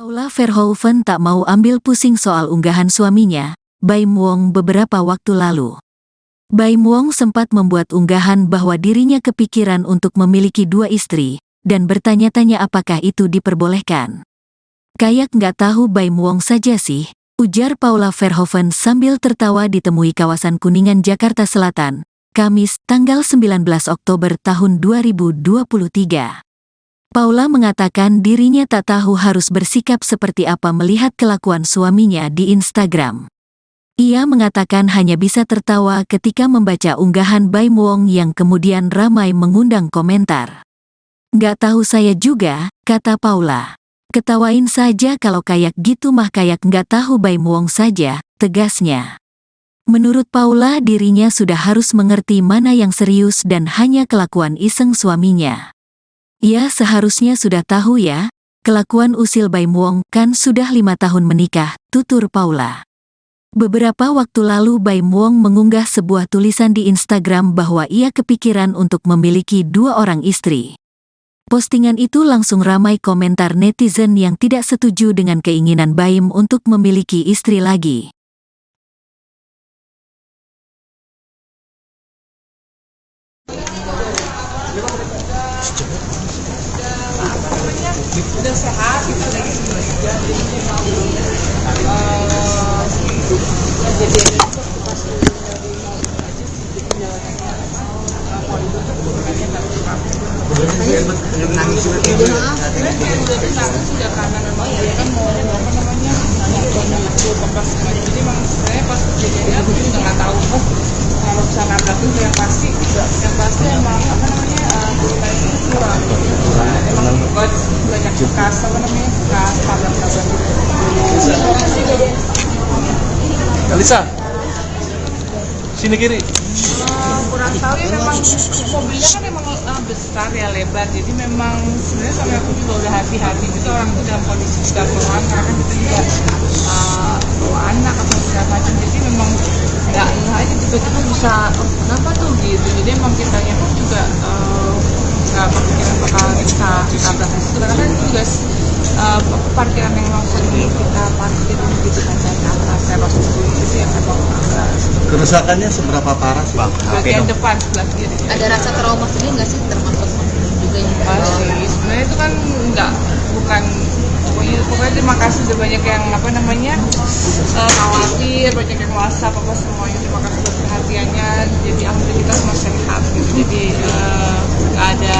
Paula Verhoeven tak mau ambil pusing soal unggahan suaminya, Baim Wong beberapa waktu lalu. Baim Wong sempat membuat unggahan bahwa dirinya kepikiran untuk memiliki 2 istri, dan bertanya-tanya apakah itu diperbolehkan. Kayak nggak tahu Baim Wong saja sih, ujar Paula Verhoeven sambil tertawa ditemui kawasan Kuningan, Jakarta Selatan, Kamis, tanggal 19 Oktober tahun 2023. Paula mengatakan dirinya tak tahu harus bersikap seperti apa melihat kelakuan suaminya di Instagram. Ia mengatakan hanya bisa tertawa ketika membaca unggahan Baim Wong yang kemudian ramai mengundang komentar. "Nggak tahu saya juga," kata Paula. "Ketawain saja kalau kayak gitu mah, kayak nggak tahu Baim Wong saja," tegasnya. Menurut Paula, dirinya sudah harus mengerti mana yang serius dan hanya kelakuan iseng suaminya. "Ya seharusnya sudah tahu ya, kelakuan usil Baim Wong, kan sudah 5 tahun menikah," tutur Paula. Beberapa waktu lalu Baim Wong mengunggah sebuah tulisan di Instagram bahwa ia kepikiran untuk memiliki 2 orang istri. Postingan itu langsung ramai komentar netizen yang tidak setuju dengan keinginan Baim untuk memiliki istri lagi. Udah sehat gitu lagi sebenarnya jadi pas dari mau aja sih jadi jalanannya kalau itu tuh bukannya nggak nangis sudah karena memang dia kan mau apa namanya pas jadi memang sebenarnya pas kejadiannya aku juga nggak tahu kalau bisa nabrak itu yang pasti emang apa namanya itu kurang emang banyak bekas apa namanya bekas tabrak-tabrak Kalisa, sini kiri. Kurang tahu ya, memang mobilnya kan emang besar ya, lebar, jadi memang sebenarnya sampai aku juga udah hati-hati gitu orang itu dalam kondisi sudah keluar karena kan kita juga bawa anak atau segala macam, jadi memang nggak aja tiba-tiba bisa kenapa tuh gitu, jadi emang kitanya pun juga nggak berpikiran bakal bisa tabrak di situ karena kan itu juga parkiran yang langsung kita parkir gitu kan dari atas teros itu yang memang Kerusakannya seberapa parah sih, Bang? bagian depan sebelah kiri. Ada rasa trauma sendiri nggak sih, termasuk juga yang Pasti, sebenarnya itu kan bukan pokoknya terima kasih udah banyak yang apa namanya khawatir, banyak yang WhatsApp apa semuanya, terima kasih buat perhatiannya, jadi alhamdulillah kita semua sehat gitu, jadi nggak ada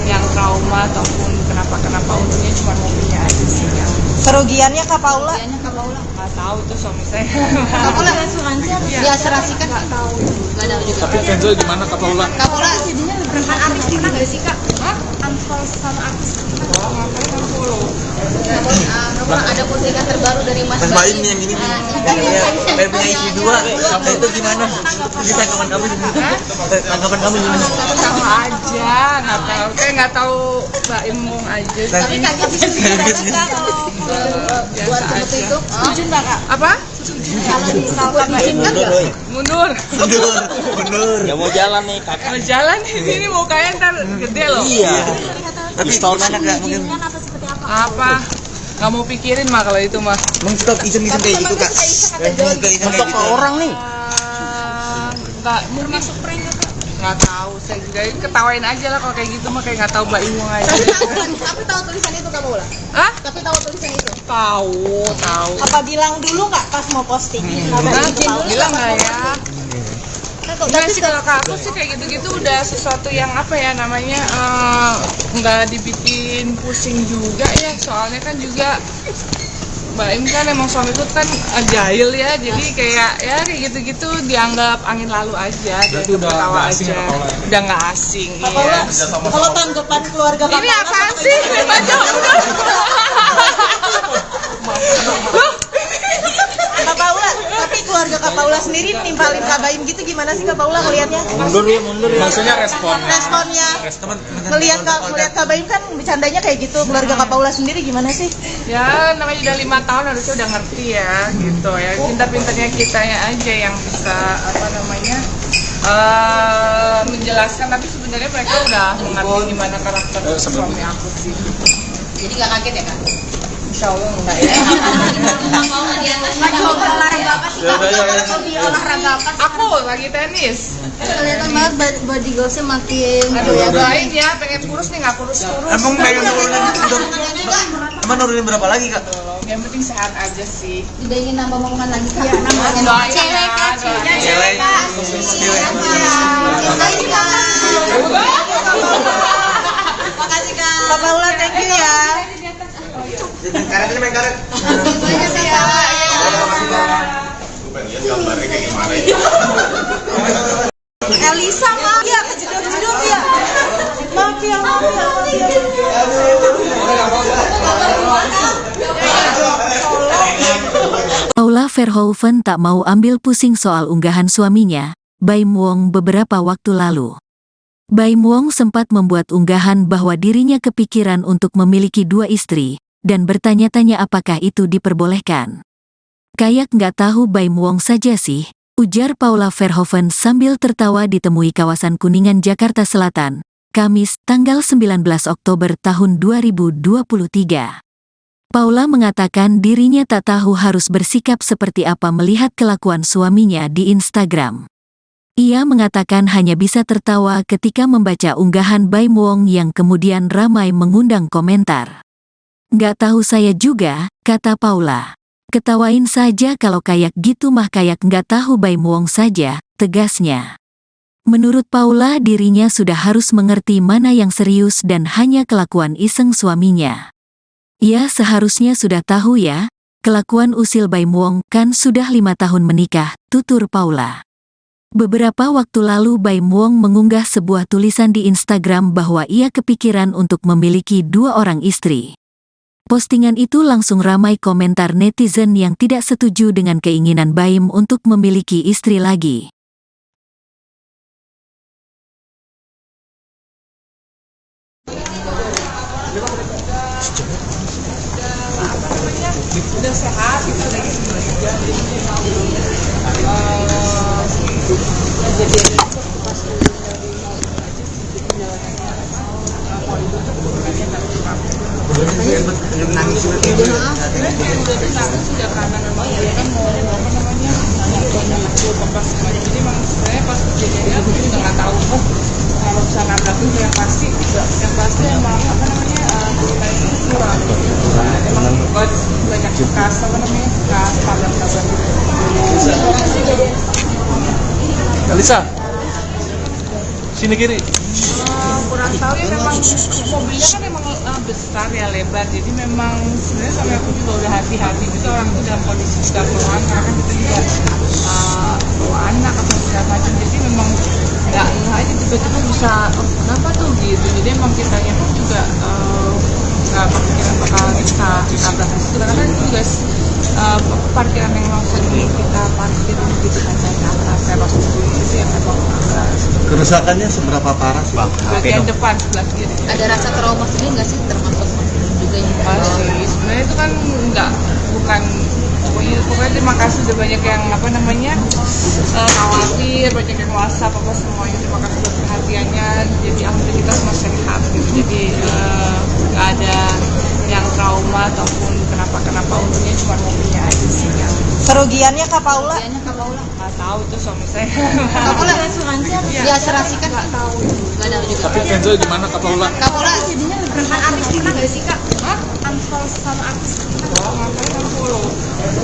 yang trauma ataupun kenapa untungnya cuma mobilnya aja sih yang Kerugiannya Kak Paula? nggak tahu tuh suami saya. Kak Paula asuransi harus diasuransikan? Nggak tahu Nggak tahu juga. Tapi Kenzo gimana Kak Paula? Kak Paula jadinya rekan artis pernah nggak sih Kak? Hah? Unfollow sama artis? Oh, ngapain unfollow? Kak Paula ada postingan terbaru dari Mas Baim nih yang ini nih. Baim punya istri 2. Itu gimana? Ini tanggapan kamu gimana? Tanggapan kamu gimana? Tahu aja, nggak tahu. Kayak nggak tahu Mbak Imung aja. Tapi kaget sih Biasa buat aja. itu. Setuju nggak Kak? Apa? Kalau misalkan diizinkan nggak? Mundur. Mundur. Ya mau jalan nih kakak. Mau jalan di sini mukanya ntar gede loh. Iya. Tapi gimana Kak? Mungkin Apa? Nggak mau pikirin mah kalau itu mah. mengstop iseng-iseng kayak gitu Kak. Untuk ke orang nih. Nggak masuk prank nggak tahu, saya juga ketawain aja lah kalau kayak gitu mah, kayak nggak tahu Mbak Imung aja. Tapi tahu tulisan itu Kak Paula? Hah? Tapi tahu tulisan itu? Tahu. Apa bilang dulu nggak pas mau posting? Hah? Bilang nggak ya? Enggak sih, kalau ke aku sih kayak gitu-gitu udah sesuatu yang apa ya namanya nggak dibikin pusing juga ya, soalnya kan juga Mbak Im kan emang suamiku kan jahil ya, jadi kayak gitu-gitu dianggap angin lalu aja, dan ketawa aja, udah nggak asing. Kak Iya. Paula, kalau tanggapan keluarga Kak Ini Paula apaan sih? Baca udah. Kak Paula, tapi keluarga Kak Paula sendiri nimpalin Kak Baim gitu gimana sih Kak Paula ngelihatnya? Mundur ya. maksudnya responnya. Responnya ngelihat Kak Baim kan bercandanya kayak gitu, keluarga Kak Paula sendiri gimana sih? Ya namanya udah 5 tahun harusnya udah ngerti ya gitu ya, pintar-pintarnya kitanya aja yang bisa apa namanya menjelaskan, tapi sebenarnya mereka udah mengerti gimana karakter suami aku sih. Jadi nggak kaget ya Kak? Insya Allah enggak ya. Olahraga apa sih? Hobi olahraga apa? Aku lagi tenis. Kelihatan banget body goalsnya makin Aduh, doain ya, pengen kurus nih, nggak kurus-kurus. Emang pengen nurunin berapa lagi kak? Yang penting sehat aja sih. Tidak ingin nambah omongan lagi kak. Doain Cewek ya, kak, doain. Cewek. Makasih Kak. Kak Paula, thank you ya. Karet ini main karet. Elisa, maaf ya, kejedot-jedot ya. Maaf ya, maaf ya. Paula Verhoeven tak mau ambil pusing soal unggahan suaminya, Baim Wong beberapa waktu lalu. Baim Wong sempat membuat unggahan bahwa dirinya kepikiran untuk memiliki 2 istri, dan bertanya-tanya apakah itu diperbolehkan. Kayak nggak tahu Baim Wong saja sih, ujar Paula Verhoeven sambil tertawa ditemui kawasan Kuningan, Jakarta Selatan, Kamis, tanggal 19 Oktober tahun 2023. Paula mengatakan dirinya tak tahu harus bersikap seperti apa melihat kelakuan suaminya di Instagram. Ia mengatakan hanya bisa tertawa ketika membaca unggahan Baim Wong yang kemudian ramai mengundang komentar. Nggak tahu saya juga, kata Paula. Ketawain saja kalau kayak gitu mah kayak nggak tahu Baim Wong saja, tegasnya. Menurut Paula dirinya sudah harus mengerti mana yang serius dan hanya kelakuan iseng suaminya. Ia seharusnya sudah tahu ya, kelakuan usil Baim Wong kan sudah 5 tahun menikah, tutur Paula. Beberapa waktu lalu Baim Wong mengunggah sebuah tulisan di Instagram bahwa ia kepikiran untuk memiliki 2 orang istri. Postingan itu langsung ramai komentar netizen yang tidak setuju dengan keinginan Baim untuk memiliki istri lagi. Udah sehat, kita lagi jadi memang sebenarnya pas kejadiannya aku juga nggak tahu kalau bisa nabrak yang pasti emang apa namanya kita itu kurang emang banyak bekas tabrak gitu. Elisa, sini kiri. Kurang tahu ya, memang mobilnya kan emang besar ya, lebar, jadi memang sebenarnya sampai aku juga udah hati-hati gitu, orang itu dalam kondisi sudah keluar karena kan kita juga bawa anak atau segala macam, jadi memang nggak aja tiba-tiba bisa kenapa tuh gitu, jadi emang kitanya pun juga nggak kepikiran bakal kita tabrak di situ karena kan itu juga parkiran yang langsung kita parkir gitu kan dari atas teros itu yang memang Kerusakannya seberapa parah sih? bagian depan sebelah kiri. Ada rasa trauma sendiri nggak sih termasuk juga yang Pasti, sebenarnya itu kan bukan pokoknya terima kasih udah banyak yang khawatir, banyak yang WhatsApp apa semuanya, terima kasih buat perhatiannya, jadi alhamdulillah kita semua sehat gitu, jadi nggak ada yang trauma ataupun kenapa untungnya cuma mobilnya aja sih yang Kerugiannya Kak Paula? nggak tahu itu suami saya. Kak Paula asuransi diasuransikan nggak tahu nggak ada juga. Tapi Kenzo gimana Kak Paula? Kak Paula jadinya rekan artis kita nggak sih Kak? Unfollow sama artis kita. Ngapain yang follow?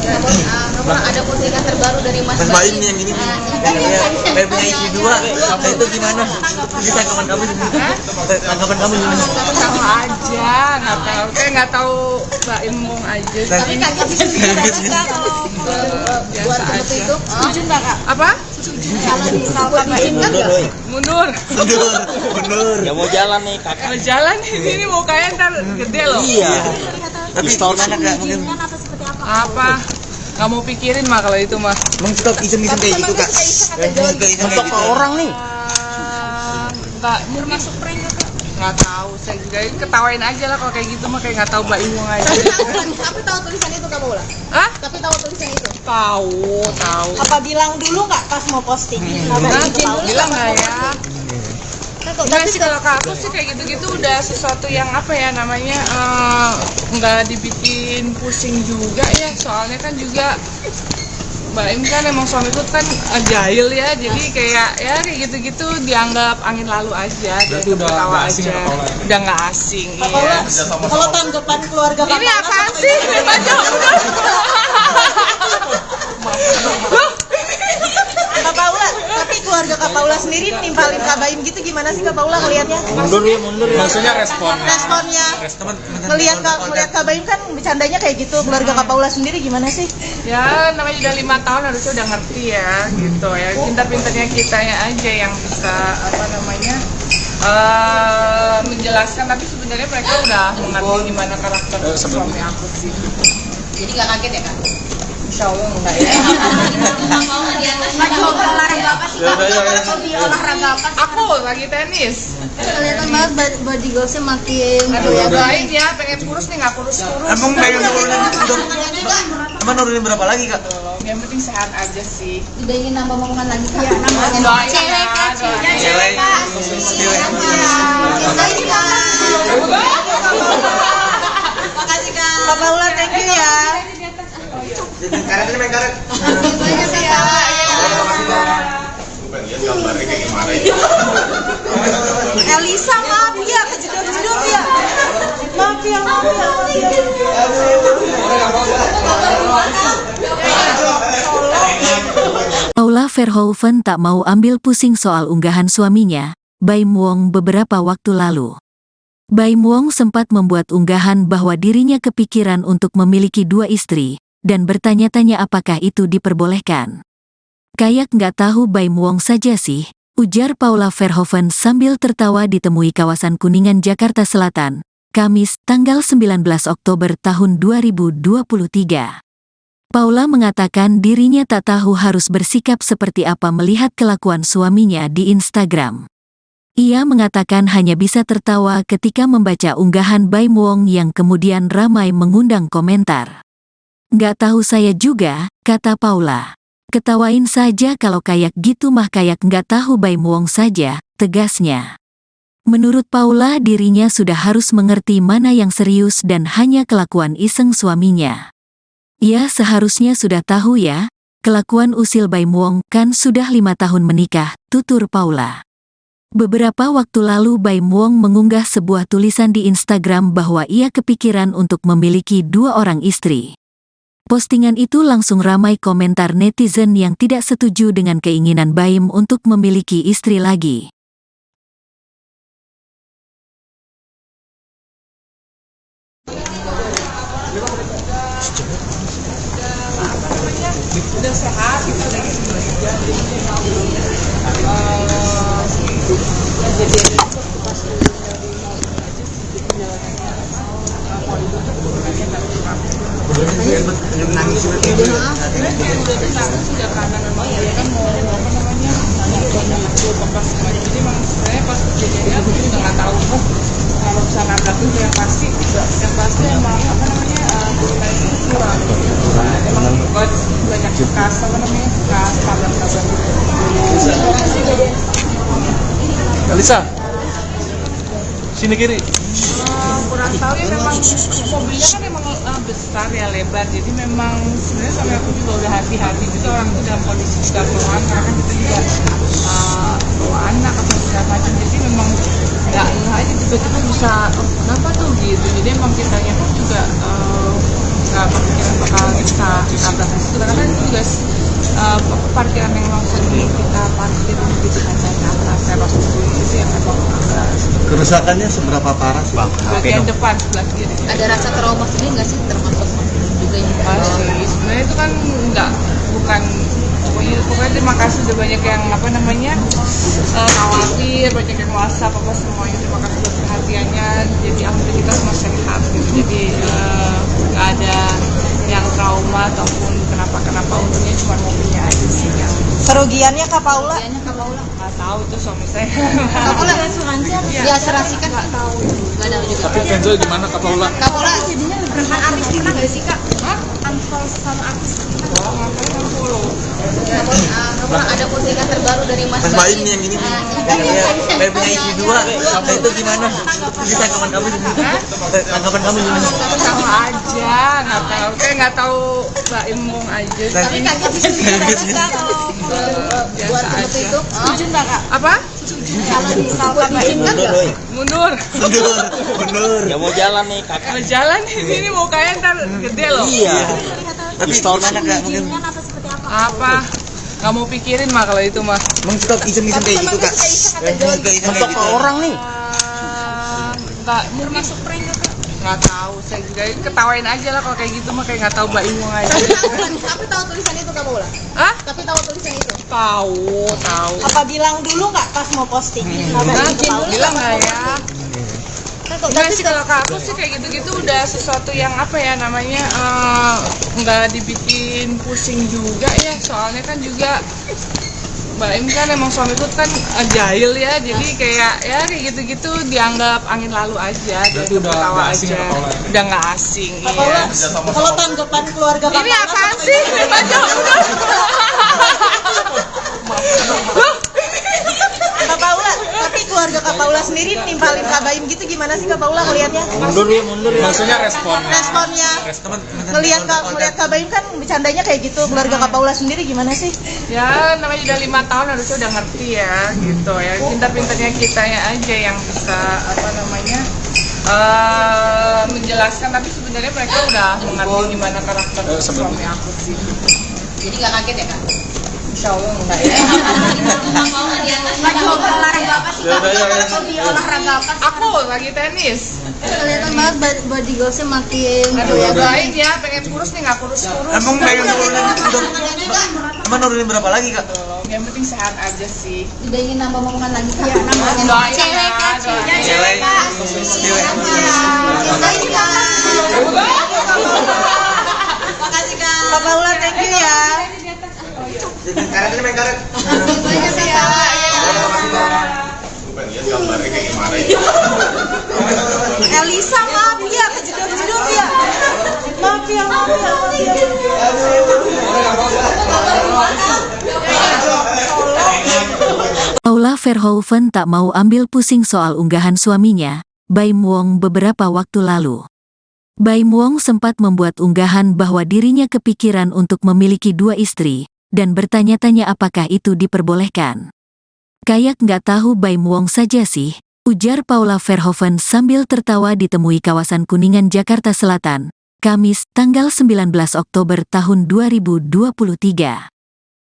Kak Paula ada postingan terbaru dari Mas Baim nih yang ini nih. Kayak punya istri 2. Nah itu gimana? Bisa tanggapan kamu gimana? Tanggapan kamu gimana? Tahu aja, nggak tahu Baim Wong aja. Tapi kaget sih kalau buat Biasa seperti aja. itu. Setuju nggak Kak? Apa? Kalau misalkan diizinkan nggak? Mundur. Bener. Ya mau jalan nih Kak. Kalau jalan ini mukanya ntar gede loh. Iya. Tapi gimana Kak? Mungkin Apa? Nggak mau pikirin mah kalau itu mah. emang suka iseng-iseng kayak gitu Kak? Suka iseng kayak Untuk gitu. orang nih. Nggak termasuk prank nggak tahu, saya juga ketawain aja lah kalau kayak gitu mah, kayak nggak tahu Mbak Imong aja. Tapi tahu tulisan itu Kak Paula? Hah? Tapi tahu tulisan itu? Tahu. Apa bilang dulu nggak pas mau posting? Bilang nggak ya? Enggak sih, kalau ke aku sih kayak gitu-gitu udah sesuatu yang apa ya namanya, nggak dibikin pusing juga ya, soalnya kan juga Mbak Im kan emang suamiku kan jahil ya, jadi kayak gitu-gitu dianggap angin lalu aja, dia ketawa aja, udah nggak asing. Iya. Kalau tanggapan keluarga Ini apaan sih? Kak Paula, tapi keluarga Kak Paula sendiri nimpalin Kak Baim gitu gimana sih Kak Paula ngelihatnya? Mundur ya. Maksudnya Responnya ngelihat Kak Baim kan bercandanya kayak gitu, keluarga Kak Paula sendiri gimana sih? Ya namanya udah 5 tahun harusnya udah ngerti ya gitu ya, pintar-pintarnya kitanya aja yang bisa apa namanya menjelaskan, tapi sebenarnya mereka udah mengerti gimana karakter suami aku sih. Jadi nggak kaget ya kak? Insya Allah enggak ya. Kak coba olahraga apa sih kak? Hobi olahraga apa sih? Aku lagi tenis. Kelihatan banget body goalsnya makin Aduh ya doain ya, pengen kurus nih nggak kurus-kurus. Emang pengen nurunin berapa lagi kak? Yang penting sehat aja sih. udah ingin nambah momongan lagi kak? Doain Cewek ya, kak, doain. Cewek. Makasih Kak. Kak Paula, thank you ya. Karet ini main karet. Elisa, maaf ya, kejedot-jedot ya. Maaf ya. Paula Verhoeven tak mau ambil pusing soal unggahan suaminya, Baim Wong beberapa waktu lalu. Baim Wong sempat membuat unggahan bahwa dirinya kepikiran untuk memiliki 2 istri, dan bertanya-tanya apakah itu diperbolehkan. Kayak nggak tahu Baim Wong saja sih, ujar Paula Verhoeven sambil tertawa ditemui kawasan Kuningan, Jakarta Selatan, Kamis, tanggal 19 Oktober tahun 2023. Paula mengatakan dirinya tak tahu harus bersikap seperti apa melihat kelakuan suaminya di Instagram. Ia mengatakan hanya bisa tertawa ketika membaca unggahan Baim Wong yang kemudian ramai mengundang komentar. Nggak tahu saya juga, kata Paula. Ketawain saja kalau kayak gitu mah, kayak nggak tahu Baim Wong saja, tegasnya. Menurut Paula dirinya sudah harus mengerti mana yang serius dan hanya kelakuan iseng suaminya. Ya seharusnya sudah tahu ya, kelakuan usil Baim Wong kan sudah 5 tahun menikah, tutur Paula. Beberapa waktu lalu Baim Wong mengunggah sebuah tulisan di Instagram bahwa ia kepikiran untuk memiliki 2 orang istri. Postingan itu langsung ramai komentar netizen yang tidak setuju dengan keinginan Baim untuk memiliki istri lagi. Udah sehat gitu lagi bekerja, jadi pas dari mau aja sih jadi jalannya kalau itu hubungannya nggak Nangis juga. sebenarnya udah ditanggung sudah karena memang dia kan mau apa namanya banyak waktu bekas semuanya, jadi memang sebenarnya pas kejadiannya aku juga nggak tahu kalau bisa nabrak itu yang pasti emang apa namanya kita itu kurang emang banyak bekas apa namanya bekas tabrak-tabrak gitu. Elisa, sini kiri. Kurang tahu ya, memang mobilnya kan emang besar ya, lebar, jadi memang sebenarnya suami aku juga udah hati-hati gitu, orang itu dalam kondisi juga keluhan karena kan kita juga bawa anak atau segala macam, jadi memang nggak aja tiba-tiba bisa kenapa tuh gitu, jadi emang kitanya pun juga nggak berpikiran bakal kita tabrak itu karena kan itu juga parkiran yang memang sering kita parkir gitu kan, terus itu yang memang agak Kerusakannya seberapa parah sih? bagian depan sebelah kiri. Ada rasa trauma sendiri nggak sih, termasuk juga yang Pasti, sebenarnya itu kan bukan pokoknya terima kasih udah banyak yang apa namanya khawatir, banyak yang WhatsApp apa semuanya, terima kasih buat perhatiannya, jadi alhamdulillah kita semua sehat gitu, jadi nggak ada yang trauma ataupun kenapa untungnya cuma mobilnya aja sih yang Kerugiannya Kak Paula? nggak tahu itu suami saya. Kak Paula asuransi apa? diasuransikan? Nggak tahu itu. Nggak tahu juga. Tapi Kenzo gimana Kak Paula? Kak Paula jadinya berperan artis pernah nggak sih kak? Hah? unfollow sama artis kita. Ngapain follow? Namun ada postingan terbaru dari Mas Mas Baim nih yang ini nih. Kayak punya istri dua. Itu gimana? Ini tanggapan kamu gimana? Tanggapan kamu gimana? Tahu aja, nggak tahu. Kayak nggak tahu Mbak Imong aja. Tapi kaget sih kalau buat seperti itu. Setuju nggak Kak? Apa? Kalau misalkan Mbak Im kan Mundur. Mundur. Ya mau jalan nih kakak. Mau jalan ini mukanya ntar gede loh. Iya. Tapi gimana kak mungkin? apa seperti apa? Apa? Nggak mau pikirin mah kalau itu mah. Emang suka iseng-iseng kayak gitu kak? Suka iseng kayak gitu. Orang nih. Nggak termasuk prank nggak tahu, saya juga ketawain aja lah kalau kayak gitu mah, kayak nggak tahu Mbak Imong aja. Tapi tahu tulisan itu Kak Paula? Hah? Tapi tahu tulisan itu? Tahu. Apa bilang dulu nggak pas mau posting? Nah, bilang nggak ya? Kan Nggak sih, kalau ke aku sih kayak gitu-gitu udah sesuatu yang apa ya namanya, nggak dibikin pusing juga ya, soalnya kan juga Mbak Im kan emang suamiku kan jahil ya, jadi kayak gitu-gitu dianggap angin lalu aja, jadi ketawa aja, udah nggak asing. Iya. Kalau tanggapan keluarga Kak Ini apaan sih? Baca udah. Kak Paula, tapi keluarga Kak Paula sendiri nimpalin Kak Baim gitu gimana sih Kak Paula ngelihatnya? Mundur. Maksudnya responnya. Responnya ngelihat Kak Baim kan bercandanya kayak gitu, keluarga Kak Paula sendiri gimana sih? Ya namanya udah 5 tahun harusnya udah ngerti ya gitu ya, pintar-pintarnya kita ya aja yang bisa apa namanya menjelaskan, tapi sebenarnya mereka udah mengerti gimana karakter suami aku sih. Jadi nggak kaget ya Kak? Insya Allah enggak ya. Lagi olahraga apa sih Kak? Hobi olahraga apa sih? Aku lagi tenis. Kelihatan banget body goalsnya makin Aduh ya doain ya, pengen kurus nih nggak kurus-kurus. Emang pengen nurunin emang nurunin berapa lagi kak? Yang penting sehat aja sih. Udah ingin nambah omongan lagi Kak? Iya, nambah Doain cewek ya, Kak, doain. Cewek. Makasih Kak. Kak Paula, thank you ya. Karet ini main karet. Elisa, maaf ya, kejedot-jedot ya. Maaf ya. Paula Verhoeven tak mau ambil pusing soal unggahan suaminya, Baim Wong beberapa waktu lalu. Baim Wong sempat membuat unggahan bahwa dirinya kepikiran untuk memiliki 2 istri, dan bertanya-tanya apakah itu diperbolehkan. Kayak nggak tahu Baim Wong saja sih, ujar Paula Verhoeven sambil tertawa ditemui kawasan Kuningan, Jakarta Selatan, Kamis, tanggal 19 Oktober tahun 2023.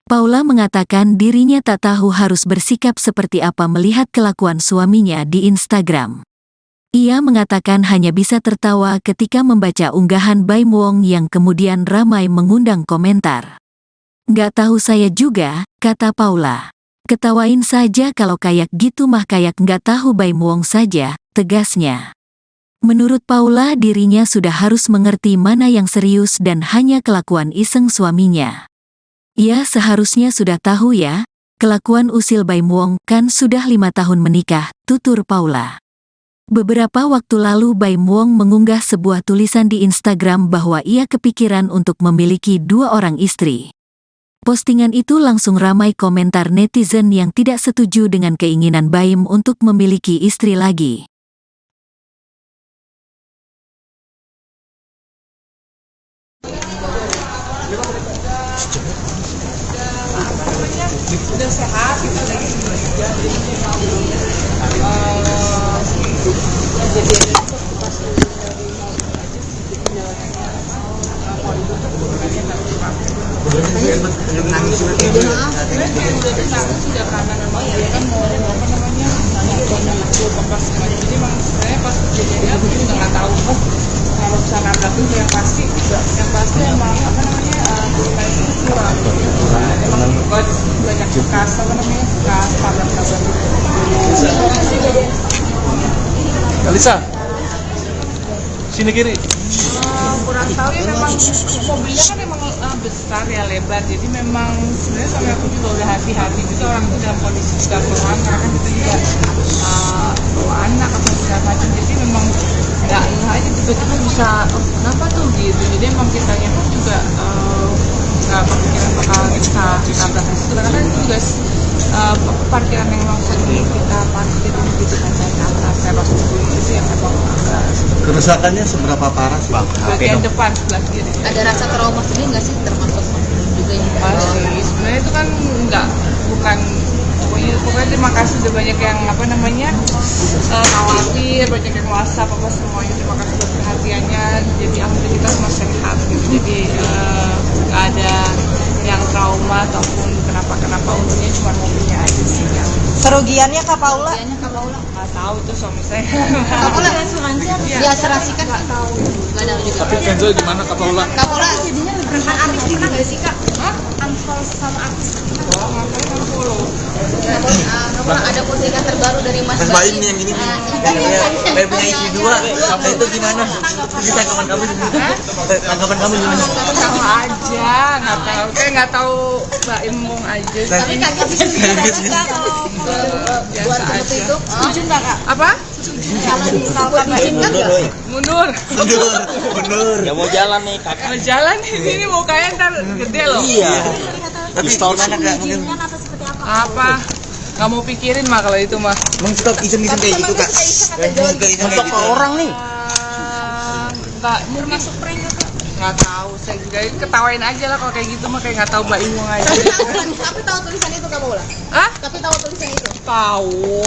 Paula mengatakan dirinya tak tahu harus bersikap seperti apa melihat kelakuan suaminya di Instagram. Ia mengatakan hanya bisa tertawa ketika membaca unggahan Baim Wong yang kemudian ramai mengundang komentar. Nggak tahu saya juga, kata Paula. Ketawain saja kalau kayak gitu mah, kayak nggak tahu Baim Wong saja, tegasnya. Menurut Paula dirinya sudah harus mengerti mana yang serius dan hanya kelakuan iseng suaminya. Ia seharusnya sudah tahu ya, kelakuan usil Baim Wong kan sudah 5 tahun menikah, tutur Paula. Beberapa waktu lalu Baim Wong mengunggah sebuah tulisan di Instagram bahwa ia kepikiran untuk memiliki 2 orang istri. Postingan itu langsung ramai komentar netizen yang tidak setuju dengan keinginan Baim untuk memiliki istri lagi. Udah sehat gitu lagi juga. Jadi pas dari mau aja sih jalannya kalau itu hubungannya takut sudah karena memang dia kan mau apa namanya pas jadi memang sebenarnya pas kejadiannya aku juga nggak tahu kalau misalnya nabrak itu yang pasti emang apa namanya tulisan itu kurang emang banyak bekas apa namanya bekas tabrak Elisa. Sini kiri. kurang tahu ya, memang mobilnya kan emang besar ya, lebar, jadi memang sebenarnya suami aku juga udah hati-hati juga, orang itu dalam kondisi juga keluar karena kan kita juga bawa anak atau segala macam, jadi memang nggak aja tiba-tiba bisa kenapa tuh gitu. Jadi emang kitanya pun juga nggak kepikiran bakal bisa nabrak di situ karena kan itu juga parkiran yang langsung kita parkir gitu kan dari atas teros itu yang memang agak Kerusakannya seberapa parah sih? bagian depan sebelah kiri. Ada rasa trauma sendiri nggak sih termasuk juga yang Masih sebenarnya itu kan bukan pokoknya terima kasih udah banyak yang khawatir, banyak yang WhatsApp apa semuanya, terima kasih buat perhatiannya. Jadi alhamdulillah kita semua sehat gitu. Jadi nggak ada yang trauma ataupun kenapa untungnya cuma mobilnya aja sih yang Kerugiannya Kak Paula? nggak tahu itu suami saya. Kak Paula diasuransikan nggak tahu nggak ada juga. Tapi Kenzo gimana Kak Paula? Kak Paula jadinya rekan artis pernah nggak sih Kak? Unfollow sama artis Oh, ngapain kan follow? Kak Paula ada postingan terbaru dari Mas Mas Baim nih yang ini nih, yang punya istri dua, itu gimana? Ini tanggapan kamu gimana? Tanggapan kamu gimana? Tahu aja, nggak tahu Mbak Imung aja. tapi kaget sih kalau buat seperti itu setuju nggak Kak? Apa? Kalau misalkan diizinkan nggak? Mundur. Mundur. Ya mau jalan nih kakak. Mau jalan di sini mukanya ntar gede loh. Iya. Tapi gimana Kak? Mungkin Apa? Nggak mau pikirin mah kalau itu mah. emang suka iseng-iseng kayak gitu Kak? Suka iseng kayak gitu. Orang nih. Nggak termasuk prank nggak tahu, saya juga ketawain aja lah kalau kayak gitu mah kayak nggak tahu Mbak Imung aja. Tapi tahu tulisan itu Kak Paula? Hah? Tapi tahu tulisan itu? Tahu.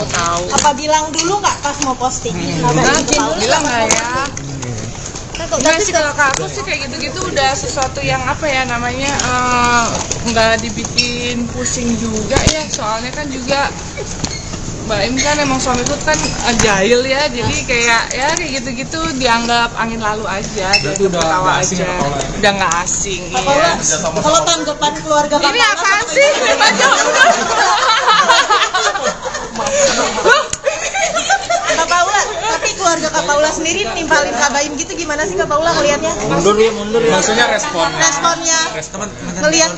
Apa bilang dulu nggak pas mau posting? Bilang nggak ya? Enggak sih kalau ke aku sih kayak gitu-gitu udah sesuatu yang nggak dibikin pusing juga ya, soalnya kan juga Mbak Im kan emang suamiku kan jahil ya, jadi kayak gitu-gitu dianggap angin lalu aja, Berarti udah ketawa nggak asing aja, ya, Paula? udah nggak asing. Kak Iya. Paula, kalau tanggapan keluarga Kak Ini Paula apaan sih? Baca Kak Paula, tapi keluarga Kak Paula sendiri nimpalin Kak Baim gitu gimana sih Kak Paula ngelihatnya? Mundur ya. Maksudnya responnya. Responnya ngelihat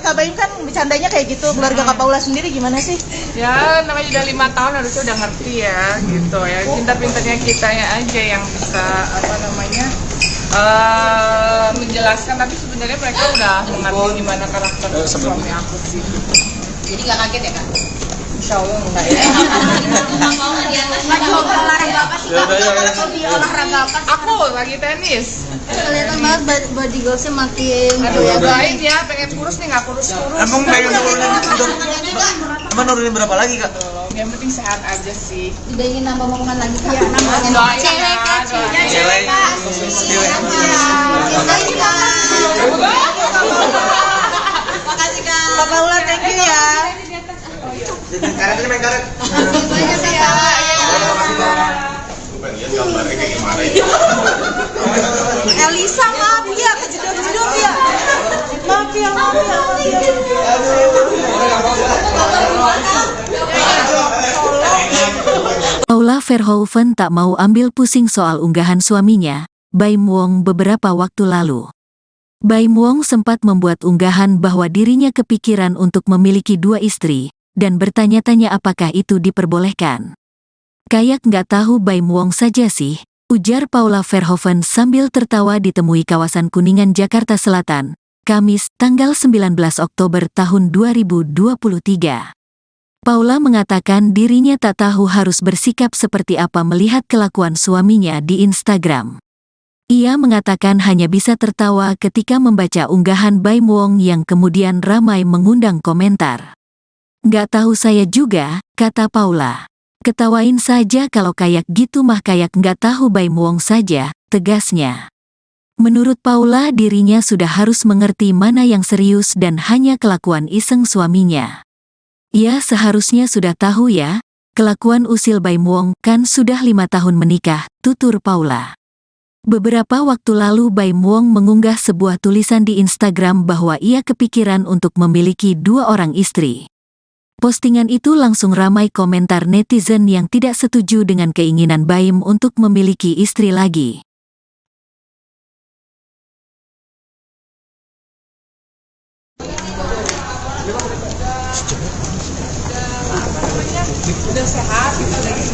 Kak Baim kan bercandanya kayak gitu, keluarga Kak Paula sendiri gimana sih? Ya namanya udah 5 tahun harusnya udah ngerti ya gitu ya, pintar-pintarnya kitanya aja yang bisa menjelaskan, tapi sebenarnya mereka udah mengerti gimana karakter suami aku sih. Jadi nggak kaget ya Kak? Insya Allah enggak ya. Mau olahraga apa sih Kak? Hobi olahraga apa sih? Aku lagi tenis. Kelihatan banget body goalsnya makin Aduh ya doain ya, pengen kurus nih nggak kurus-kurus. Emang pengen nurunin udah. Emang nurunin berapa lagi Kak? Yang penting sehat aja sih. udah ingin nambah momongan lagi Kak? Doain Cewek ya, Kak, doain. Cewek. Makasih Kak. Kak Paula, thank you ya. Karet ini main karet. Elisa, maaf ya, kejedot-jedot ya. Maaf ya. Paula Verhoeven tak mau ambil pusing soal unggahan suaminya, Baim Wong, beberapa waktu lalu. Baim Wong sempat membuat unggahan bahwa dirinya kepikiran untuk memiliki 2 istri, dan bertanya-tanya apakah itu diperbolehkan. Kayak nggak tahu Baim Wong saja sih, ujar Paula Verhoeven sambil tertawa ditemui kawasan Kuningan, Jakarta Selatan, Kamis, tanggal 19 Oktober tahun 2023. Paula mengatakan dirinya tak tahu harus bersikap seperti apa melihat kelakuan suaminya di Instagram. Ia mengatakan hanya bisa tertawa ketika membaca unggahan Baim Wong yang kemudian ramai mengundang komentar. Nggak tahu saya juga, kata Paula. Ketawain saja kalau kayak gitu mah, kayak nggak tahu Baim Wong saja, tegasnya. Menurut Paula dirinya sudah harus mengerti mana yang serius dan hanya kelakuan iseng suaminya. Ia seharusnya sudah tahu ya, kelakuan usil Baim Wong kan sudah 5 tahun menikah, tutur Paula. Beberapa waktu lalu Baim Wong mengunggah sebuah tulisan di Instagram bahwa ia kepikiran untuk memiliki 2 orang istri. Postingan itu langsung ramai komentar netizen yang tidak setuju dengan keinginan Baim untuk memiliki istri lagi. Udah sehat, kita lagi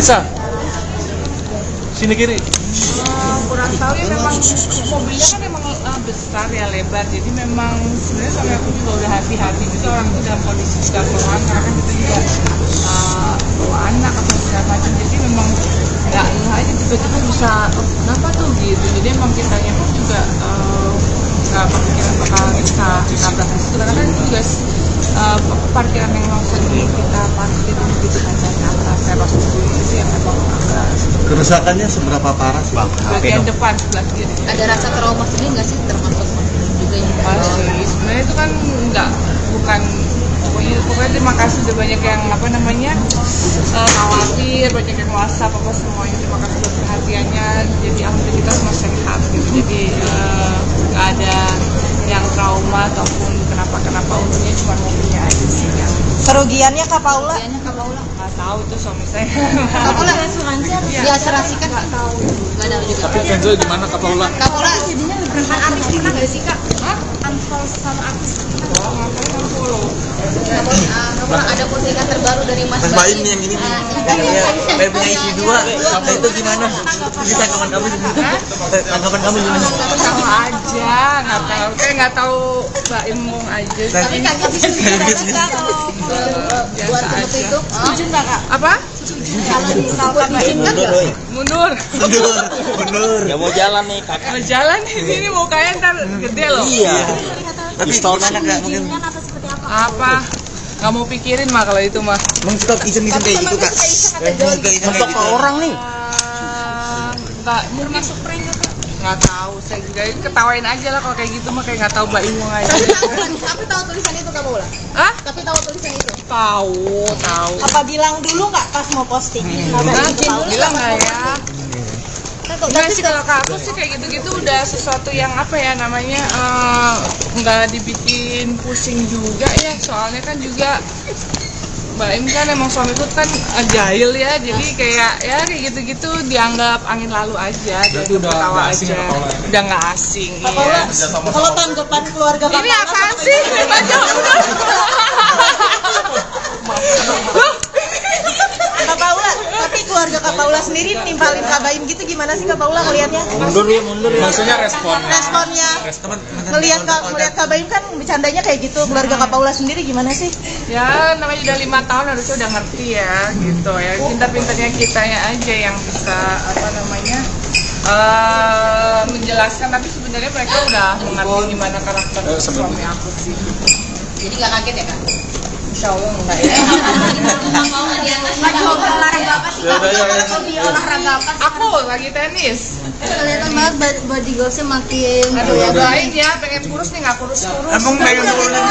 Alisa, sini kiri. Kurang tahu ya, memang mobilnya kan memang besar ya, lebar, jadi memang sebenarnya suami aku juga udah hati-hati juga, orang itu dalam kondisi sudah keluar karena kan kita juga bawa anak atau segala macam, jadi memang nggak aja tiba-tiba bisa kenapa tuh gitu, jadi emang kitanya pun juga nggak kepikiran bakal bisa nabrak di situ karena kan itu juga parkiran yang langsung kita parkir gitu kan, terus itu yang memang agak Kerusakannya seberapa parah sih? bagian depan sebelah kiri. Ada rasa trauma sendiri nggak sih, termasuk juga yang Pasti, sebenarnya itu kan bukan pokoknya terima kasih udah banyak yang khawatir, banyak yang WhatsApp apa semuanya, terima kasih buat perhatiannya, jadi alhamdulillah kita semua sehat gitu, jadi nggak ada yang trauma ataupun kenapa untungnya cuma mobilnya aja sih yang Kerugiannya Kak Paula? nggak tahu itu suami saya. Kak Paula asuransi harus diasuransikan nggak tahu juga. Tapi Kenzo gimana Kak Paula? Kak Paula jadinya rekan artis pernah nggak sih Kak? Unfollow sama artis Oh, ngapain yang follow? Kak Paula ada postingan terbaru dari Mas Mas Baim nih yang ini nih. Kayak punya istri dua. Itu gimana? Bisa tanggapan kamu gimana? Tanggapan kamu gimana? Tahu aja, nggak tahu Mbak Imung aja. Tapi kaget sih Biasa buat aja. itu. Setuju nggak Kak? Apa? Kalau misalkan diizinkan nggak? Mundur. Mundur. Ya mau jalan nih kakak. Mau jalan di sini mukanya ntar gede loh. Iya. Tapi gimana Kak? Mungkin Apa? Nggak mau pikirin mah kalau itu mah. mengstop iseng-iseng kayak gitu Kak. Iseng-iseng kayak gitu. Orang nih. Nggak termasuk prank nggak tahu, saya juga ketawain aja lah kalau kayak gitu mah, kayak nggak tahu Mbak Imung aja. Tapi tahu tulisan itu Kak Paula? Hah? Tapi tahu tulisan itu? Tahu. Apa bilang dulu nggak pas mau posting? Bilang nggak ya? Enggak sih, kalau ke aku sih kayak gitu-gitu udah sesuatu yang apa ya namanya, nggak dibikin pusing juga ya, soalnya kan juga Mbak Im kan emang suamiku kan jahil ya, jadi kayak gitu-gitu dianggap angin lalu aja, Berarti jadi udah ketawa nggak asing aja, ya, Kak Paula? udah nggak asing. Kak Paula, Iya. kalau tanggapan keluarga Kak Ini Paula apaan sih? Baca udah. Kak Paula, tapi keluarga Kak Paula sendiri nimpalin Kak Baim gitu gimana sih Kak Paula ngelihatnya? Mundur ya. Maksudnya responnya. Responnya ngelihat Kak Baim kan bercandanya kayak gitu, keluarga Kak Paula sendiri gimana sih? Ya namanya udah 5 tahun harusnya udah ngerti ya gitu ya, pintar-pintarnya kitanya aja yang bisa apa namanya menjelaskan, tapi sebenarnya mereka udah mengerti gimana karakter suami aku sih. Jadi nggak kaget ya Kak? Insya Allah enggak ya. Ada hobi olahraga apa sih Kak? Hobi olahraga apa? Aku lagi tenis. Kelihatan banget body goalsnya makin Aduh ya doain ya, pengen kurus nih, nggak kurus-kurus. Emang pengen nurunin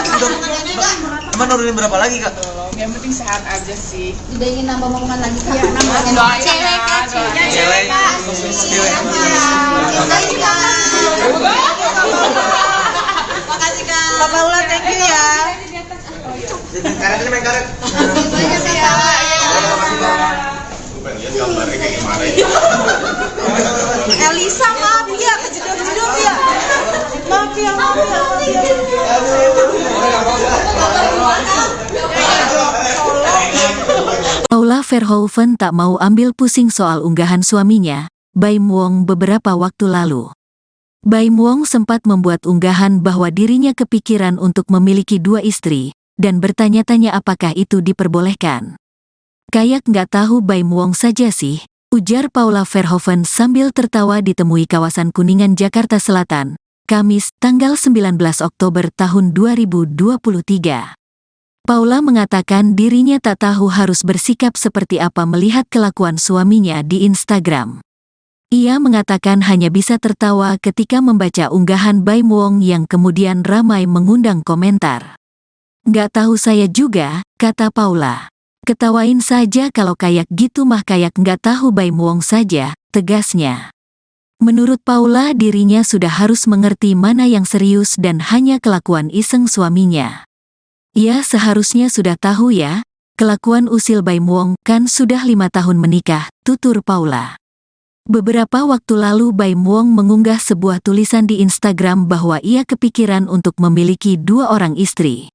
emang nurunin berapa lagi Kak? Yang penting sehat aja sih. udah ingin nambah omongan lagi Kak? Iya, Doain Cewek ya, Kak, doain. Cewek. Makasih Kak. Kak Paula, thank you ya. Karet ini main karet. Banyak sih Kak. Elisa, maaf ya, kejedot-jedot ya. Maaf ya. Paula Verhoeven tak mau ambil pusing soal unggahan suaminya, Baim Wong, beberapa waktu lalu. Baim Wong sempat membuat unggahan bahwa dirinya kepikiran untuk memiliki 2 istri, dan bertanya-tanya apakah itu diperbolehkan. Kayak nggak tahu Baim Wong saja sih, ujar Paula Verhoeven sambil tertawa ditemui kawasan Kuningan, Jakarta Selatan, Kamis, tanggal 19 Oktober tahun 2023. Paula mengatakan dirinya tak tahu harus bersikap seperti apa melihat kelakuan suaminya di Instagram. Ia mengatakan hanya bisa tertawa ketika membaca unggahan Baim Wong yang kemudian ramai mengundang komentar. Nggak tahu saya juga, kata Paula. Ketawain saja kalau kayak gitu mah, kayak nggak tahu Baim Wong saja, tegasnya. Menurut Paula dirinya sudah harus mengerti mana yang serius dan hanya kelakuan iseng suaminya. Ia seharusnya sudah tahu ya, kelakuan usil Baim Wong kan sudah 5 tahun menikah, tutur Paula. Beberapa waktu lalu Baim Wong mengunggah sebuah tulisan di Instagram bahwa ia kepikiran untuk memiliki 2 orang istri.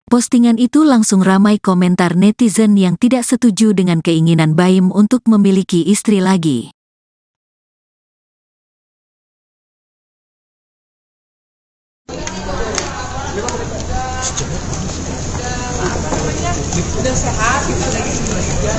Postingan itu langsung ramai komentar netizen yang tidak setuju dengan keinginan Baim untuk memiliki istri lagi. Udah sehat gitu lagi juga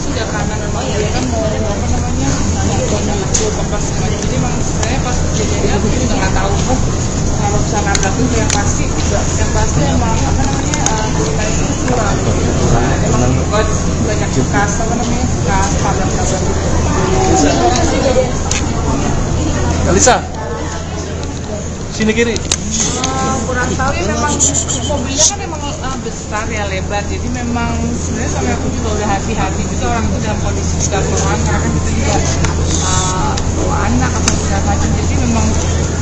sudah karena memang dia kan mau apa namanya nonton YouTube apa semacamnya, jadi memang saya pas kejadiannya aku juga nggak tahu kalau bisa nabrak itu yang pasti emang apa namanya kita itu kurang emang banyak bekas apa namanya bekas tabrak-tabrak gitu. Alisa, sini kiri. Kurang tahu ya, memang mobilnya kan emang besar ya, lebar, jadi memang sebenarnya suami aku juga udah hati-hati juga orang itu dalam kondisi juga keluhan karena kan kita juga bawa anak atau segala macam, jadi memang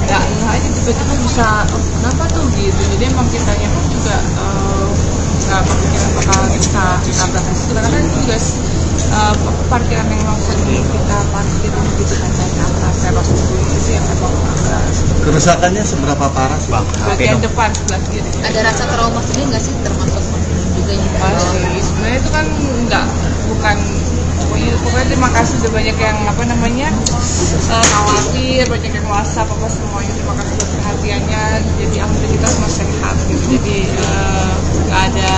nggak aja tiba-tiba bisa kenapa tuh gitu, jadi emang kitanya pun juga nggak kepikiran bakal kita tabrak di situ karena itu juga parkiran yang memang sering kita parkir gitu kan, saya itu sih yang memang Kerusakannya seberapa parah sih? bagian depan sebelah kiri. Ada rasa trauma sendiri nggak sih, termasuk juga yang Pasti, sebenarnya itu kan bukan pokoknya terima kasih udah banyak yang apa namanya khawatir, banyak yang WhatsApp apa semuanya, terima kasih buat perhatiannya, jadi alhamdulillah kita semua sehat gitu, jadi nggak ada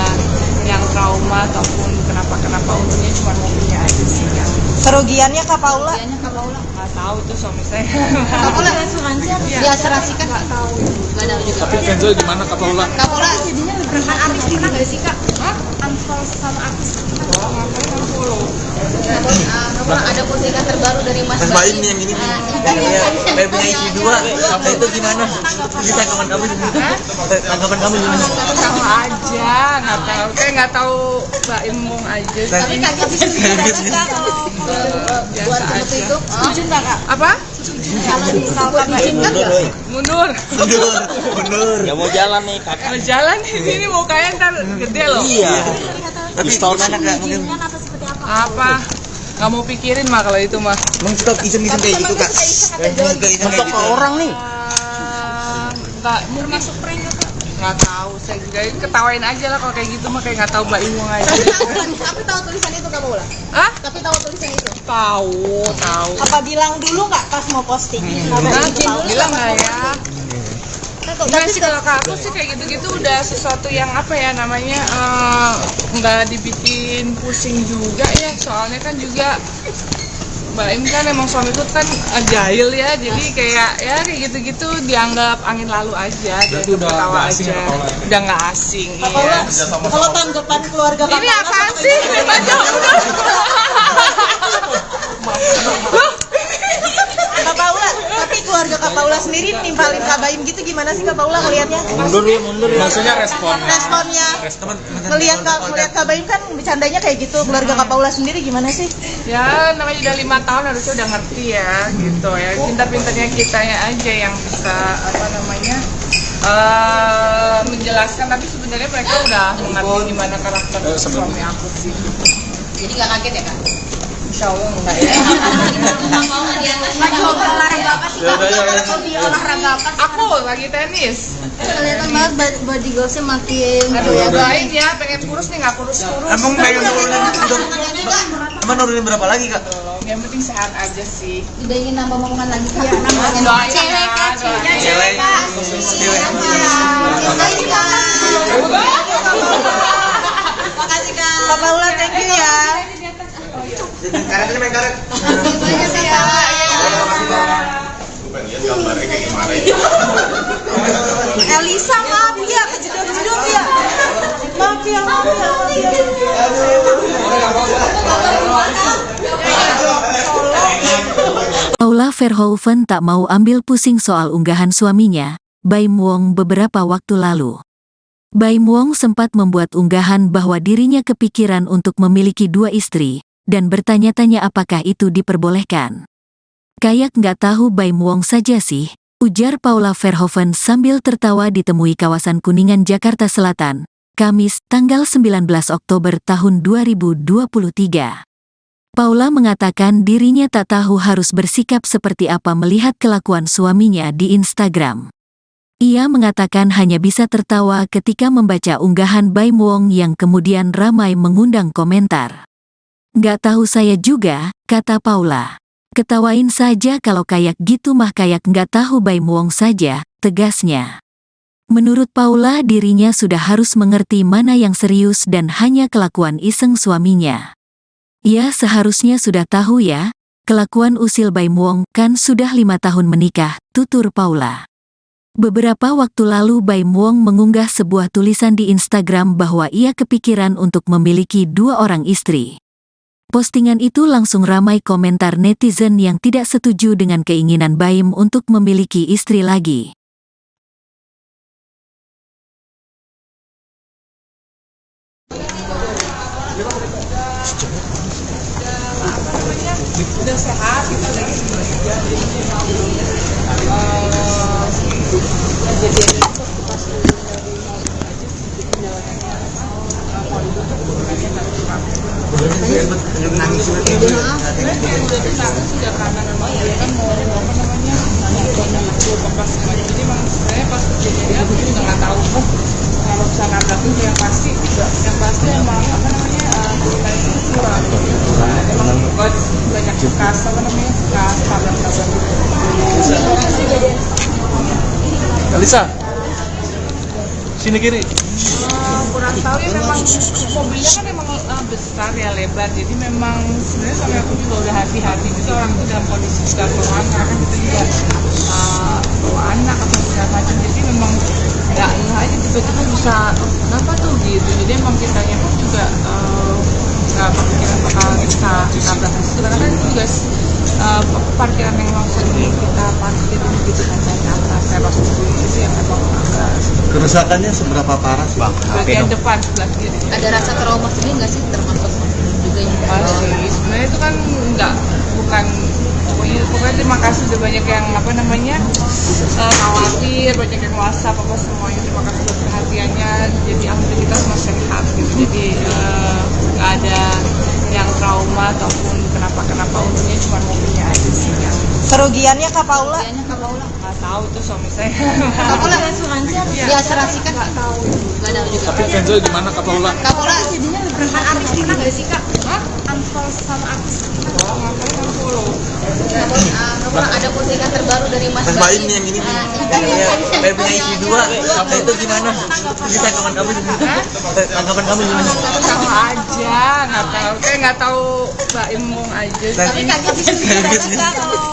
yang trauma ataupun kenapa untungnya cuma mobilnya aja sih yang Kerugiannya Kak Paula? nggak tahu itu suami saya. Kak Paula asuransi atau diasuransikan? Nggak tahu Nggak tahu juga. Tapi Kenzo gimana Kak Paula? Kak Paula jadinya rekan artis pernah nggak sih Kak? Hah? Unfollow sama artis pernah? Oh, ngapain yang follow? Kak Paula ada postingan terbaru dari Mas Mas Baim nih yang ini nih, kayak punya istri dua, itu gimana? Ini tanggapan kamu gimana? Tanggapan kamu gimana? Tahu aja, nggak tahu Mbak Imung aja. Tapi kaget sih kalau buat seperti itu. Setuju nggak Kak? Apa? Kalau misalkan diizinkan nggak? Mundur. Mundur. Ya mau jalan nih kakak. Mau jalan ini mukanya ntar gede loh. Iya. Tapi gimana Kak? Mungkin Atau seperti apa? Apa? Nggak mau pikirin mah kalau itu mah. stop iseng-iseng kayak gitu Kak. Iseng kayak gitu. Orang nih. Nggak termasuk prank nggak tahu, saya juga ketawain aja lah kalau kayak gitu mah, kayak nggak tahu Mbak Imung aja. Tapi tahu tulisan itu Kak Paula? Hah? Tapi tahu tulisan itu? Tahu. Apa bilang dulu nggak pas mau posting? Bilang nggak ya? Enggak sih, kalau ke aku sih kayak gitu-gitu udah sesuatu yang apa ya namanya nggak dibikin pusing juga ya, soalnya kan juga Mbak Im kan emang suamiku kan jahil ya, jadi kayak gitu-gitu dianggap angin lalu aja, Berarti udah ketawa nggak asing aja. ya, Paula? Udah nggak asing. Kak Paula, kalau tanggapan keluarga Kak Ini Paula apaan sih? Baca udah. Kak Paula, tapi keluarga Kak Paula sendiri nimpalin Kak Baim gitu gimana sih Kak Paula ngelihatnya? Mundur ya. Maksudnya responnya. Responnya ngelihat Kak Baim kan bercandanya kayak gitu, keluarga Kak Paula sendiri gimana sih? Ya namanya udah 5 tahun harusnya udah ngerti ya gitu ya, pintar-pintarnya kitanya aja yang bisa apa namanya menjelaskan, tapi sebenarnya mereka udah mengerti gimana karakter suami aku sih. Jadi nggak kaget ya Kak? Insya Allah enggak ya. Lagi olahraga apa sih Kak? Hobi olahraga apa sih? Aku lagi tenis. Kelihatan banget body goalsnya makin Aduh ya doain ya, pengen kurus nih nggak kurus-kurus. Emang pengen nurunin berapa lagi Kak? Yang penting sehat aja sih. Udah ingin nambah momongan lagi Kak? Doain Cewek ya, Kak, doain. Cewek. Makasih Kak. Makasih Kak. Kak Paula, thank you ya. Karet ini main karet. Makasih Kak. Elisa, maaf ya, kejedot-jedot ya. Maaf ya. Paula Verhoeven tak mau ambil pusing soal unggahan suaminya, Baim Wong beberapa waktu lalu. Baim Wong sempat membuat unggahan bahwa dirinya kepikiran untuk memiliki 2 istri, dan bertanya-tanya apakah itu diperbolehkan. Kayak nggak tahu Baim Wong saja sih, ujar Paula Verhoeven sambil tertawa ditemui kawasan Kuningan, Jakarta Selatan, Kamis, tanggal 19 Oktober tahun 2023. Paula mengatakan dirinya tak tahu harus bersikap seperti apa melihat kelakuan suaminya di Instagram. Ia mengatakan hanya bisa tertawa ketika membaca unggahan Baim Wong yang kemudian ramai mengundang komentar. "Nggak tahu saya juga," kata Paula. "Ketawain saja kalau kayak gitu mah kayak nggak tahu Baim Wong saja," tegasnya. Menurut Paula dirinya sudah harus mengerti mana yang serius dan hanya kelakuan iseng suaminya. "Ya seharusnya sudah tahu ya, kelakuan usil Baim Wong kan sudah 5 tahun menikah," tutur Paula. Beberapa waktu lalu Baim Wong mengunggah sebuah tulisan di Instagram bahwa ia kepikiran untuk memiliki 2 orang istri. Postingan itu langsung ramai komentar netizen yang tidak setuju dengan keinginan Baim untuk memiliki istri lagi. Udah sehat gitu lagi sudah karena memang dia kan mau apa namanya jadi memang sebenarnya pas kejadian aku juga nggak tahu kalau bisa nabrak yang pasti emang apa namanya kita itu kurang emang banyak bekas apa namanya bekas tabrak-tabrak Alisa, sini kiri. kurang tahu ya memang mobilnya kan emang besar ya lebar jadi memang sebenarnya suami aku juga udah hati-hati juga orang itu dalam kondisi juga keluar kan kita juga bawa anak atau segala macam jadi memang nggak aja tiba-tiba bisa kenapa tuh gitu jadi emang kitanya pun juga nggak kepikiran bakal bisa nabrak di situ karena kan itu juga parkiran yang langsung kita parkir gitu kan dari atas teras itu yang memang agak Kerusakannya seberapa parah sih? bagian depan sebelah kiri. Ada rasa trauma sendiri nggak sih termasuk juga yang Masih, sebenarnya itu kan bukan pokoknya terima kasih udah banyak yang apa namanya khawatir, banyak yang WhatsApp apa semuanya terima kasih buat perhatiannya jadi alhamdulillah kita semua sehat gitu jadi nggak ada yang trauma ataupun kenapa untungnya cuma mobilnya aja sih yang Kerugiannya Kak Paula? nggak tahu itu suami saya. Kak Paula asuransi diasuransikan nggak tahu juga. Tapi Kenzo gimana Kak Paula? Kak Paula jadinya lebih artis pernah nggak sih Kak? Unfollow sama artis Oh, ngapain yang follow? Kak Paula ada postingan terbaru dari Mas Baim nih yang ini Baim punya istri 2 itu gimana? Bisa tanggapan kamu gimana? Tahu aja, nggak tahu Baim Wong aja. Tapi kaget sih kalau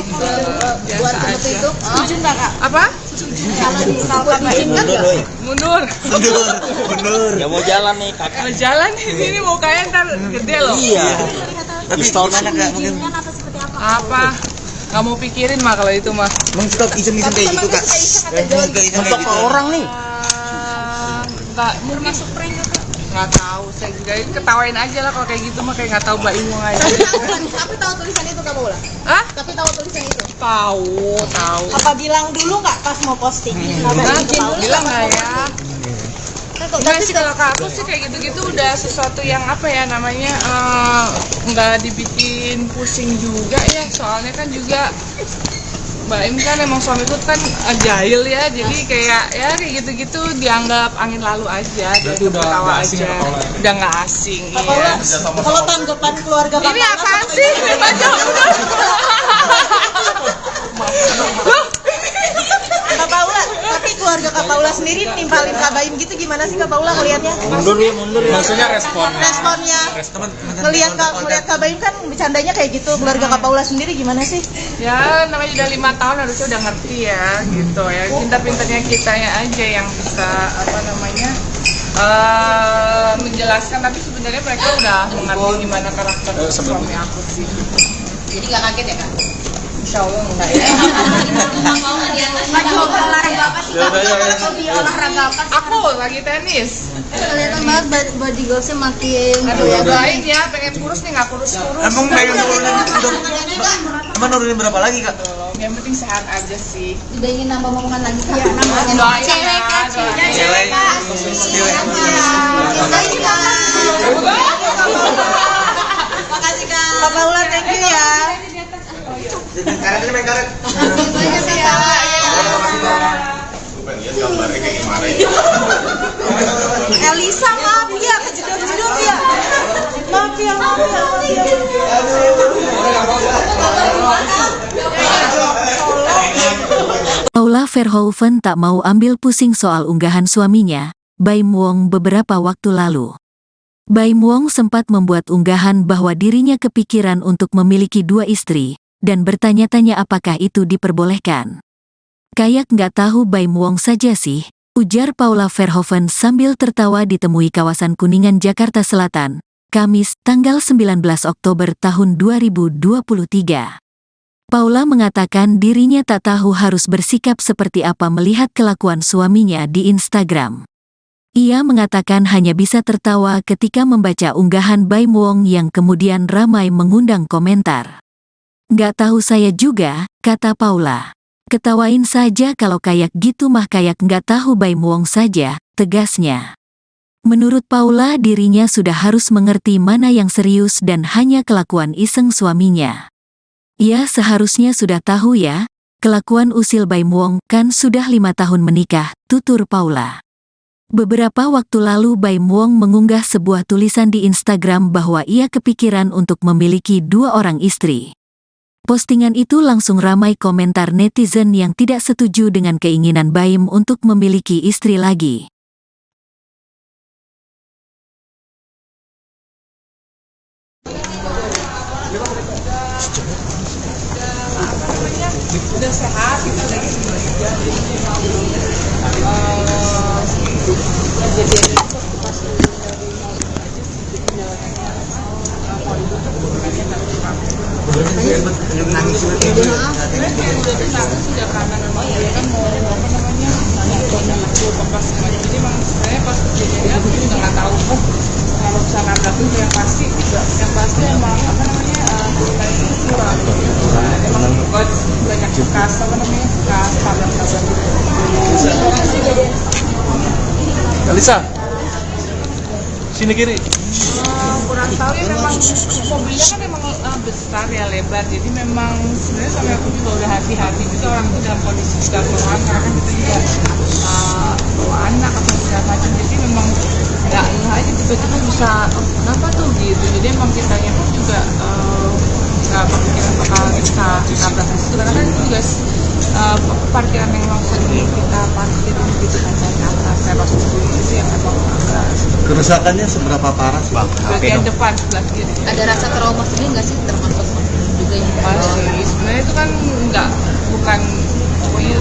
buat seperti itu. Setuju nggak Kak? Apa? Kalau misalkan diizinkan nggak? Mundur. Nggak mau jalan nih kakak. Mau jalan di sini mukanya ntar gede loh. Iya. Tapi gimana kak mungkin? Apa? Nggak mau pikirin mah kalau itu mah. Emang suka iseng-iseng kayak gitu kak? Untuk orang nih. Nggak termasuk prank nggak tahu saya juga ketawain aja lah kalau kayak gitu mah kayak nggak tahu Mbak Imong aja. Tapi tahu tulisan itu Kak Paula? Hah? Tapi tahu tulisan itu? Tahu. Apa bilang dulu nggak pas mau posting? Bilang nggak ya? Enggak sih kalau ke aku sih kayak gitu-gitu udah sesuatu yang apa ya namanya nggak dibikin pusing juga ya soalnya kan juga Mbak Im kan emang suamiku kan jahil ya jadi kayak gitu-gitu dianggap angin lalu aja jadi ketawa aja udah nggak asing iya. Kalau tanggapan keluarga Kak Ini apaan sih? Kak Paula, tapi keluarga Kak Paula sendiri nimpalin Kak Baim gitu gimana sih Kak Paula ngelihatnya? Mundur ya. Maksudnya responnya. Responnya ngelihat Kak Baim kan bercandanya kayak gitu, keluarga Kak Paula sendiri gimana sih? Ya namanya udah 5 tahun harusnya udah ngerti ya gitu ya pintar-pintarnya kitanya aja yang bisa apa namanya menjelaskan tapi sebenarnya mereka udah mengerti gimana karakter suami aku sih. Jadi nggak kaget ya Kak? Insya Allah enggak ya. Lagi olahraga apa sih Kak? Hobi olahraga apa sih? Aku lagi tenis. Kelihatan banget body goalsnya makin Aduh doain ya pengen kurus nih nggak kurus-kurus. Emang pengen nurunin berapa lagi kak? Yang penting sehat aja sih. Udah ingin nambah omongan lagi Kak? Iya, doain Cewek Kak, Cewek. Makasih Kak. Makasih Kak. Kak Paula, thank you ya. Karet ini main karet. Elisa, maaf ya, kejedot-jedot ya. Maaf ya. Paula Verhoeven tak mau ambil pusing soal unggahan suaminya, Baim Wong, beberapa waktu lalu. Baim Wong sempat membuat unggahan bahwa dirinya kepikiran untuk memiliki 2 istri, dan bertanya-tanya apakah itu diperbolehkan. Kayak nggak tahu Baim Wong saja sih, ujar Paula Verhoeven sambil tertawa ditemui kawasan Kuningan, Jakarta Selatan, Kamis, tanggal 19 Oktober tahun 2023. Paula mengatakan dirinya tak tahu harus bersikap seperti apa melihat kelakuan suaminya di Instagram. Ia mengatakan hanya bisa tertawa ketika membaca unggahan Baim Wong yang kemudian ramai mengundang komentar. "Nggak tahu saya juga," kata Paula. "Ketawain saja kalau kayak gitu mah, kayak nggak tahu Baim Wong saja," tegasnya. Menurut Paula, dirinya sudah harus mengerti mana yang serius dan hanya kelakuan iseng suaminya. "Ia seharusnya sudah tahu ya, kelakuan usil Baim Wong, kan sudah 5 tahun menikah," tutur Paula. Beberapa waktu lalu Baim Wong mengunggah sebuah tulisan di Instagram bahwa ia kepikiran untuk memiliki 2 orang istri. Postingan itu langsung ramai komentar netizen yang tidak setuju dengan keinginan Baim untuk memiliki istri lagi. Udah sehat, kita lagi juga. Kejadian itu pas dari aja sih, jadi jalannya mau itu tuh bukannya nggak kurang. Sudah karena memang dia kan mau apa namanya pas semuanya. Jadi memang sebenarnya pas kejadiannya aku juga nggak tahu kalau bisa nabrak itu yang pasti emang apa namanya itu kurang. Emang banyak bekas apa namanya bekas tabrak-tabrak gitu. Elisa, sini kiri. Kurang tahu ya, memang mobilnya kan memang besar ya, lebar, jadi memang sebenarnya sampai aku juga udah hati-hati juga orang itu dalam kondisi juga keluhan karena kan kita juga bawa anak atau segala macam, jadi memang nggak aja tiba-tiba bisa kenapa tuh gitu, jadi emang kitanya pun juga nggak kepikiran bakal bisa nabrak di situ karena kan itu juga parkiran yang memang sering kita parkir gitu kan dari atas teros itu yang emang Kerusakannya seberapa parah sih? bagian depan sebelah kiri. Ada rasa trauma sendiri nggak sih termasuk juga yang Pasti, sebenarnya itu kan bukan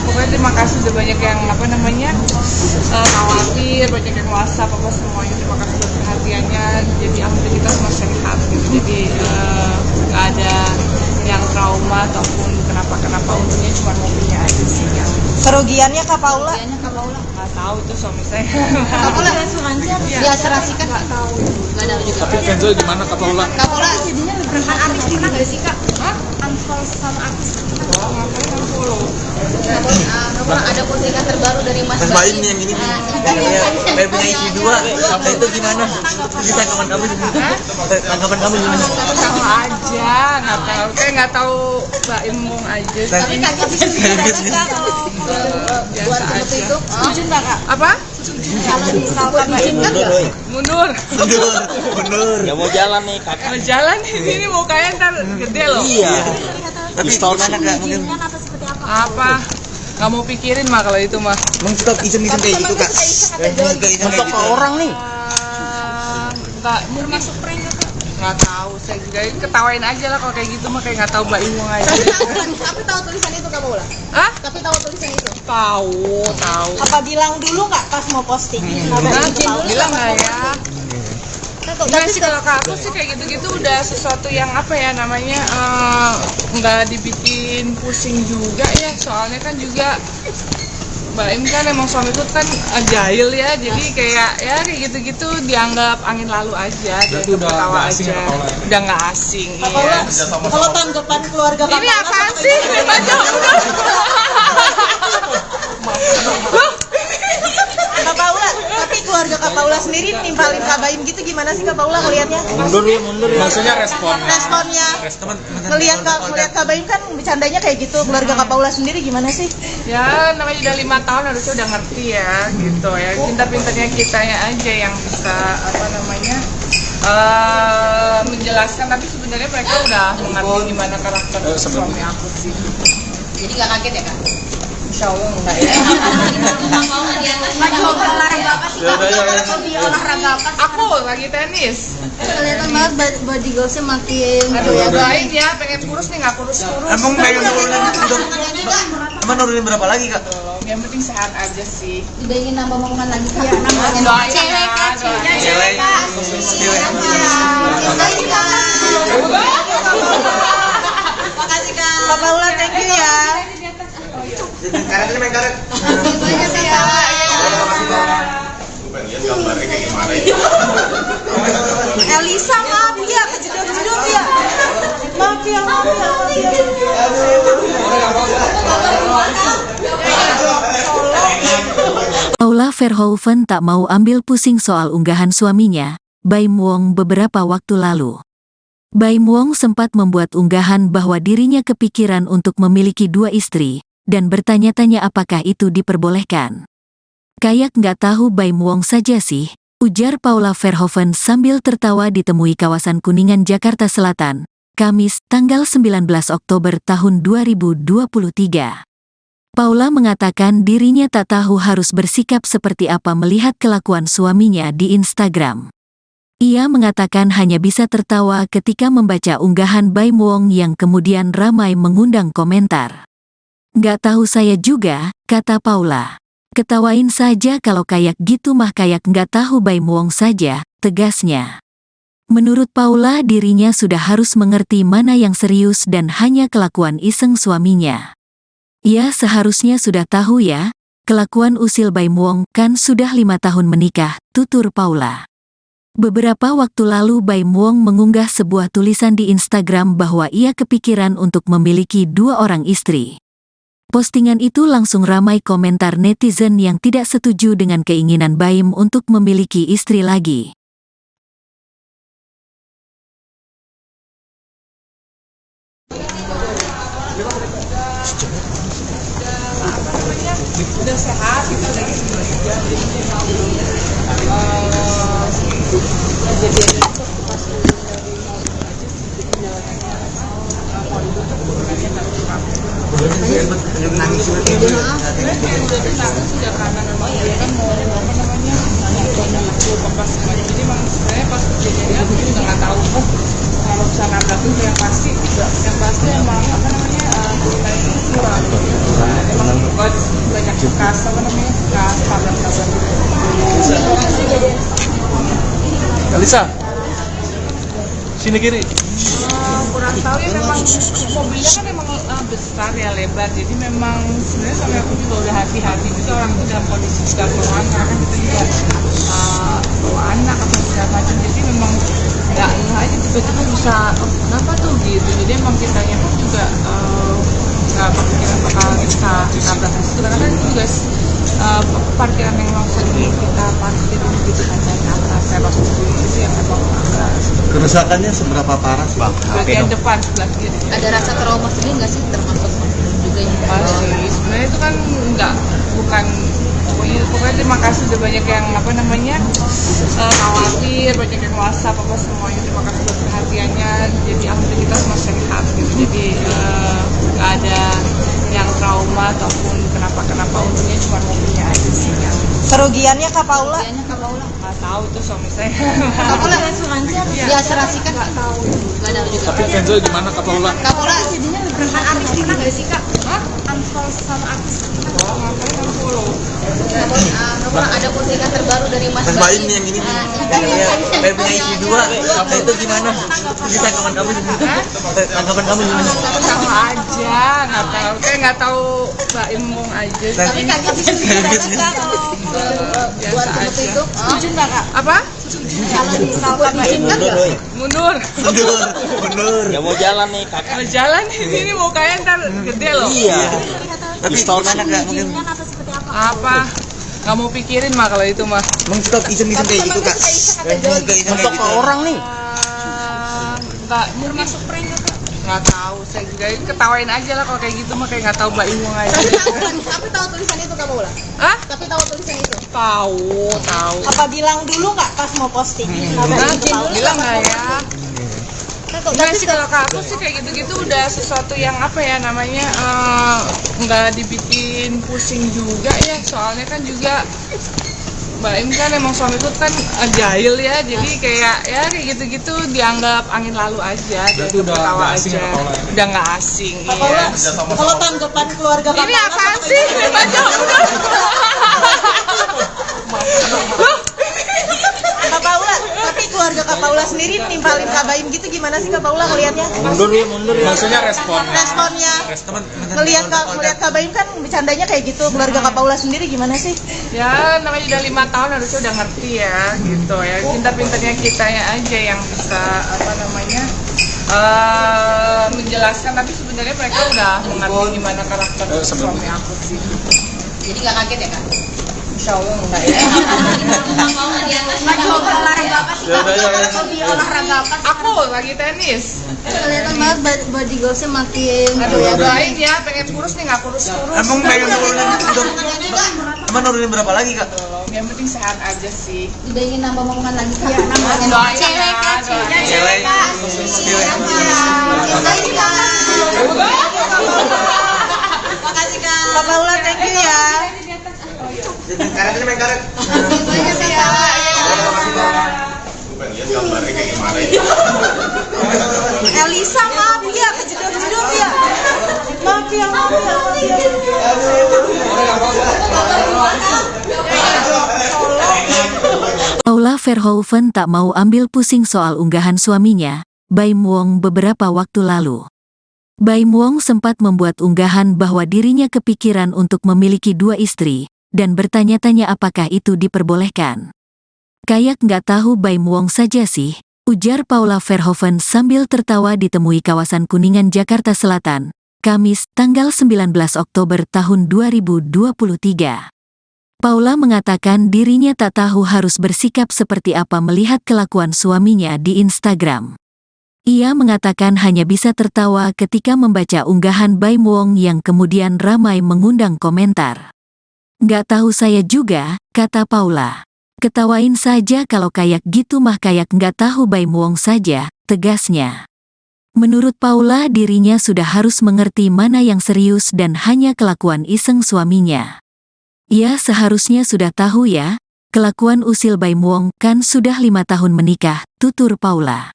pokoknya terima kasih udah banyak yang apa namanya khawatir, banyak yang WhatsApp apa semuanya, terima kasih buat perhatiannya, jadi alhamdulillah kita semua sehat gitu, jadi nggak ada yang trauma ataupun kenapa untungnya cuma mobilnya aja sih yang Kerugiannya Kak Paula? nggak tahu itu suami saya. Kak Paula asuransi ya asuransi kan nggak tahu juga. Tapi Kenzo gimana Kak Paula? Kak Paula jadinya rekan artis pernah nggak sih Kak? Unfollow sama artis Ngapain unfollow? Kak Paula ada postingan terbaru dari Mas Baim nih yang ini nih. Kayak punya istri 2. Itu gimana? Bisa tanggapan kamu gimana? Tanggapan kamu gimana? Tahu aja, kayak nggak tahu Mbak Imung aja. Tapi kakak bisa Biasa aja. itu setuju nggak Kak? Apa? Kalau misalkan diizinkan nggak? Mundur. Gak mau jalan nih kakak. Mau jalan di sini mukanya ntar gede loh. Iya. Tapi gimana kak? Mungkin Apa? Nggak mau pikirin mah kalau itu mah. emang suka iseng-iseng kayak gitu kak? Untuk ke orang nih. Nggak termasuk prank nggak Kak? Nggak tahu, saya juga ketawain aja lah kalau kayak gitu mah, kayak nggak tahu Mbak Imung aja. Tapi tahu tulisan itu Kak Paula? Hah? Tapi tahu tulisan itu? Tahu. Apa bilang dulu nggak pas mau posting? Bilang nggak ya? Enggak sih, kalau ke aku sih kayak gitu-gitu udah sesuatu yang apa ya namanya nggak dibikin pusing juga ya, soalnya kan juga Mbak Im kan emang suami itu kan jahil ya, jadi kayak gitu-gitu dianggap angin lalu aja, dia ketawa aja, udah nggak asing. Iya. Kalau tanggapan keluarga Kak Ini apaan sih? Baca udah nimpalin Kak Baim gitu gimana sih Kak Paula ngelihatnya? Mundur ya. Maksudnya responnya. Responnya ngelihat Kak Baim kan bercandanya kayak gitu, keluarga Kak Paula sendiri gimana sih? Ya namanya udah 5 tahun harusnya udah ngerti ya gitu ya. Pintar-pintarnya kitanya aja yang bisa menjelaskan, tapi sebenarnya mereka udah mengerti gimana karakter suami aku sih. Jadi nggak kaget ya Kak? Insya Allah enggak ya. Lagi hobi olahraga apa sih Kak? Hobi olahraga apa? Aku lagi tenis. Kelihatan banget body goalsnya makin Aduh ya doain ya, pengen kurus nih nggak kurus-kurus. Emang pengen nurunin emang nurunin berapa lagi Kak? Yang penting sehat aja sih. Udah ingin nambah omongan lagi Kak? Doain Cewek ya, Kak, doain. Cewek. Makasih Kak. Kak Paula, thank you ya. Karet ini main karet. Banyak sih Kak. Elisa maaf ya, kejedot-jedot ya. Maaf ya. Paula Verhoeven tak mau ambil pusing soal unggahan suaminya, Baim Wong beberapa waktu lalu. Baim Wong sempat membuat unggahan bahwa dirinya kepikiran untuk memiliki 2 istri, dan bertanya-tanya apakah itu diperbolehkan. Kayak nggak tahu Baim Wong saja sih, ujar Paula Verhoeven sambil tertawa ditemui kawasan Kuningan, Jakarta Selatan, Kamis, tanggal 19 Oktober tahun 2023. Paula mengatakan dirinya tak tahu harus bersikap seperti apa melihat kelakuan suaminya di Instagram. Ia mengatakan hanya bisa tertawa ketika membaca unggahan Baim Wong yang kemudian ramai mengundang komentar. Nggak tahu saya juga, kata Paula. Ketawain saja kalau kayak gitu mah, kayak nggak tahu Baim Wong saja, tegasnya. Menurut Paula dirinya sudah harus mengerti mana yang serius dan hanya kelakuan iseng suaminya. Ya seharusnya sudah tahu ya, kelakuan usil Baim Wong kan sudah 5 tahun menikah, tutur Paula. Beberapa waktu lalu Baim Wong mengunggah sebuah tulisan di Instagram bahwa ia kepikiran untuk memiliki 2 orang istri. Postingan itu langsung ramai komentar netizen yang tidak setuju dengan keinginan Baim untuk memiliki istri lagi. Udah sehat gitu lagi juga. Kejadian itu pas dari mau aja sih jalanannya kalau itu turunannya nggak Nangis udah tenang sudah karena memang dia kan mau pas semuanya, jadi memang sebenarnya pas kejadiannya aku juga nggak tahu kalau bisa nabrak itu yang pasti emang kita itu kurang emang banyak bekas tabrak Elisa, sini kiri. kurang tahu ya, memang mobilnya kan emang besar ya, lebar, jadi memang sebenarnya suami aku juga udah hati-hati juga, orang itu dalam kondisi juga keluar karena kan kita juga bawa anak atau segala macam, jadi memang nggak aja tiba-tiba bisa kenapa tuh gitu, jadi emang kitanya pun juga nggak berpikiran bakal kita tabrak di situ, karena kan itu juga parkiran yang memang sering kita parkir gitu kan, seros itu yang memang Kerusakannya seberapa parah sih? bagian depan sebelah kiri. Ada rasa trauma sendiri nggak sih, termasuk juga yang Pasti, sebenarnya itu kan bukan pokoknya terima kasih udah banyak yang khawatir, banyak yang WhatsApp apa semuanya, terima kasih buat perhatiannya, jadi alhamdulillah kita semua sehat gitu, jadi nggak ada yang trauma ataupun kenapa untungnya cuma mobilnya aja sih yang Kerugiannya Kak Paula? nggak tahu itu suami saya. Kak Paula asuransi apa? diasuransikan? Nggak tahu juga. Tapi Kenzo gimana Kak Paula? Kak Paula jadinya rekan artis pernah nggak sih Kak? Hah? Unfollow sama artis pernah? Ngapain yang follow? Nggak pernah ada postingan terbaru dari Mas Mas Baim nih yang ini nih. Kayak punya istri 2. Itu gimana? Itu tanggapan kamu gimana? Tanggapan kamu gimana? Sama aja, nggak tahu Baim Wong aja. Tapi kaget sih Biasa aja. itu. Setuju nggak Kak? Apa? Kalau misalkan diizinkan Mundur. Ya mau jalan nih kakak. Kalau jalan ini mukanya ntar gede loh. Iya. Tapi gimana Kak? Mungkin apa seperti apa? Apa? nggak mau pikirin mah kalau itu mah. Emang suka iseng-iseng kayak gitu kak? Suka iseng kayak gitu. orang nih. Nggak termasuk prank nggak tahu, saya juga ketawain aja lah kalau kayak gitu mah, kayak nggak tahu Mbak Imong aja. Tapi tahu tulisan itu Kak Paula? Hah? Tapi tahu tulisan itu? Tahu. Apa bilang dulu nggak pas mau posting? Nah, bilang nggak ya? Enggak sih, kalau ke aku sih kayak gitu-gitu udah sesuatu yang apa ya namanya, nggak dibikin pusing juga ya, soalnya kan juga Mbak Im kan emang suamiku kan jahil ya, jadi kayak gitu-gitu dianggap angin lalu aja, jadi udah ketawa nggak asing aja, ya, Paula? udah nggak asing. Kak Iya. Paula, kalau tanggapan keluarga Kak Ini Paula apaan sama sih? Ibu- Baca udah. Kak Paula, tapi keluarga Kak Paula sendiri nimpalin Kak Baim gitu gimana sih Kak Paula ngelihatnya? Mundur ya. Maksudnya responnya. Responnya Teman-teman ngelihat Kak Baim kan bercandanya kayak gitu, keluarga Kak Paula sendiri gimana sih? Ya namanya udah 5 tahun harusnya udah ngerti ya gitu ya, pintar-pintarnya kitanya aja yang bisa apa namanya menjelaskan, tapi sebenarnya mereka udah mengerti gimana karakter suami aku sih. Jadi gak kaget ya Kak? Insya Allah enggak ya. Coba olahraga apa sih Kak? Hobi olahraga apa sih? Aku lagi tenis. Kelihatan banget body goalsnya makin Aduh ya doain ya, pengen kurus nih nggak kurus-kurus. Emang pengen nurunin emang nurunin berapa lagi kak? Yang penting sehat aja sih. udah ingin nambah omongan lagi Kak? Iya, Doain Cewek ya, Kak, doain. Cewek. Makasih Kak. Kak Paula, thank you ya. Karet ini main karet. Elisa, maaf ya, kejedot-jedot ya. Maaf ya. Paula Verhoeven tak mau ambil pusing soal unggahan suaminya, Baim Wong beberapa waktu lalu. Baim Wong sempat membuat unggahan bahwa dirinya kepikiran untuk memiliki 2 istri, dan bertanya-tanya apakah itu diperbolehkan. Kayak nggak tahu Baim Wong saja sih, ujar Paula Verhoeven sambil tertawa ditemui kawasan Kuningan, Jakarta Selatan, Kamis, tanggal 19 Oktober tahun 2023. Paula mengatakan dirinya tak tahu harus bersikap seperti apa melihat kelakuan suaminya di Instagram. Ia mengatakan hanya bisa tertawa ketika membaca unggahan Baim Wong yang kemudian ramai mengundang komentar. Nggak tahu saya juga, kata Paula. Ketawain saja kalau kayak gitu mah, kayak nggak tahu Baim Wong saja, tegasnya. Menurut Paula dirinya sudah harus mengerti mana yang serius dan hanya kelakuan iseng suaminya. Ia seharusnya sudah tahu ya, kelakuan usil Baim Wong kan sudah 5 tahun menikah, tutur Paula.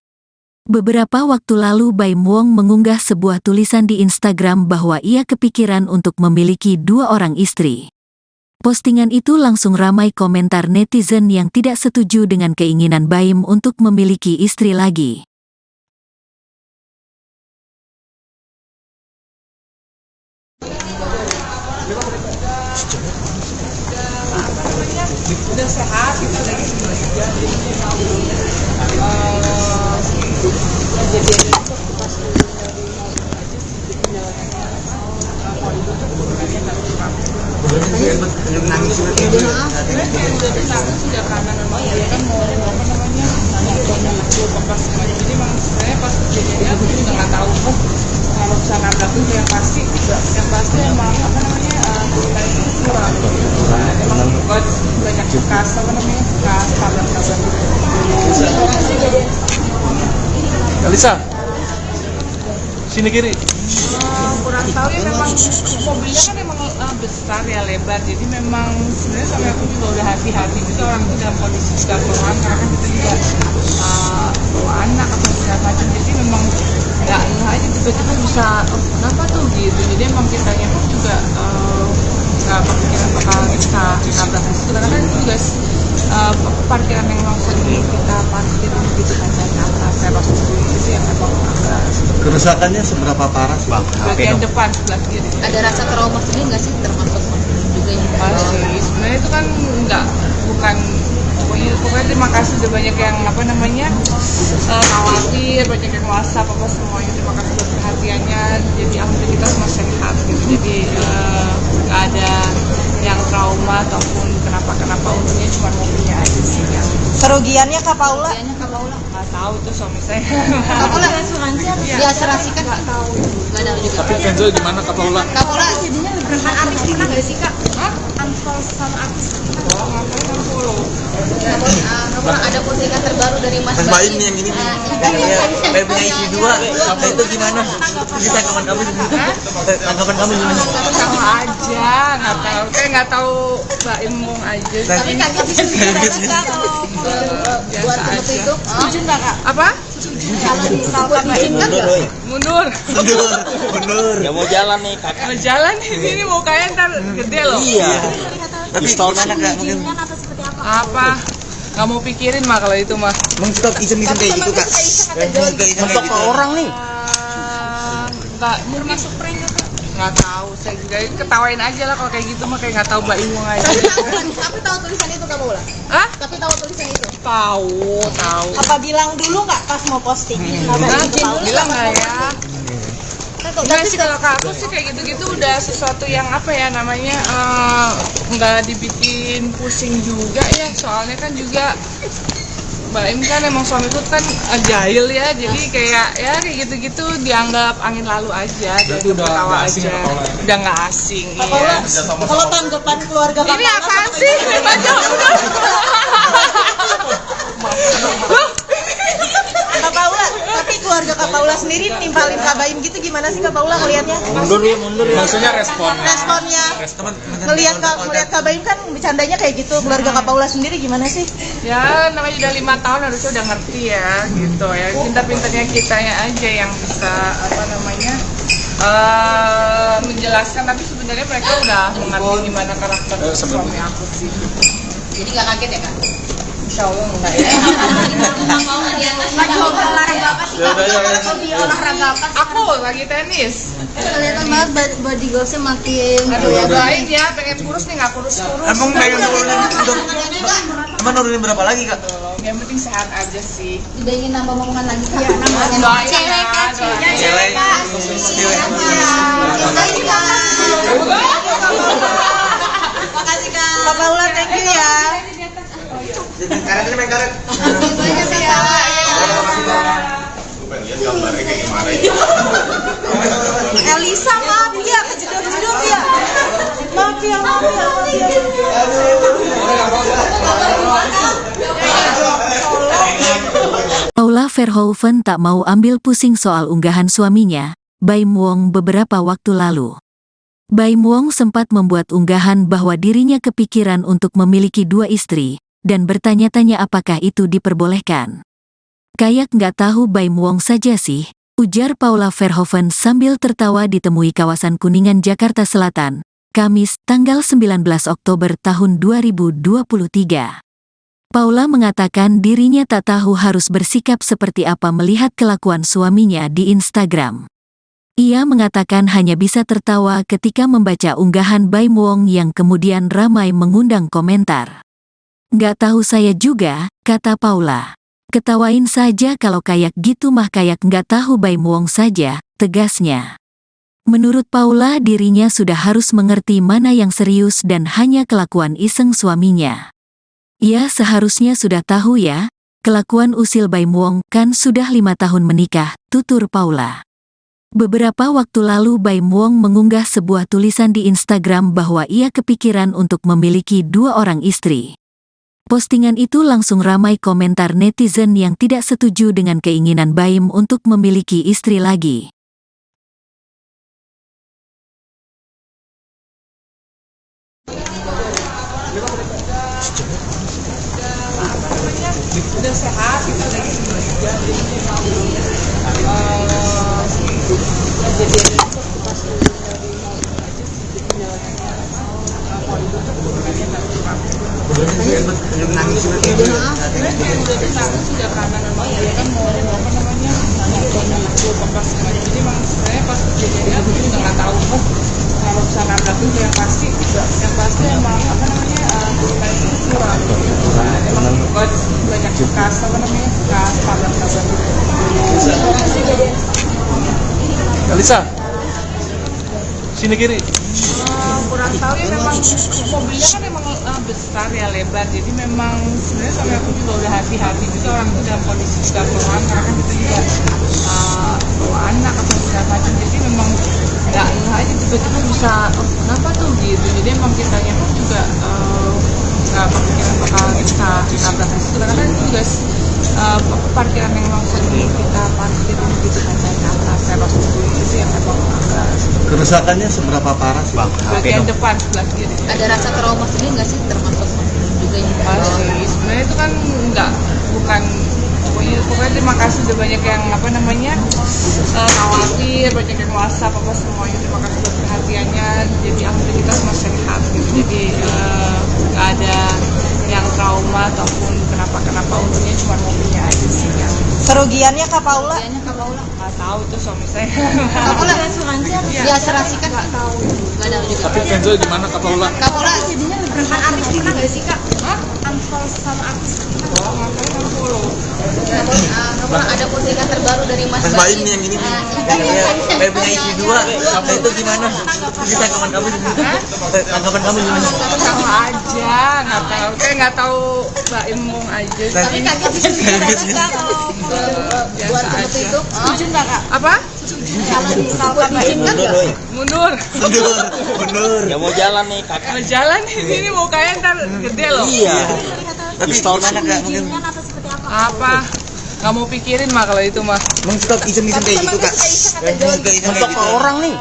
Beberapa waktu lalu Baim Wong mengunggah sebuah tulisan di Instagram bahwa ia kepikiran untuk memiliki 2 orang istri. Postingan itu langsung ramai komentar netizen yang tidak setuju dengan keinginan Baim untuk memiliki istri lagi. Udah sehat gitu lagi sebenarnya. Jadi pas sudah karena memang dia kan mau apa namanya jadi memang sebenarnya pas kejadiannya aku juga nggak tahu kalau bisa nabrak itu yang pasti emang apa namanya kita itu kurang emang banyak bekas apa namanya bekas tabrak-tabrak Elisa, sini kiri. kurang tahu ya, memang mobilnya kan emang besar ya, lebar, jadi memang sebenarnya sampai aku juga udah hati-hati juga, orang itu dalam kondisi juga keluar karena kan kita juga bawa anak atau segala macam, jadi memang nggak aja tiba-tiba bisa kenapa tuh gitu, jadi emang kitanya pun juga nggak kepikiran bakal kita tabrak di situ karena kan itu juga parkiran yang langsung kita parkir gitu kan dari atas teros itu yang emang agak Kerusakannya seberapa parah sih? bagian depan sebelah kiri. Ada rasa trauma sendiri nggak sih termasuk juga yang Masih, sebenarnya itu kan bukan pokoknya terima kasih udah banyak yang apa namanya khawatir, banyak yang WhatsApp apa semuanya, terima kasih buat perhatiannya, jadi alhamdulillah kita semua sehat gitu, jadi nggak ada yang trauma ataupun kenapa untungnya cuma mobilnya aja sih yang Kerugiannya Kak Paula? nggak tahu itu suami saya. Kak Paula asuransi diasuransikan? Nggak tahu juga. Tapi Kenzo gimana Kak Paula? Kak Paula jadinya Rekan artis kita nggak sih kak? Unfollow sama artis kita. Oh, ngapain kan follow? Kamu ada postingan terbaru dari Mas Mas Baim nih yang ini nih. Kayak punya istri dua. Itu gimana? Ini tanggapan kamu gimana? Tanggapan kamu gimana? Tahu aja, nggak tahu. Kayak nggak tahu Mbak Imung aja. Tapi kaget sih Kak kalau Biasa aja. setuju nggak Kak? Apa? Kalau misalkan diizinkan nggak? Mundur. Mundur. Nggak mau jalan nih kak. Mau jalan di sini mukanya ntar gede loh. Iya. Tapi gimana Kak? Mungkin Atau seperti apa? Apa? Nggak mau pikirin mah kalau itu mah. emang suka iseng-iseng kayak gitu Kak? Suka iseng kayak gitu. Orang nih. Nggak termasuk prank nggak tahu. Saya juga ketawain aja lah kalau kayak gitu mah kayak nggak tahu Mbak Imung aja. Tapi tahu tulisan itu Kak Paula? Hah? Tapi tahu tulisan itu? Tahu. Apa bilang dulu nggak pas mau posting? Bilang nggak ya? Enggak sih kalau ke aku sih kayak gitu-gitu udah sesuatu yang apa ya namanya nggak dibikin pusing juga ya, soalnya kan juga Mbak Im kan emang suamiku kan jahil ya, jadi kayak gitu-gitu dianggap angin lalu aja, jadi ketawa aja, udah nggak asing. Iya. Kalau tanggapan keluarga Kak Ini Paula apaan sih? Kak Paula, tapi keluarga Kak Paula sendiri nimpalin Kak Baim gitu gimana sih Kak Paula ngelihatnya? Mundur ya. Maksudnya responnya. Responnya ngelihat Kak Baim kan bercandanya kayak gitu, keluarga Kak Paula sendiri gimana sih? Ya namanya udah 5 tahun harusnya udah ngerti ya gitu ya, pintar-pintarnya kitanya aja yang bisa apa namanya menjelaskan, tapi sebenarnya mereka udah mengerti gimana karakter suami aku sih. Jadi nggak kaget ya kak? Insya Allah enggak ya. Lagi hobi olahraga apa sih kak? Hobi olahraga apa? Aku lagi tenis. Kelihatan banget body goalsnya makin. Aduh ya doain ya, pengen kurus nih nggak kurus-kurus. Emang pengen nurunin emang nurunin berapa lagi Kak? Yang penting sehat aja sih. Udah ingin nambah omongan lagi kak? Doain Cewek ya, kak, doain. Cewek. Makasih Kak. Kak Paula thank you ya. Karet ini main karet. Elisa maaf ya kejedot-jedot ya. Maaf ya. Paula Verhoeven tak mau ambil pusing soal unggahan suaminya, Baim Wong beberapa waktu lalu. Baim Wong sempat membuat unggahan bahwa dirinya kepikiran untuk memiliki 2 istri, dan bertanya-tanya apakah itu diperbolehkan. Kayak nggak tahu Baim Wong saja sih, ujar Paula Verhoeven sambil tertawa ditemui kawasan Kuningan, Jakarta Selatan, Kamis, tanggal 19 Oktober tahun 2023. Paula mengatakan dirinya tak tahu harus bersikap seperti apa melihat kelakuan suaminya di Instagram. Ia mengatakan hanya bisa tertawa ketika membaca unggahan Baim Wong yang kemudian ramai mengundang komentar. Nggak tahu saya juga, kata Paula. Ketawain saja kalau kayak gitu mah, kayak nggak tahu Baim Wong saja, tegasnya. Menurut Paula dirinya sudah harus mengerti mana yang serius dan hanya kelakuan iseng suaminya. Ia seharusnya sudah tahu ya, kelakuan usil Baim Wong kan sudah 5 tahun menikah, tutur Paula. Beberapa waktu lalu Baim Wong mengunggah sebuah tulisan di Instagram bahwa ia kepikiran untuk memiliki 2 orang istri. Postingan itu langsung ramai komentar netizen yang tidak setuju dengan keinginan Baim untuk memiliki istri lagi. Udah sehat, kita lagi sudah karena memang dia kan mau apa namanya jadi memang sebenarnya pas kejadiannya aku juga nggak tahu kalau misalnya nabrak itu yang pasti emang apa namanya kurang emang banyak bekas apa namanya bekas tabrak-tabrak Elisa, Sini kiri. Kurang tahu ya, memang mobilnya kan emang besar ya, lebar, jadi memang sebenarnya suami aku juga udah hati-hati juga, orang itu dalam kondisi juga keluar karena kan kita juga bawa anak atau segala macam, jadi memang nggak aja tiba-tiba bisa kenapa tuh gitu, jadi emang kitanya pun juga nggak kepikiran bakal kita nabrak di situ karena kan itu juga parkiran yang memang sering kita parkir gitu kan, dari atas terus itu yang memang agak Kerusakannya seberapa parah sih, Bang? bagian depan sebelah kiri. Ada rasa trauma sendiri nggak sih, termasuk juga yang Masih, sebenarnya itu kan bukan pokoknya terima kasih udah banyak yang khawatir, banyak yang WhatsApp apa semuanya, terima kasih buat perhatiannya, jadi alhamdulillah kita semua sehat gitu, jadi nggak ada yang trauma ataupun kenapa untungnya cuma mobilnya aja sih yang Kerugiannya Kak Paula? nggak tahu itu suami saya. Kak Paula asuransi apa? Diasuransikan nggak tahu. Nggak ada juga. Tapi Kenzo gimana Kak Paula? Kak Paula jadinya rekan artis kita nggak sih Kak? Unfollow sama artis kita. Ngapain unfollow? Kak Paula ada postingan terbaru dari Mas Baim nih yang ini nih. Kayak punya istri dua. Itu gimana? Bisa tanggapan kamu gimana? Tanggapan kamu gimana? Tahu aja, nggak tahu Mbak Imung aja. Tapi kaget sih Kak kalau buat seperti itu. Setuju nggak Kak? Apa? Kalau Kak diizinkan nggak? Mundur. Ya mau jalan nih kakak. Kalau jalan ini mukanya ntar gede loh. Iya. Tapi gimana Kak? Mungkin Atau seperti apa? Apa? Nggak mau pikirin mah kalau itu mah. mengstop iseng-iseng kayak gitu Kak. Iseng-iseng kayak Untuk gitu. orang nih.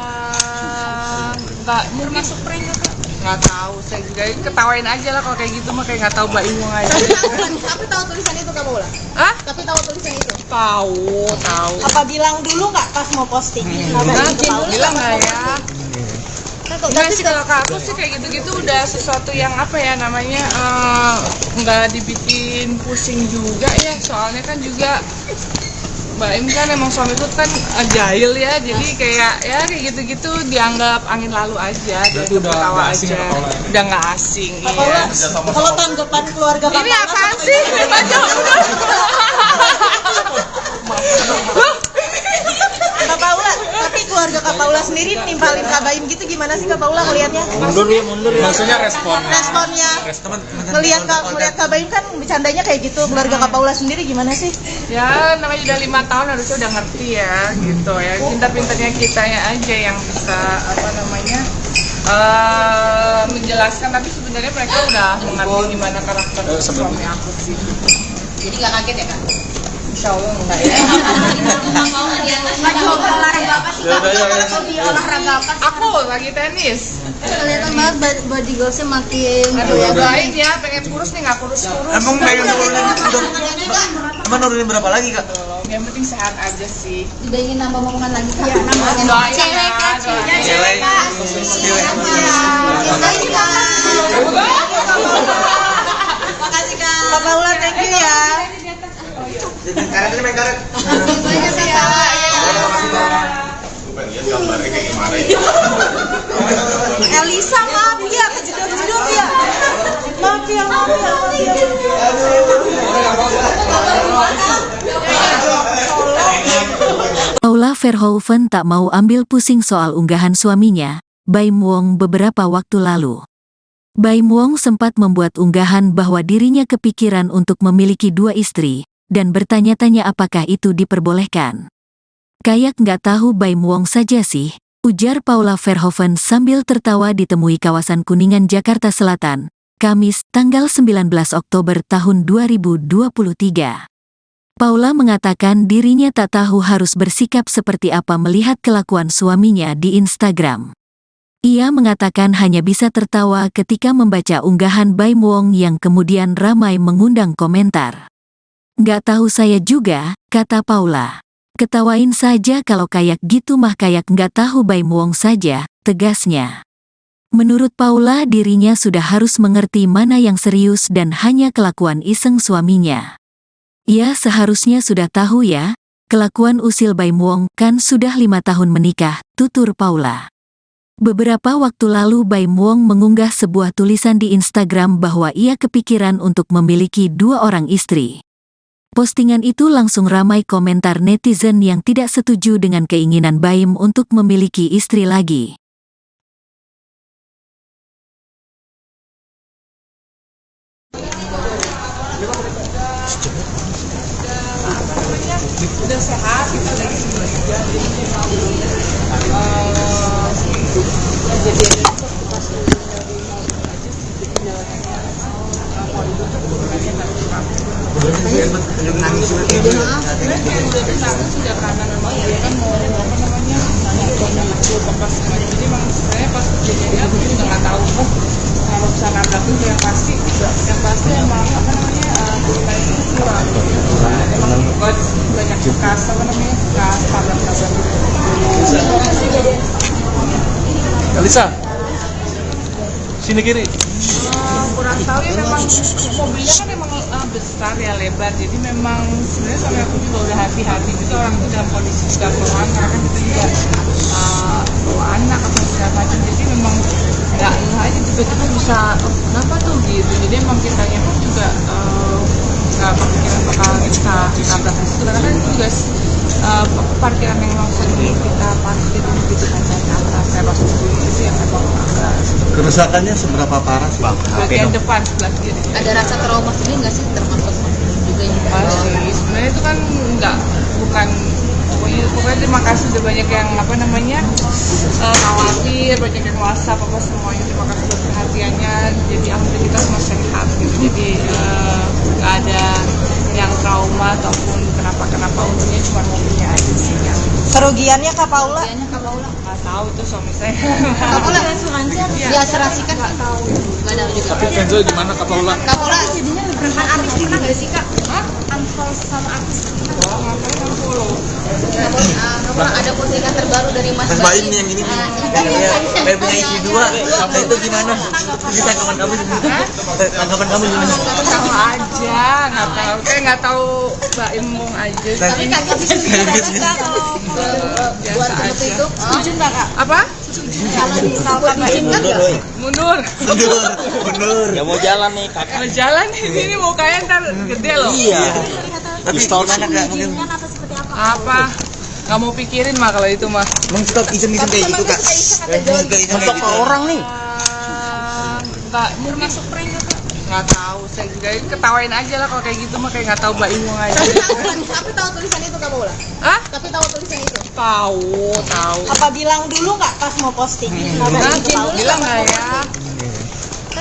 Nggak termasuk prank nggak Kak? Nggak tahu, saya juga ketawain aja lah kalau kayak gitu mah, kayak nggak tahu Mbak Imung aja. Tapi tahu tulisan itu Kak Paula? Hah? Tapi tahu tulisan itu? Tahu. Apa bilang dulu nggak pas mau posting? Nah, bilang nggak ya? Enggak sih, kalau ke aku sih kayak gitu-gitu udah sesuatu yang apa ya namanya, nggak dibikin pusing juga ya, soalnya kan juga Mbak Im kan emang suamiku kan jahil ya, jadi kayak gitu-gitu dianggap angin lalu aja, Berarti udah ketawa nggak asing aja, ya, Paula? udah nggak asing. Kak Iya. Paula, kalau tanggapan keluarga Kak Ini Paula apaan sih? Baca udah. Kak Paula, tapi keluarga Kak Paula sendiri nimpalin Kak Baim gitu gimana sih Kak Paula ngelihatnya? Mundur ya. Maksudnya respon. Responnya ngelihat Kak Baim kan bercandanya kayak gitu, keluarga Kak Paula sendiri gimana sih? Ya namanya udah 5 tahun harusnya udah ngerti ya gitu ya, pintar-pintarnya kitanya aja yang bisa apa namanya menjelaskan, tapi sebenarnya mereka udah mengerti gimana karakter suami aku sih. Jadi nggak kaget ya Kak? Insya Allah enggak ya. Mau nggak coba olahraga apa sih Kak? Hobi olahraga apa sih? Aku lagi tenis. Kelihatan banget body goalsnya makin Aduh doain ya, pengen kurus nih, nggak kurus-kurus. Emang pengen nurunin emang nurunin berapa lagi Kak? Yang penting sehat aja sih. Udah ingin nambah omongan lagi Kak? Iya, nambah. Doain Cewek ya, Kak, doain. Cewek. Makasih Kak. Makasih Kak. Kak Paula, thank you ya. Karet ini main karet. Banyak ya. Elisa, maaf ya, kejedot-jedot ya. Maaf ya. Paula Verhoeven tak mau ambil pusing soal unggahan suaminya, Baim Wong beberapa waktu lalu. Baim Wong sempat membuat unggahan bahwa dirinya kepikiran untuk memiliki 2 istri, dan bertanya-tanya apakah itu diperbolehkan. Kayak nggak tahu Baim Wong saja sih, ujar Paula Verhoeven sambil tertawa ditemui kawasan Kuningan, Jakarta Selatan, Kamis, tanggal 19 Oktober tahun 2023. Paula mengatakan dirinya tak tahu harus bersikap seperti apa melihat kelakuan suaminya di Instagram. Ia mengatakan hanya bisa tertawa ketika membaca unggahan Baim Wong yang kemudian ramai mengundang komentar. Nggak tahu saya juga, kata Paula. Ketawain saja kalau kayak gitu mah, kayak nggak tahu Baim Wong saja, tegasnya. Menurut Paula dirinya sudah harus mengerti mana yang serius dan hanya kelakuan iseng suaminya. Ia seharusnya sudah tahu ya, kelakuan usil Baim Wong kan sudah 5 tahun menikah, tutur Paula. Beberapa waktu lalu Baim Wong mengunggah sebuah tulisan di Instagram bahwa ia kepikiran untuk memiliki 2 orang istri. Postingan itu langsung ramai komentar netizen yang tidak setuju dengan keinginan Baim untuk memiliki istri lagi. udah sehat, kita lagi juga. Jadi memang kejadian itu pas dari mau aja sih, jadi jalannya mau itu hubungannya tapi sebenarnya kayak udah ditanggung sudah karena memang dia kan mau apa namanya banyak aku pas semuanya. Jadi memang sebenarnya pas kejadiannya aku juga nggak tahu kalau bisa nabrak itu yang pasti emang apa namanya kita itu kurang emang banyak bekas apa namanya bekas tabrak-tabrak gitu. Elisa, sini kiri. Kurang tahu ya, memang mobilnya kan emang besar ya, lebar, jadi memang sebenarnya sampai aku juga udah hati-hati juga orang itu dalam kondisi juga keluar karena kan kita juga bawa anak atau segala macam, jadi memang nggak aja tiba-tiba bisa kenapa tuh gitu. Jadi emang kitanya pun juga nggak kepikiran bakal kita tabrak di situ karena kan itu juga parkiran yang langsung kita parkir gitu kan ke atas teros itu yang memang agak Kerusakannya seberapa parah sih? bagian depan sebelah kiri. Ada rasa trauma sendiri nggak sih termasuk juga yang Masih, sebenarnya itu kan bukan pokoknya terima kasih udah banyak yang apa namanya khawatir, banyak yang WhatsApp apa semuanya, terima kasih buat perhatiannya. Jadi alhamdulillah kita semua sehat gitu, jadi nggak ada yang trauma ataupun kenapa untungnya cuma mobilnya aja sih yang Kerugiannya Kak Paula? nggak tahu itu suami saya. Kak Paula asuransi diasuransikan nggak tahu nggak tahu juga. Tapi Kenzo gimana Kak Paula? Kak Paula jadinya peran artis pernah nggak sih Kak? Unfollow sama artis pernah? Oh, ngapain yang follow? Kak Paula ada postingan terbaru dari Mas Mas Baim nih yang ini nih. Kayak punya isi 2. Itu gimana? Ini tanggapan kamu gimana? Tanggapan kamu gimana? Tahu aja, nggak tahu Mbak Imung aja. Tapi kaget sih sebenarnya kalau buat seperti itu setuju nggak Kak? Apa? Kalau misalkan diizinkan nggak? Mundur. Mundur. Ya mau jalan nih kakak. Mau jalan di sini mukanya ntar gede loh. Iya. Tapi gimana Kak? Mungkin Apa seperti apa? Apa? Nggak mau pikirin mah kalau itu mah. emang suka iseng-iseng kayak gitu Kak? Suka iseng kayak gitu. Orang nih. Nggak termasuk prank nggak tahu, saya juga ketawain aja lah kalau kayak gitu mah, kayak nggak tahu Mbak Imung aja. Tapi tahu tulisan itu Kak Paula? Hah? Tapi tahu tulisan itu? Tahu. Apa bilang dulu nggak pas mau posting? Bilang nggak ya?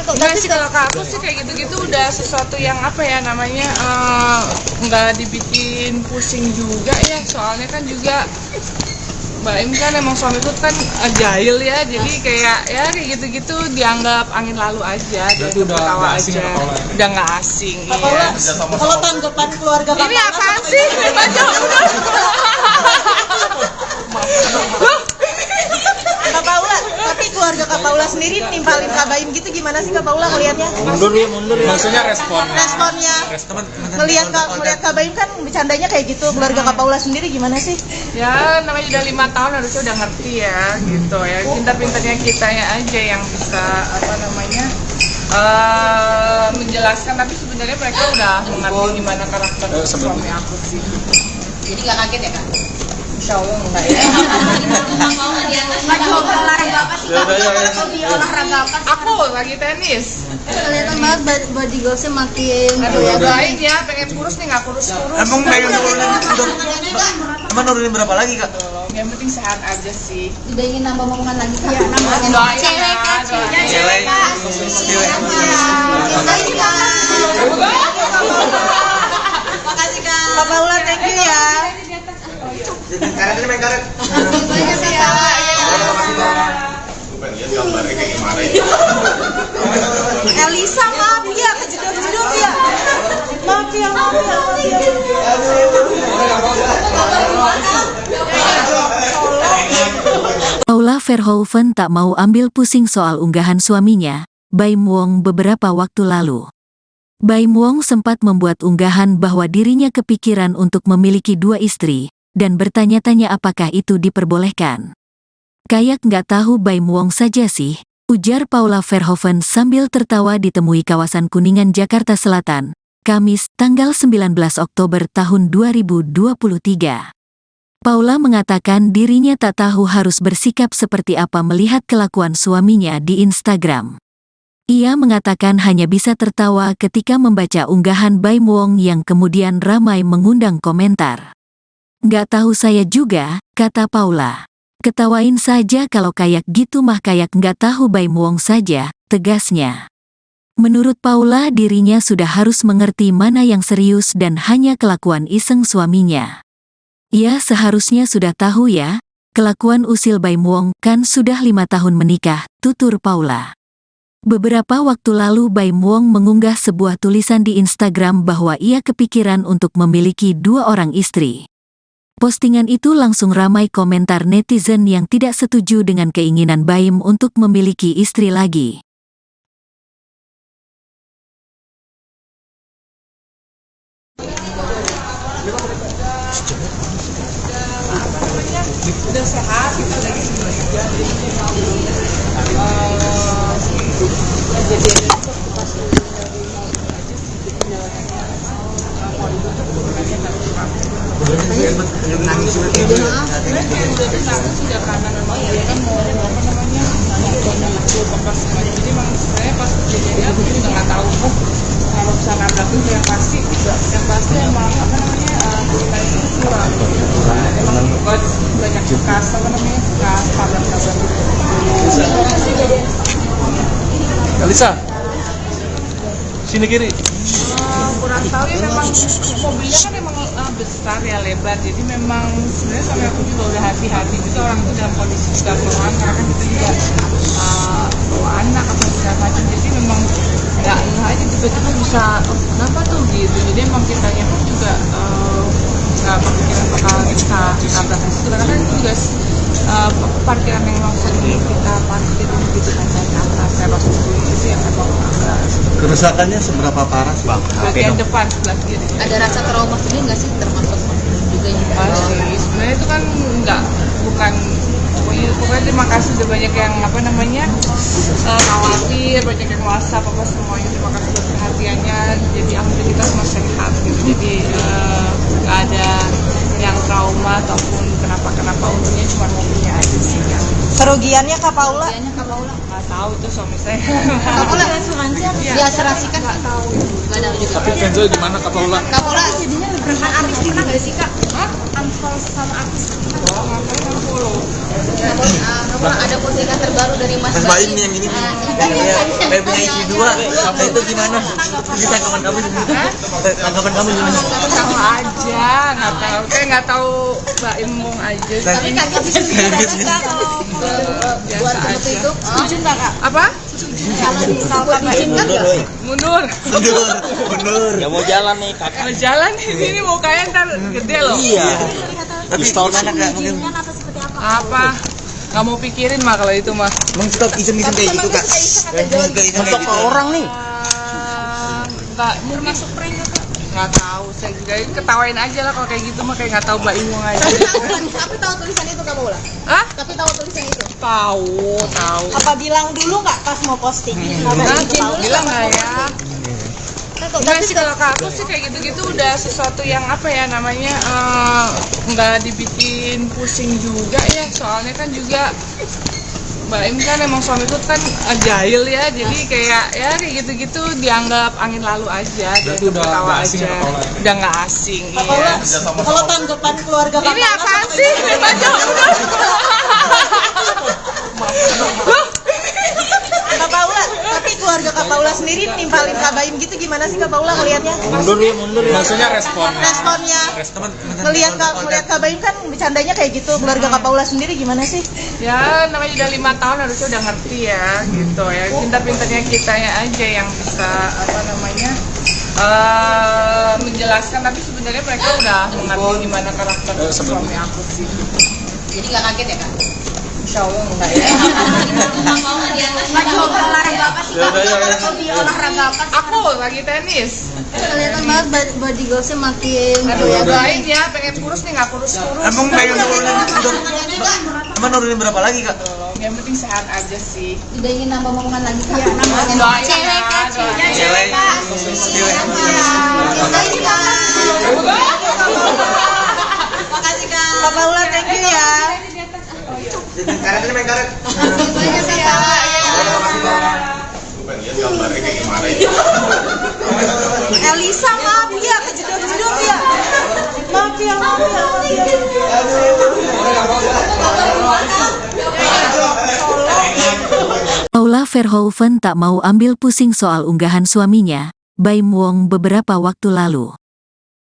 Enggak sih, kalau ke aku sih kayak gitu-gitu udah sesuatu yang apa ya namanya nggak dibikin pusing juga ya, soalnya kan juga Mbak Im kan emang suamiku kan jahil ya, jadi kayak gitu-gitu dianggap angin lalu aja, Berarti udah ketawa nggak asing aja, ya, Kak Paula? udah nggak asing. Kak Paula, kalau tanggapan keluarga Kak Ini Paula apaan sih? Baca udah. Kak Paula, tapi keluarga Kak Paula sendiri nimpalin Kak Baim gitu gimana sih Kak Paula ngelihatnya? Mundur ya. Maksudnya responnya. Responnya ngelihat Kak Baim kan bercandanya kayak gitu, keluarga Kak Paula sendiri gimana sih? Ya namanya udah 5 tahun harusnya udah ngerti ya gitu ya, pintar-pintarnya kitanya aja yang bisa apa namanya menjelaskan, tapi sebenarnya mereka udah mengerti gimana karakter suami aku sih. Jadi nggak kaget ya Kak? Insya Allah enggak ya. Lagi hobi olahraga apa sih Kak? Hobi olahraga apa sih? Aku lagi tenis. Kelihatan banget body goalsnya makin Aduh ya doain ya, pengen kurus nih nggak kurus-kurus. Emang pengen nurunin emang nurunin berapa lagi Kak? Yang penting sehat aja sih. udah ingin nambah momongan lagi Kak? Doain Cewek ya, Kak, doain. Cewek. Makasih Kak. Makasih Kak. Kak Paula, thank you ya. Karet ini main karet. Banyak Kak. Elisa, maaf ya, kejedot-jedot ya. Maaf ya. Paula Verhoeven tak mau ambil pusing soal unggahan suaminya, Baim Wong, beberapa waktu lalu. Baim Wong sempat membuat unggahan bahwa dirinya kepikiran untuk memiliki 2 istri, dan bertanya-tanya apakah itu diperbolehkan. Kayak nggak tahu Baim Wong saja sih, ujar Paula Verhoeven sambil tertawa ditemui kawasan Kuningan, Jakarta Selatan, Kamis, tanggal 19 Oktober tahun 2023. Paula mengatakan dirinya tak tahu harus bersikap seperti apa melihat kelakuan suaminya di Instagram. Ia mengatakan hanya bisa tertawa ketika membaca unggahan Baim Wong yang kemudian ramai mengundang komentar. Nggak tahu saya juga, kata Paula. Ketawain saja kalau kayak gitu mah kayak nggak tahu Baim Wong saja, tegasnya. Menurut Paula dirinya sudah harus mengerti mana yang serius dan hanya kelakuan iseng suaminya. Ia seharusnya sudah tahu ya, kelakuan usil Baim Wong kan sudah 5 tahun menikah, tutur Paula. Beberapa waktu lalu Baim Wong mengunggah sebuah tulisan di Instagram bahwa ia kepikiran untuk memiliki 2 orang istri. Postingan itu langsung ramai komentar netizen yang tidak setuju dengan keinginan Baim untuk memiliki istri lagi. Udah sehat kita lagi sebenarnya kejadian itu pas sudah karena memang ya kan mau apa namanya jadi memang sebenarnya pas kejadiannya aku juga nggak tahu kalau bisa nabrak itu yang pasti emang apa namanya kita itu kurang emang banyak bekas apa namanya bekas tabrak-tabrak Alisa, sini kiri. kurang tahu ya memang mobilnya kan emang besar ya lebar jadi memang sebenarnya sampai aku juga udah hati-hati juga orang itu dalam kondisi juga keluhan karena kan kita juga bawa anak atau segala macam jadi memang nggak aja tiba-tiba bisa kenapa tuh gitu jadi emang kitanya pun juga nggak kepikiran bakal bisa nabrak di situ karena kan itu juga parkiran yang memang sering kita parkir gitu kan dari atas terus itu yang memang Kerusakannya seberapa parah sih? bagian depan sebelah kiri. Ada rasa trauma sendiri nggak sih termasuk juga yang Pasti, sebenarnya itu kan bukan pokoknya terima kasih udah banyak yang apa namanya khawatir, banyak yang WhatsApp apa semuanya terima kasih buat perhatiannya jadi alhamdulillah kita semua sehat gitu jadi nggak ada yang trauma ataupun kenapa untungnya cuma mobilnya aja sih yang Kerugiannya Kak Paula? nggak tahu itu suami saya Kak Paula asuransi ya asuransi kan nggak tahu nggak ada juga. Tapi Kenzo gimana Kak Paula? Kak Paula jadinya rekan artis pernah nggak sih Kak? Unfollow sama artis ngapain yang follow ada postingan terbaru dari Mas Baim nih yang ini nih. Kayak punya istri 2. Itu gimana? Bisa tanggapan kamu gimana? Tanggapan kamu gimana? tahu aja nggak tahu Mbak Imong aja tapi kaget sih biasa aja itu setuju nggak Kak? apa Kalau diizinkan nggak? mundur Ya mau jalan nih kakak. mau jalan di sini mukanya ntar gede loh Iya. Tapi gimana Kak? Mungkin apa nggak mau pikirin mah kalau itu mah stop iseng-iseng kayak gitu Kak. Untuk ke orang nih. nggak termasuk prank nggak tahu saya juga ketawain aja lah kalau kayak gitu mah kayak nggak tahu Mbak Imong aja Tapi tahu tulisan itu Kak Paula? Hah? Tapi tahu tulisan itu? tahu Apa bilang dulu nggak pas mau posting? bilang nggak ya Enggak sih kalau aku sih kayak gitu-gitu udah sesuatu yang apa ya namanya nggak dibikin pusing juga ya soalnya kan juga Mbak Im kan emang suami itu kan jahil ya jadi kayak gitu-gitu dianggap angin lalu aja Berarti udah ketawa nggak asing aja ya, Paula? udah nggak asing Kak iya Paula, kalau tanggapan keluarga Kak ini Paula apaan sih baca udah Kak Paula, tapi keluarga Kak Paula sendiri nimpalin Kak Baim gitu gimana sih Kak Paula ngelihatnya? Mundur ya. Maksudnya responnya. Responnya ngelihat Kak Baim kan bercandanya kayak gitu, keluarga Kak Paula sendiri gimana sih? ya namanya udah 5 tahun harusnya udah ngerti ya gitu ya pintar-pintarnya kita ya aja yang bisa apa namanya menjelaskan tapi sebenarnya mereka udah mengerti gimana karakter suami aku sih Jadi nggak kaget ya Kak? insya Allah enggak ya Lagi hobi olahraga apa sih Kak? Hobi olahraga apa sih? aku lagi tenis Kelihatan banget body goalsnya makin aduh ya doain ya pengen kurus nih nggak kurus-kurus Emang pengen nurunin Emang nurunin berapa lagi Kak? yang penting sehat aja sih Udah ingin nambah omongan lagi Kak? doain Cewek Kak, doain. Cewek. Makasih Kak. Makasih Kak. Kak Paula, thank you ya. Karet ini main karet. Banyak sih Kak. Elisa maaf ya, kejedot-jedot ya. Maaf ya. Verhoeven tak mau ambil pusing soal unggahan suaminya, Baim Wong, beberapa waktu lalu.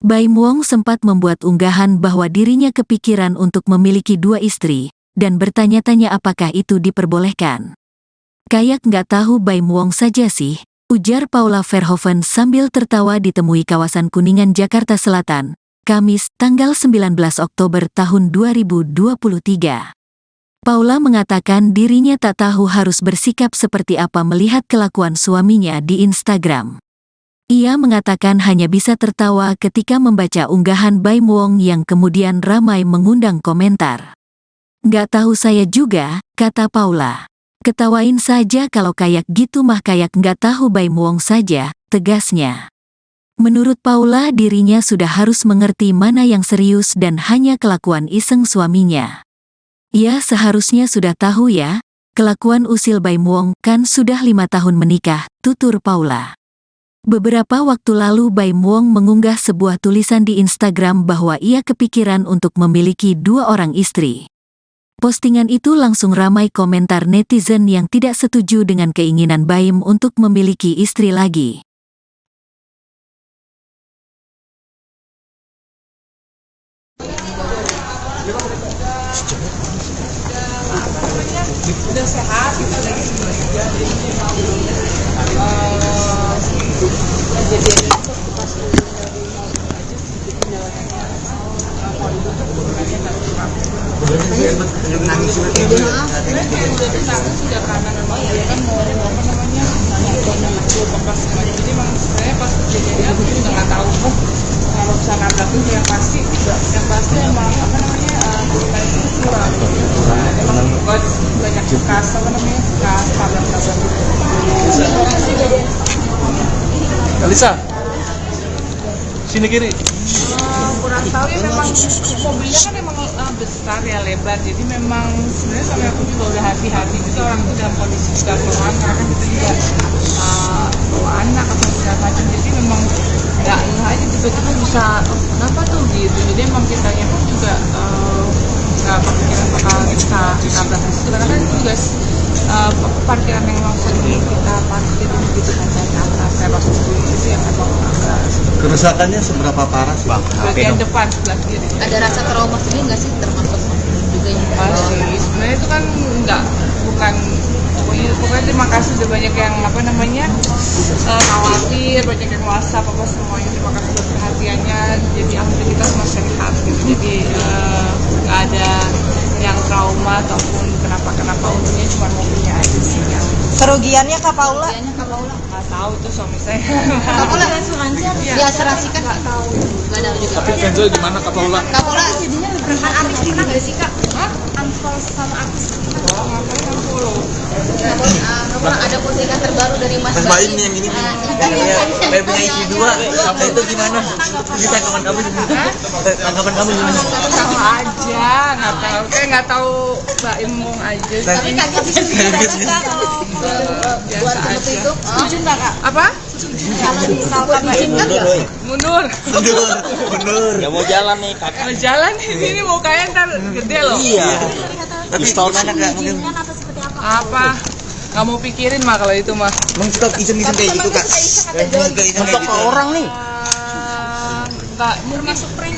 Baim Wong sempat membuat unggahan bahwa dirinya kepikiran untuk memiliki 2 istri, dan bertanya-tanya apakah itu diperbolehkan. "Kayak nggak tahu Baim Wong saja sih," ujar Paula Verhoeven sambil tertawa ditemui kawasan Kuningan, Jakarta Selatan, Kamis, tanggal 19 Oktober tahun 2023. Paula mengatakan dirinya tak tahu harus bersikap seperti apa melihat kelakuan suaminya di Instagram. Ia mengatakan hanya bisa tertawa ketika membaca unggahan Baim Wong yang kemudian ramai mengundang komentar. "Nggak tahu saya juga," kata Paula. "Ketawain saja kalau kayak gitu mah, kayak nggak tahu Baim Wong saja," tegasnya. Menurut Paula, dirinya sudah harus mengerti mana yang serius dan hanya kelakuan iseng suaminya. "Ya seharusnya sudah tahu ya, kelakuan usil Baim Wong, kan sudah 5 tahun menikah," tutur Paula. Beberapa waktu lalu Baim Wong mengunggah sebuah tulisan di Instagram bahwa ia kepikiran untuk memiliki 2 orang istri. Postingan itu langsung ramai komentar netizen yang tidak setuju dengan keinginan Baim untuk memiliki istri lagi. Udah sehat gitu lagi juga, jadi pas sudah karena memang dia kan mau apa namanya bekas semuanya, jadi memang sebenarnya pas kejadiannya aku juga nggak tahu kalau bisa nabrakin yang pasti emang apa namanya kita itu kurang emang banyak bekas apa namanya bekas tabrak gitu. Kalisa, sini kiri. Kurang tahu ya, memang mobilnya kan emang besar ya, lebar, jadi memang sebenarnya sampai aku juga udah hati-hati gitu orang itu dalam kondisi juga keluar karena kan kita juga bawa anak atau segala macam, jadi memang nggak aja tiba-tiba bisa kenapa tuh gitu, jadi emang kitanya pun juga nggak kepikiran bakal kita tabrak di situ karena kan itu juga parkiran yang memang sering kita parkir gitu kan, saya pas itu yang memang agak. Kerusakannya seberapa parah sih? Bagian depan sebelah kiri. Ada rasa trauma sendiri nggak sih, termasuk juga yang sih sebenarnya itu kan bukan pokoknya terima kasih udah banyak yang apa namanya khawatir, banyak yang WhatsApp apa semuanya, terima kasih buat perhatiannya, jadi alhamdulillah kita semua sehat gitu, jadi nggak ada yang trauma ataupun kenapa untungnya cuma mobilnya aja sih yang. Kerugiannya Kak Paula? Nggak tahu itu suami saya. Kak Paula asuransi diasuransikan nggak tahu juga. Tapi Kenzo gimana Kak Paula? Kak Paula jadinya rekan artis pernah nggak sih Kak? Unfollow sama artis pernah? Ngapain unfollow? Kak Paula ada postingan terbaru dari Mas Baim yang ini kayak punya istri 2, itu gimana? Ini tanggapan kamu gimana? Tahu aja, nggak tahu Baim Wong aja. Tapi kaget sih Biasa aja. setuju nggak Kak? Apa? Kalau misalkan Baim kan Mundur. Ya mau jalan nih kakak. Kalau jalan ini mukanya ntar gede loh. Iya. Tapi gimana Kak? Mungkin atau seperti apa? Apa? Nggak mau pikirin mah kalau itu mah. mengstop iseng-iseng kayak gitu Kak. Untuk ke orang nih. Nggak termasuk prank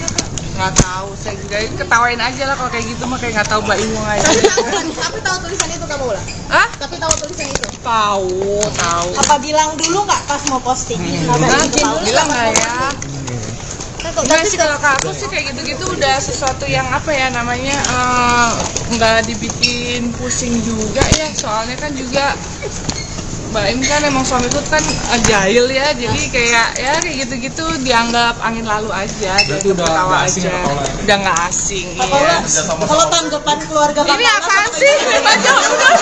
nggak tahu, saya juga ketawain aja lah kalau kayak gitu mah, kayak nggak tahu Mbak Imong aja. Tapi tahu tulisan itu Kak Paula? Hah? Tapi tahu tulisan itu? Tahu. Apa bilang dulu nggak pas mau posting? Bilang nggak ya? Enggak sih, kalau ke aku sih kayak gitu-gitu udah sesuatu yang apa ya namanya nggak dibikin pusing juga ya, soalnya kan juga Mbak Im kan emang suamiku kan jahil ya, jadi kayak gitu-gitu dianggap angin lalu aja, berarti udah ketawa nggak asing aja. ya, Paula? Udah nggak asing. Paula, Iya. kalau tanggapan keluarga Kak Ini Paula apaan sih? Baca udah.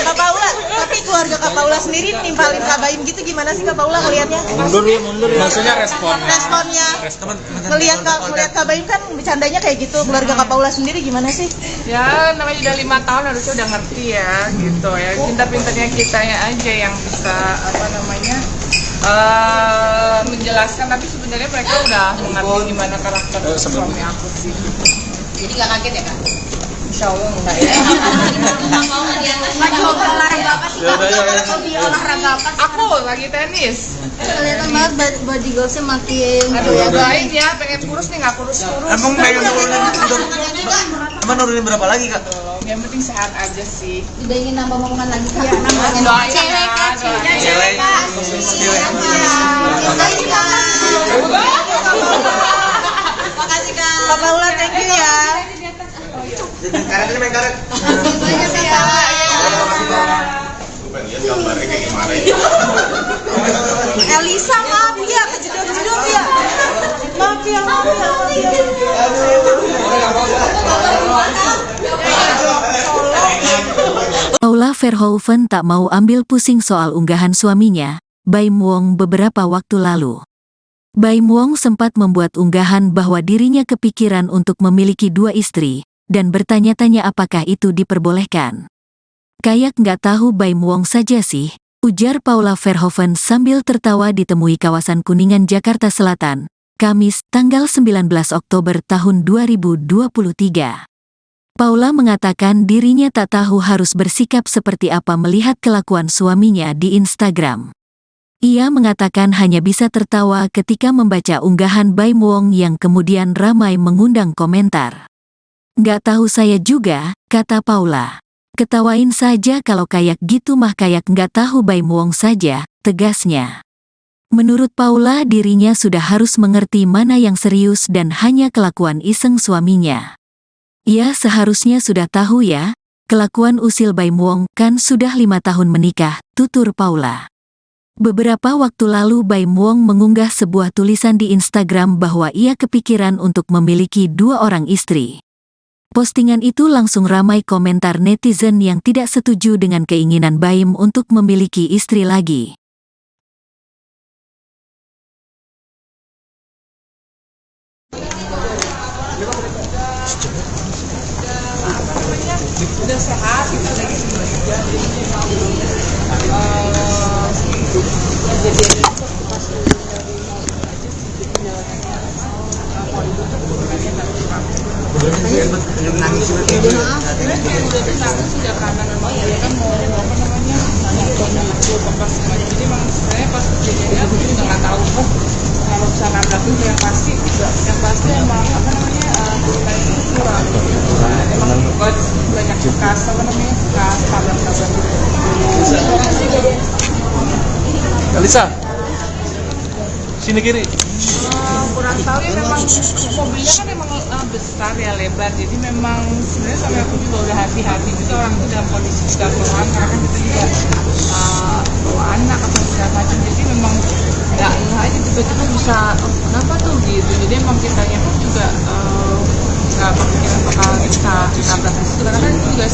Kak Paula, tapi keluarga Kak Paula sendiri nimpalin Kak Baim gitu gimana sih Kak Paula ngelihatnya? Mundur ya. Maksudnya responnya. Responnya ngelihat Kak Baim kan bercandanya kayak gitu, keluarga Kak Paula sendiri gimana sih? Ya namanya udah 5 tahun harusnya udah ngerti ya gitu ya, pintar-pintarnya kitanya aja yang bisa apa namanya menjelaskan, tapi sebenarnya mereka udah mengerti gimana karakter suami aku sih. Jadi nggak kaget ya Kak? Insya Allah enggak ya. Maju olahraga apa sih kak? Hobi olahraga apa sih? Aku lagi tenis. Kelihatan banget body goalsnya makin. Aduh, doain ya, pengen kurus nih, nggak kurus-kurus. Emang pengen nurunin berapa lagi kak? Yang penting sehat aja sih. Udah ingin nambah omongan lagi kak? Iya, nambah. Doain Cewek ya, kak, doain. Cewek. Makasih kak. Makasih kak. Kak Paula, thank you ya. Karet ini main karet. Makasih kak. Elisa, maaf ya, kejedot-jedot ya. Maaf ya. Paula Verhoeven tak mau ambil pusing soal unggahan suaminya, Baim Wong beberapa waktu lalu. Baim Wong sempat membuat unggahan bahwa dirinya kepikiran untuk memiliki 2 istri, dan bertanya-tanya apakah itu diperbolehkan. Kayak nggak tahu Baim Wong saja sih, ujar Paula Verhoeven sambil tertawa ditemui kawasan Kuningan, Jakarta Selatan, Kamis, tanggal 19 Oktober tahun 2023. Paula mengatakan dirinya tak tahu harus bersikap seperti apa melihat kelakuan suaminya di Instagram. Ia mengatakan hanya bisa tertawa ketika membaca unggahan Baim Wong yang kemudian ramai mengundang komentar. Nggak tahu saya juga, kata Paula. Ketawain saja kalau kayak gitu mah, kayak nggak tahu Baim Wong saja, tegasnya. Menurut Paula dirinya sudah harus mengerti mana yang serius dan hanya kelakuan iseng suaminya. Ia seharusnya sudah tahu ya, kelakuan usil Baim Wong kan sudah 5 tahun menikah, tutur Paula. Beberapa waktu lalu Baim Wong mengunggah sebuah tulisan di Instagram bahwa ia kepikiran untuk memiliki 2 orang istri. Postingan itu langsung ramai komentar netizen yang tidak setuju dengan keinginan Baim untuk memiliki istri lagi. Udah sehat, kita lagi juga. Jadi pas dari mau aja sih, jadi jalanannya mau ditutup bukannya tapi Nangis sebenarnya kayak udah ditanggung sejak karena memang dia kan mau apa namanya itu apa semua. Jadi memang sebenarnya pas kejadiannya aku juga nggak tahu kalau bisa nabrak itu yang pasti emang apa namanya kita itu kurang. Emang banyak bekas apa namanya bekas tabrak-tabrak gitu. Kalisa, sini kiri. Kurang tahu ya, memang mobilnya kan emang besar ya, lebar, jadi memang sebenarnya sampai aku juga udah hati-hati juga orang itu dalam kondisi juga keluhan karena kan kita juga bawa anak atau segala macam, jadi memang nggak aja tiba-tiba bisa kenapa tuh gitu, jadi emang kitanya pun juga nggak berpikiran bakal bisa tabrak di situ karena kan itu juga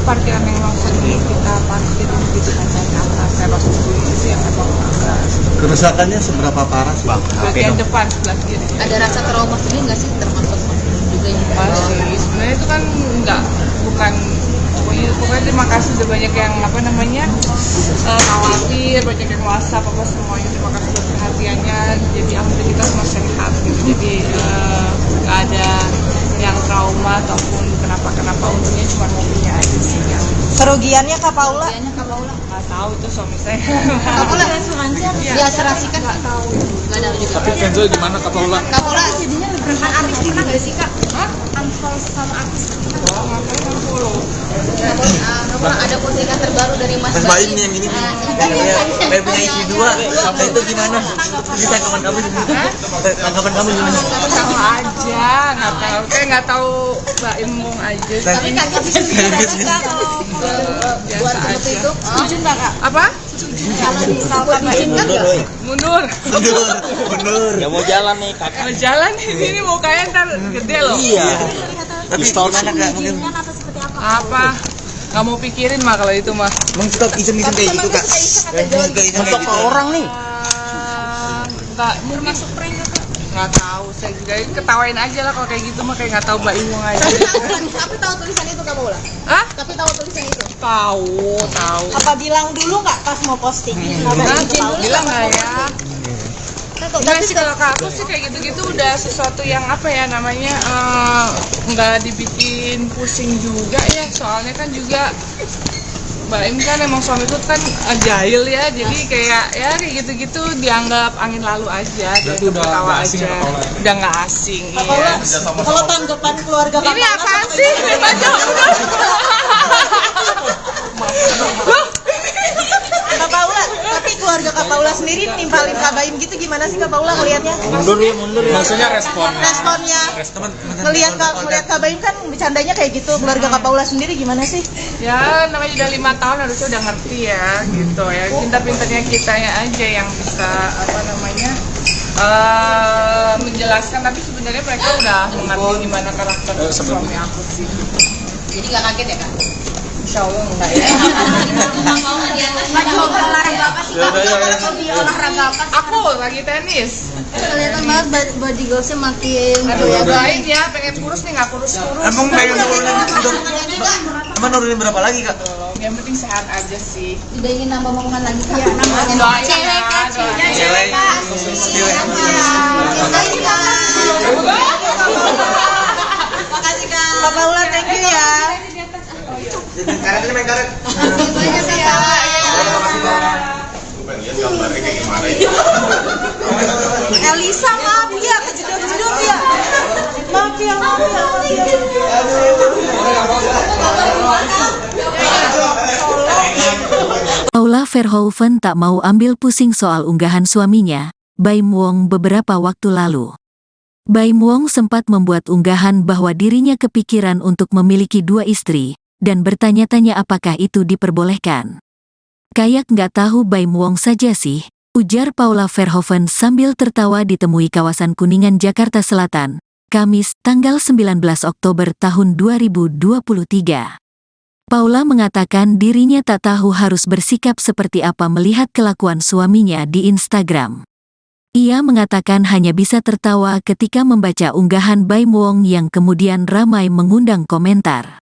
parkiran yang langsung kita parkir gitu kan dari atas terus itu sih yang memang Kerusakannya seberapa parah sih? bagian depan sebelah kiri. Ada rasa trauma sendiri nggak sih termasuk juga yang Masih, sebenarnya itu kan bukan pokoknya terima kasih udah banyak yang apa namanya khawatir, banyak yang WhatsApp apa semuanya, terima kasih buat perhatiannya, jadi alhamdulillah kita semua sehat gitu, jadi nggak ada yang trauma ataupun kenapa untungnya cuma mobilnya aja sih yang Kerugiannya Kak Paula? nggak tahu itu suami saya. Kak Paula diasuransikan nggak tahu, nggak tahu juga. Tapi Kenzo gimana Kak Paula? Kak Paula jadinya kan artis pernah nggak sih kak? Unfollow sama artis pernah? Oh, ngapain kan follow? Kak Paula ada postingan terbaru dari Mas Mas Baim nih yang ini nih. Kayak punya istri 2. Nah itu gimana? Ini tanggapan kamu gimana? Tanggapan kamu gimana? Tahu aja, nggak tahu Mbak Imung aja. Tapi kakak bisa kak kalau buat seperti itu setuju nggak kak? Apa? Kalau misalkan diizinkan nggak? Mundur. Mundur. Ya mau jalan nih kakak. Mau jalan di sini mukanya ntar gede loh. Iya. Tapi gimana kak? Mungkin Apa seperti apa? Apa? Nggak mau pikirin mah kalau itu mah. emang suka iseng-iseng kayak gitu kak? Suka iseng kayak gitu. Orang nih. Nggak termasuk prank nggak tahu, saya juga ketawain aja lah kalau kayak gitu mah, kayak nggak tahu Mbak Imung aja. Tapi tahu tulisan itu Kak Paula? Hah? Tapi tahu tulisan itu? Tahu. Apa bilang dulu nggak pas mau posting? Bilang nggak ya? Enggak sih, kalau ke aku sih kayak gitu-gitu udah sesuatu yang apa ya namanya, nggak dibikin pusing juga ya, soalnya kan juga Mbak Im kan emang suami itu kan jahil ya, jadi kayak gitu-gitu dianggap angin lalu aja, Berarti udah ketawa nggak asing aja, ya, Paula? udah nggak asing. Kak Iya. Paula, kalau tanggapan keluarga Kak Ini Paula apaan sih? Baca udah. Kak Paula, tapi keluarga Kak Paula sendiri nimpalin Kak Baim gitu gimana sih Kak Paula ngelihatnya? Mundur ya. Maksudnya responnya. Responnya ngelihat Kak Baim kan bercandanya kayak gitu, keluarga Kak Paula sendiri gimana sih? Ya namanya udah 5 tahun harusnya udah ngerti ya gitu ya, pintar-pintarnya kitanya aja yang bisa apa namanya menjelaskan, tapi sebenarnya mereka udah mengerti gimana karakter suami aku sih. Jadi nggak kaget ya kak? Insya Allah enggak ya. Mau olahraga apa sih kak? Hobi olahraga apa sih? Aku lagi tenis. Kelihatan banget body goalsnya makin Aduh ya doain ya, pengen kurus nih nggak kurus-kurus. Emang pengen nurunin berapa lagi kak? Yang penting sehat aja sih. udah ingin nambah omongan lagi kak? Iya, Doain cewek ya, kak, doain. Cewek. Makasih Kak. Kak Paula, thank you ya. Karet ini main karet. Banyak ya. Elisa, maaf ya, kejedot-jedot ya. Maaf ya. Paula Verhoeven tak mau ambil pusing soal unggahan suaminya, Baim Wong, beberapa waktu lalu. Baim Wong sempat membuat unggahan bahwa dirinya kepikiran untuk memiliki 2 istri, dan bertanya-tanya apakah itu diperbolehkan. Kayak nggak tahu Baim Wong saja sih, ujar Paula Verhoeven sambil tertawa ditemui kawasan Kuningan, Jakarta Selatan, Kamis, tanggal 19 Oktober tahun 2023. Paula mengatakan dirinya tak tahu harus bersikap seperti apa melihat kelakuan suaminya di Instagram. Ia mengatakan hanya bisa tertawa ketika membaca unggahan Baim Wong yang kemudian ramai mengundang komentar.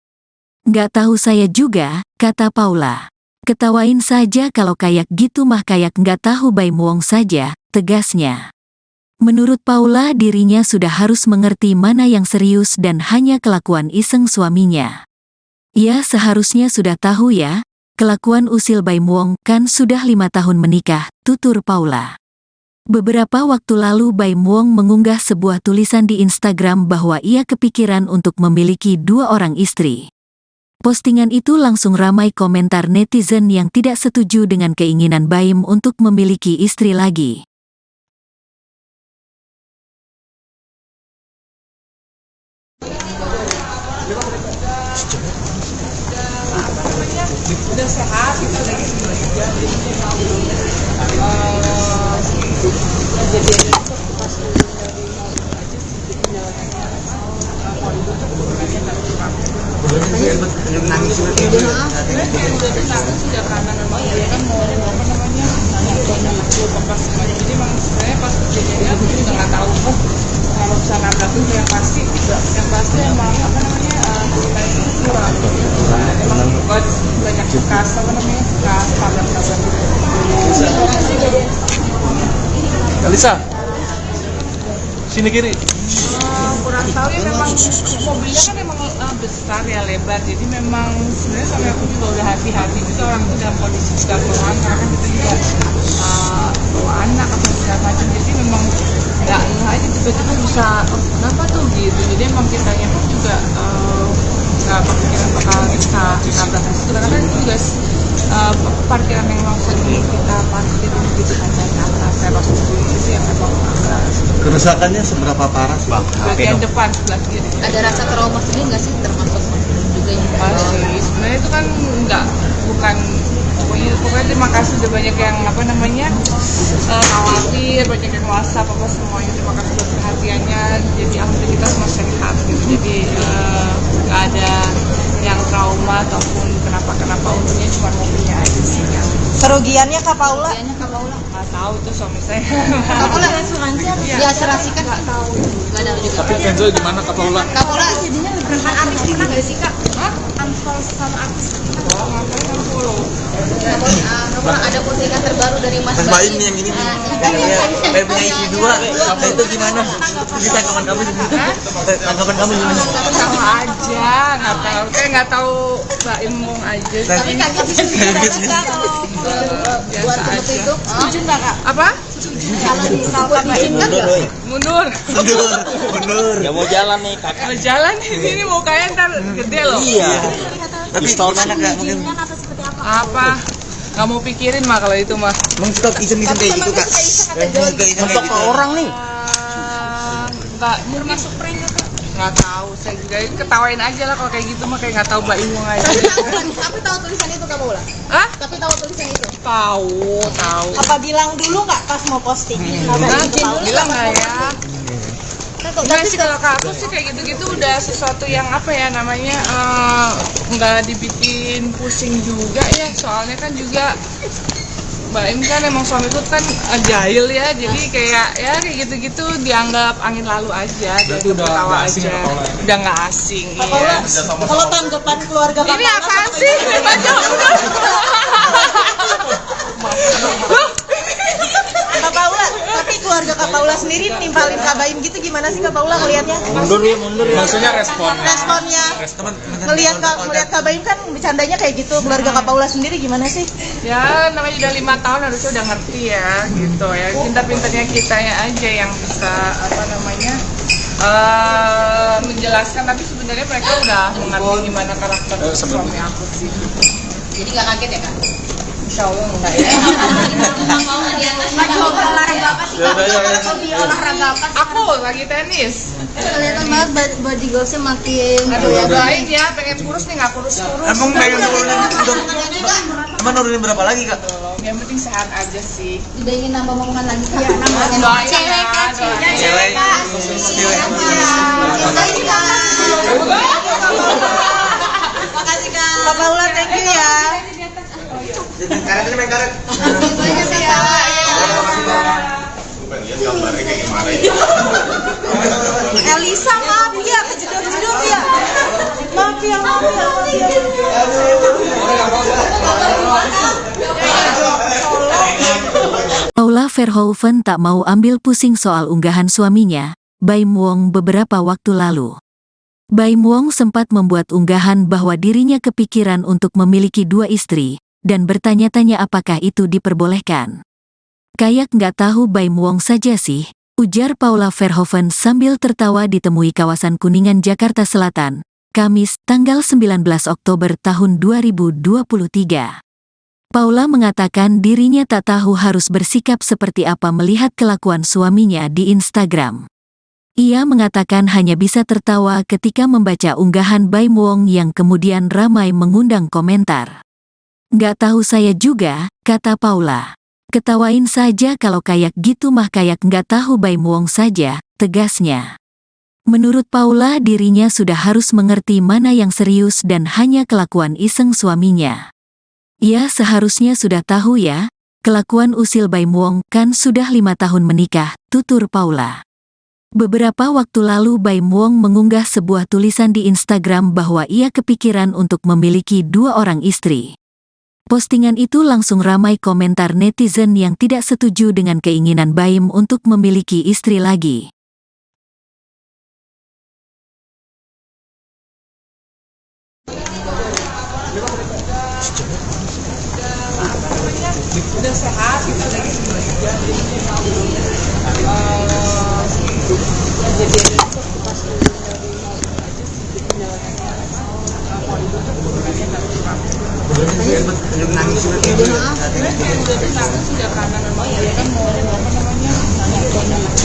Nggak tahu saya juga, kata Paula. Ketawain saja kalau kayak gitu mah, kayak nggak tahu Baim Wong saja, tegasnya. Menurut Paula dirinya sudah harus mengerti mana yang serius dan hanya kelakuan iseng suaminya. Ia seharusnya sudah tahu ya, kelakuan usil Baim Wong kan sudah 5 tahun menikah, tutur Paula. Beberapa waktu lalu Baim Wong mengunggah sebuah tulisan di Instagram bahwa ia kepikiran untuk memiliki 2 orang istri. Postingan itu langsung ramai komentar netizen yang tidak setuju dengan keinginan Baim untuk memiliki istri lagi. Udah sehat, kita lagi juga. Kejadian itu pas dari mau aja sih, jadi jalanannya mau hidup hubungannya nggak kurang. Nangis sudah karena memang dia kan mau apa namanya pas semuanya. Jadi memang sebenarnya pas kejadiannya aku juga nggak tahu kalau bisa nabrak itu yang pasti emang apa namanya kurang. Emang banyak bekas apa namanya bekas tabrak-tabrak. Elisa, sini kiri. Kurang tahu ya, memang mobilnya kan emang besar ya, lebar, jadi memang sebenarnya suami aku juga udah hati-hati juga, orang itu dalam kondisi juga keluhan karena kan kita juga bawa anak atau segala macam, jadi memang nggak aja tiba-tiba bisa kenapa tuh gitu, jadi emang kitanya pun juga nggak kepikiran bakal bisa nabrak di situ karena kan itu juga parkiran yang memang sering kita parkir gitu kan dari atas teros itu yang memang Kerusakannya seberapa parah sih? bagian depan sebelah kiri. Ada rasa trauma sendiri nggak sih termasuk juga yang Pasti, sebenarnya itu kan bukan pokoknya terima kasih udah banyak yang apa namanya khawatir, banyak yang WhatsApp apa semuanya, terima kasih buat perhatiannya, jadi alhamdulillah kita semua sehat gitu, jadi nggak ada yang trauma ataupun kenapa untungnya cuma mobilnya aja sih yang Kerugiannya Kak Paula? nggak tahu itu suami saya. Kak Paula asuransi harus diasuransikan nggak tahu juga. Tapi Kenzo gimana Kak Paula? Kak Paula jadinya rekan artis pernah nggak sih kak? unfollow sama artis kita. Oh, ngapain unfollow? Namun ada postingan terbaru dari Mas Baim nih yang ini nih. Kayak punya istri dua. Itu gimana? Ini tanggapan kamu gimana? Tanggapan kamu gimana? Tahu aja, nggak tahu. Kayak nggak tahu Mbak Imong aja. Tapi kakak bisa juga kalau buat Biasa itu aja. setuju nggak kak? Apa? Kalau di Kakak Baim kan nggak? Mundur. Mundur. Ya mau jalan nih kakak. Kalau jalan ini mukanya ntar gede loh. Iya. Tapi gimana kak? Mungkin Apa seperti apa? Apa? Nggak mau pikirin mah kalau itu mah. mengstop iseng-iseng kayak gitu kak. Iseng-iseng kayak gitu. Orang nih. Nggak termasuk prank nggak kak? Nggak tahu, saya juga ketawain aja lah kalau kayak gitu mah kayak nggak tahu Mbak Imong aja. Tapi tahu tulisan itu Kak Paula? Hah? Tapi tahu tulisan itu? Tahu. Apa bilang dulu nggak pas mau posting? Nah, bilang nggak ya? Kak, Enggak sih kalau ke aku sih kayak gitu-gitu udah sesuatu yang apa ya namanya nggak dibikin pusing juga ya, soalnya kan juga Mbak Im kan emang suamiku kan jahil ya, jadi kayak gitu-gitu dianggap angin lalu aja, dia ketawa aja, udah nggak asing. Iya. Kalau tanggapan keluarga Kak Ini apaan sih? Baca udah. Kak Paula, tapi keluarga Kak Paula sendiri nimpalin Kak Baim gitu gimana sih Kak Paula ngelihatnya? Mundur ya, mundur ya. Maksudnya respon. Responnya ngelihat Kak Baim kan bercandanya kayak gitu, keluarga Kak Paula sendiri gimana sih? Ya namanya udah 5 tahun harusnya udah ngerti ya gitu ya, pintar-pintarnya kita ya aja yang bisa apa namanya menjelaskan, tapi sebenarnya mereka udah mengerti gimana karakter suami aku sih. Jadi nggak kaget ya Kak? Insya Allah enggak ya. Lagi hobi olahraga apa sih Kak? Hobi olahraga apa sih? Aku lagi tenis. Kelihatan banget body goalsnya makin Aduh ya doain ya, pengen kurus nih nggak kurus-kurus. Emang pengen nurunin dong? Emang nurunin berapa lagi kak? Yang penting sehat aja sih. udah ingin nambah omongan lagi Kak? Doain Cewek ya, Kak, doain. Cewek. Makasih Kak. Makasih Kak. Kak Paula, thank you ya. Karet ini main karet. Banyak sih Kak. Elisa maaf ya, kejedot-jedot ya. Maaf ya. Paula Verhoeven tak mau ambil pusing soal unggahan suaminya, Baim Wong beberapa waktu lalu. Baim Wong sempat membuat unggahan bahwa dirinya kepikiran untuk memiliki 2 istri, dan bertanya-tanya apakah itu diperbolehkan. Kayak nggak tahu Baim Wong saja sih, ujar Paula Verhoeven sambil tertawa ditemui kawasan Kuningan, Jakarta Selatan, Kamis, tanggal 19 Oktober tahun 2023. Paula mengatakan dirinya tak tahu harus bersikap seperti apa melihat kelakuan suaminya di Instagram. Ia mengatakan hanya bisa tertawa ketika membaca unggahan Baim Wong yang kemudian ramai mengundang komentar. Nggak tahu saya juga, kata Paula. Ketawain saja kalau kayak gitu mah, kayak nggak tahu Baim Wong saja, tegasnya. Menurut Paula dirinya sudah harus mengerti mana yang serius dan hanya kelakuan iseng suaminya. Ya seharusnya sudah tahu ya, kelakuan usil Baim Wong kan sudah 5 tahun menikah, tutur Paula. Beberapa waktu lalu Baim Wong mengunggah sebuah tulisan di Instagram bahwa ia kepikiran untuk memiliki 2 orang istri. Postingan itu langsung ramai komentar netizen yang tidak setuju dengan keinginan Baim untuk memiliki istri lagi. Udah sehat gitu lagi juga. Jadi pas sudah karena memang dia kan mau apa namanya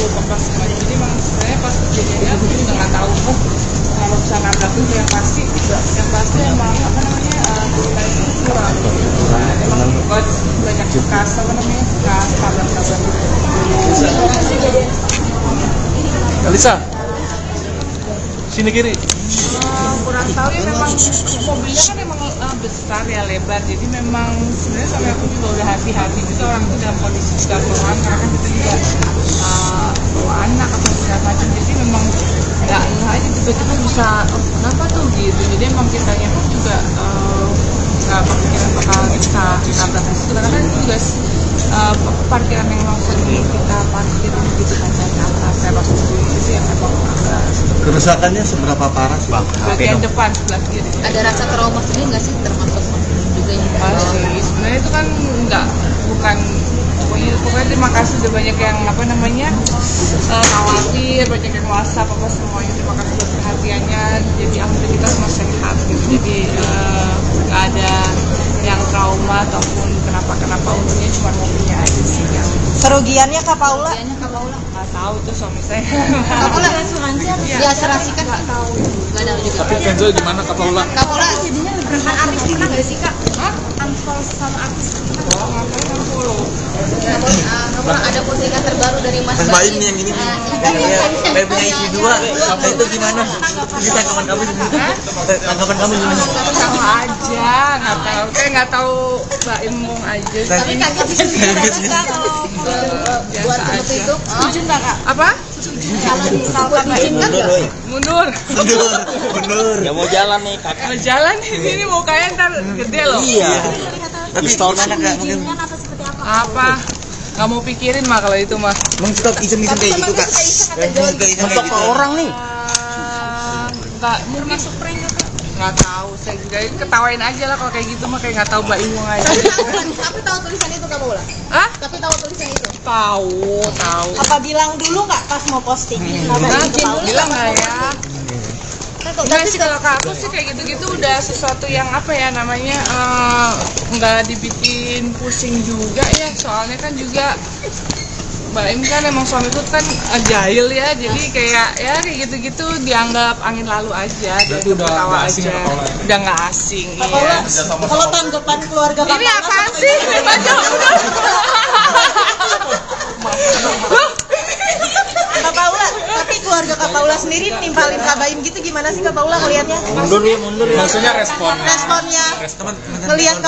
bekas kemarin, jadi memang sebenarnya pas kejadiannya aku juga nggak tahu kalau bisa nabrak itu yang pasti emang apa namanya kita itu kurang emang banyak bekas apa namanya bekas tabrak Elisa, sini kiri. kurang kurang tahu ya, memang mobilnya kan emang besar ya, lebar, jadi memang sebenarnya suami aku juga udah hati-hati juga, orang itu dalam kondisi juga keluhan karena kan kita juga bawa anak atau segala macam, jadi memang nggak aja tiba-tiba bisa kenapa tuh gitu, jadi emang kitanya pun juga nggak kepikiran bakal kita tabrak di situ, karena kan itu juga parkiran yang langsung kita parkir gitu kan, dari atas terus itu yang emang agak Kerusakannya seberapa parah sih? bagian depan sebelah kiri. Ada rasa trauma sendiri nggak sih, termasuk juga yang Pasti, sebenarnya itu kan bukan pokoknya terima kasih udah banyak yang khawatir, banyak yang WhatsApp apa semuanya, terima kasih buat perhatiannya, jadi alhamdulillah kita semua sehat gitu, jadi nggak ada yang trauma ataupun kenapa untungnya cuma mobilnya aja sih yang Kerugiannya Kak Paula? nggak tahu itu suami saya. Kak Paula asuransi atau diasuransikan nggak tahu juga. Tapi Kenzo gimana Kak Paula? Kak Paula jadinya rekan artis pernah nggak sih Kak? Unfollow sama artis pernah? Oh, ngapain kan follow? Kak Paula ada postingan terbaru dari Mas Mas Baim nih yang ini nih. Kayak punya istri dua. Itu gimana? Ini tanggapan kamu gimana? Tanggapan kamu gimana? Sama aja, nggak tahu Mbak Imung aja. Tapi kaget sih kalau buat seperti itu. Setuju nggak Kak? Apa? Kalau misalkan diizinkan nggak? Mundur. Bener. Ya mau jalan nih kakak. Mau jalan ini mukanya ntar gede loh. Iya. Tapi gimana Kak? Mungkin Atau seperti apa? Apa? Nggak mau pikirin mah kalau itu mah. stop iseng-iseng kayak gitu Kak. Iseng kayak gitu. Orang nih. Nggak termasuk prank nggak tahu, saya juga ketawain aja lah kalau kayak gitu mah, kayak nggak tahu Mbak Imung aja. Tapi tahu tulisan itu Kak Paula? Hah? Tapi tahu tulisan itu? Tahu. Apa bilang dulu nggak pas mau posting? Nah, bilang nggak ya? Enggak sih, kalau ke aku sih kayak gitu-gitu udah sesuatu yang apa ya namanya, nggak dibikin pusing juga ya, soalnya kan juga Mbak Im kan emang suamiku kan jahil ya, jadi kayak gitu-gitu dianggap angin lalu aja, Berarti udah ketawa nggak asing aja. ya, Paula ya? Udah nggak asing, Kak iya. Paula, kalau tanggapan keluarga Kak Ini Paula apaan sih? Baca udah. Kak Paula, tapi keluarga Kak Paula sendiri nimpalin Kak Baim gitu gimana sih Kak Paula ngelihatnya? Mundur ya. Maksudnya responnya. Responnya ngelihat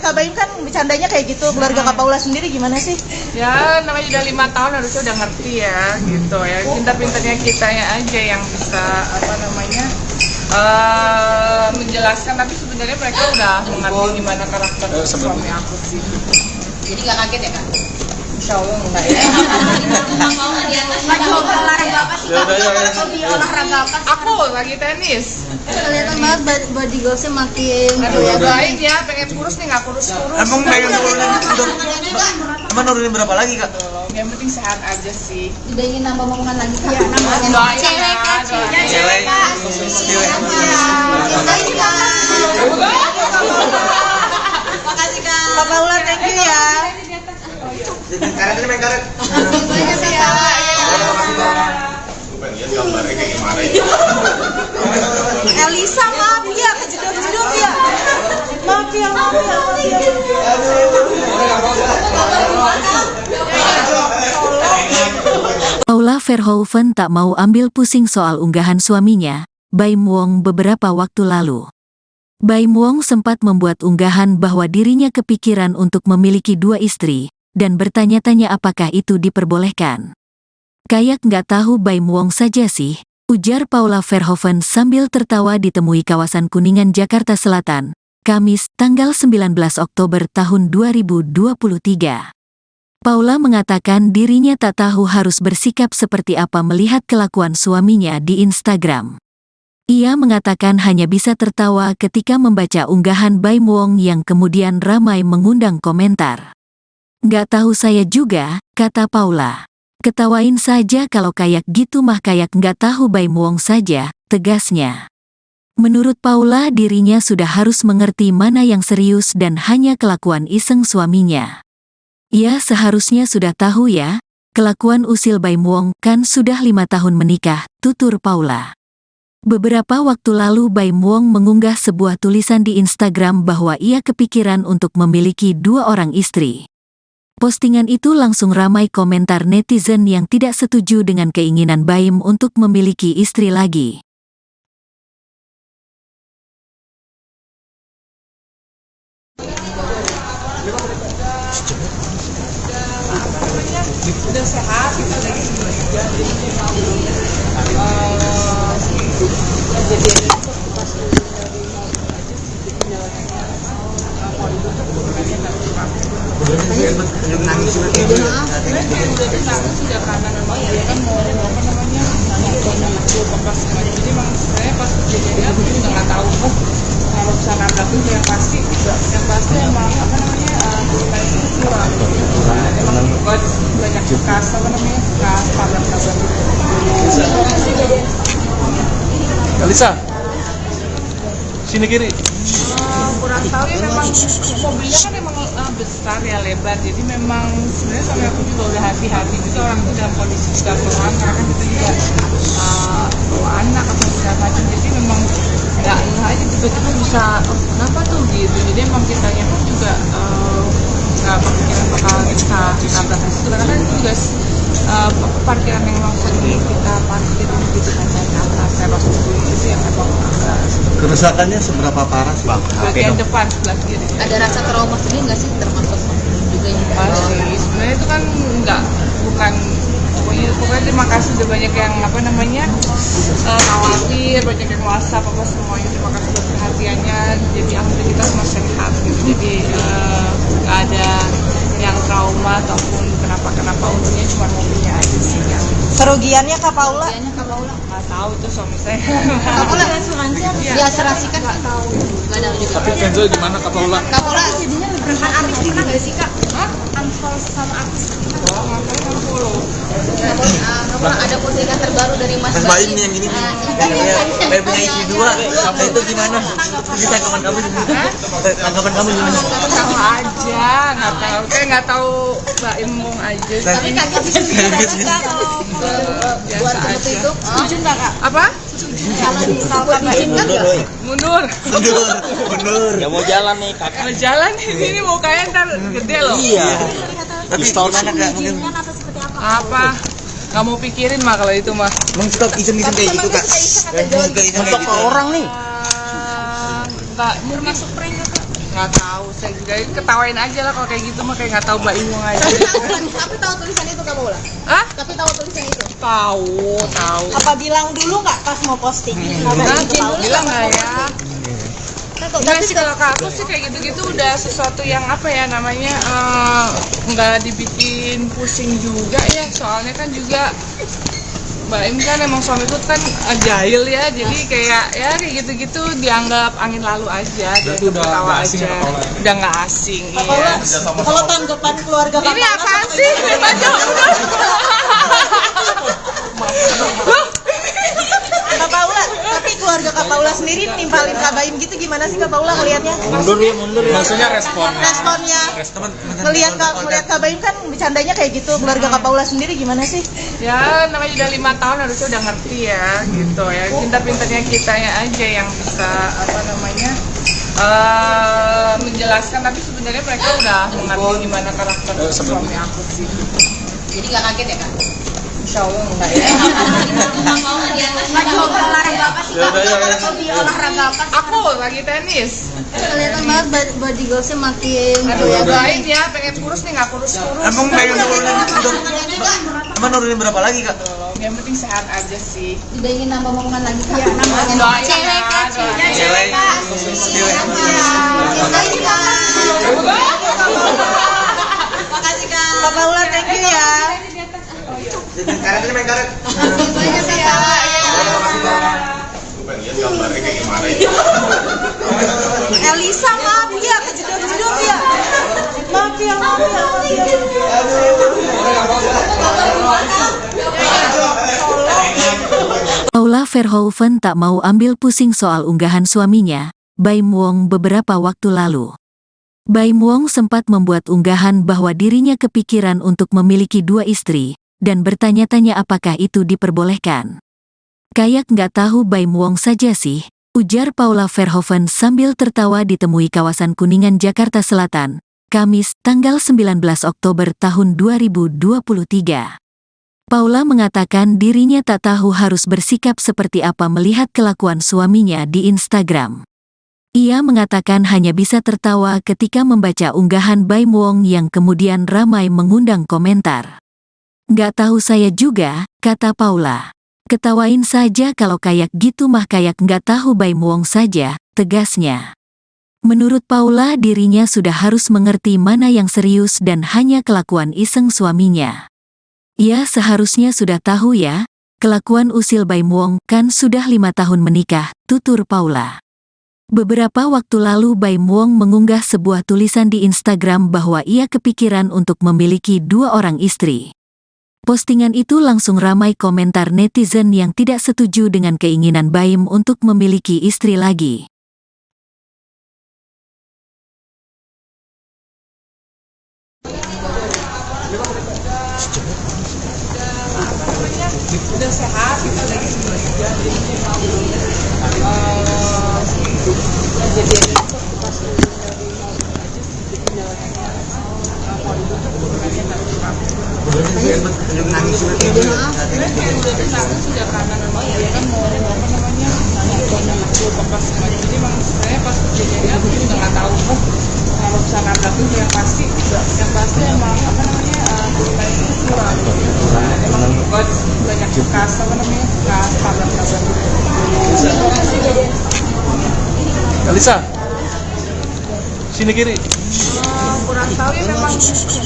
Kak Baim kan bercandanya kayak gitu, keluarga Kak Paula sendiri gimana sih? Ya namanya udah 5 tahun harusnya udah ngerti ya gitu ya, pintar-pintarnya kitanya aja yang bisa apa namanya menjelaskan, tapi sebenarnya mereka udah mengerti gimana karakter suami aku sih. Jadi nggak kaget ya Kak? Insya Allah enggak ya. Lagi hobi olahraga apa sih Kak? Hobi olahraga apa sih? Aku lagi tenis. Kelihatan banget body goalsnya makin Aduh doain ya, pengen kurus nih, nggak kurus-kurus. Emang pengen nurunin berapa lagi Kak? Yang penting sehat aja sih. Udah ingin nambah omongan lagi Kak? Iya, Doain cewek ya, Kak, doain. Cewek. Makasih Kak. Makasih Kak. Kak Paula, thank you ya. Karet ini main karet. Elisa, maaf ya, kejedot-jedot ya. Maaf ya. Paula Verhoeven tak mau ambil pusing soal unggahan suaminya, Baim Wong, beberapa waktu lalu. Baim Wong sempat membuat unggahan bahwa dirinya kepikiran untuk memiliki 2 istri, dan bertanya-tanya apakah itu diperbolehkan. Kayak nggak tahu Baim Wong saja sih, ujar Paula Verhoeven sambil tertawa ditemui kawasan Kuningan, Jakarta Selatan, Kamis, tanggal 19 Oktober tahun 2023. Paula mengatakan dirinya tak tahu harus bersikap seperti apa melihat kelakuan suaminya di Instagram. Ia mengatakan hanya bisa tertawa ketika membaca unggahan Baim Wong yang kemudian ramai mengundang komentar. Nggak tahu saya juga, kata Paula. Ketawain saja kalau kayak gitu mah, kayak nggak tahu Baim Wong saja, tegasnya. Menurut Paula dirinya sudah harus mengerti mana yang serius dan hanya kelakuan iseng suaminya. Ia seharusnya sudah tahu ya, kelakuan usil Baim Wong kan sudah 5 tahun menikah, tutur Paula. Beberapa waktu lalu Baim Wong mengunggah sebuah tulisan di Instagram bahwa ia kepikiran untuk memiliki 2 orang istri. Postingan itu langsung ramai komentar netizen yang tidak setuju dengan keinginan Baim untuk memiliki istri lagi. udah sehat kita lagi bekerja jadi memang kejadian itu pas dari mau aja sih jadi jalannya mau ditutup bukannya nggak cepat. Nangis udah ditangis sudah karena memang dia kan mau apa namanya pas kemarin jadi memang sebenarnya pas kejadian aku juga nggak tahu kalau bisa nabrak itu yang pasti emang apa namanya kita itu curang emang banyak bekas apa namanya bekas tabrak Elisa, sini kiri. kurang tahu ya memang mobilnya kan emang besar ya lebar jadi memang sebenarnya sampai aku juga udah hati-hati juga orang itu dalam kondisi juga keluar kan kita juga bawa anak atau segala macam jadi memang nggak aja tiba-tiba bisa kenapa tuh gitu jadi emang kitanya pun juga nggak kepikiran bakal bisa nabrak di situ karena kan itu juga parkiran yang memang sering kita parkir gitu kan dari atas teros itu yang memang Kerusakannya seberapa parah sih? bagian depan sebelah kiri. Ada rasa trauma sendiri nggak sih termasuk juga yang Pasti, sebenarnya itu kan bukan pokoknya terima kasih udah banyak yang apa namanya khawatir, banyak yang WhatsApp apa semuanya terima kasih buat perhatiannya jadi alhamdulillah kita semua sehat gitu jadi nggak ada yang trauma ataupun kenapa untungnya cuma mobilnya aja sih yang Kerugiannya Kak Paula? nggak tahu itu suami saya Kak Paula asuransi diasuransikan nggak tahu nggak ada juga. Tapi Kenzo gimana Kak Paula? Kak Paula jadinya beneran artis kita nggak sih Kak? Unfollow sama artis kita. ngapain kamu follow Kak Paula ada postingan terbaru dari Mas Mas Baim nih yang ini nih. Kayak punya istri dua. Itu gimana? Bisa tanggapan kamu gimana? Tanggapan kamu gimana? tahu aja kayak nggak tahu Mbak Imung aja sih. Tapi kaget sih Kak kalau buat seperti itu. Setuju nggak Kak? Apa Kalau misalkan diizinkan nggak? mundur Mundur. Ya mau jalan nih kakak. mau jalan di sini mukanya ntar gede loh Iya. Tapi gimana Kak? Mungkin apa nggak mau pikirin mah kalau itu mah emang suka iseng-iseng kayak gitu Kak? Suka iseng kayak gitu. Orang nih. nggak termasuk prank nggak tahu saya juga ketawain aja lah kalau kayak gitu mah kayak nggak tahu Mbak Imung aja Tapi tahu tulisan itu Kak Paula? Hah? Tapi tahu tulisan itu? tahu Apa bilang dulu nggak pas mau posting? bilang nggak ya Enggak sih kalau ke aku sih kayak gitu-gitu udah sesuatu yang apa ya namanya nggak dibikin pusing juga ya soalnya kan juga Mbak Im kan emang suamiku kan jahil ya jadi kayak gitu-gitu dianggap angin lalu aja Berarti udah ketawa nggak asing aja ya, Paula? udah nggak asing Kak Paula, iya kalau tanggapan keluarga Kak ini Paula apaan sih Kak Paula, tapi keluarga Kak Paula sendiri nimpalin Kak Baim gitu gimana sih Kak Paula ngelihatnya? Mundur ya. Maksudnya responnya. Responnya ngelihat Kak Baim kan bercandanya kayak gitu, keluarga Kak Paula sendiri gimana sih? ya namanya udah 5 tahun harusnya udah ngerti ya gitu ya pintar-pintarnya kitanya aja yang bisa apa namanya menjelaskan tapi sebenarnya mereka udah mengerti gimana karakter suami aku sih Jadi nggak kaget ya Kak? Insya Allah enggak ya Lagi hobi olahraga apa sih Kak? Hobi olahraga apa sih? aku lagi tenis Kelihatan banget body goalsnya makin aduh doain ya pengen kurus nih nggak kurus-kurus Emang pengen nurunin emang nurunin berapa lagi Kak? yang penting sehat aja sih Udah ingin nambah omongan lagi Kak? doain Cewek ya Kak, doain. Cewek. Makasih Kak. Makasih Kak. Kak Paula thank you ya. Karet ini main karet. Makasih banyak ya Kak. Elisa maaf ya, kejedot-jedot ya. Maaf ya. Paula Verhoeven tak mau ambil pusing soal unggahan suaminya, Baim Wong beberapa waktu lalu. Baim Wong sempat membuat unggahan bahwa dirinya kepikiran untuk memiliki 2 istri, dan bertanya-tanya apakah itu diperbolehkan. Kayak nggak tahu Baim Wong saja sih, ujar Paula Verhoeven sambil tertawa ditemui kawasan Kuningan, Jakarta Selatan, Kamis, tanggal 19 Oktober tahun 2023. Paula mengatakan dirinya tak tahu harus bersikap seperti apa melihat kelakuan suaminya di Instagram. Ia mengatakan hanya bisa tertawa ketika membaca unggahan Baim Wong yang kemudian ramai mengundang komentar. "Nggak tahu saya juga," kata Paula. "Ketawain saja kalau kayak gitu mah kayak nggak tahu Baim Wong saja," tegasnya. Menurut Paula dirinya sudah harus mengerti mana yang serius dan hanya kelakuan iseng suaminya. "Ia seharusnya sudah tahu ya, kelakuan usil Baim Wong kan sudah 5 tahun menikah," tutur Paula. Beberapa waktu lalu Baim Wong mengunggah sebuah tulisan di Instagram bahwa ia kepikiran untuk memiliki 2 orang istri. Postingan itu langsung ramai komentar netizen yang tidak setuju dengan keinginan Baim untuk memiliki istri lagi. Udah sehat, kita lagi sudah karena memang dia kan mau jadi memang sebenarnya pas kejadiannya aku juga nggak tahu kalau bisa nabrak itu yang pasti emang kita itu kurang emang banyak bekas tabrak-tabrak Alisa, sini kiri. kurang tahu ya memang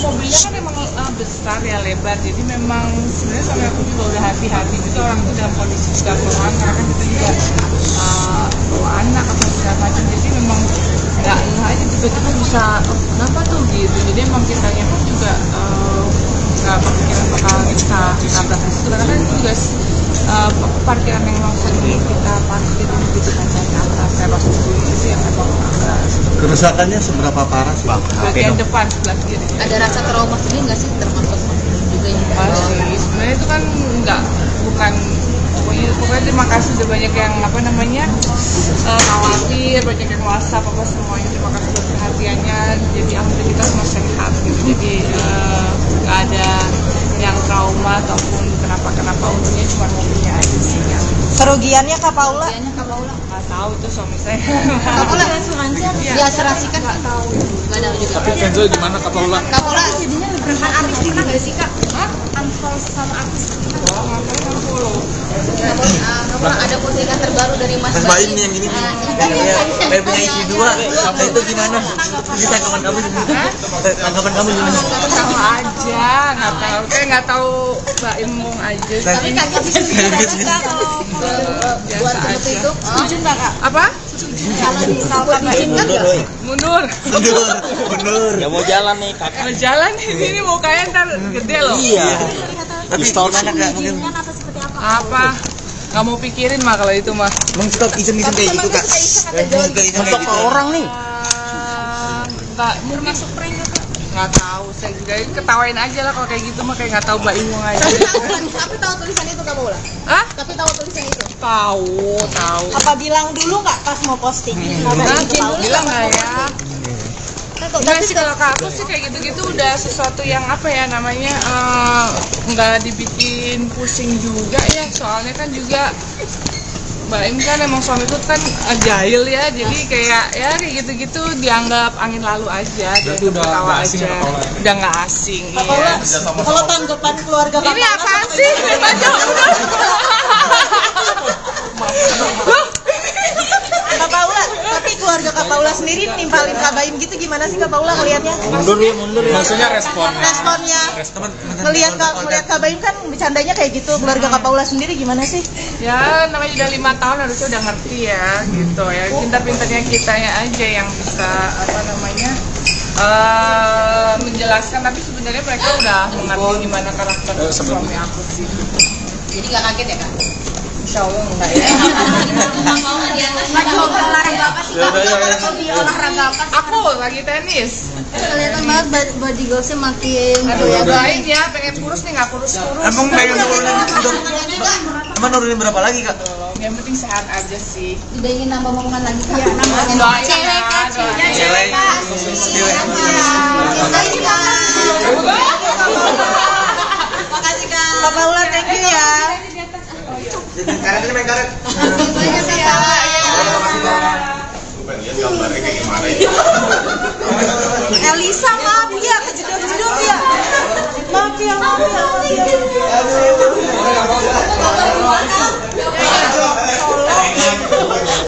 mobilnya kan emang besar ya lebar jadi memang sebenarnya sampai aku juga udah hati-hati juga orang itu dalam kondisi juga keluar karena kan kita juga bawa anak atau segala macam jadi memang nggak aja tiba-tiba bisa kenapa tuh gitu jadi emang kitanya pun juga nggak kepikiran bakal kita nabrak di situ karena kan itu juga parkiran yang memang sering kita parkir gitu kan saya atas teros itu yang memang agak Kerusakannya seberapa parah sih? bagian depan sebelah kiri. Ada rasa trauma sendiri nggak sih termasuk juga yang Pasti, sebenarnya itu kan bukan pokoknya terima kasih udah banyak yang khawatir, banyak yang WhatsApp apa semuanya terima kasih buat perhatiannya jadi alhamdulillah kita semua sehat gitu jadi nggak ada yang trauma ataupun kenapa untungnya cuma mobilnya aja sih yang Kerugiannya Kak Paula? nggak tahu itu suami saya Kak Paula asuransi diasuransikan nggak tahu nggak ada juga. Tapi Kenzo gimana Kak Paula? Kak Paula jadinya berperan artis kita nggak sih Kak? Unfollow sama artis kita. ngapain yang follow Kak Paula ada postingan terbaru dari Mas Baim nih yang gini nih. Kayak punya istri 2. Itu gimana? Bisa tanggapan kamu gimana? Tanggapan kamu gimana? tahu aja nggak tahu Baim Wong aja Tapi Kakak bisa kalau buat seperti itu setuju nggak Kak? apa Kalau misalkan diizinkan nggak? mundur Ya mau jalan nih kakak. kalau jalan ini mukanya ntar gede loh Iya. Tapi gimana Kak? Mungkin Apa seperti apa? apa nggak mau pikirin mah kalau itu mah mengstop iseng-iseng kayak gitu Kak. Untuk ke orang nih. nggak termasuk prank nggak tahu saya juga ketawain aja lah kalau kayak gitu mah kayak nggak tahu Mbak Iwong aja Tapi tahu tulisan itu Kak Paula? ah Tapi tahu tulisan itu? tahu Apa bilang dulu nggak pas mau posting? bilang nggak ya Enggak sih kalau ke aku sih kayak gitu-gitu udah sesuatu yang apa ya namanya nggak dibikin pusing juga ya soalnya kan juga Mbak Im kan emang suamiku kan jahil ya jadi kayak gitu-gitu dianggap angin lalu aja Berarti dia udah ketawa nggak asing aja ya, Paula? udah nggak asing Kak iya. Paula, kalau tanggapan keluarga Kak Ini Paula apaan sih? Baca udah. Kak Paula, tapi keluarga Kak Paula sendiri nimpalin Kak Baim gitu gimana sih Kak Paula ngelihatnya? Mundur ya. Maksudnya responnya. Responnya ngelihat Kak Baim kan bercandanya kayak gitu, keluarga Kak Paula sendiri gimana sih? Ya namanya udah 5 tahun harusnya udah ngerti ya gitu ya pintar-pintarnya kitanya aja yang bisa apa namanya menjelaskan tapi sebenarnya mereka udah mengerti gimana karakter suami aku sih Jadi nggak kaget ya Kak? Insya Allah enggak ya Lagi hobi olahraga apa sih Kak? Hobi olahraga apa sih? aku lagi tenis Kelihatan banget body goalsnya makin aduh ya doain ya pengen kurus nih nggak kurus-kurus Emang pengen Emang nurunin berapa lagi Kak? yang penting sehat aja sih Udah ingin nambah omongan lagi Kak? doain Cewek ya Kak, doain. Cewek. Makasih Kak. Kak Paula, thank you ya. Karet ini main karet. Makasih ya.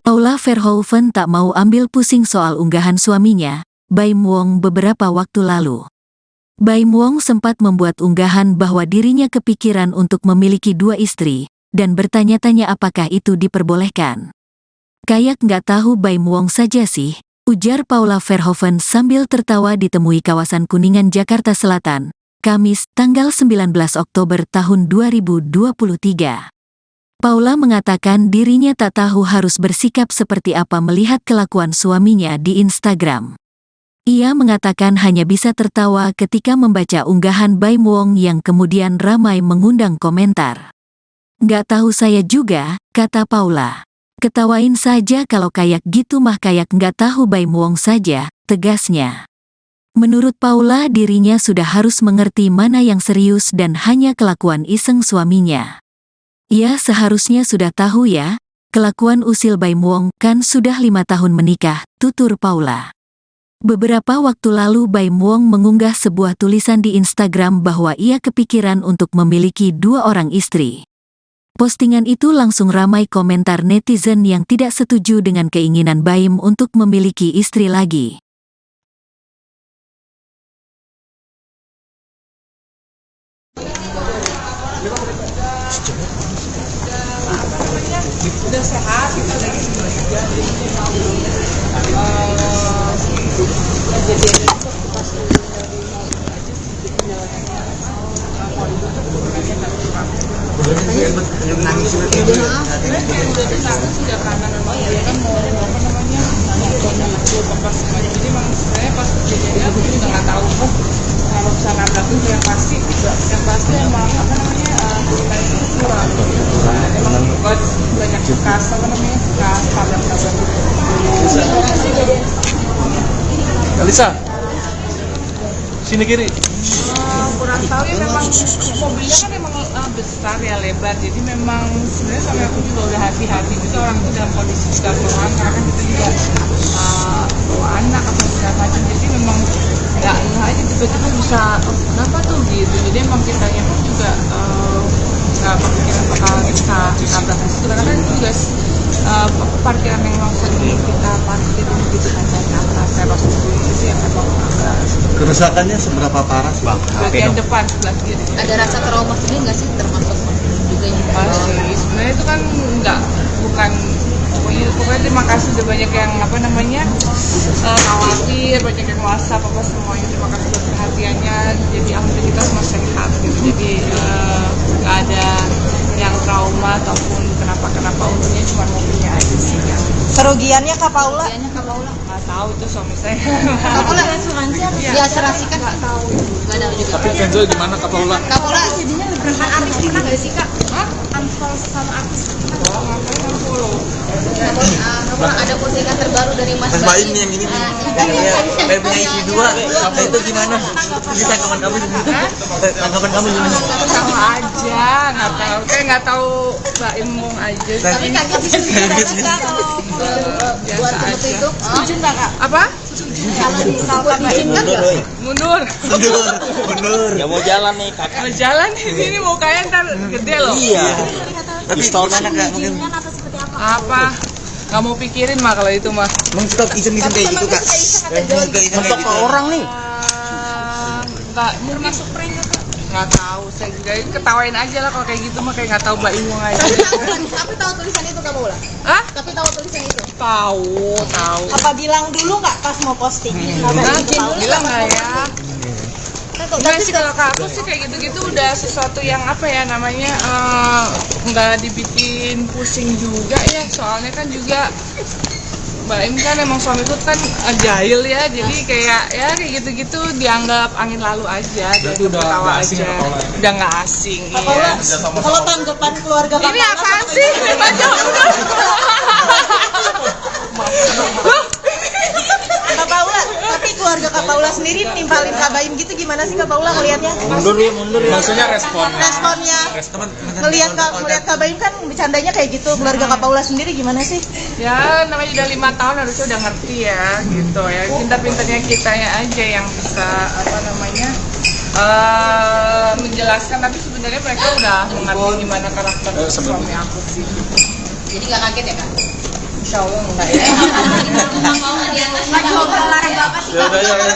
Paula Verhoeven tak mau ambil pusing soal unggahan suaminya, Baim Wong beberapa waktu lalu. Baim Wong sempat membuat unggahan bahwa dirinya kepikiran untuk memiliki 2 istri, dan bertanya-tanya apakah itu diperbolehkan. Kayak nggak tahu Baim Wong saja sih, ujar Paula Verhoeven sambil tertawa ditemui kawasan Kuningan, Jakarta Selatan, Kamis, tanggal 19 Oktober tahun 2023. Paula mengatakan dirinya tak tahu harus bersikap seperti apa melihat kelakuan suaminya di Instagram. Ia mengatakan hanya bisa tertawa ketika membaca unggahan Baim Wong yang kemudian ramai mengundang komentar. Nggak tahu saya juga, kata Paula. Ketawain saja kalau kayak gitu mah, kayak nggak tahu Baim Wong saja, tegasnya. Menurut Paula dirinya sudah harus mengerti mana yang serius dan hanya kelakuan iseng suaminya. Ya seharusnya sudah tahu ya, kelakuan usil Baim Wong kan sudah 5 tahun menikah, tutur Paula. Beberapa waktu lalu Baim Wong mengunggah sebuah tulisan di Instagram bahwa ia kepikiran untuk memiliki 2 orang istri. Postingan itu langsung ramai komentar netizen yang tidak setuju dengan keinginan Baim untuk memiliki istri lagi. Udah sehat gitu lagi juga jadi pas sudah karena memang ya kan mau apa namanya jadi memang sebenarnya pas kejadiannya aku juga nggak tahu kalau misalnya nabrak itu yang pasti emang apa namanya kita itu kurang emang banyak bekas apa namanya bekas tabrak Alisa, sini kiri. kurang tahu ya, memang mobilnya kan emang besar ya, lebar, jadi memang sebenarnya sampai aku juga udah hati-hati juga orang itu dalam kondisi juga keluar karena kan kita juga bawa anak atau segala macam, jadi memang nggak aja tiba-tiba bisa kenapa tuh gitu, jadi emang kitanya pun juga nggak berpikiran bakal bisa nabrak di situ karena kan itu juga parkiran yang memang sering kita parkir gitu kan dari atas terus itu yang memang agak Kerusakannya seberapa parah sih? bagian depan sebelah kiri. Ada rasa trauma sendiri nggak sih, termasuk juga yang Masih, sebenarnya itu kan bukan pokoknya terima kasih udah banyak yang apa namanya khawatir, banyak yang WhatsApp apa semuanya, terima kasih buat perhatiannya, jadi alhamdulillah kita semua sehat gitu, jadi nggak ada yang trauma ataupun kenapa untungnya cuma mobilnya aja sih yang Kerugiannya Kak Paula? nggak tahu, itu suami saya. Kak Paula diasuransikan nggak tahu, nggak tahu juga. Tapi Kenzo gimana Kak Paula? Kak Paula jadinya rekan artis pernah nggak sih Kak? Unfollow sama artis pernah? Ngapain yang follow? Kak Paula ada postingan terbaru dari Mas Mas Baim nih yang ini nih. Kayak punya istri 2. Nah, itu gimana? Ini tanggapan kamu gimana? Tanggapan kamu gimana? Sama aja, nggak tahu Mbak Imung aja. Tapi kaget sih sebenarnya kalau buat seperti itu. Setuju nggak Kak? Apa? Kalau misalkan diizinkan nggak? Mundur. Mundur. Ya mau jalan nih kakak. Mau jalan di sini mukanya ntar gede loh. Iya. Tapi gimana Kak? Mungkin Atau seperti apa? Apa? Nggak mau pikirin mah kalau itu mah. mengstop iseng-iseng kayak gitu Kak. Iseng kayak gitu. Orang nih. Nggak termasuk prank nggak tahu, saya juga ketawain aja lah kalau kayak gitu mah, kayak nggak tahu Mbak Imung aja. Tapi tahu tulisan itu Kak Paula? Hah? Tapi tahu tulisan itu? Tahu. Apa bilang dulu nggak pas mau posting? Bilang nggak ya? Enggak sih, kalau ke aku sih kayak gitu-gitu udah sesuatu yang apa ya namanya, nggak dibikin pusing juga ya, soalnya kan juga Mbak Im kan emang suamiku kan jahil ya, jadi kayak gitu-gitu dianggap angin lalu aja, Berarti udah ketawa nggak asing aja, ya, Paula? udah nggak asing. Paula, Iya. kalau tanggapan keluarga Kak Ini Paula apaan seperti sih? apa? Baca udah. Kak Paula, tapi keluarga Kak Paula sendiri nimpalin Kak Baim gitu gimana sih Kak Paula ngelihatnya? Mundur ya. Maksudnya responnya. Responnya ngelihat Kak Baim kan bercandanya kayak gitu, keluarga Kak Paula sendiri gimana sih? Ya namanya udah 5 tahun harusnya udah ngerti ya gitu ya, pintar-pintarnya kitanya aja yang bisa apa namanya menjelaskan, tapi sebenarnya mereka udah mengerti gimana karakter suami aku sih. Jadi nggak kaget ya kak? Insya Allah enggak ya. Lagi hobi olahraga apa sih kak?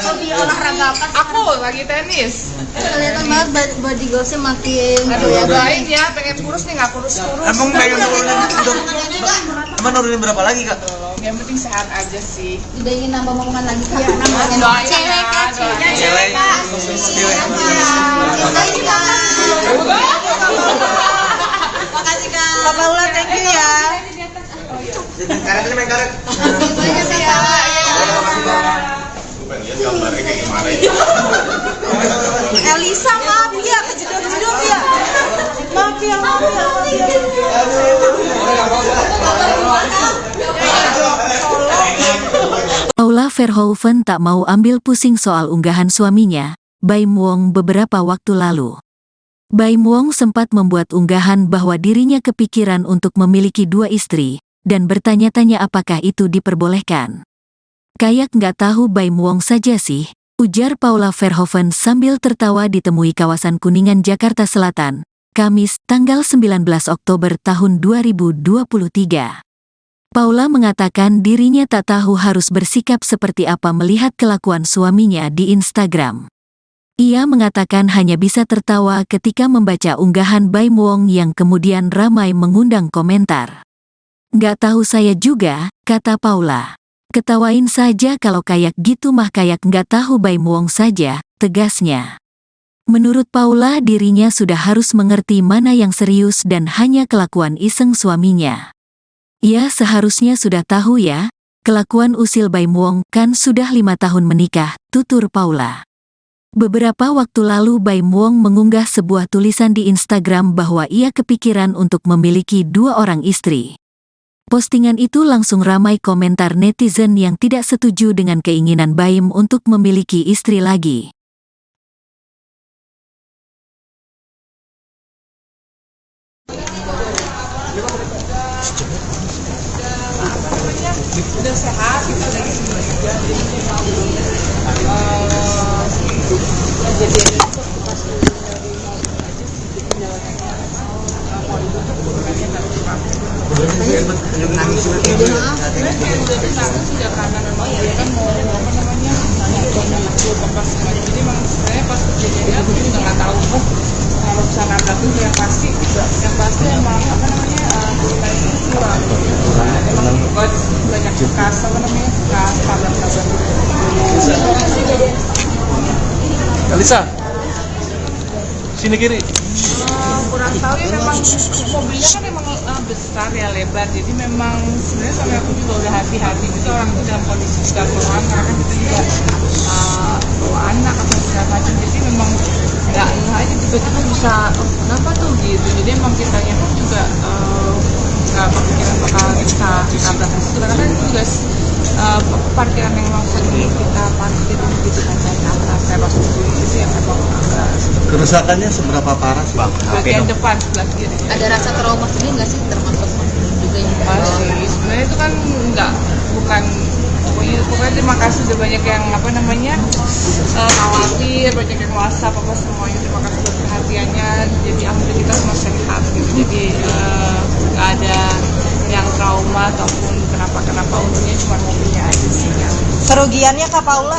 Hobi olahraga apa sih? Aku lagi tenis. Kelihatan banget body goalsnya makin. Aduh, doain ya, pengen kurus nih, nggak kurus-kurus. Emang pengen nurunin berapa lagi kak? Yang penting sehat aja sih. Udah ingin nambah momongan lagi kak? Doain Cewek kak, doain. Cewek. Makasih kak. Makasih Kak. Kak Paula, thank you ya. Karet ini main karet. Banyak kak. Elisa, maaf ya, kejedot-jedot ya. Maaf ya. Paula Verhoeven tak mau ambil pusing soal unggahan suaminya, Baim Wong, beberapa waktu lalu. Baim Wong sempat membuat unggahan bahwa dirinya kepikiran untuk memiliki 2 istri, dan bertanya-tanya apakah itu diperbolehkan. Kayak nggak tahu Baim Wong saja sih, ujar Paula Verhoeven sambil tertawa ditemui kawasan Kuningan, Jakarta Selatan, Kamis, tanggal 19 Oktober tahun 2023. Paula mengatakan dirinya tak tahu harus bersikap seperti apa melihat kelakuan suaminya di Instagram. Ia mengatakan hanya bisa tertawa ketika membaca unggahan Baim Wong yang kemudian ramai mengundang komentar. Nggak tahu saya juga, kata Paula. Ketawain saja kalau kayak gitu mah, kayak nggak tahu Baim Wong saja, tegasnya. Menurut Paula dirinya sudah harus mengerti mana yang serius dan hanya kelakuan iseng suaminya. Ia seharusnya sudah tahu ya, kelakuan usil Baim Wong kan sudah 5 tahun menikah, tutur Paula. Beberapa waktu lalu Baim Wong mengunggah sebuah tulisan di Instagram bahwa ia kepikiran untuk memiliki 2 orang istri. Postingan itu langsung ramai komentar netizen yang tidak setuju dengan keinginan Baim untuk memiliki istri lagi. Udah sehat, kita lagi semuanya. Jadi pas dari mau aja sih perjalanannya mau dibutuh bukannya harus dipakai. Udah tenang sudah karena memang dia kan mau apa namanya pas semuanya. Jadi memang sebenarnya pas kejadian aku juga nggak tahu kalau bisa nabrak itu yang pasti emang apa namanya kita itu kurang. Emang banyak bekas apa namanya bekas tabrak-tabrak. Elisa, sini kiri. Kurang tahu ya, memang mobilnya kan emang besar ya, lebar, jadi memang sebenarnya suami aku juga udah hati-hati gitu, orang itu dalam kondisi sudah keluar karena kan kita juga bawa anak atau segala macam, jadi memang nggak aja tiba-tiba bisa kenapa tuh gitu, jadi emang kitanya pun juga nggak kepikiran bakal kita tabrak di situ karena kan itu juga parkiran yang memang sering kita parkir gitu kan, dari atas teros itu yang memang Kerusakannya seberapa parah sih? bagian depan sebelah kiri. Ada rasa trauma sendiri nggak sih termasuk juga yang Masih, sebenarnya itu kan bukan pokoknya terima kasih udah banyak yang apa namanya khawatir, banyak yang WhatsApp apa semuanya, terima kasih buat perhatiannya, jadi alhamdulillah kita semua sehat gitu, jadi nggak ada yang trauma ataupun kenapa untungnya cuma mobilnya aja sih yang Kerugiannya Kak Paula?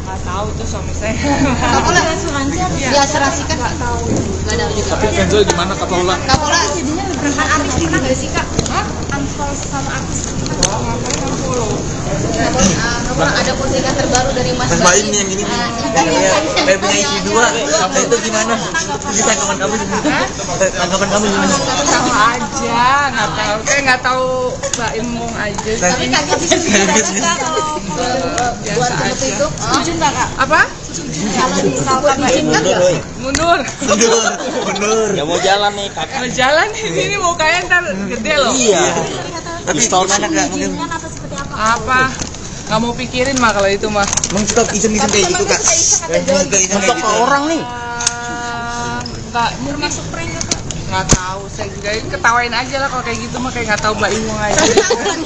nggak tahu itu suami saya. Kak Paula asuransi diasuransikan nggak tahu, nggak ada juga. Tapi Kenzo gimana Kak Paula? Kak Paula jadinya beneran artis pernah nggak sih kak? Unfollow sama artis Oh, ngapain yang follow? Kak Paula ada postingan terbaru dari Mas Mas Baim nih yang ini nih. Kayak punya istri 2. Nah, itu gimana? Ini tanggapan kamu gimana? Tanggapan kamu gimana? Tahu aja, nggak tahu Mbak Imung aja. Tapi kaget sih sebenarnya kalau buat seperti itu. Setuju nggak kak? Apa? Kalau misalkan diizinkan nggak? Mundur. Mundur. Ya mau jalan nih kakak. Mau jalan di sini mukanya ntar gede loh. Iya. Tapi gimana Kak? Mungkin Apa? Nggak mau pikirin mah kalau itu mah. emang suka iseng-iseng kayak gitu Kak? Suka iseng kayak gitu. Orang nih. Nggak mungkin masuk prank nggak, Kak? Nggak tahu, saya juga ketawain aja lah kalau kayak gitu mah, kayak nggak tahu Mbak Imung aja.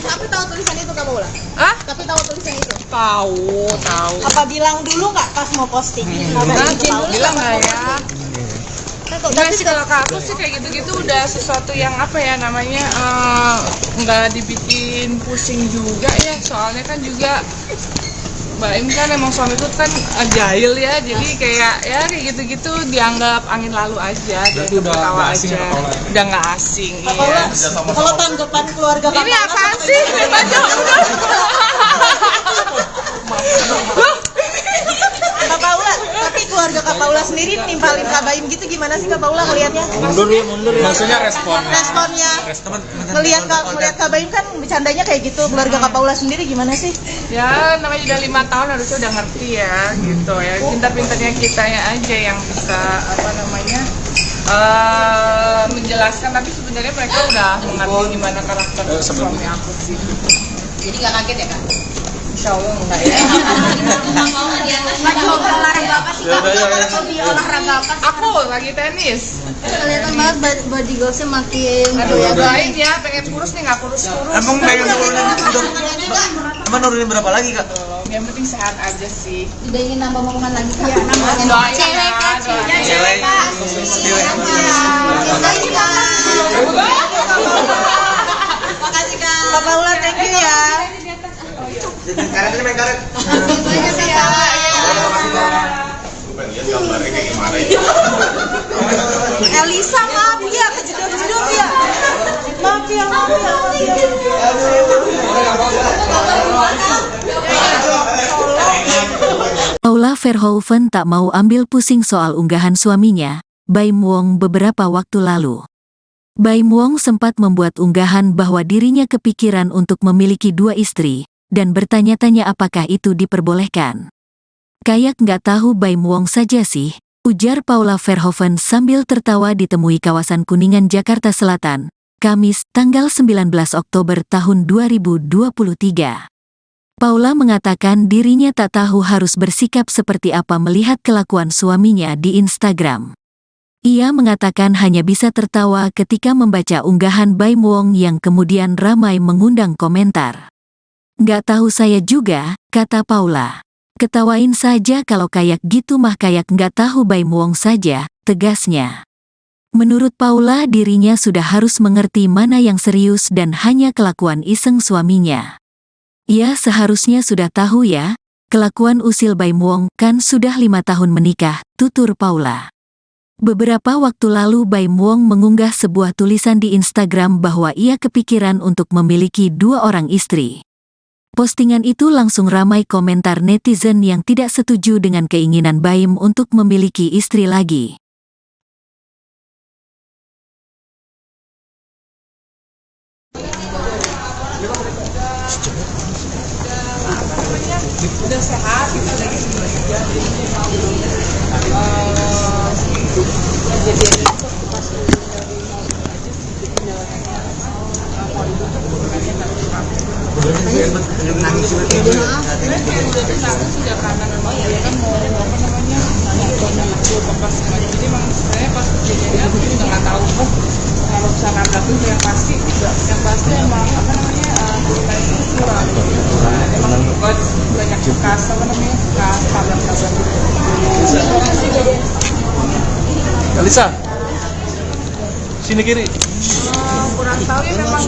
Tapi tahu tulisan itu Kak Paula? Hah? Tapi tahu tulisan itu? Tahu. Apa bilang dulu nggak pas mau posting? Bilang nggak ya? Enggak sih, kalau ke aku sih kayak gitu-gitu udah sesuatu yang apa ya namanya, nggak dibikin pusing juga ya, soalnya kan juga Mbak Im kan emang suami itu kan jahil ya, jadi kayak gitu-gitu dianggap angin lalu aja, jadi ketawa aja, udah nggak asing. Iya. Kalau tanggapan keluarga Kak Ini apaan sih? Kak Paula, tapi keluarga Kak Paula sendiri nimpalin Kak Baim gitu gimana sih Kak Paula ngelihatnya? Mundur ya. Maksudnya responnya. Responnya ngelihat Kak Baim kan bercandanya kayak gitu, keluarga Kak Paula sendiri gimana sih? Ya namanya udah 5 tahun harusnya udah ngerti ya gitu ya, pintar-pintarnya kitanya aja yang bisa apa namanya menjelaskan, tapi sebenarnya mereka udah mengerti gimana karakter suami aku sih. Jadi nggak kaget ya Kak? Insya Allah enggak ya. Lagi olahraga apa sih Kak? Hobi olahraga apa sih? Aku lagi tenis. Kelihatan banget body goalsnya makin. Aduh ya doain ya, pengen kurus nih nggak kurus-kurus. Emang pengen nurunin berapa lagi Kak? Yang penting sehat aja sih. Udah ingin nambah momongan lagi Kak? Doain Cewek ya, Kak, doain. Cewek. Makasih Kak. Kak Paula, thank you ya. Karet ini main karet. Elisa, maaf ya, kejedot-jedot ya. Maaf ya. Paula Verhoeven tak mau ambil pusing soal unggahan suaminya, Baim Wong beberapa waktu lalu. Baim Wong sempat membuat unggahan bahwa dirinya kepikiran untuk memiliki 2 istri, dan bertanya-tanya apakah itu diperbolehkan. Kayak nggak tahu Baim Wong saja sih, ujar Paula Verhoeven sambil tertawa ditemui kawasan Kuningan, Jakarta Selatan, Kamis, tanggal 19 Oktober tahun 2023. Paula mengatakan dirinya tak tahu harus bersikap seperti apa melihat kelakuan suaminya di Instagram. Ia mengatakan hanya bisa tertawa ketika membaca unggahan Baim Wong yang kemudian ramai mengundang komentar. Nggak tahu saya juga, kata Paula. Ketawain saja kalau kayak gitu mah, kayak nggak tahu Baim Wong saja, tegasnya. Menurut Paula dirinya sudah harus mengerti mana yang serius dan hanya kelakuan iseng suaminya. Ia seharusnya sudah tahu ya, kelakuan usil Baim Wong kan sudah 5 tahun menikah, tutur Paula. Beberapa waktu lalu Baim Wong mengunggah sebuah tulisan di Instagram bahwa ia kepikiran untuk memiliki 2 orang istri. Postingan itu langsung ramai komentar netizen yang tidak setuju dengan keinginan Baim untuk memiliki istri lagi. Udah sehat, kita lagi kerja. Jadi pas sudah karena memang dia kan mau apa namanya jadi memang sebenarnya pas kejadiannya aku juga nggak tahu kalau bisa nabrak itu yang pasti emang apa namanya kita itu kurang emang banyak bekas apa namanya bekas tabrak Elisa, sini kiri. Kurang tahu ya, memang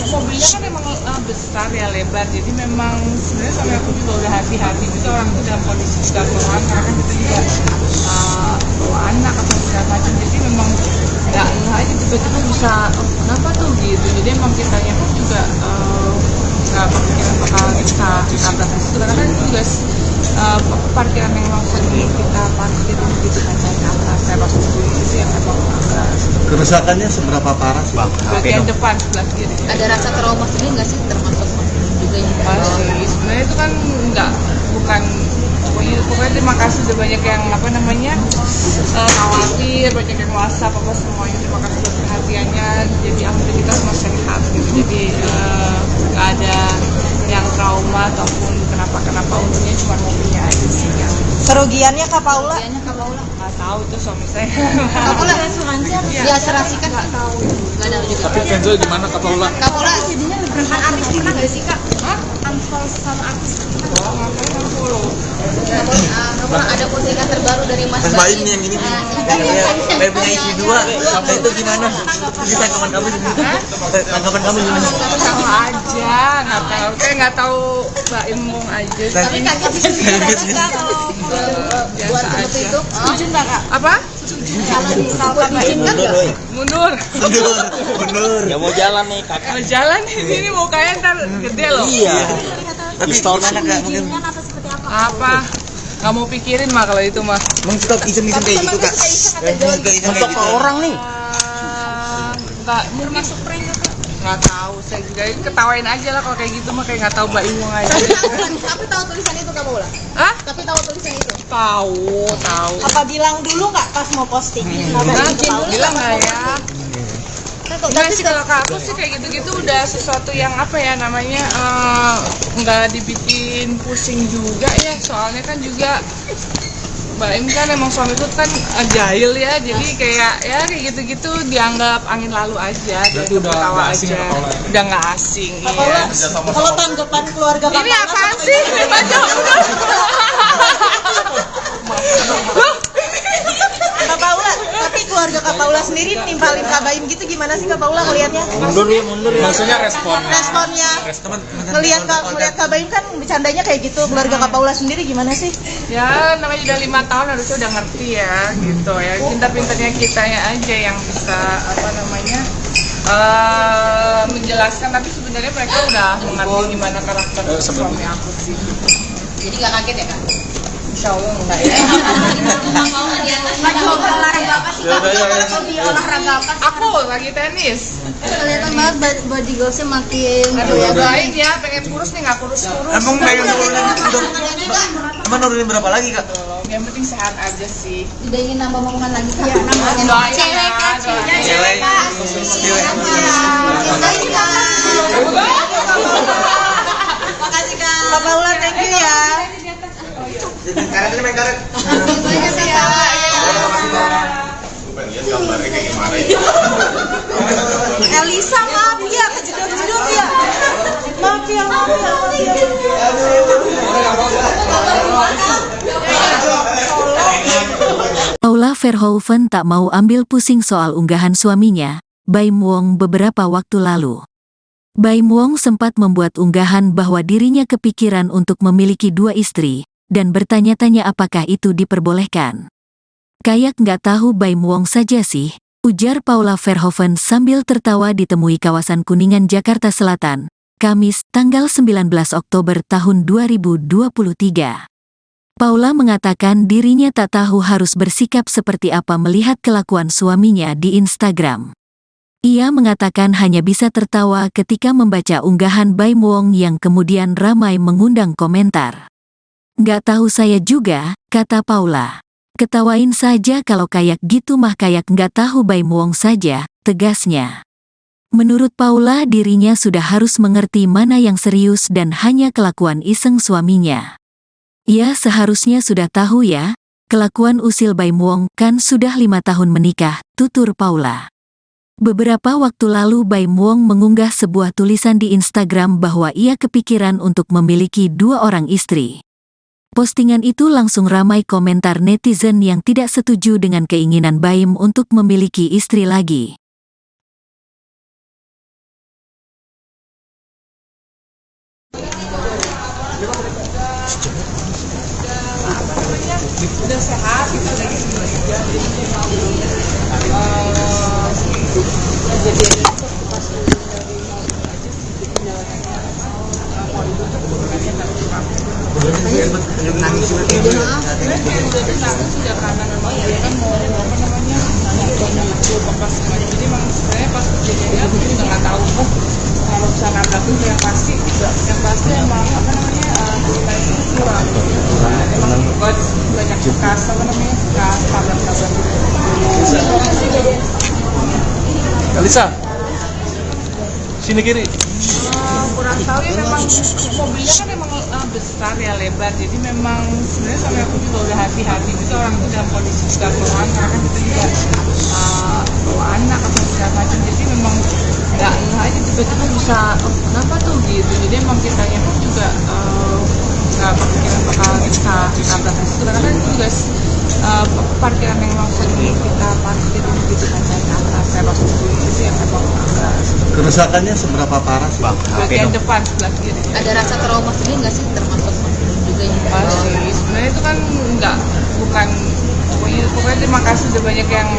mobilnya kan emang besar ya, lebar, jadi memang sebenarnya suami aku juga udah hati-hati juga, orang itu dalam kondisi sudah keluar karena kan kita juga bawa anak atau segala macam, jadi memang nggak aja tiba-tiba bisa kenapa tuh gitu, jadi emang kitanya pun juga nggak berpikiran bakal kita tabrak di situ karena kan itu juga parkiran yang langsung kita parkir gitu kan, saya pas itu yang memang agak Kerusakannya seberapa parah sih? bagian depan sebelah kiri. Ada rasa trauma sendiri nggak sih, termasuk juga yang Pasti, sebenarnya itu kan bukan pokoknya terima kasih udah banyak yang apa namanya khawatir, banyak yang WhatsApp apa semuanya, terima kasih buat perhatiannya, jadi alhamdulillah kita semua sehat gitu, jadi nggak ada yang trauma ataupun kenapa untungnya cuma mobilnya aja sih yang Kerugiannya Kak Paula? nggak tahu itu suami saya. Kak Paula asuransi apa? Diasuransikan? Nggak tahu. Tapi Kenzo gimana Kak Paula? Kak Paula Rekan artis kita nggak sih kak? Unfollow sama artis kita. Ngapain unfollow? Ada postingan terbaru dari Mas Baim nih yang ini nih. Kayak punya istri dua. Itu gimana? Itu tanggapan kamu gimana? Tanggapan kamu gimana? Tahu aja, nggak tahu Mbak Imung aja. Tapi kakak bisa Kak kalau buat seperti itu setuju nggak Kak? Apa? Kalau misalkan diizinkan nggak? Mundur. Mundur. Ya mau jalan nih kakak. Kalau jalan ini mukanya ntar gede loh. Iya. Tapi gimana Kak? Mungkin Apa seperti apa? Apa? Nggak mau pikirin mah kalau itu mah. mengstop iseng-iseng kayak gitu Kak. Untuk ke orang nih. Nggak masuk prank nggak Kak? Nggak tahu, saya juga ketawain aja lah kalau kayak gitu mah kayak nggak tahu Mbak Imung aja. Tapi tahu tulisan itu Kak Paula? Hah? Tapi tahu tulisan itu? Tahu. Apa bilang dulu nggak pas mau posting? Hah? Bilang nggak ya? Enggak Tapi sih kalau ke aku sih kayak gitu-gitu udah sesuatu yang apa ya namanya nggak dibikin pusing juga ya, soalnya kan juga Mbak Im kan emang suamiku kan jahil ya, jadi kayak gitu-gitu dianggap angin lalu aja, Berarti udah ketawa nggak asing aja. ya, Paula ya? Udah nggak asing. Kak Iya. Paula, kalau tanggapan keluarga Kak Ini Paula apaan seperti sih? itu? Baca udah. Kak Paula, tapi keluarga Kak Paula sendiri nimpalin Kak Baim gitu gimana sih Kak Paula ngelihatnya? Mundur ya. Maksudnya respon. Responnya ngelihat Kak Baim kan bercandanya kayak gitu, keluarga Kak Paula sendiri gimana sih? Ya namanya udah 5 tahun harusnya udah ngerti ya gitu ya, pintar-pintarnya kitanya aja yang bisa apa namanya menjelaskan, tapi sebenarnya mereka udah mengerti gimana karakter suami aku sih. Jadi nggak kaget ya Kak? Insya Allah enggak ya. Lagi hobi olahraga apa sih kak? Hobi olahraga apa sih? Aku lagi tenis. Kelihatan banget body goalsnya makin Aduh baik ya, pengen kurus nih nggak kurus-kurus. Emang pengen nurunin berapa lagi Kak? Yang penting sehat aja sih. Udah ingin nambah omongan lagi kak? Iya Doain Cewek ya, kak, doain. Cewek. Makasih Kak. Kak Paula, thank you ya. Karet ini main karet. Banyak ya. Elisa maaf ya, kejedot-jedot ya. Maaf ya. Paula Verhoeven tak mau ambil pusing soal unggahan suaminya, Baim Wong beberapa waktu lalu. Baim Wong sempat membuat unggahan bahwa dirinya kepikiran untuk memiliki 2 istri, dan bertanya-tanya apakah itu diperbolehkan. Kayak nggak tahu Baim Wong saja sih, ujar Paula Verhoeven sambil tertawa ditemui kawasan Kuningan, Jakarta Selatan, Kamis, tanggal 19 Oktober tahun 2023. Paula mengatakan dirinya tak tahu harus bersikap seperti apa melihat kelakuan suaminya di Instagram. Ia mengatakan hanya bisa tertawa ketika membaca unggahan Baim Wong yang kemudian ramai mengundang komentar. Nggak tahu saya juga, kata Paula. Ketawain saja kalau kayak gitu mah, kayak nggak tahu Baim Wong saja, tegasnya. Menurut Paula dirinya sudah harus mengerti mana yang serius dan hanya kelakuan iseng suaminya. Ia seharusnya sudah tahu ya, kelakuan usil Baim Wong kan sudah 5 tahun menikah, tutur Paula. Beberapa waktu lalu Baim Wong mengunggah sebuah tulisan di Instagram bahwa ia kepikiran untuk memiliki 2 orang istri. Postingan itu langsung ramai komentar netizen yang tidak setuju dengan keinginan Baim untuk memiliki istri lagi. Udah sehat gitu lagi sebenarnya. Jadi pas dari nol aja sih kendalanya mau itu keturunannya tapi sudah karena memang dia kan mau apa namanya banyak bekas semuanya, jadi memang sebenarnya pas kejadiannya aku juga nggak tahu kalau misalnya nabrak itu yang pasti emang apa namanya kita itu kurang emang banyak bekas apa namanya bekas tabrak Elisa, sini kiri. kurang tahu ya, memang mobilnya kan emang besar ya, lebar, jadi memang sebenarnya suami aku juga udah hati-hati juga, orang itu dalam kondisi juga keluar karena kan kita juga bawa anak atau segala macam, jadi memang nggak aja tiba-tiba bisa kenapa tuh gitu, jadi emang kitanya pun juga nggak berpikiran bakal kita tabrak di situ karena kan itu juga parkiran yang memang sering kita parkir gitu kan dari atas serok itu yang memang Kerusakannya seberapa parah sih? bagian depan sebelah kiri. Ada rasa trauma sendiri nggak sih termasuk juga yang Masih sebenarnya itu kan bukan pokoknya terima kasih udah banyak yang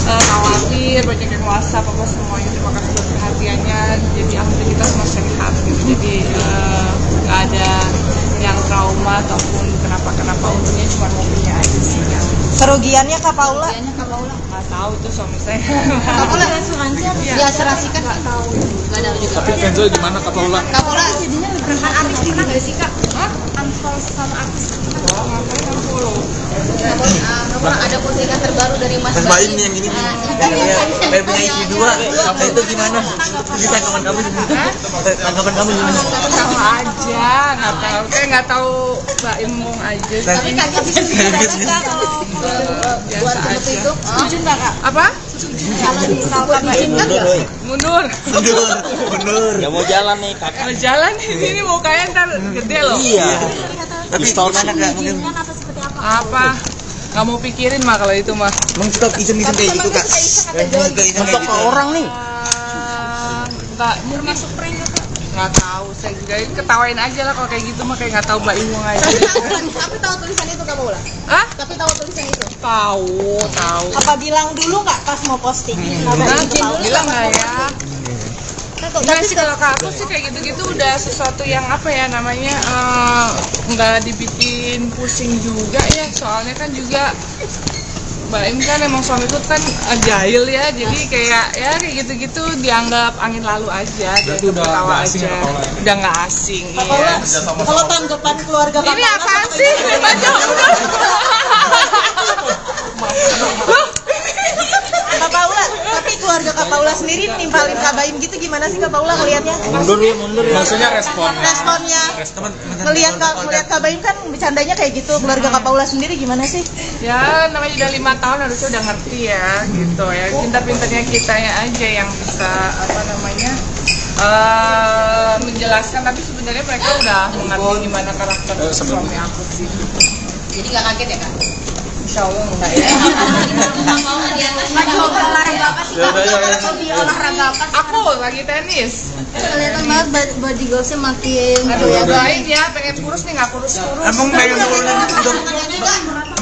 khawatir, banyak yang WhatsApp apa semuanya, terima kasih buat perhatiannya, jadi alhamdulillah kita semua sehat gitu, jadi nggak ada yang trauma ataupun kenapa untungnya cuma mobilnya aja sih yang Kerugiannya Kak Paula? nggak tahu itu suami saya. Kak Paula asuransi diasuransikan nggak tahu nggak ada juga. Tapi Kenzo gimana Kak Paula? Kak Paula jadinya kan artis pernah nggak sih Kak? Unfollow sama artis Oh, ngapain yang follow? Kak Paula ada postingan terbaru dari Mas Mas Baim nih yang ini nih. Yang punya istri dua. Itu gimana? Ini tanggapan kamu gimana? Tanggapan kamu gimana? Tahu aja, nggak tahu Mbak Imung aja. tapi kaget sih sebenarnya kalau buat seperti itu setuju nggak Kak? Apa? Kalau misalkan diizinkan nggak? Mundur. Mundur. Nggak mau jalan nih kakak. Mau jalan ini mukanya ntar gede loh. Iya. Tapi gimana Kak? Mungkin Apa seperti apa? Apa? Nggak mau pikirin mah kalau itu mah. emang suka iseng-iseng kayak gitu Kak? Suka iseng kayak gitu. Orang nih. Nggak termasuk prank nggak tahu, saya juga ketawain aja lah kalau kayak gitu mah, kayak nggak tahu Mbak Imung aja. Tapi tahu tulisan itu Kak Paula? Hah? Tapi tahu tulisan itu? Tahu. Apa bilang dulu nggak pas mau posting? Bilang nggak ya? Enggak sih, kalau ke aku sih kayak gitu-gitu udah sesuatu yang apa ya namanya, nggak dibikin pusing juga ya, soalnya kan juga Mbak Im kan emang suami itu kan jahil ya, jadi kayak gitu-gitu dianggap angin lalu aja, Berarti udah ketawa nggak asing aja, ya, Kak Paula? udah nggak asing. Kak Iya. Paula, kalau tanggapan keluarga Kak Ini Paula apaan seperti sih? apa? Baca udah. Kak Paula, tapi keluarga Kak Paula sendiri nimpalin Kak Baim gitu gimana sih Kak Paula ngelihatnya? Mundur ya. Maksudnya responnya. Responnya ngelihat Kak Baim kan bercandanya kayak gitu, keluarga Kak Paula sendiri gimana sih? Ya namanya udah 5 tahun harusnya udah ngerti ya gitu ya, pintar-pintarnya kitanya aja yang bisa apa namanya menjelaskan, tapi sebenarnya mereka udah mengerti gimana karakter suami aku sih. Jadi nggak kaget ya Kak? Insya Allah enggak ya. Mau olahraga apa sih Kak? Hobi olahraga apa sih? Aku lagi tenis. Kelihatan banget body goalsnya makin Aduh ya doain ya, pengen kurus nih nggak kurus-kurus. Emang pengen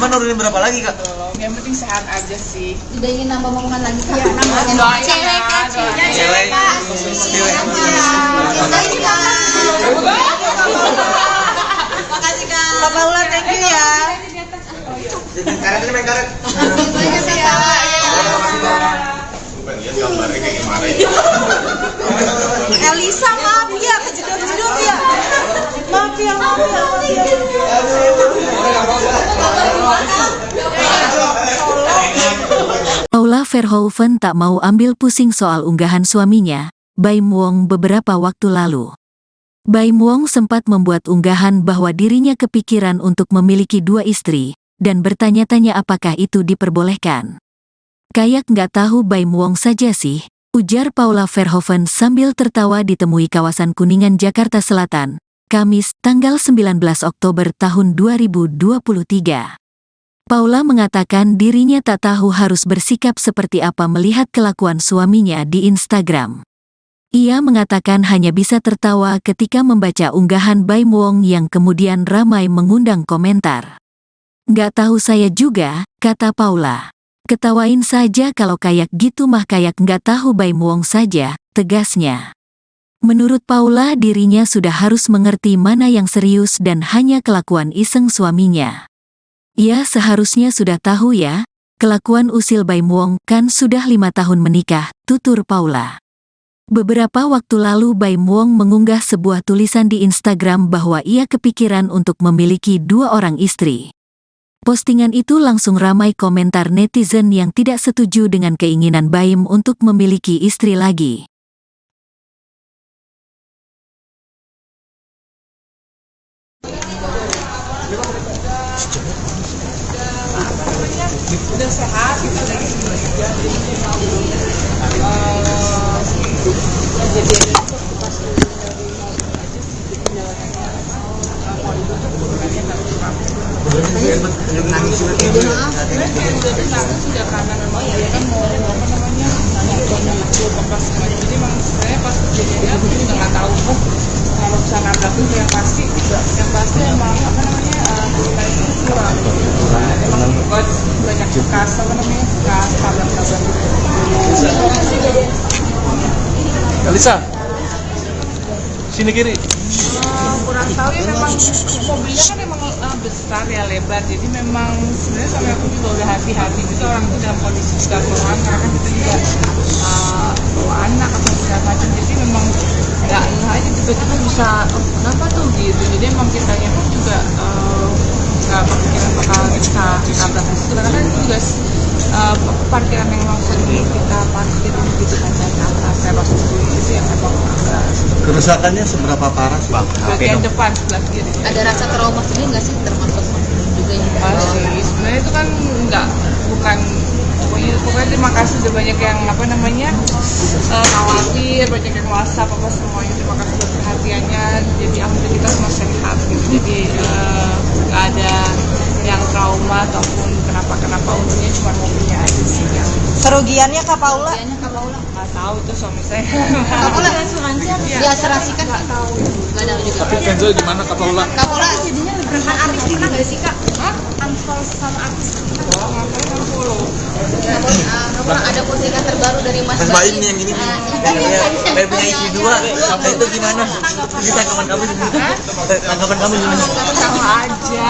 nurunin berapa lagi Kak? Yang penting sehat aja sih. udah ingin nambah omongan lagi Kak? Doain Cewek ya, Kak, doain. Cewek. Makasih Kak. Makasih Kak. Kak Paula, thank you ya. Karet ini main karet. Banyak Kak. Elisa, maaf ya, kejedot-jedot ya. Maaf ya. Paula Verhoeven tak mau ambil pusing soal unggahan suaminya, Baim Wong, beberapa waktu lalu. Baim Wong sempat membuat unggahan bahwa dirinya kepikiran untuk memiliki 2 istri, dan bertanya-tanya apakah itu diperbolehkan. Kayak nggak tahu Baim Wong saja sih, ujar Paula Verhoeven sambil tertawa ditemui kawasan Kuningan, Jakarta Selatan, Kamis, tanggal 19 Oktober tahun 2023. Paula mengatakan dirinya tak tahu harus bersikap seperti apa melihat kelakuan suaminya di Instagram. Ia mengatakan hanya bisa tertawa ketika membaca unggahan Baim Wong yang kemudian ramai mengundang komentar. Nggak tahu saya juga, kata Paula. Ketawain saja kalau kayak gitu mah, kayak nggak tahu Baim Wong saja, tegasnya. Menurut Paula dirinya sudah harus mengerti mana yang serius dan hanya kelakuan iseng suaminya. Ia seharusnya sudah tahu ya, kelakuan usil Baim Wong kan sudah 5 tahun menikah, tutur Paula. Beberapa waktu lalu Baim Wong mengunggah sebuah tulisan di Instagram bahwa ia kepikiran untuk memiliki 2 orang istri. Postingan itu langsung ramai komentar netizen yang tidak setuju dengan keinginan Baim untuk memiliki istri lagi. udah sehat gitu lagi juga. Kejadian itu pas sudah karena memang dia kan mau apa namanya jadi memang sebenarnya pas kejadiannya aku juga nggak tahu kalau bisa nabrak itu yang pasti emang apa namanya kita itu kurang emang banyak bekas apa namanya bekas tabrak Elisa, sini kiri. kurang tahu ya memang mobilnya kan emang besar ya lebar jadi memang sebenarnya sampai aku juga udah hati-hati juga orang itu dalam kondisi juga keluhan karena kan kita juga bawa anak atau segala macam jadi memang nggak aja tiba-tiba bisa kenapa tuh gitu jadi emang kitanya pun juga nggak kepikiran bakal bisa nabrak di situ karena kan itu juga parkiran yang langsung kita parkir gitu kan dari atas teros itu yang emang Kerusakannya seberapa parah sih? bagian depan sebelah kiri. Ada rasa trauma sendiri nggak sih termasuk juga yang Pasti, sebenarnya itu kan bukan pokoknya terima kasih udah banyak yang apa namanya khawatir, banyak yang WhatsApp apa semuanya terima kasih buat perhatiannya jadi alhamdulillah kita semua sehat gitu jadi nggak ada yang trauma ataupun kenapa untungnya cuma mobilnya aja sih yang Kerugiannya Kak Paula? nggak tahu itu suami saya Kak Paula asuransi harus diasuransikan nggak tahu juga. Tapi Kenzo gimana Kak Paula? Kak Paula jadinya rekan artis pernah nggak sih Kak? Unfollow sama artis ngapain yang follow Kak Paula ada postingan terbaru dari Mas Baim nih yang ini nih. Kayak punya istri dua. Itu gimana? Bisa tanggapan kamu gimana? Tanggapan kamu gimana? tahu aja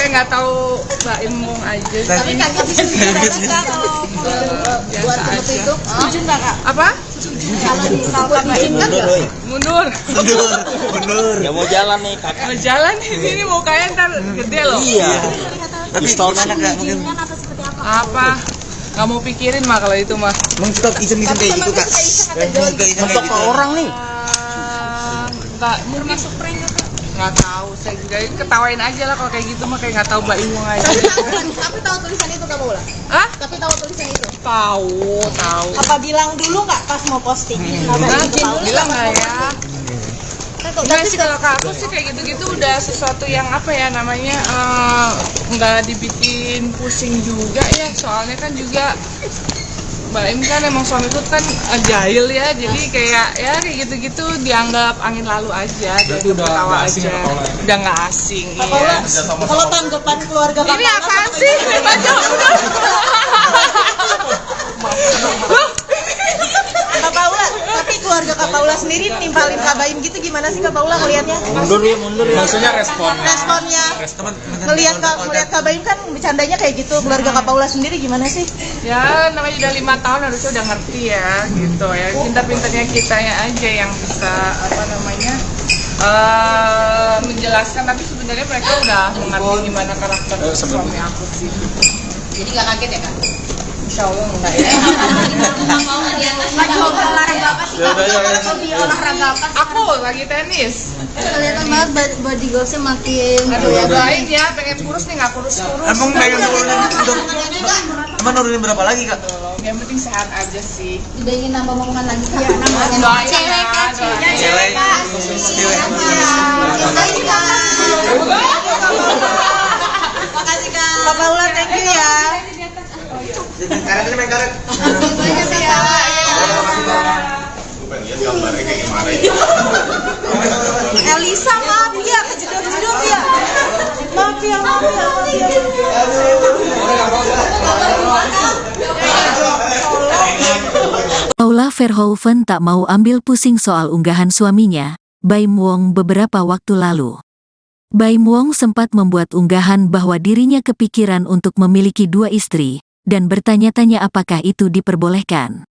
nggak tahu Mbak Imung aja tapi kaget sih kalau buat seperti itu setuju nggak Kak? apa Kalau diizinkan nggak? mundur Mundur. Ya mau jalan nih kakak. mau jalan di sini mukanya ntar gede loh Iya. Tapi gimana Kak? Mungkin Apa seperti apa? apa nggak mau pikirin mah kalau itu mah mengstop iseng-iseng kayak gitu Kak. Untuk ke orang nih. nggak termasuk prank nggak tahu saya juga ketawain aja lah kalau kayak gitu mah kayak nggak tahu Mbak Imung aja Tapi tahu tulisan itu Kak Paula? ah Tapi tahu tulisan itu? tahu Apa bilang dulu nggak pas mau posting? bilang nggak ya Enggak sih kalau ke aku sih kayak gitu-gitu udah sesuatu yang apa ya namanya nggak dibikin pusing juga ya soalnya kan juga Mbak Im kan emang suamiku kan jahil ya jadi kayak gitu-gitu dianggap angin lalu aja Berarti udah ketawa nggak asing aja ya, Paula? udah nggak asing Kak iya Paula, kalau tanggapan keluarga Kak ini Paula apaan sih baca udah Kak Paula, tapi keluarga Kak Paula sendiri nimpalin Kak Baim gitu gimana sih Kak Paula ngelihatnya? Mundur ya. Maksudnya responnya. Responnya ngelihat Kak Baim kan bercandanya kayak gitu, keluarga Kak Paula sendiri gimana sih? ya namanya udah 5 tahun harusnya udah ngerti ya gitu ya pintar-pintarnya kitanya aja yang bisa apa namanya menjelaskan tapi sebenarnya mereka udah mengerti gimana karakter suami aku sih Jadi nggak kaget ya Kak? Insya Allah enggak ya Lagi hobi olahraga apa sih Kak? Hobi olahraga apa? aku lagi tenis Kelihatan banget body goalsnya makin aduh ya doain ya pengen kurus nih nggak kurus-kurus Emang pengen nurunin emang nurunin berapa lagi Kak? yang penting sehat aja sih Udah ingin nambah omongan lagi Kak? doain Cewek Kak, Cewek. Makasih Kak. Makasih Kak. Kak Paula, thank you ya. Karet ini main karet. Makasih Kak. Elisa maaf ya, kejedot-jedot ya. Maaf ya. Paula Verhoeven tak mau ambil pusing soal unggahan suaminya, Baim Wong beberapa waktu lalu. Baim Wong sempat membuat unggahan bahwa dirinya kepikiran untuk memiliki 2 istri, dan bertanya-tanya apakah itu diperbolehkan.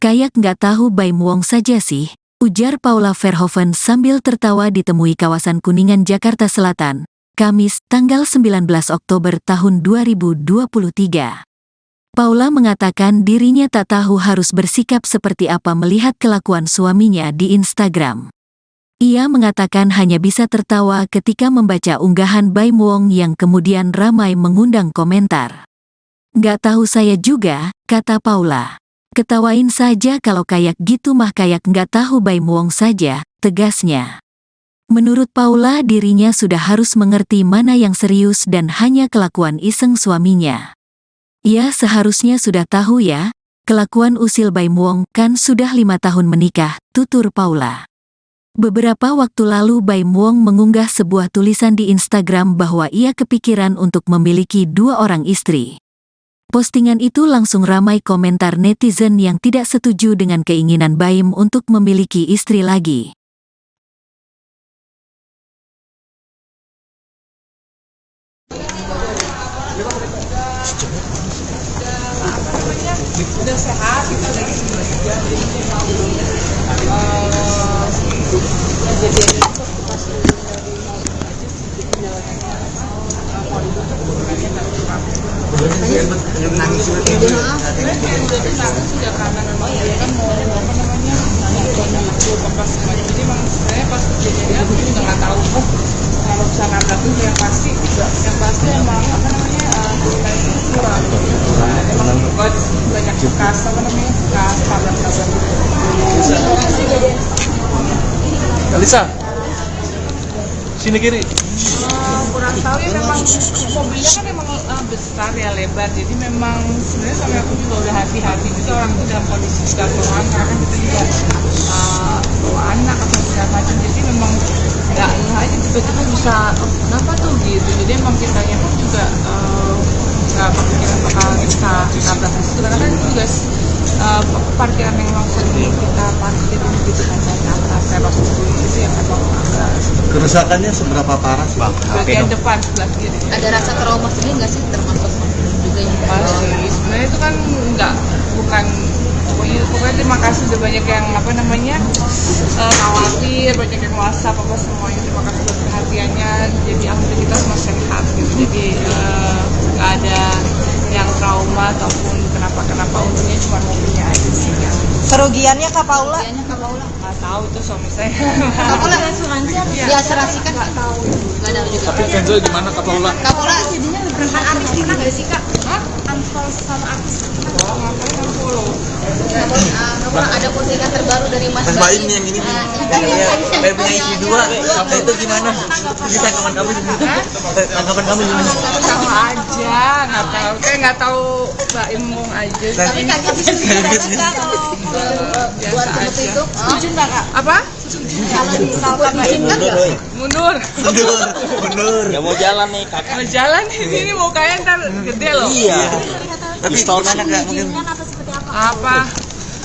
Kayak nggak tahu Baim Wong saja sih, ujar Paula Verhoeven sambil tertawa ditemui kawasan Kuningan, Jakarta Selatan, Kamis, tanggal 19 Oktober tahun 2023. Paula mengatakan dirinya tak tahu harus bersikap seperti apa melihat kelakuan suaminya di Instagram. Ia mengatakan hanya bisa tertawa ketika membaca unggahan Baim Wong yang kemudian ramai mengundang komentar. "Nggak tahu saya juga," kata Paula. "Ketawain saja kalau kayak gitu mah kayak nggak tahu Baim Wong saja," tegasnya. Menurut Paula dirinya sudah harus mengerti mana yang serius dan hanya kelakuan iseng suaminya. "Ia seharusnya sudah tahu ya, kelakuan usil Baim Wong kan sudah 5 tahun menikah," tutur Paula. Beberapa waktu lalu Baim Wong mengunggah sebuah tulisan di Instagram bahwa ia kepikiran untuk memiliki 2 orang istri. Postingan itu langsung ramai komentar netizen yang tidak setuju dengan keinginan Baim untuk memiliki istri lagi. Udah sehat, kita lagi jadi emang sebenarnya pas kejadiannya aku juga nggak tahu kalau bisa nabrak itu yang pasti emang apa namanya kurang emang banyak bekas tabrak-tabrak Kalisa, sini kiri. kurang tahu ya memang mobilnya kan emang besar ya lebar jadi memang sebenarnya sampai aku juga udah hati-hati juga orang itu dalam kondisi sudah keluar karena kan kita juga bawa anak atau segala macam jadi memang nggak aja tiba-tiba bisa kenapa tuh gitu jadi emang kitanya pun juga nggak kepikiran bakal kita tabrak di situ karena kan itu juga parkiran yang memang sering kita parkir gitu kan saya itu yang memang agak Kerusakannya seberapa parah sih? bagian depan sebelah kiri. Ada rasa trauma sendiri nggak sih termasuk juga yang Pasti, sebenarnya itu kan bukan pokoknya terima kasih udah banyak yang apa namanya khawatir, banyak yang WhatsApp apa semuanya terima kasih buat perhatiannya jadi alhamdulillah kita semua sehat gitu jadi nggak ada yang trauma ataupun kenapa untungnya cuma mobilnya aja sih yang Kerugiannya Kak Paula? nggak tahu itu suami saya. Kak Paula asuransi apa? diasuransikan nggak tahu nggak ada juga. Tapi Kenzo gimana Kak Paula? Kak Paula jadinya lebih artis kita nggak sih Kak? Unfollow sama artis kita. Ngapain yang follow? Kak Paula ada postingan terbaru dari Mas Baim nih yang ini nih. Baim punya istri 2. Itu gimana? Bisa tanggapan kamu gimana? Tanggapan kamu gimana? Tahu aja, nggak tahu Baim Wong aja. Tapi kakak bisa kalau buat seperti itu setuju nggak Kak? Apa? Kalau misalkan diizinkan nggak? Mundur. Ya mau jalan nih kakak. Mau jalan ini mukanya ntar gede loh. Iya. Tapi gimana Kak? Mungkin Apa seperti apa? Apa?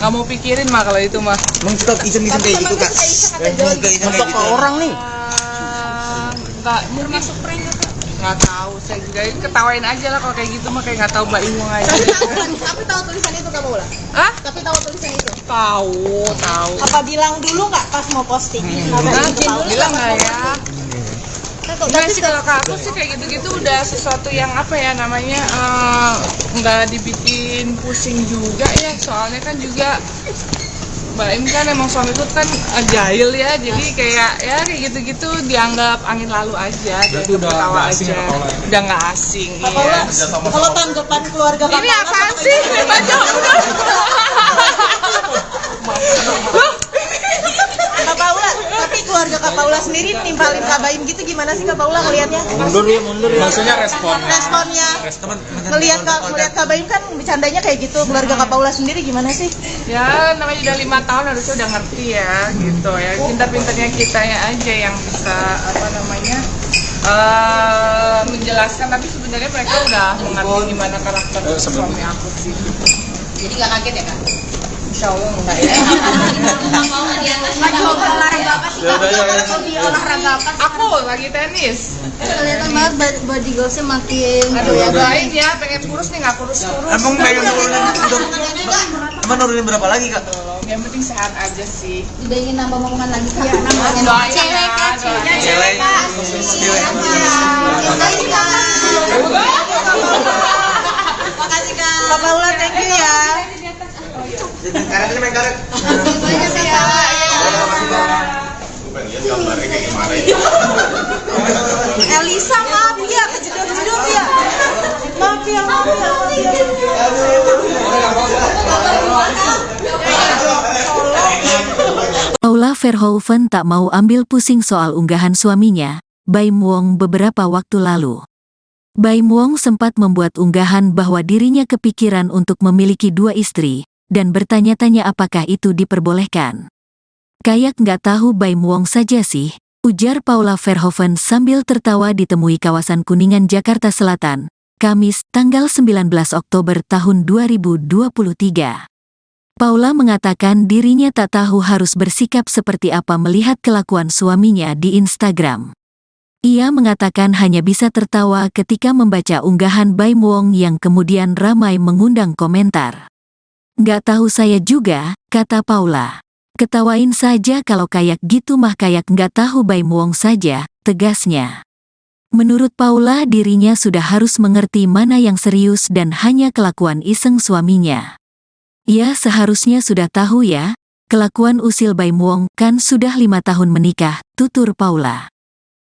Nggak mau pikirin mah kalau itu mah. mengstop iseng-iseng kayak gitu Kak. Masuk ke orang nih. Nggak termasuk prank nggak Kak? Nggak tahu, saya juga ketawain aja lah kalau kayak gitu mah kayak nggak tahu Mbak Imung aja. Tapi tahu tulisan itu Kak Paula? Hah? Tapi tahu tulisan itu? Tahu. Apa bilang dulu nggak pas mau posting? Bilang nggak ya? Enggak sih kalau ke aku sih kayak gitu-gitu udah sesuatu yang apa ya namanya nggak dibikin pusing juga ya soalnya kan juga Mbak Im kan emang suamiku kan jahil ya jadi kayak gitu-gitu dianggap angin lalu aja Berarti udah ketawa nggak asing ya, Kak Paula ya? udah nggak asing Kak Paula, ya. kalau tanggapan keluarga Kak Ini Paula apaan seperti sih? itu? Baca udah. Kak Paula, tapi keluarga Kak Paula sendiri nimpalin Kak Baim gitu gimana sih Kak Paula ngelihatnya? Mundur ya. Maksudnya responnya. Responnya ngelihat Kak Baim kan bercandanya kayak gitu, keluarga Kak Paula sendiri gimana sih? Ya namanya udah 5 tahun harusnya udah ngerti ya gitu ya pintar-pintarnya kitanya aja yang bisa apa namanya menjelaskan tapi sebenarnya mereka udah mengerti gimana karakter suami aku sih. Jadi nggak kaget ya Kak? Insya Allah enggak ya. Lagi hobi olahraga apa sih Kak? Hobi olahraga apa sih? Aku lagi tenis. Kelihatan banget body goalsnya makin Aduh doain ya pengen kurus nih nggak kurus-kurus. Emang pengen nurunin berapa lagi Kak? Yang penting sehat aja sih. udah ingin nambah momongan lagi Kak? Nambah Doain cewek ya, Kak, doain. Cewek. Makasih Kak. Kak Paula thank you ya. Karet ini main karet. Terima kasih Kak. Elisa, maaf ya, kejedot-jedot ya. Maaf ya. Paula Verhoeven tak mau ambil pusing soal unggahan suaminya, Baim Wong beberapa waktu lalu. Baim Wong sempat membuat unggahan bahwa dirinya kepikiran untuk memiliki 2 istri, dan bertanya-tanya apakah itu diperbolehkan. Kayak nggak tahu Baim Wong saja sih, ujar Paula Verhoeven sambil tertawa ditemui kawasan Kuningan, Jakarta Selatan, Kamis, tanggal 19 Oktober tahun 2023. Paula mengatakan dirinya tak tahu harus bersikap seperti apa melihat kelakuan suaminya di Instagram. Ia mengatakan hanya bisa tertawa ketika membaca unggahan Baim Wong yang kemudian ramai mengundang komentar. Nggak tahu saya juga, kata Paula. Ketawain saja kalau kayak gitu mah, kayak nggak tahu Baim Wong saja, tegasnya. Menurut Paula dirinya sudah harus mengerti mana yang serius dan hanya kelakuan iseng suaminya. Ya seharusnya sudah tahu ya, kelakuan usil Baim Wong kan sudah 5 tahun menikah, tutur Paula.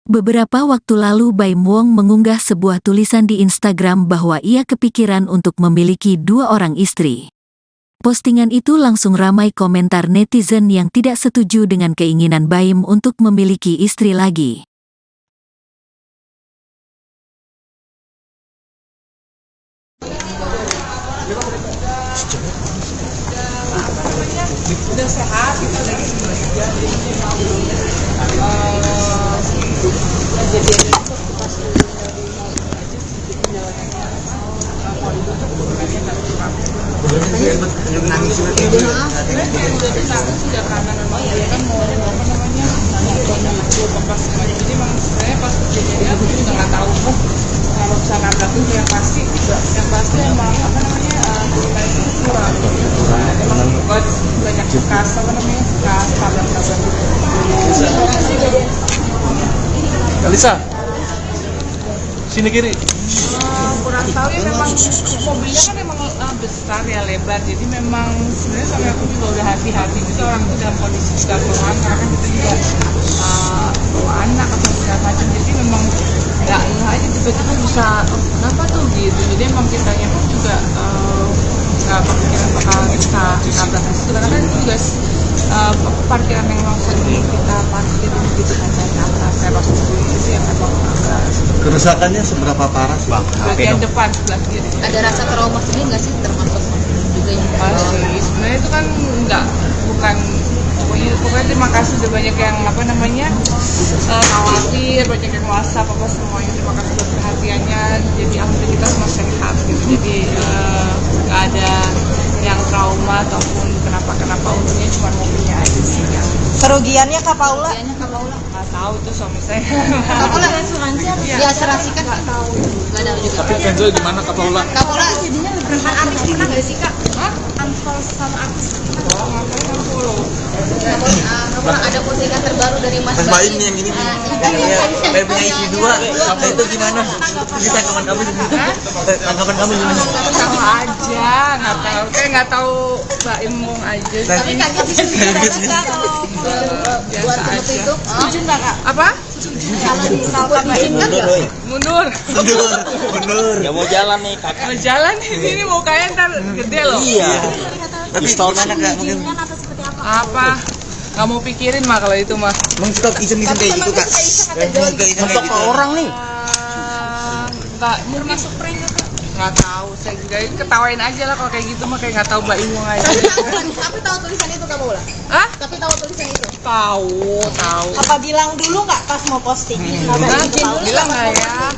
Beberapa waktu lalu Baim Wong mengunggah sebuah tulisan di Instagram bahwa ia kepikiran untuk memiliki 2 orang istri. Postingan itu langsung ramai komentar netizen yang tidak setuju dengan keinginan Baim untuk memiliki istri lagi. Udah sehat gitu lagi juga jadi pas sudah karena memang dia kan mau apa namanya bekas jadi memang sebenarnya pas kejadiannya aku juga nggak tahu kalau bisa nabrak itu yang pasti emang apa namanya kita itu kurang emang banyak bekas apa namanya bekas tabrak-tabrak gitu. Alisa, sini kiri. Kurang tahu ya, memang mobilnya kan emang besar ya, lebar, jadi memang sebenarnya sampai aku juga udah hati-hati gitu orang itu dalam kondisi juga keluhan karena kan kita juga bawa anak atau segala macam, jadi memang nggak aja tiba-tiba bisa kenapa tuh gitu, jadi emang kitanya pun juga nggak kepikiran bakal kita tabrak itu karena kan itu juga parkiran yang memang sering kita parkir gitu kan, saya terus itu yang memang Kerusakannya seberapa parah sih? bagian depan sebelah kiri. Ada rasa trauma sendiri nggak sih, termasuk juga yang Pasti, sebenarnya itu kan bukan pokoknya terima kasih udah banyak yang apa namanya khawatir, banyak yang WhatsApp apa semuanya, terima kasih buat perhatiannya, jadi alhamdulillah kita semua sehat gitu, jadi nggak ada yang trauma ataupun kenapa untungnya cuma mobilnya aja sih yang Kerugiannya Kak Paula? nggak tahu itu suami saya. Kak Paula asuransi diasuransikan nggak tahu juga. Tapi Kenzo gimana Kak Paula? Kak Paula jadinya rekan artis pernah nggak sih Kak? Unfollow sama artis pernah? Ngapain yang follow? Kak Paula ada postingan terbaru dari Mas Baim nih yang ini nih, yang punya istri 2, itu gimana? Ini tanggapan kamu gimana? Tanggapan kamu gimana? Tahu aja, nggak tahu Baim Wong aja. Tapi kaget sih kalau buat seperti itu. Setuju nggak Kak? Apa? Kalau misalkan diingat nggak? Mundur. Ya mau jalan nih kakak. Mau jalan ini mukanya ntar gede loh. Iya. Tapi gimana Kak? Mungkin Atau seperti apa? Apa? Nggak mau pikirin mah kalau itu mah. mengstop iseng-iseng kayak gitu Kak. Untuk ke orang nih. Nggak termasuk prank nggak tahu, saya juga ketawain aja lah kalau kayak gitu mah, kayak nggak tahu Mbak Imong aja. Tapi tahu tulisan itu Kak Paula? Hah? Tapi tahu tulisan itu? Tahu. Apa bilang dulu nggak pas mau posting? Bilang nggak ya?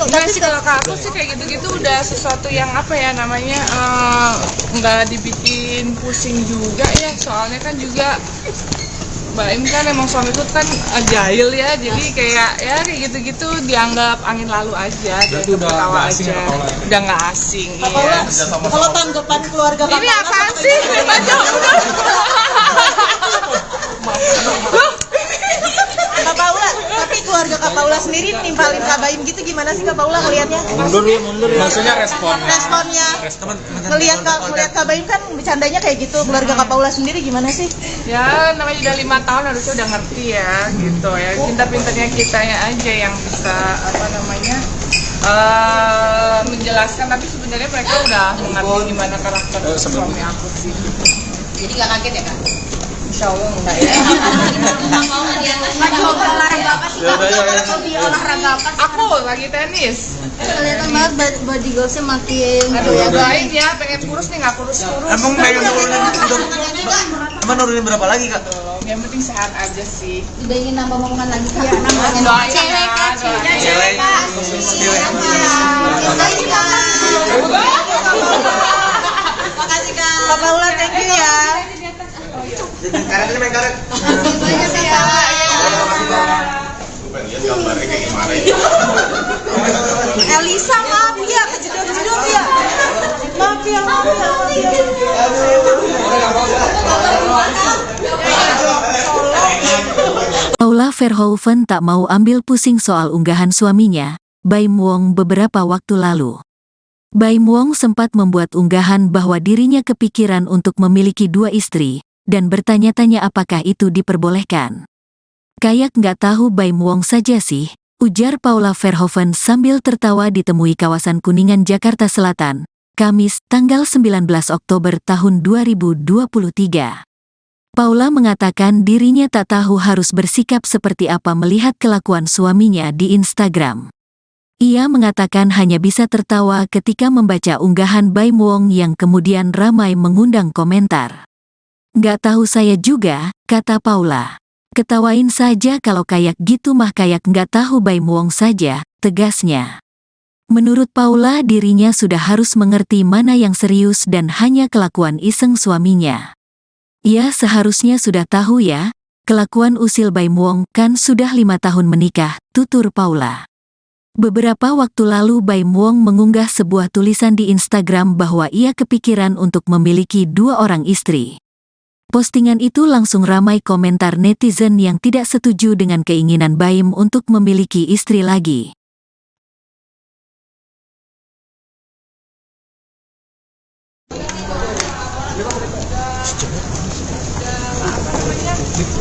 Enggak sih, kalau ke aku sih kayak gitu-gitu udah sesuatu yang apa ya namanya nggak dibikin pusing juga ya, soalnya kan juga Mbak Im kan emang suamiku kan jahil ya, jadi kayak gitu-gitu dianggap angin lalu aja, Berarti udah ketawa nggak asing aja. ya, Paula? Udah nggak asing, Kak iya. Paula, kalau tanggapan keluarga Kak Ini Paula apaan sih? Baca udah. Kak Paula, tapi keluarga keluarga Kak Paula sendiri nimpalin Kak Baim gitu gimana sih Kak Paula ngelihatnya? Mundur ya. Maksudnya responnya. Responnya ngelihat Kak Baim kan bercandanya kayak gitu, keluarga Kak Paula sendiri gimana sih? Ya namanya udah 5 tahun harusnya udah ngerti ya gitu ya. Pintar-pintarnya kitanya aja yang bisa apa namanya menjelaskan, tapi sebenarnya mereka udah mengerti gimana karakter suami aku sih. Jadi gak kaget ya Kak? Insya Allah enggak ya. Coba olahraga apa sih Kak? Hobi olahraga apa sih? Aku lagi tenis. Kelihatan banget body goalsnya makin Aduh ya doain ya, pengen kurus nih nggak kurus-kurus. Emang pengen nurunin berapa lagi kak? Yang penting sehat aja sih. udah ingin nambah omongan lagi Kak? Doain Cewek ya, Kak, doain. Cewek. Makasih Kak. Kak Paula thank you ya. Karet ini main karet. Elisa maaf ya kejedot-jedot ya. Maaf ya. Paula Verhoeven tak mau ambil pusing soal unggahan suaminya, Baim Wong beberapa waktu lalu. Baim Wong sempat membuat unggahan bahwa dirinya kepikiran untuk memiliki 2 istri, dan bertanya-tanya apakah itu diperbolehkan. Kayak nggak tahu Baim Wong saja sih, ujar Paula Verhoeven sambil tertawa ditemui kawasan Kuningan, Jakarta Selatan, Kamis, tanggal 19 Oktober tahun 2023. Paula mengatakan dirinya tak tahu harus bersikap seperti apa melihat kelakuan suaminya di Instagram. Ia mengatakan hanya bisa tertawa ketika membaca unggahan Baim Wong yang kemudian ramai mengundang komentar. Nggak tahu saya juga, kata Paula. Ketawain saja kalau kayak gitu mah kayak nggak tahu Baim Wong saja, tegasnya. Menurut Paula dirinya sudah harus mengerti mana yang serius dan hanya kelakuan iseng suaminya. Ia seharusnya sudah tahu ya, kelakuan usil Baim Wong kan sudah 5 tahun menikah, tutur Paula. Beberapa waktu lalu Baim Wong mengunggah sebuah tulisan di Instagram bahwa ia kepikiran untuk memiliki 2 orang istri. Postingan itu langsung ramai komentar netizen yang tidak setuju dengan keinginan Baim untuk memiliki istri lagi.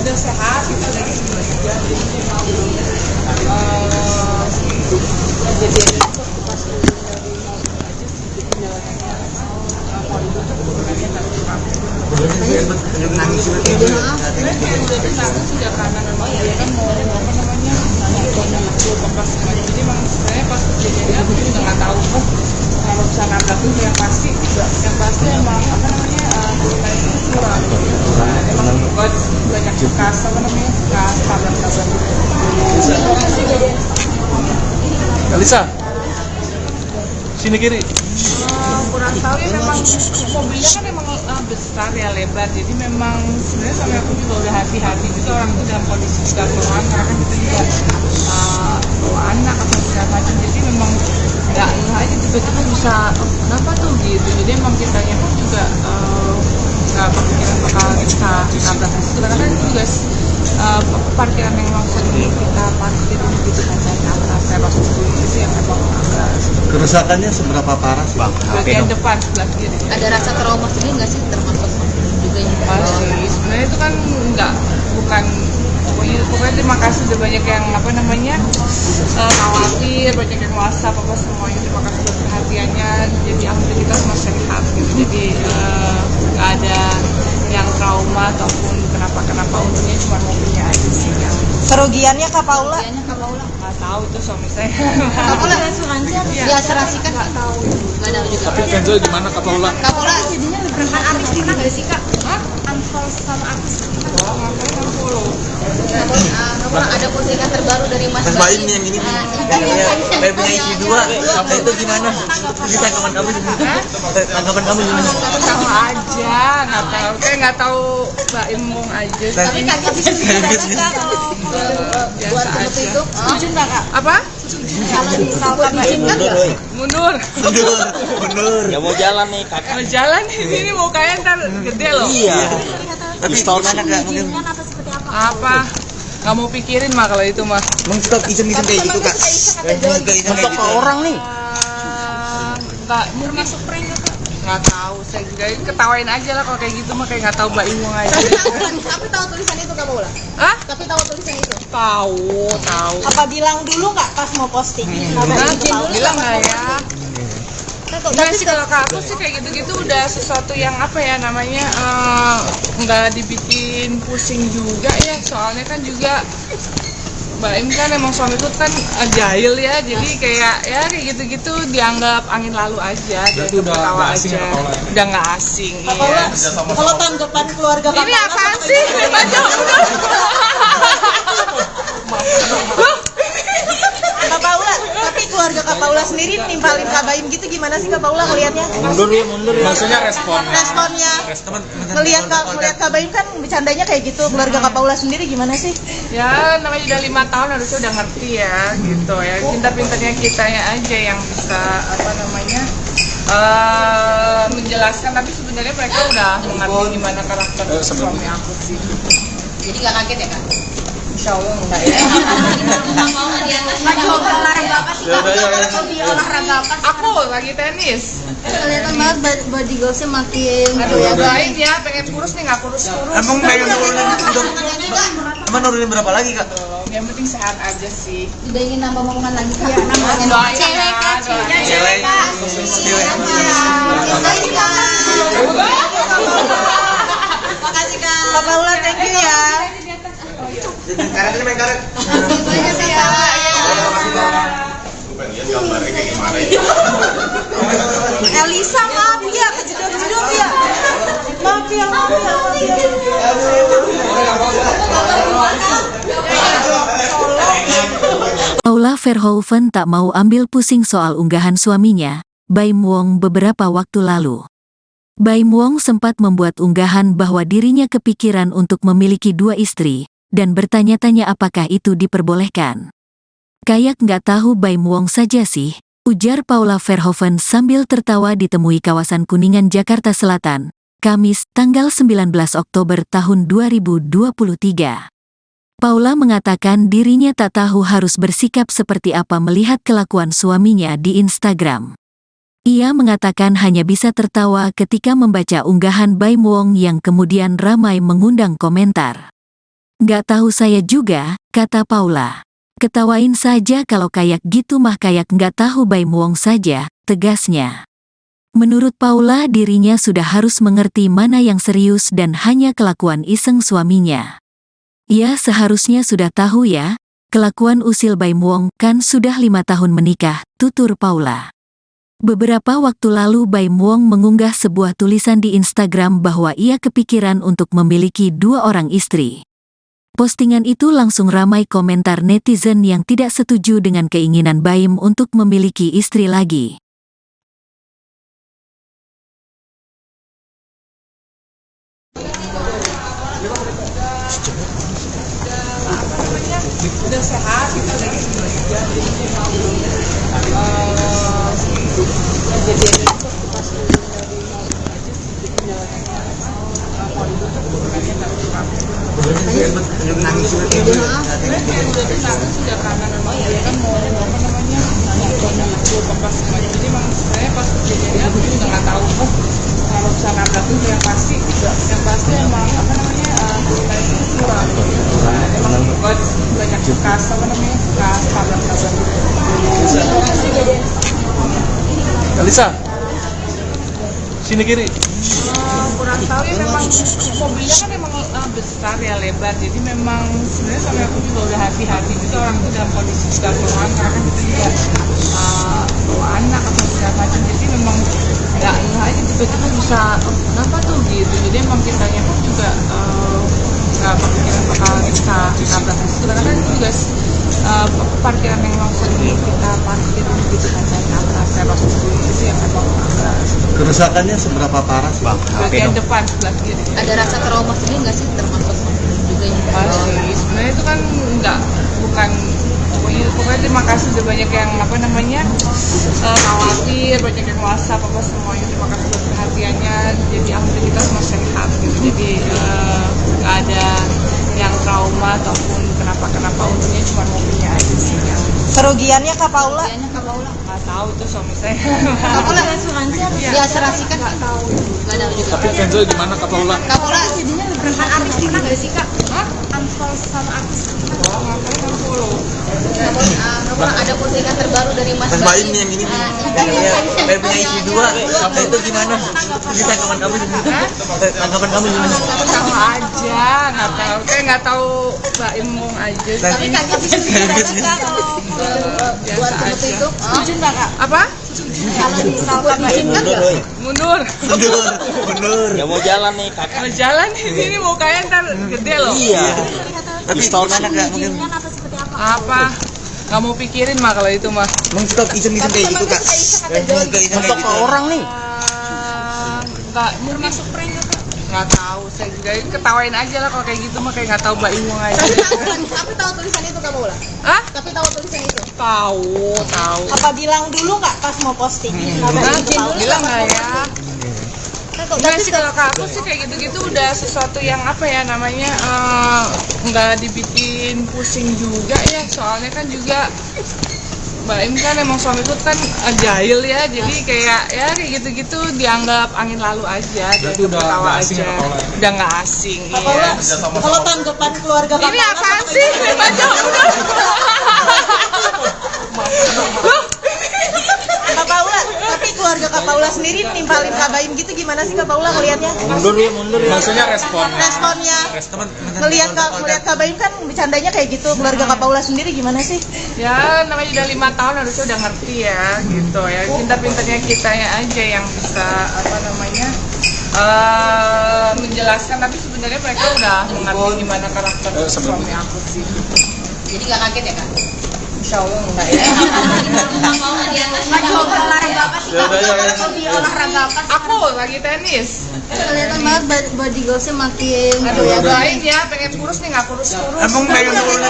Udah sehat gitu lagi. Jadi memang sebenarnya pas kejadiannya aku juga nggak tahu kalau bisa nabrak itu yang pasti emang apa namanya kita itu kurang. Emang banyak bekas tabrak-tabrak. Kalisa, sini kiri. Kurang tahu ya, memang mobilnya kan emang besar ya, lebar, jadi memang sebenarnya sampai aku juga udah hati-hati juga orang itu dalam kondisi juga keluar kan kita juga bawa anak atau segala macam, jadi memang nggak aja tiba-tiba bisa kenapa tuh gitu, jadi emang kitanya pun juga nggak kepikiran bakal kita tabrak di situ karena kan itu juga parkiran yang langsung kita parkirin gitu kan dari atas teros itu yang memang agak Kerusakannya seberapa parah sih? bagian depan sebelah kiri. Ada rasa trauma sendiri nggak sih termasuk juga yang Pasti, sebenarnya itu kan bukan pokoknya terima kasih udah banyak yang apa namanya khawatir, banyak yang WhatsApp apa semuanya, terima kasih buat perhatiannya, jadi alhamdulillah kita semua sehat gitu, jadi nggak ada yang trauma ataupun kenapa untungnya cuma mobilnya aja sih yang Kerugiannya Kak Paula? nggak tahu itu suami saya. Kak Paula asuransi diasuransikan nggak tahu juga. Tapi Kenzo gimana Kak Paula? Kak Paula jadinya rekan artis pernah nggak sih Kak? Unfollow sama artis pernah? Ngapain yang follow? Kak Paula ada postingan terbaru dari Mas Mas Baim nih yang ini nih. Kayak punya istri 2. Apa itu gimana? Ini tanggapan kamu gimana? Tanggapan kamu gimana? Tahu aja, nggak tahu Mbak Imung aja. Tapi kaget sih kalau Biasa aja. itu setuju nggak Kak? Apa? Kalau misalkan diizinkan nggak? Mundur. Mundur. Ya mau jalan nih kakak. Mau jalan di sini mukanya ntar gede loh. Iya. Tapi gimana kak? Mungkin Apa? Nggak mau pikirin mah kalau itu mah. Emang suka iseng-iseng kayak gitu kak? Suka iseng kayak gitu. orang nih. Nggak masuk prank nggak tahu, saya juga ketawain aja lah kalau kayak gitu mah, kayak nggak tahu Mbak Imong aja. Tapi tahu tulisan itu Kak Paula? Hah? Tapi tahu tulisan itu? Tahu. Apa bilang dulu nggak pas mau posting? Bilang nggak ya? Enggak sih, kalau ke aku sih kayak gitu-gitu udah sesuatu yang apa ya namanya, nggak dibikin pusing juga ya, soalnya kan juga Mbak Im kan emang suamiku kan jahil ya, jadi kayak gitu-gitu dianggap angin lalu aja, jadi ketawa aja, udah nggak asing. Iya. Kalau tanggapan keluarga Kak Ini apaan sih? Kak Paula, tapi keluarga Kak Paula sendiri nimpalin Kak Baim gitu gimana sih Kak Paula ngelihatnya? Mundur ya. Maksudnya responnya. Responnya ngelihat Kak Baim kan bercandanya kayak gitu, keluarga Kak Paula sendiri gimana sih? Ya namanya udah 5 tahun harusnya udah ngerti ya gitu ya, pintar-pintarnya kitanya aja yang bisa apa namanya menjelaskan, tapi sebenarnya mereka udah mengerti gimana karakter suami aku sih. Jadi nggak kaget ya Kak? Insya Allah enggak ya. Lagi olahraga apa sih Kak? Hobi olahraga apa sih? Aku lagi tenis. Kelihatan banget body goalsnya makin Aduh ya doain ya, pengen kurus nih nggak kurus-kurus. Emang pengen nurunin udah? Emang nurunin berapa lagi kak? Yang penting sehat aja sih. udah ingin nambah omongan lagi Kak? Doain Cewek ya, Kak, doain. Cewek. Makasih Kak. Kak Paula, thank you ya. Karet ini main karet. Elisa, maaf ya, kejedot-jedot ya. Maaf ya. Paula Verhoeven tak mau ambil pusing soal unggahan suaminya, Baim Wong, beberapa waktu lalu. Baim Wong sempat membuat unggahan bahwa dirinya kepikiran untuk memiliki 2 istri, dan bertanya-tanya apakah itu diperbolehkan. Kayak nggak tahu Baim Wong saja sih, ujar Paula Verhoeven sambil tertawa ditemui kawasan Kuningan, Jakarta Selatan, Kamis, tanggal 19 Oktober tahun 2023. Paula mengatakan dirinya tak tahu harus bersikap seperti apa melihat kelakuan suaminya di Instagram. Ia mengatakan hanya bisa tertawa ketika membaca unggahan Baim Wong yang kemudian ramai mengundang komentar. Nggak tahu saya juga, kata Paula. Ketawain saja kalau kayak gitu mah, kayak nggak tahu Baim Wong saja, tegasnya. Menurut Paula dirinya sudah harus mengerti mana yang serius dan hanya kelakuan iseng suaminya. Ia seharusnya sudah tahu ya, kelakuan usil Baim Wong kan sudah 5 tahun menikah, tutur Paula. Beberapa waktu lalu Baim Wong mengunggah sebuah tulisan di Instagram bahwa ia kepikiran untuk memiliki 2 orang istri. Postingan itu langsung ramai komentar netizen yang tidak setuju dengan keinginan Baim untuk memiliki istri lagi. Udah sehat gitu lagi sebenarnya. Kejadian itu pas Nangis udah karena memang dia kan mau apa namanya bekas semuanya, jadi memang sebenarnya pas kejadiannya aku juga nggak tahu kalau bisa nabrak itu yang pasti emang apa namanya kita itu kurang emang banyak bekas apa namanya bekas tabrak Elisa, sini kiri. kurang tahu ya, memang mobilnya kan emang besar ya, lebar, jadi memang sebenarnya sampai aku juga udah hati-hati juga orang itu dalam kondisi sudah keluar karena kan itu juga bawa anak atau segala macam, jadi memang nggak aja tiba-tiba bisa kenapa tuh gitu, jadi emang kitanya pun juga nggak kepikiran bakal kita tabrak di situ karena kan itu juga parkiran yang memang sering kita parkir gitu kan, saya tabrak terus itu yang memang agak. Kerusakannya seberapa parah sih? Bagian depan sebelah kiri. Ada rasa trauma sendiri nggak sih, termasuk juga yang Pasti, sebenarnya itu kan bukan pokoknya terima kasih udah banyak yang apa namanya khawatir, banyak yang WhatsApp apa semuanya, terima kasih buat perhatiannya, jadi alhamdulillah kita semua sehat gitu, jadi nggak ada yang trauma ataupun kenapa untungnya cuma mobilnya aja sih yang Kerugiannya Kak Paula? nggak tahu itu suami saya. Kak Paula asuransi apa? Diasuransikan nggak tahu. Tapi Kenzo gimana Kak Paula? Kak Paula jadinya Rekan artis pernah nggak sih kak? Unfollow sama artis? Ngapain unfollow? Namun ada postingan terbaru dari Mas Mas Baim nih yang ini nih. Kayak punya istri dua. Itu gimana? Bisa tanggapan kamu gimana? Tanggapan kamu gimana? Tahu aja, nggak tahu Mbak Imong aja. Tapi kakak bisa Kak kalau buat seperti itu setuju nggak Kak? Apa? Kalau misalkan diizinkan nggak? Mundur. Mundur. Ya mau jalan nih kakak. Kalau jalan di sini mukanya ntar gede loh. Iya. Tapi gimana Kak? Mungkin Apa seperti apa? Apa? Nggak mau pikirin mah kalau itu mah. mengstop iseng-iseng kayak gitu Kak. Masuk ke orang nih. Nggak masuk prank nggak Kak? Nggak tahu, saya juga ketawain aja lah kalau kayak gitu mah kayak nggak tahu Mbak Imong aja. Tapi tahu tulisan itu Kak Paula? Hah? Tapi tahu tulisan itu? Tahu. Apa bilang dulu nggak pas mau posting? Nah, Izin dulu bilang sama nggak ya? Kak, Enggak sih kalau ke aku sih kayak gitu-gitu udah sesuatu yang apa ya namanya nggak dibikin pusing juga ya soalnya kan juga Mbak Im kan emang suamiku kan jahil ya jadi kayak gitu-gitu dianggap angin lalu aja Berarti udah ketawa nggak asing aja ya, Paula? udah nggak asing Kak Paula, ya. kalau tanggapan keluarga Kak Ini Paula apaan sih? Baca udah. Kak Paula, tapi keluarga Kak Paula sendiri nimpalin Kak Baim gitu gimana sih Kak Paula ngelihatnya? Mundur ya. Maksudnya respon. Responnya ngelihat Kak Baim kan bercandanya kayak gitu, keluarga Kak Paula sendiri gimana sih? Ya namanya udah 5 tahun harusnya udah ngerti ya gitu ya pintar-pintarnya kitanya aja yang bisa apa namanya menjelaskan tapi sebenarnya mereka udah mengerti gimana karakter suami aku sih. Jadi nggak kaget ya Kak? Insya Allah enggak ya. Lagi olahraga apa sih kak? Hobi olahraga apa sih? Aku lagi tenis. Kelihatan banget body goalsnya makin Aduh ya doain ya pengen kurus nih nggak kurus-kurus. Emang pengen nurunin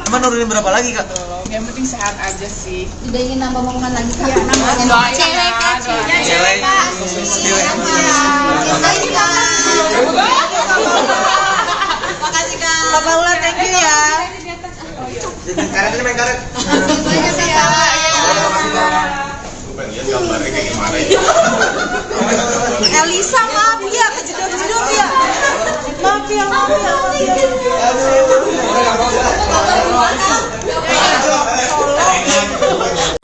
emang nurunin berapa lagi Kak? Yang penting sehat aja sih. Udah ingin nambah omongan lagi kak? Iya Doain Cewek ya, kak, doain. Cewek. Makasih Kak. Kak Paula, thank you ya. Karet ini main karet. Makasih Kak. Elisa maaf ya, kejedot-jedot ya. Maaf ya.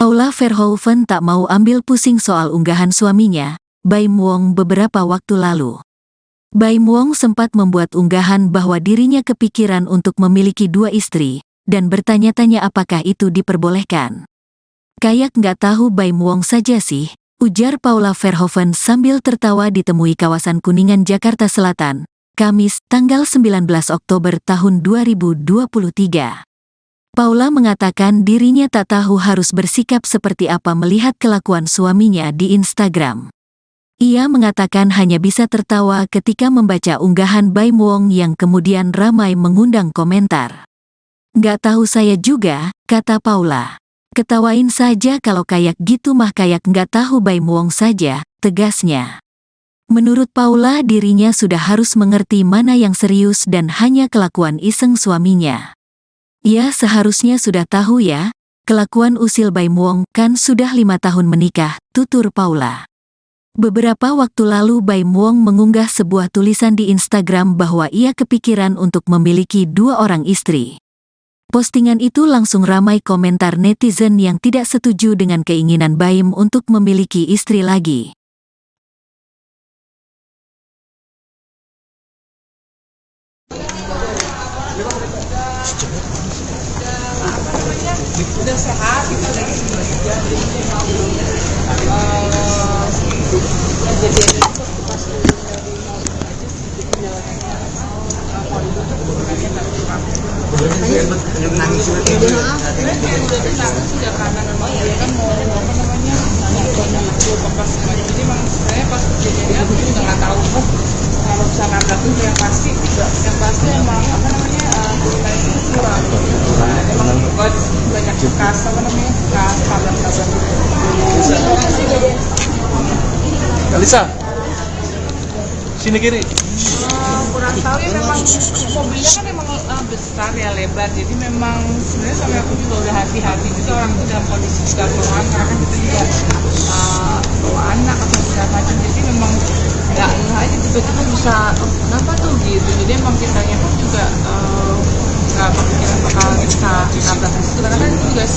Paula Verhoeven tak mau ambil pusing soal unggahan suaminya, Baim Wong beberapa waktu lalu. Baim Wong sempat membuat unggahan bahwa dirinya kepikiran untuk memiliki 2 istri, dan bertanya-tanya apakah itu diperbolehkan. Kayak nggak tahu Baim Wong saja sih, ujar Paula Verhoeven sambil tertawa ditemui kawasan Kuningan, Jakarta Selatan, Kamis, tanggal 19 Oktober tahun 2023. Paula mengatakan dirinya tak tahu harus bersikap seperti apa melihat kelakuan suaminya di Instagram. Ia mengatakan hanya bisa tertawa ketika membaca unggahan Baim Wong yang kemudian ramai mengundang komentar. Nggak tahu saya juga, kata Paula. Ketawain saja kalau kayak gitu mah kayak nggak tahu Baim Wong saja, tegasnya. Menurut Paula dirinya sudah harus mengerti mana yang serius dan hanya kelakuan iseng suaminya. Ya seharusnya sudah tahu ya, kelakuan usil Baim Wong kan sudah 5 tahun menikah, tutur Paula. Beberapa waktu lalu Baim Wong mengunggah sebuah tulisan di Instagram bahwa ia kepikiran untuk memiliki 2 orang istri. Postingan itu langsung ramai komentar netizen yang tidak setuju dengan keinginan Baim untuk memiliki istri lagi. Udah sehat gitu lagi juga jadi pas dari mau aja sih jadi jalannya kalau itu tuh bukannya Nangis sebenarnya udah takut sudah karena memang dia kan mau apa namanya banyak waktu bekas jadi memang sebenarnya pas kejadiannya aku juga nggak tahu kalau bisa nabrak itu yang pasti emang apa namanya kita itu kurang emang banyak bekas apa namanya bekas tabrak Elisa, sini kiri. kurang tahu ya, memang mobilnya kan emang besar ya, lebar, jadi memang sebenarnya suami aku juga udah hati-hati juga, orang itu dalam kondisi juga keluhan karena kan kita juga bawa anak atau segala macam, jadi memang nggak aja tiba-tiba bisa kenapa tuh gitu, jadi emang kitanya pun juga nggak kepikiran bakal bisa nabrak di situ karena kan itu juga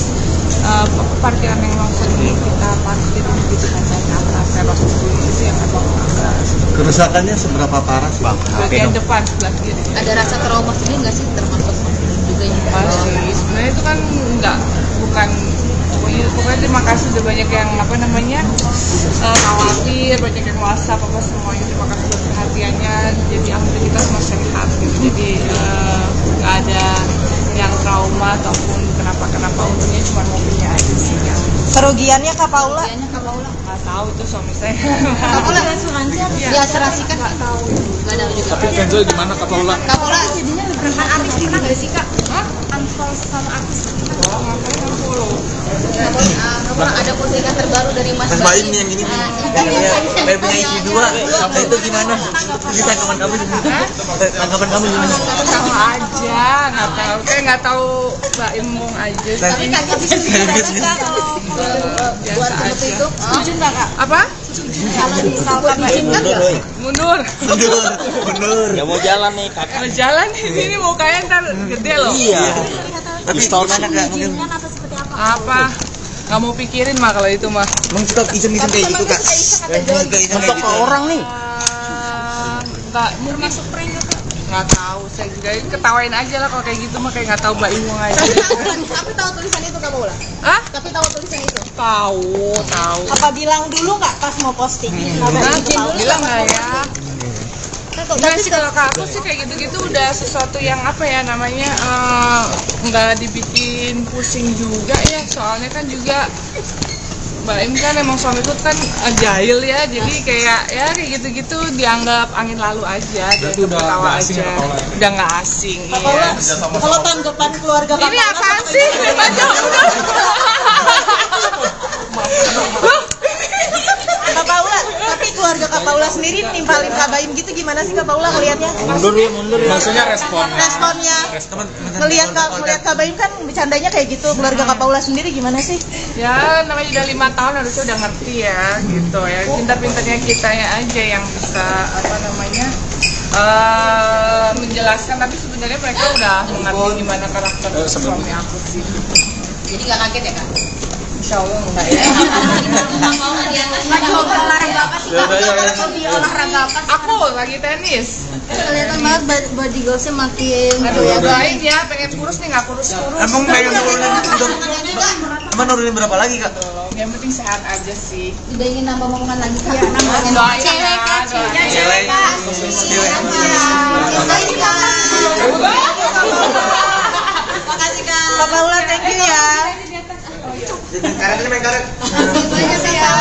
parkiran yang langsung kita parkir gitu kan, saya atas saya langsung itu yang memang agak Kerusakannya seberapa parah sih? bagian depan sebelah kiri. Ada rasa trauma sendiri nggak sih termasuk juga yang Masih, sebenarnya itu kan bukan pokoknya terima kasih udah banyak yang khawatir, banyak yang WhatsApp apa semuanya, terima kasih buat perhatiannya, jadi alhamdulillah kita semua sehat gitu, jadi nggak ada yang trauma ataupun kenapa untungnya cuma mobilnya aja sih yang Kerugiannya Kak Paula? nggak tahu, itu suami saya. Kak Paula asuransi diasuransikan nggak tahu, nggak tahu juga. Tapi Kenzo gimana Kak Paula? Kak Paula jadinya rekan artis pernah nggak sih Kak? Unfollow sama artis pernah? Oh, ngapain yang follow? Kak Paula ada postingan terbaru dari Mas Mas Baim nih yang ini nih. Kayak punya isi 2. Nah, itu gimana? Ini tanggapan kamu gimana? Tanggapan kamu gimana? Tahu aja, nggak tahu Mbak Imung aja. Tapi Kakak bisa kan kalau buat seperti itu? Setuju nggak Kak? Apa? Kalau misalkan diizinkan nggak? Mundur. Mundur. Ya mau jalan nih kakak. Mau jalan di sini mukanya ntar gede loh. Iya. Tapi gimana Kak? Mungkin Apa seperti apa? Apa? Nggak mau pikirin mah kalau itu mah. emang suka iseng-iseng kayak gitu Kak? Suka iseng kayak gitu. Orang nih. Nggak termasuk prank Kak? Nggak tahu, saya juga ketawain aja lah kalau kayak gitu mah, kayak nggak tahu Mbak Imung aja. Tapi tahu tulisan itu Kak Paula? Hah? Tapi tahu tulisan itu? Tahu. Apa bilang dulu nggak pas mau posting? Bilang nggak ya? Enggak sih, kalau ke aku sih kayak gitu-gitu udah sesuatu yang apa ya namanya, nggak dibikin pusing juga ya, soalnya kan juga Mbak Im kan emang suami itu kan jahil ya, jadi kayak gitu-gitu dianggap angin lalu aja, Berarti dia udah ketawa nggak asing aja, ya, Paula? udah nggak asing. Kak Iya. Paula, kalau tanggapan keluarga Kak Ini Paula apaan sih? Baca udah. Kak Paula, tapi keluarga Kak Paula sendiri nimpalin Kak Baim gitu gimana sih Kak Paula ngelihatnya? Mundur ya. Maksudnya responnya. Responnya ngelihat Kak Baim kan bercandanya kayak gitu, keluarga Kak Paula sendiri gimana sih? Ya namanya udah 5 tahun harusnya udah ngerti ya gitu ya, pintar-pintarnya kitanya aja yang bisa apa namanya menjelaskan, tapi sebenarnya mereka udah mengerti gimana karakter suami aku sih. Jadi nggak kaget ya Kak? Insya Allah enggak ya. Lagi hobi olahraga apa sih Kak? Hobi olahraga apa sih? Aku lagi tenis. Kelihatan banget body goalsnya makin Aduh ya doain ya, pengen kurus nih nggak kurus-kurus. Emang pengen nurunin berapa lagi Kak? Yang penting sehat aja sih. udah ingin nambah momongan lagi Kak? Doain Cewek ya, Kak, doain. Cewek. Makasih Kak. Kak Paula, thank you ya. Karet ini main karet. Banyak Kak.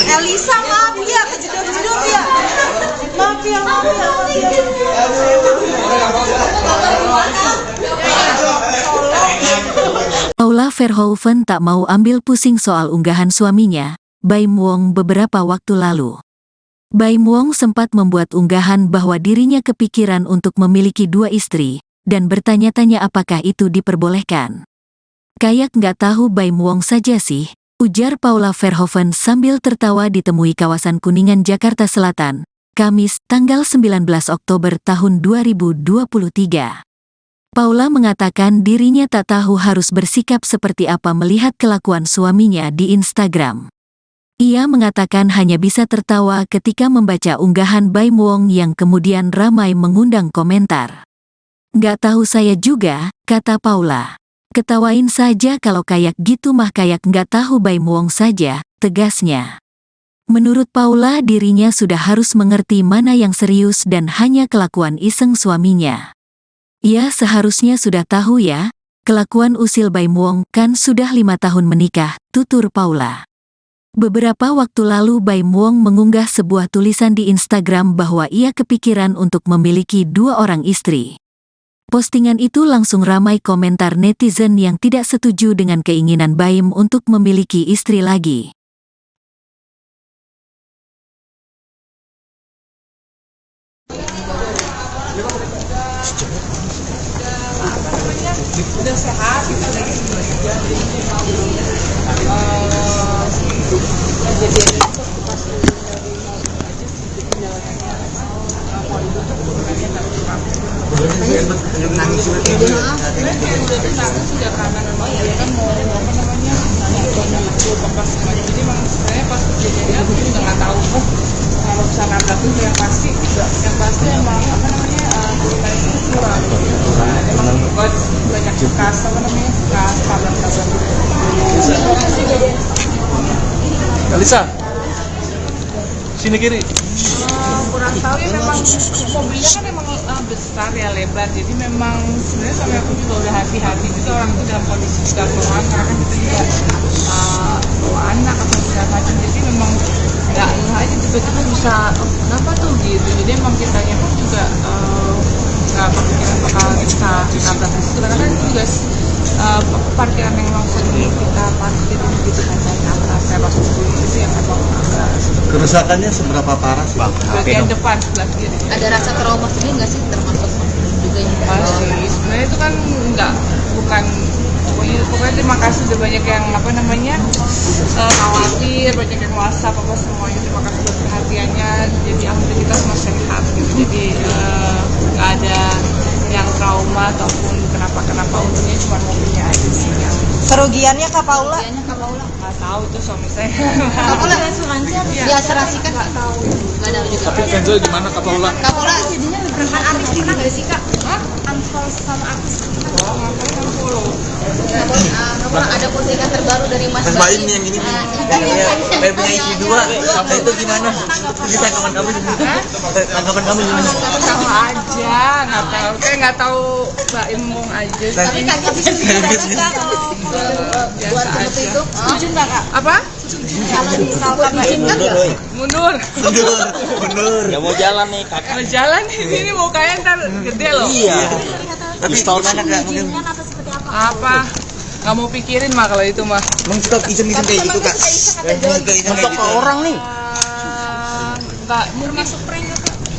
Elisa, maaf ya, kejedot-jedot ya. Maaf ya. Paula Verhoeven tak mau ambil pusing soal unggahan suaminya, Baim Wong, beberapa waktu lalu. Baim Wong sempat membuat unggahan bahwa dirinya kepikiran untuk memiliki 2 istri, dan bertanya-tanya apakah itu diperbolehkan. Kayak nggak tahu Baim Wong saja sih, ujar Paula Verhoeven sambil tertawa ditemui kawasan Kuningan, Jakarta Selatan, Kamis, tanggal 19 Oktober tahun 2023. Paula mengatakan dirinya tak tahu harus bersikap seperti apa melihat kelakuan suaminya di Instagram. Ia mengatakan hanya bisa tertawa ketika membaca unggahan Baim Wong yang kemudian ramai mengundang komentar. Nggak tahu saya juga, kata Paula. Ketawain saja kalau kayak gitu mah, kayak nggak tahu Baim Wong saja, tegasnya. Menurut Paula dirinya sudah harus mengerti mana yang serius dan hanya kelakuan iseng suaminya. Ia seharusnya sudah tahu ya, kelakuan usil Baim Wong kan sudah 5 tahun menikah, tutur Paula. Beberapa waktu lalu Baim Wong mengunggah sebuah tulisan di Instagram bahwa ia kepikiran untuk memiliki 2 orang istri. Postingan itu langsung ramai komentar netizen yang tidak setuju dengan keinginan Baim untuk memiliki istri lagi. apa namanya udah sehat kita lagi bekerja jadi memang kejadian itu pas dari mau aja sih perjalanannya mau itu hubungannya nggak kurang nangis sudah karena memang dia kan mau apa namanya pas semuanya jadi memang sebenarnya pas kejadiannya aku juga nggak tahu kalau bisa nabrak itu yang pasti emang apa namanya ceritanya itu kurang emang banyak bekas apa namanya bekas tabrak-tabrak Alisa, sini kiri. kurang tahu ya memang mobilnya kan emang besar ya lebar jadi memang sebenarnya sampai aku juga udah hati-hati juga orang itu dalam kondisi juga keluar karena kan kita juga bawa anak atau segala macam jadi memang nggak aja tiba-tiba bisa kenapa tuh gitu jadi emang kitanya pun juga nggak kepikiran bakal bisa nabrak di situ karena kan itu juga parkiran yang langsung kita parkir gitu kan saya pas itu yang emang Kerusakannya seberapa parah sih? bagian depan sebelah kiri. Ada rasa trauma sendiri nggak sih termasuk juga yang Pasti, sebenarnya itu kan bukan pokoknya terima kasih udah banyak yang apa namanya khawatir, banyak yang WhatsApp apa semuanya terima kasih buat perhatiannya jadi alhamdulillah kita semua sehat gitu jadi nggak ada yang trauma ataupun kenapa untungnya cuma mobilnya aja sih yang Kerugiannya Kak Paula? nggak tahu itu suami saya Kak Paula asuransi ya asuransi kan nggak tahu nggak ada juga. Tapi Kenzo gimana Kak Paula? Kak Paula jadinya rekan artis pernah nggak sih Kak? Unfollow sama artis ngapain yang follow Kak Paula ada postingan terbaru dari Mas Baim nih yang ini nih. Yang punya istri dua. Itu gimana? Bisa tanggapan kamu gimana? Tanggapan kamu gimana? tahu aja kayak nggak tahu Mbak Imong aja tapi kakak bisa juga kalau buat seperti itu setuju nggak Kak? apa Kalau misalkan diizinkan nggak? mundur Mundur. Ya mau jalan nih kakak. mau jalan di sini mukanya ntar gede loh Iya. Tapi gimana Kak? Mungkin Atau seperti apa? apa nggak mau pikirin mah kalau itu mah mengstop iseng-iseng kayak gitu Kak. Untuk ke orang nih. nggak termasuk prank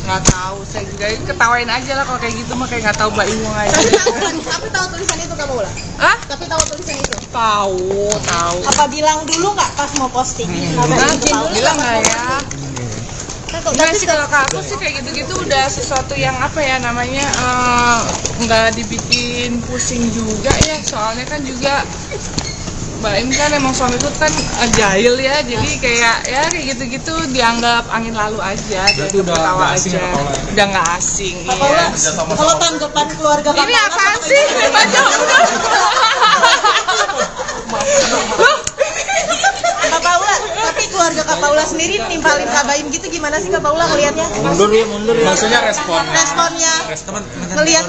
nggak tahu saya juga ketawain aja lah kalau kayak gitu mah kayak nggak tahu Mbak Imong aja Tapi tahu tulisan itu Kak Paula? ah Tapi tahu tulisan itu? tahu Apa bilang dulu nggak pas mau posting? bilang nggak ya Enggak sih kalau ke aku sih kayak gitu-gitu udah sesuatu yang apa ya namanya nggak dibikin pusing juga ya soalnya kan juga Mbak Im kan emang suami itu kan jahil ya jadi kayak gitu-gitu dianggap angin lalu aja Berarti dan udah ketawa nggak asing aja ya, Paula? udah nggak asing Kak iya Paula, kalau tanggapan keluarga Kak ini Paula apaan sih baca Kak Paula, tapi keluarga Kak Paula sendiri nimpalin Kak Baim gitu gimana sih Kak Paula ngelihatnya? Mundur ya mundur ya. Maksudnya responnya. Responnya ngelihat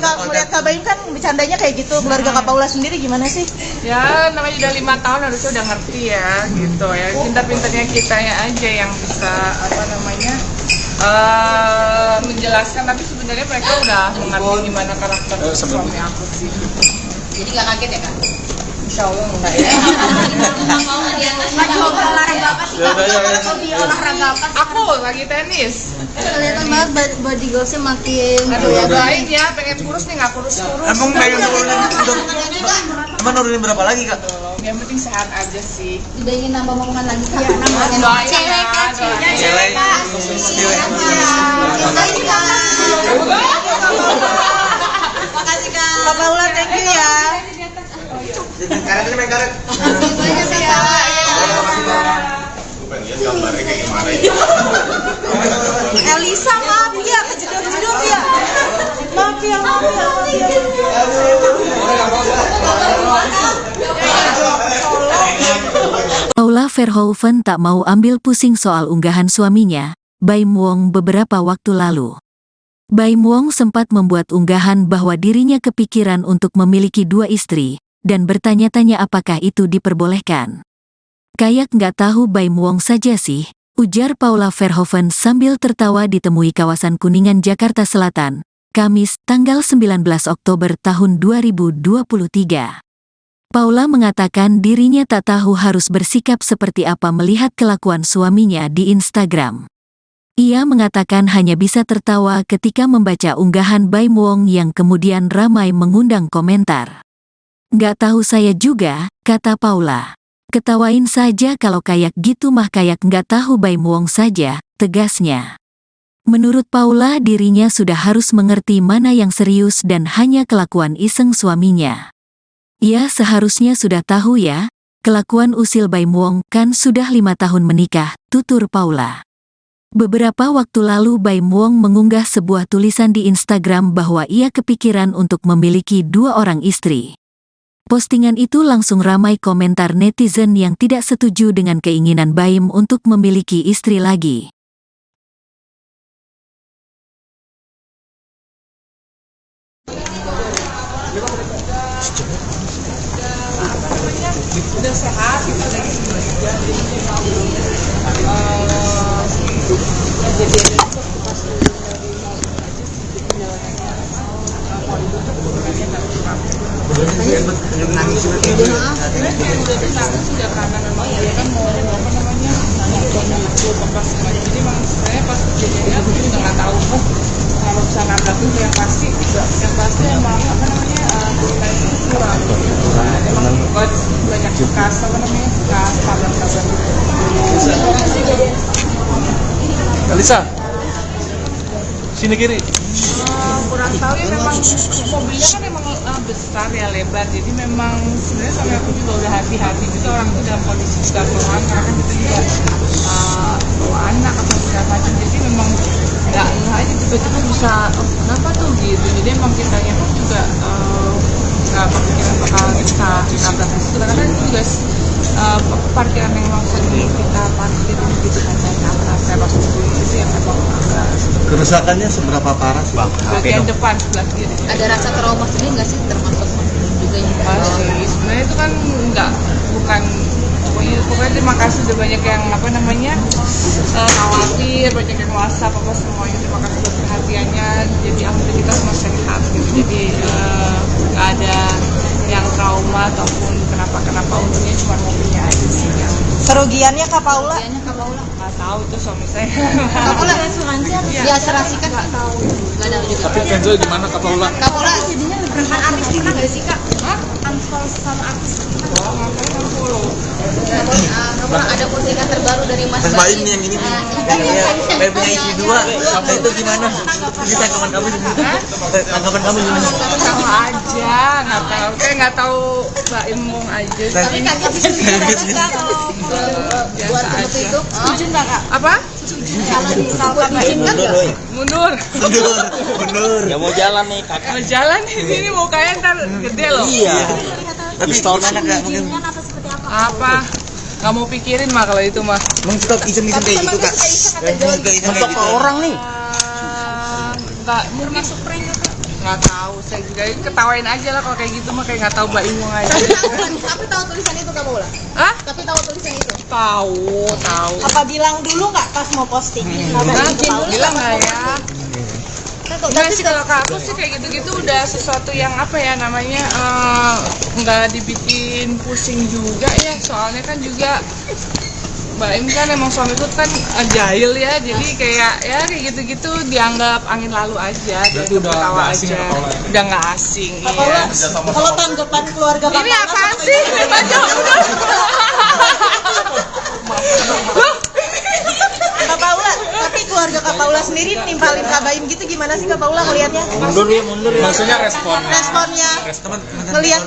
Kak Baim kan bercandanya kayak gitu, keluarga Kak Paula sendiri gimana sih? ya namanya udah 5 tahun harusnya udah ngerti ya gitu ya pintar-pintarnya kitanya aja yang bisa apa namanya menjelaskan tapi sebenarnya mereka udah mengerti gimana karakter suami aku sih Jadi nggak kaget ya Kak? Insya Allah enggak ya Lagi hobi olahraga apa sih Kak? Hobi olahraga apa? aku lagi tenis Kelihatan banget body goalsnya makin aduh ya doain ya pengen kurus nih nggak kurus-kurus Emang pengen nurunin emang nurunin berapa lagi Kak? yang penting sehat aja sih Udah ingin nambah omongan lagi Kak? doain Cewek Kak, doain. Cewek. Makasih Kak. Makasih Kak. Kak Paula, thank you ya. Karet ini main karet. Banyak sih Kak. Elisa maaf ya, kejedot-jedot ya. Maaf ya. Paula Verhoeven tak mau ambil pusing soal unggahan suaminya, Baim Wong beberapa waktu lalu. Baim Wong sempat membuat unggahan bahwa dirinya kepikiran untuk memiliki 2 istri, dan bertanya-tanya apakah itu diperbolehkan. Kayak nggak tahu Baim Wong saja sih, ujar Paula Verhoeven sambil tertawa ditemui kawasan Kuningan, Jakarta Selatan, Kamis, tanggal 19 Oktober tahun 2023. Paula mengatakan dirinya tak tahu harus bersikap seperti apa melihat kelakuan suaminya di Instagram. Ia mengatakan hanya bisa tertawa ketika membaca unggahan Baim Wong yang kemudian ramai mengundang komentar. "Nggak tahu saya juga," kata Paula. "Ketawain saja kalau kayak gitu mah kayak nggak tahu Baim Wong saja," tegasnya. Menurut Paula dirinya sudah harus mengerti mana yang serius dan hanya kelakuan iseng suaminya. "Ya seharusnya sudah tahu ya, kelakuan usil Baim Wong kan sudah 5 tahun menikah," tutur Paula. Beberapa waktu lalu Baim Wong mengunggah sebuah tulisan di Instagram bahwa ia kepikiran untuk memiliki 2 orang istri. Postingan itu langsung ramai komentar netizen yang tidak setuju dengan keinginan Baim untuk memiliki istri lagi. Udah sehat gitu lagi juga kejadian itu pas dari mau aja sih jalanannya kalau itu sebenarnya nggak udah ditangkap sudah karena memang dia kan mau apa namanya nonton YouTube apa semacam jadi memang sebenarnya pas kejadiannya aku juga nggak tahu kalau bisa nabrak itu yang pasti emang apa namanya kita itu kurang emang banyak bekas apa namanya bekas tabrak-tabrak gitu. Kalisa, sini kiri. Kurang tahu ya memang mobilnya kan emang besar ya lebar jadi memang sebenarnya suami aku juga udah hati-hati juga orang itu dalam kondisi juga keluar karena kan itu juga bawa anak atau segala macam jadi memang nggak aja tiba-tiba bisa kenapa tuh gitu jadi emang kitanya pun juga nggak kepikiran bakal kita nabrak itu karena kan itu juga parkiran yang memang sering kita parkir gitu kan saya pas itu yang memang agak Kerusakannya seberapa parah sih? bagian depan sebelah kiri. Ada rasa trauma sendiri nggak sih termasuk juga yang Sih, sebenarnya itu kan bukan pokoknya terima kasih udah banyak yang apa namanya khawatir, banyak yang WhatsApp apa semuanya terima kasih buat perhatiannya. Jadi alhamdulillah kita semua sehat gitu. Jadi nggak ada yang trauma ataupun kenapa untungnya cuma mobilnya aja sih yang Kerugiannya Kak Paula? nggak tahu itu suami saya. Kak Paula asuransi diasuransikan nggak tahu juga. Tapi Kenzo gimana Kak Paula? Kak Paula jadinya rekan artis pernah nggak sih Kak? Unfollow sama artis pernah? Ngapain kan follow? Kak Paula ada postingan terbaru dari Mas Baim nih yang ini nih, yang punya istri 2, itu gimana? Ini tanggapan kamu gimana? Tanggapan kamu gimana? Tahu aja, nggak tahu Baim Wong aja. Tapi Kakak bisa kalau buat seperti itu setuju nggak Kak? Apa? Kalau misalkan diizinkan nggak? Mundur. Ya mau jalan nih kakak. Mau jalan ini mukanya ntar gede loh. Iya. Tapi gimana Kak? Mungkin Atau seperti apa? Apa? Nggak mau pikirin mah kalau itu mah. stop iseng-iseng kayak gitu Kak. Iseng kayak gitu. Orang nih. Nggak termasuk prank nggak tahu saya juga ketawain aja lah kalau kayak gitu mah kayak nggak tahu Mbak Imong aja. Tapi tahu tulisan itu Kak Paula? Hah? Tapi tahu tulisan itu? Tahu. Apa bilang dulu nggak pas mau posting? Bilang nggak ya? Enggak sih kalau ke aku sih kayak gitu-gitu udah sesuatu yang apa ya namanya nggak dibikin pusing juga ya soalnya kan juga Mbak Im kan emang suamiku kan jahil ya jadi kayak gitu-gitu dianggap angin lalu aja Berarti udah ketawa nggak asing aja ya, Paula? udah nggak asing Paula, iya. kalau tanggapan keluarga Kak Ini Paula apaan sama sih? Baca udah. Kak Paula, tapi keluarga Kak Paula sendiri nimpalin Kak Baim gitu gimana sih Kak Paula ngelihatnya? Mundur ya. Maksudnya responnya. Responnya ngelihat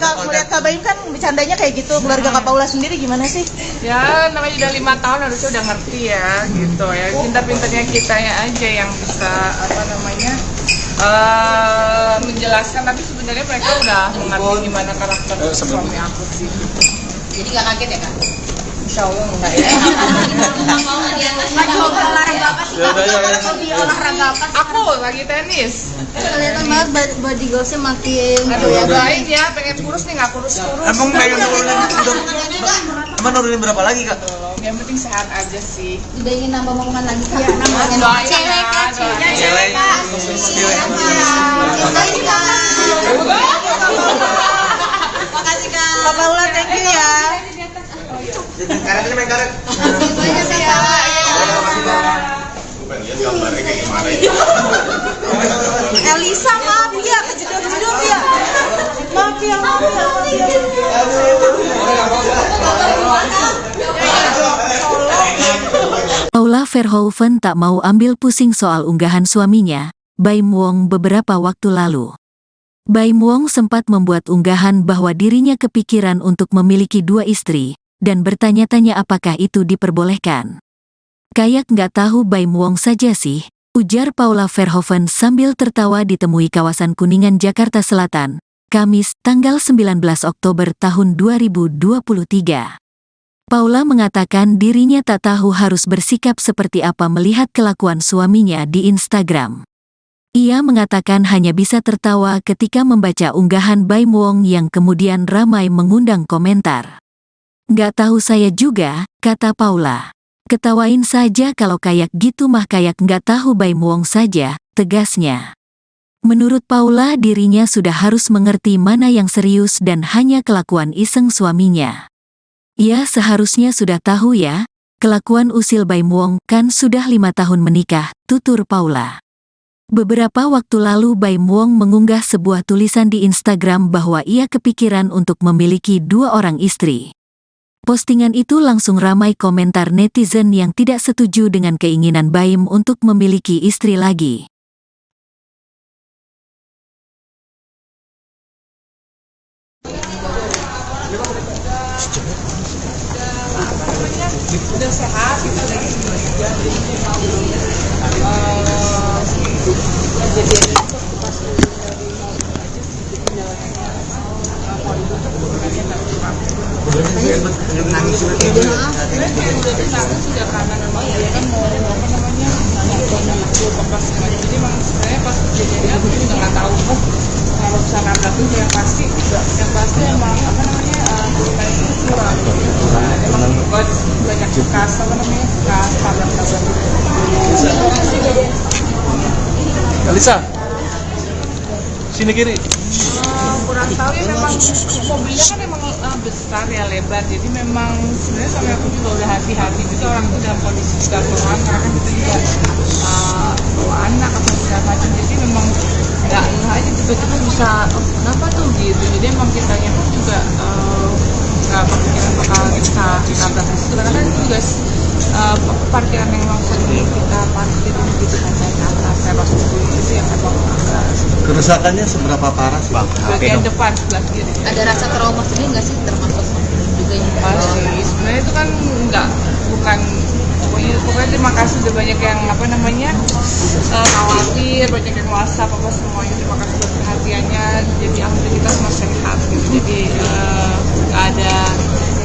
Kak Baim kan bercandanya kayak gitu, keluarga Kak Paula sendiri gimana sih? Ya namanya udah 5 tahun harusnya udah ngerti ya gitu ya pintar-pintarnya kitanya aja yang bisa apa namanya menjelaskan tapi sebenarnya mereka udah mengerti gimana karakter suami aku sih. Jadi nggak kaget ya Kak? Insya Allah enggak ya. Lagi hobi olahraga apa sih Kak? Hobi olahraga apa sih? Aku lagi tenis. Kelihatan banget body goalsnya makin Aduh doain ya pengen kurus nih nggak kurus-kurus. Emang pengen nurunin berapa lagi Kak? Yang penting sehat aja sih. udah ingin nambah omongan lagi Kak? Doain Cewek Kak, Cewek. Makasih Kak. Makasih Kak. Kak Paula thank you ya. Karet ini main karet. Banyak ya Kak. Elisa, maaf ya, kejedot-jedot ya. Maaf ya. Paula Verhoeven tak mau ambil pusing soal unggahan suaminya, Baim Wong, beberapa waktu lalu. Baim Wong sempat membuat unggahan bahwa dirinya kepikiran untuk memiliki 2 istri, dan bertanya-tanya apakah itu diperbolehkan. Kayak nggak tahu Baim Wong saja sih, ujar Paula Verhoeven sambil tertawa ditemui kawasan Kuningan, Jakarta Selatan, Kamis, tanggal 19 Oktober tahun 2023. Paula mengatakan dirinya tak tahu harus bersikap seperti apa melihat kelakuan suaminya di Instagram. Ia mengatakan hanya bisa tertawa ketika membaca unggahan Baim Wong yang kemudian ramai mengundang komentar. "Nggak tahu saya juga," kata Paula. "Ketawain saja kalau kayak gitu mah, kayak nggak tahu Baim Wong saja," tegasnya. Menurut Paula, dirinya sudah harus mengerti mana yang serius dan hanya kelakuan iseng suaminya. "Ya seharusnya sudah tahu ya, kelakuan usil Baim Wong, kan sudah 5 tahun menikah," tutur Paula. Beberapa waktu lalu Baim Wong mengunggah sebuah tulisan di Instagram bahwa ia kepikiran untuk memiliki 2 orang istri. Postingan itu langsung ramai komentar netizen yang tidak setuju dengan keinginan Baim untuk memiliki istri lagi. Udah sehat, kita lagi juga kejadian itu pas dari mau aja sedikit perjalanannya mau itu sebenarnya nggak kurang. Nangis sudah karena memang dia kan mau apa namanya pas jadi memang sebenarnya pas kejadiannya aku juga nggak tahu kalau bisa nabrak itu yang pasti emang apa namanya kurang emang banyak bekas apa namanya bekas tabrak-tabrak. Kalisa, sini kiri. Kurang tahu ya, memang mobilnya kan emang besar ya, lebar, jadi memang sebenarnya suami aku juga udah hati-hati juga, orang itu dalam kondisi juga keluar kan itu juga bawa anak atau segala macam, jadi memang nggak aja tiba-tiba bisa kenapa tuh gitu, jadi emang kitanya pun juga nggak kepikiran bakal bisa nabrak di situ karena kan itu juga parkiran yang memang sering kita parkir gitu kan, saya ke atas teros itu yang emang Kerusakannya seberapa parah sih? bagian depan sebelah kiri. Ada rasa trauma sendiri nggak sih, termasuk juga yang Pasti, sebenarnya itu kan bukan pokoknya terima kasih udah banyak yang apa namanya khawatir, banyak yang WhatsApp apa semuanya, terima kasih buat perhatiannya, jadi alhamdulillah kita semua sehat gitu, jadi nggak ada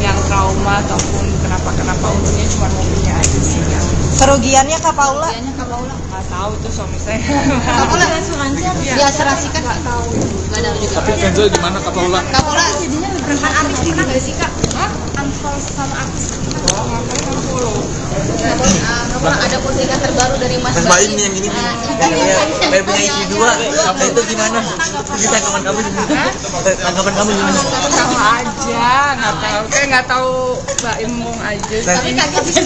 yang trauma ataupun kenapa untungnya cuma mobilnya aja sih yang Kerugiannya Kak Paula? nggak tahu itu suami saya. Kak Paula asuransi ya asuransi kan nggak tahu juga. Tapi Kenzo gimana Kak Paula? Kak Paula jadinya rekan artis pernah nggak sih Kak? Unfollow sama artis Oh, ngapain kamu follow? Kak Paula ada postingan terbaru dari Mas Baim nih yang ini nih. Yang punya istri 2, itu gimana? Bisa tanggapan kamu gimana? Tanggapan kamu gimana? Tahu aja, nggak tahu Mbak Imung aja. Tapi kaget sih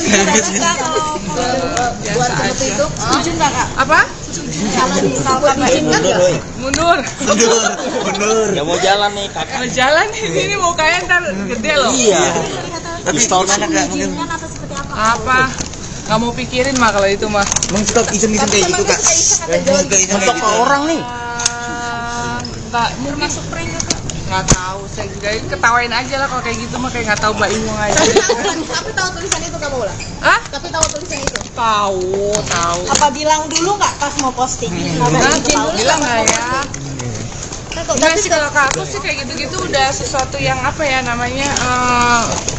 Biasa buat seperti aja. itu. Setuju nggak Kak? Apa? Kalau diizinkan nggak? Mundur. Ya mau jalan nih kakak. Kalau jalan di sini mukanya ntar gede loh. Iya. Tapi gimana Kak? Mungkin Apa? Nggak mau pikirin mah kalau itu mah. mengstop iseng-iseng kayak gitu Kak. Untuk ke orang nih. Nggak termasuk prank nggak Kak? Nggak tahu, saya juga ketawain aja lah kalau kayak gitu mah, kayak nggak tahu Mbak Imung aja. Tapi tahu tulisan itu Kak Paula? Hah? Tapi tahu tulisan itu? Tahu. Apa bilang dulu nggak pas mau posting? Bilang nggak ya? Enggak sih, kalau ke aku sih kayak gitu-gitu udah sesuatu yang apa ya namanya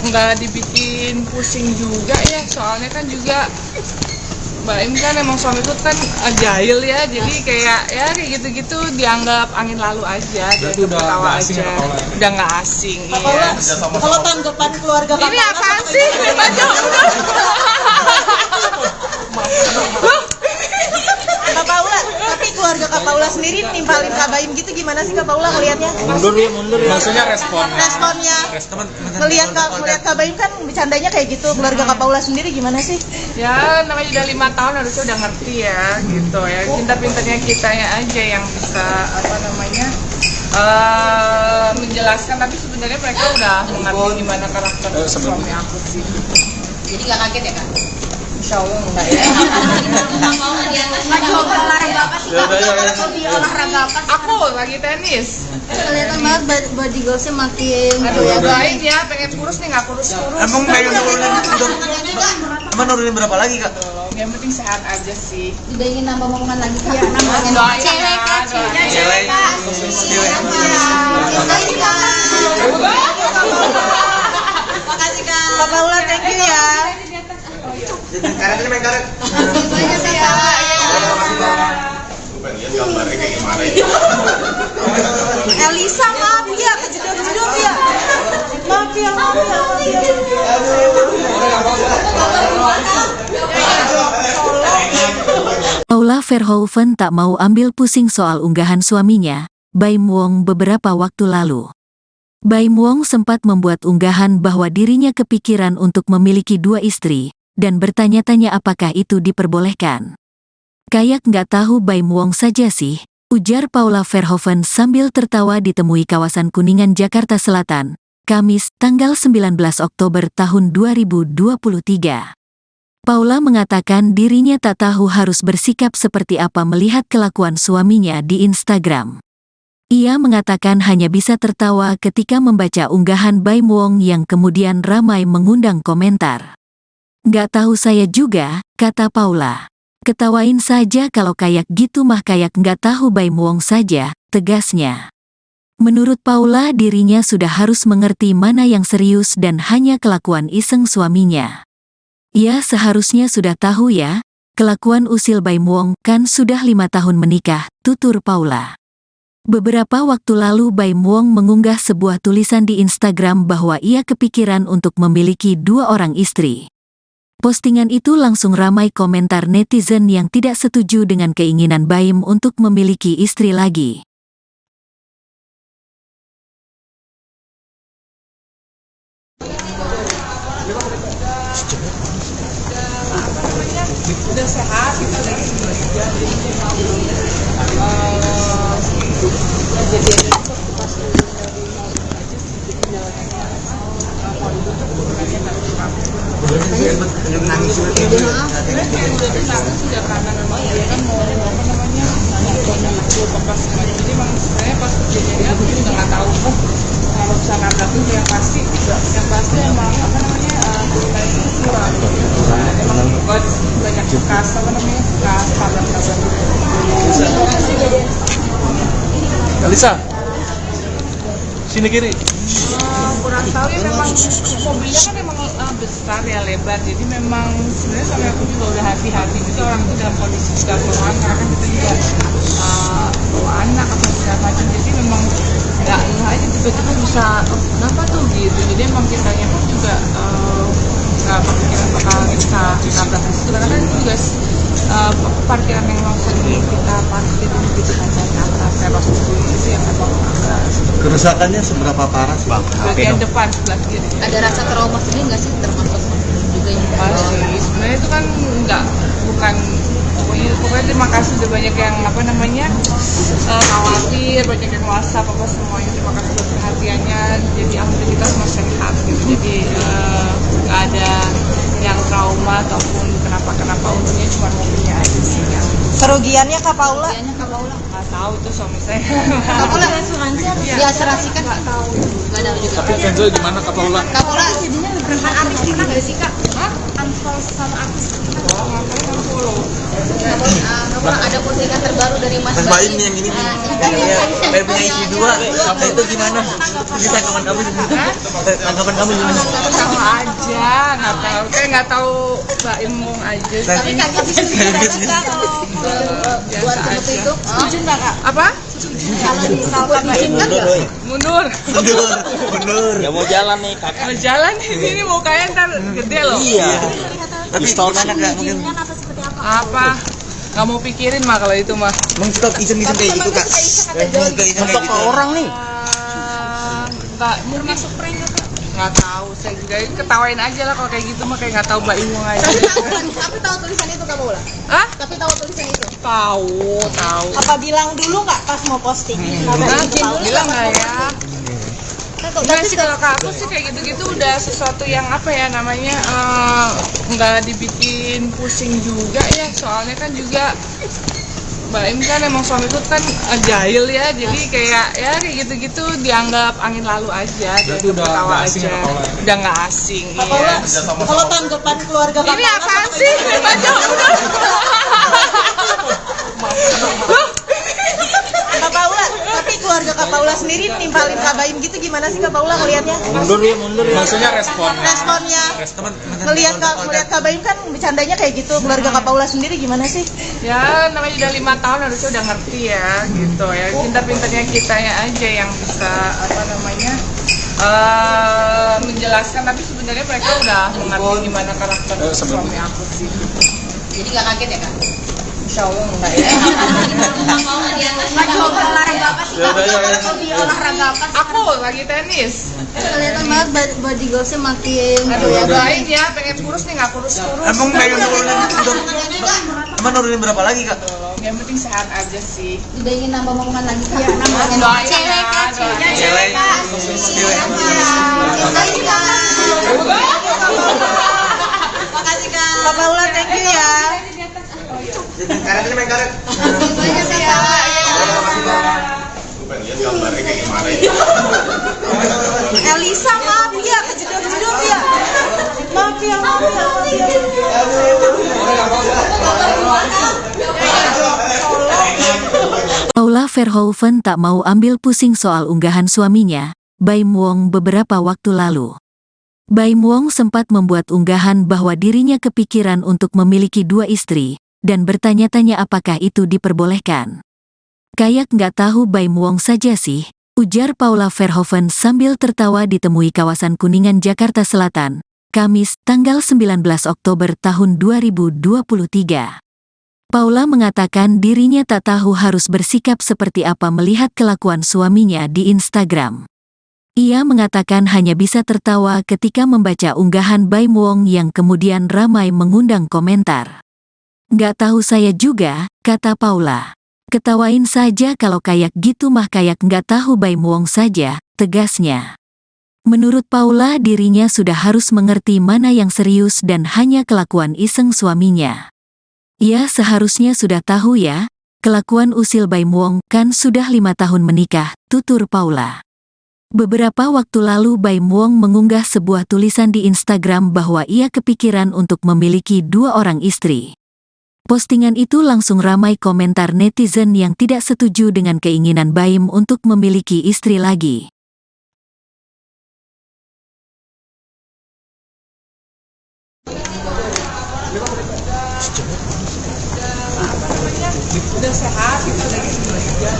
nggak dibikin pusing juga ya, soalnya kan juga Mbak Im kan emang suamiku kan jahil ya, jadi kayak gitu-gitu dianggap angin lalu aja, Berarti udah ketawa nggak asing aja, ya, Paula? udah nggak asing. Kak Iya. Paula, kalau tanggapan keluarga Kak Ini Paula apaan sih? Baca udah. Kak Paula, tapi nih keluarga Kak Paula sendiri nimpalin Kak Baim gitu gimana sih Kak Paula ngelihatnya? Mundur ya. Maksudnya Responnya ngelihat Kak Baim kan bercandanya kayak gitu, keluarga Kak Paula sendiri gimana sih? Ya namanya udah 5 tahun harusnya udah ngerti ya gitu ya. Pintar-pintarnya kitanya aja yang bisa menjelaskan, tapi sebenarnya mereka udah mengerti gimana karakter suami aku sih. Jadi nggak kaget ya Kak? Insya Allah enggak ya. Lagi olahraga apa sih Kak? Hobi olahraga apa sih? Aku lagi tenis. Kelihatan banget body goalsnya makin Aduh ya baik ya, pengen kurus nih nggak kurus-kurus. Emang pengen nurunin berapa lagi Kak? Yang penting sehat aja sih. Udah ingin nambah momongan lagi Kak? Doain Cewek Kak, Cewek. Makasih Kak. Makasih Kak. Kak Paula thank you ya. Karet ini main karet. Banyak sih Kak. Elisa maaf ya kejedot-jedot ya. Maaf ya. Paula Verhoeven tak mau ambil pusing soal unggahan suaminya, Baim Wong beberapa waktu lalu. Baim Wong sempat membuat unggahan bahwa dirinya kepikiran untuk memiliki 2 istri, dan bertanya-tanya apakah itu diperbolehkan. Kayak nggak tahu Baim Wong saja sih, ujar Paula Verhoeven sambil tertawa ditemui kawasan Kuningan, Jakarta Selatan, Kamis, tanggal 19 Oktober tahun 2023. Paula mengatakan dirinya tak tahu harus bersikap seperti apa melihat kelakuan suaminya di Instagram. Ia mengatakan hanya bisa tertawa ketika membaca unggahan Baim Wong yang kemudian ramai mengundang komentar. Nggak tahu saya juga, kata Paula. Ketawain saja kalau kayak gitu mah kayak nggak tahu Baim Wong saja, tegasnya. Menurut Paula dirinya sudah harus mengerti mana yang serius dan hanya kelakuan iseng suaminya. Ya seharusnya sudah tahu ya, kelakuan usil Baim Wong kan sudah 5 tahun menikah, tutur Paula. Beberapa waktu lalu Baim Wong mengunggah sebuah tulisan di Instagram bahwa ia kepikiran untuk memiliki 2 orang istri. Postingan itu langsung ramai komentar netizen yang tidak setuju dengan keinginan Baim untuk memiliki istri lagi. Udah sehat gitu lagi juga. Jadi pas sudah karena memang dia kan mau jadi memang sebenarnya pas kejadiannya aku juga nggak tahu kalau bisa nabrak itu yang pasti emang kita itu kurang emang banyak bekas tabrak Elisa, sini kiri. kurang tahu ya memang mobilnya kan emang besar ya lebar jadi memang sebenarnya suami aku juga udah hati-hati gitu orang itu dalam kondisi juga keluar karena kan kita juga bawa anak atau segala macam jadi memang nggak aja tiba-tiba bisa kenapa tuh gitu jadi emang kitanya pun juga nggak kepikiran bakal kita tabrak di situ karena kan itu juga parkiran yang memang sering kita parkir gitu kan atas terus itu yang memang Kerusakannya seberapa parah sih? bagian depan sebelah kiri. Ada rasa trauma sendiri nggak sih termasuk juga yang Pasti, sebenarnya itu kan bukan pokoknya terima kasih udah banyak yang khawatir, banyak yang WhatsApp apa semuanya terima kasih buat perhatiannya jadi alhamdulillah kita semua sehat gitu jadi nggak ada yang trauma ataupun kenapa untungnya cuma mobilnya aja sih yang Kerugiannya Kak Paula? nggak tahu itu suami saya Kak Paula asuransi harus diasuransikan nggak tahu nggak tahu juga. Tapi Kenzo gimana Kak Paula? Kak Paula jadinya rekan artis pernah nggak sih Kak? Unfollow sama artis pernah? ngapain yang follow Kak Paula ada postingan terbaru dari Mas Mas Baim nih yang ini nih. Kayak punya istri 2. Itu gimana? Itu tanggapan kamu gimana? Tanggapan kamu gimana? sama aja nggak tahu Baim Wong aja tapi kaget sih kalau buat seperti itu setuju nggak Kak? apa Kalau misalkan diizinkan nggak? mundur Mundur. Ya mau jalan nih kakak. kalau jalan ini mukanya ntar gede loh Iya. Tapi gimana Kak mungkin? Apa seperti apa? apa nggak mau pikirin mah kalau itu mah. Emang suka iseng-iseng kayak gitu kak? Suka iseng kayak gitu. orang nih. Nggak termasuk prank nggak tahu, saya juga ketawain aja lah kalau kayak gitu mah, kayak nggak tahu Mbak Imong aja. Tapi tahu tulisan itu Kak Paula? Hah? Tapi tahu tulisan itu? Tahu. Apa bilang dulu nggak pas mau posting? Nah, bilang nggak ya? Enggak sih, kalau ke aku sih kayak gitu-gitu udah sesuatu yang apa ya namanya, nggak dibikin pusing juga ya, soalnya kan juga Mbak Im kan emang suamiku kan jahil ya, jadi kayak gitu-gitu dianggap angin lalu aja, jadi ketawa aja, udah nggak asing. Iya. Kalau tanggapan keluarga Kak Ini apaan sih? Baca udah. Kak Paula, tapi keluarga Kak Paula sendiri nimpalin Kak Baim gitu gimana sih Kak Paula ngelihatnya? Mundur ya. Maksudnya responnya. Ngelihat Kak Baim kan bercandanya kayak gitu, keluarga Kak Paula sendiri gimana sih? Ya namanya udah 5 tahun harusnya udah ngerti ya gitu ya, pintar-pintarnya kitanya aja yang bisa apa namanya menjelaskan, tapi sebenarnya mereka udah mengerti gimana karakter suami aku sih. Jadi gak kaget ya Kak? Insya Allah enggak ya. Coba olahraga apa sih Kak? Hobi olahraga apa sih? Aku lagi tenis. Kelihatan banget body goalsnya makin Aduh doain ya, pengen kurus nih, nggak kurus-kurus. Emang pengen nurunin berapa lagi kak? Yang penting sehat aja sih. udah ingin nambah omongan lagi Kak? Iya, nambah Doain cewek ya, Kak, doain. Cewek. Makasih Kak. Makasih Kak. Kak Paula, thank you ya. Karet ini main karet. Elisa, maaf ya, kejedot-jedot ya. Maaf ya. Paula Verhoeven tak mau ambil pusing soal unggahan suaminya, Baim Wong, beberapa waktu lalu. Baim Wong sempat membuat unggahan bahwa dirinya kepikiran untuk memiliki 2 istri, dan bertanya-tanya apakah itu diperbolehkan. Kayak nggak tahu Baim Wong saja sih, ujar Paula Verhoeven sambil tertawa ditemui kawasan Kuningan, Jakarta Selatan, Kamis, tanggal 19 Oktober tahun 2023. Paula mengatakan dirinya tak tahu harus bersikap seperti apa melihat kelakuan suaminya di Instagram. Ia mengatakan hanya bisa tertawa ketika membaca unggahan Baim Wong yang kemudian ramai mengundang komentar. Nggak tahu saya juga, kata Paula. Ketawain saja kalau kayak gitu mah, kayak nggak tahu Baim Wong saja, tegasnya. Menurut Paula dirinya sudah harus mengerti mana yang serius dan hanya kelakuan iseng suaminya. Ia seharusnya sudah tahu ya, kelakuan usil Baim Wong kan sudah 5 tahun menikah, tutur Paula. Beberapa waktu lalu Baim Wong mengunggah sebuah tulisan di Instagram bahwa ia kepikiran untuk memiliki 2 orang istri. Postingan itu langsung ramai komentar netizen yang tidak setuju dengan keinginan Baim untuk memiliki istri lagi. Udah sehat gitu lagi sebenarnya.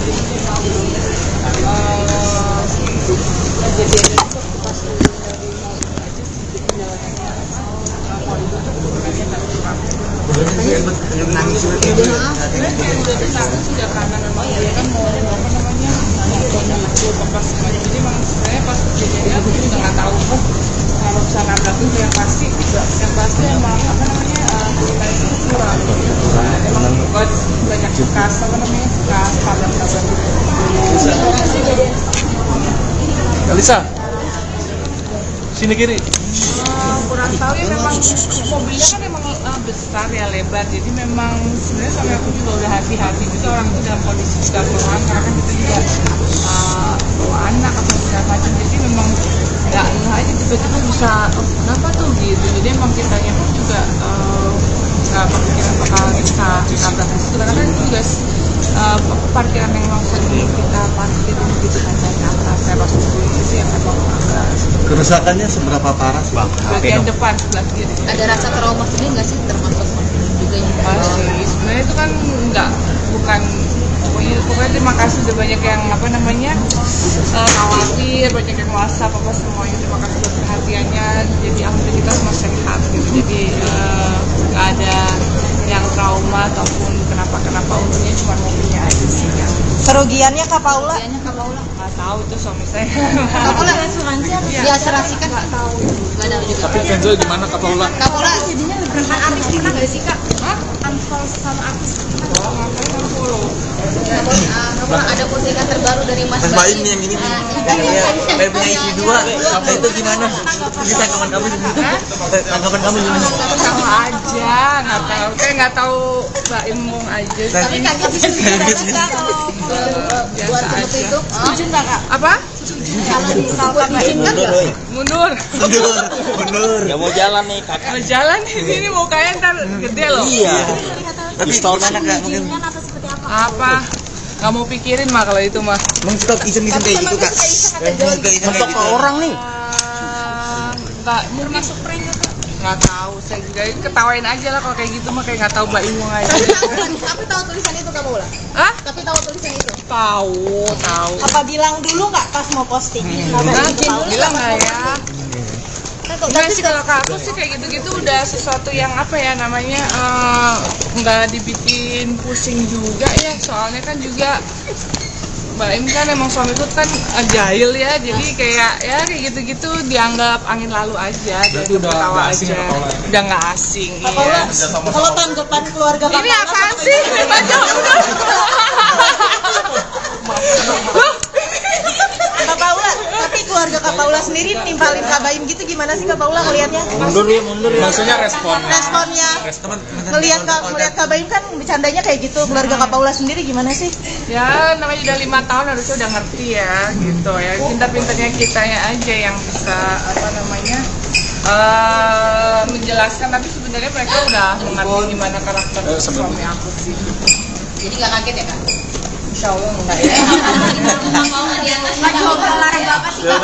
Jadi pas dari mau aja sih jalannya mau itu sebenarnya nangis sudah karena memang dia kan mau apa namanya pas semuanya, jadi memang sebenarnya pas kejadian aku juga nggak tahu kalau bisa nabrak itu yang pasti emang apa namanya kita itu kurang emang banyak bekas apa namanya bekas tabrak Elisa, sini kiri. kurang tahu ya, memang mobilnya kan emang besar ya, lebar, jadi memang sebenarnya suami aku juga udah hati-hati juga, orang itu dalam kondisi juga keluhan karena kan kita juga bawa anak atau segala macam, jadi memang nggak aja tiba-tiba bisa kenapa tuh gitu, jadi emang kitanya pun juga nggak kepikiran bakal bisa tabrak di situ karena kan itu juga parkiran yang langsung kita parkir gitu kan dari atas teras itu yang memang agak Kerusakannya seberapa parah sih? bagian depan sebelah kiri. Ada rasa trauma sendiri nggak sih termasuk juga yang Masih, sebenarnya itu kan bukan pokoknya terima kasih udah banyak yang apa namanya khawatir, banyak yang WhatsApp apa semuanya, terima kasih udah perhatian. pengertiannya jadi aktivitas semua sehat gitu, jadi nggak ada yang trauma ataupun kenapa untungnya cuma mobilnya aja sih kan. Kerugiannya Kak Paula? Nggak tahu itu suami saya. Kak Paula asuransi diasuransikan? Nggak tahu juga. Tapi Kenzo gimana Kak Paula? Kak Paula Jadinya rekan artis pernah nggak sih kak? Unfollow sama artis. Kamu ada postingan terbaru dari Mas Mas Baim nih yang ini nih. Kayak punya istri dua. Itu gimana? Ini tanggapan kamu gimana? Tanggapan kamu gimana? Tahu aja, nggak tahu Mbak Imung aja. tapi kaget di sini Kak kalau Biasa aja. Itu setuju nggak kak? Apa? Kalau misalkan diizinkan nggak? Mundur. Mundur. Nggak mau jalan nih kakak. Mau jalan di sini mukanya ntar gede loh. Iya. Tapi gimana Kak? Mungkin Atau seperti apa? Apa? Nggak mau pikirin mah kalau itu mah. emang suka iseng-iseng kayak gitu Kak? Suka iseng kayak Untuk gitu. orang nih. Nggak termasuk prank nggak tahu, saya juga ketawain aja lah kalau kayak gitu mah, kayak nggak tahu Mbak Imung aja. tapi tahu tulisan itu Kak Paula? Hah? Tapi tahu tulisan itu? Tahu. Apa bilang dulu nggak pas mau posting? Bilang nggak ya? Enggak sih, kalau ke aku sih kayak gitu-gitu udah sesuatu yang apa ya namanya, nggak dibikin pusing juga ya, soalnya kan juga Mbak Im kan emang suamiku kan jahil ya, jadi kayak gitu-gitu dianggap angin lalu aja, Berarti udah ketawa nggak asing aja, ya, Paula? udah nggak asing. Kak Paula, Iya. kalau tanggapan keluarga Kak Ini Paula apaan sih? Baca udah. Kak Paula, tapi keluarga Kak Paula sendiri nimpalin Kak Baim gitu gimana sih Kak Paula ngelihatnya? Mundur ya, mundur ya. Maksudnya responnya. Responnya ngelihat Kak Baim kan bercandanya kayak gitu, keluarga Kak Paula sendiri gimana sih? Ya namanya udah 5 tahun harusnya udah ngerti ya gitu ya, pintar-pintarnya kitanya aja yang bisa apa namanya menjelaskan, tapi sebenarnya mereka udah mengerti gimana karakter suami aku sih. Jadi nggak kaget ya kak? Insya Allah enggak ya. Lagi hobi olahraga apa sih kak?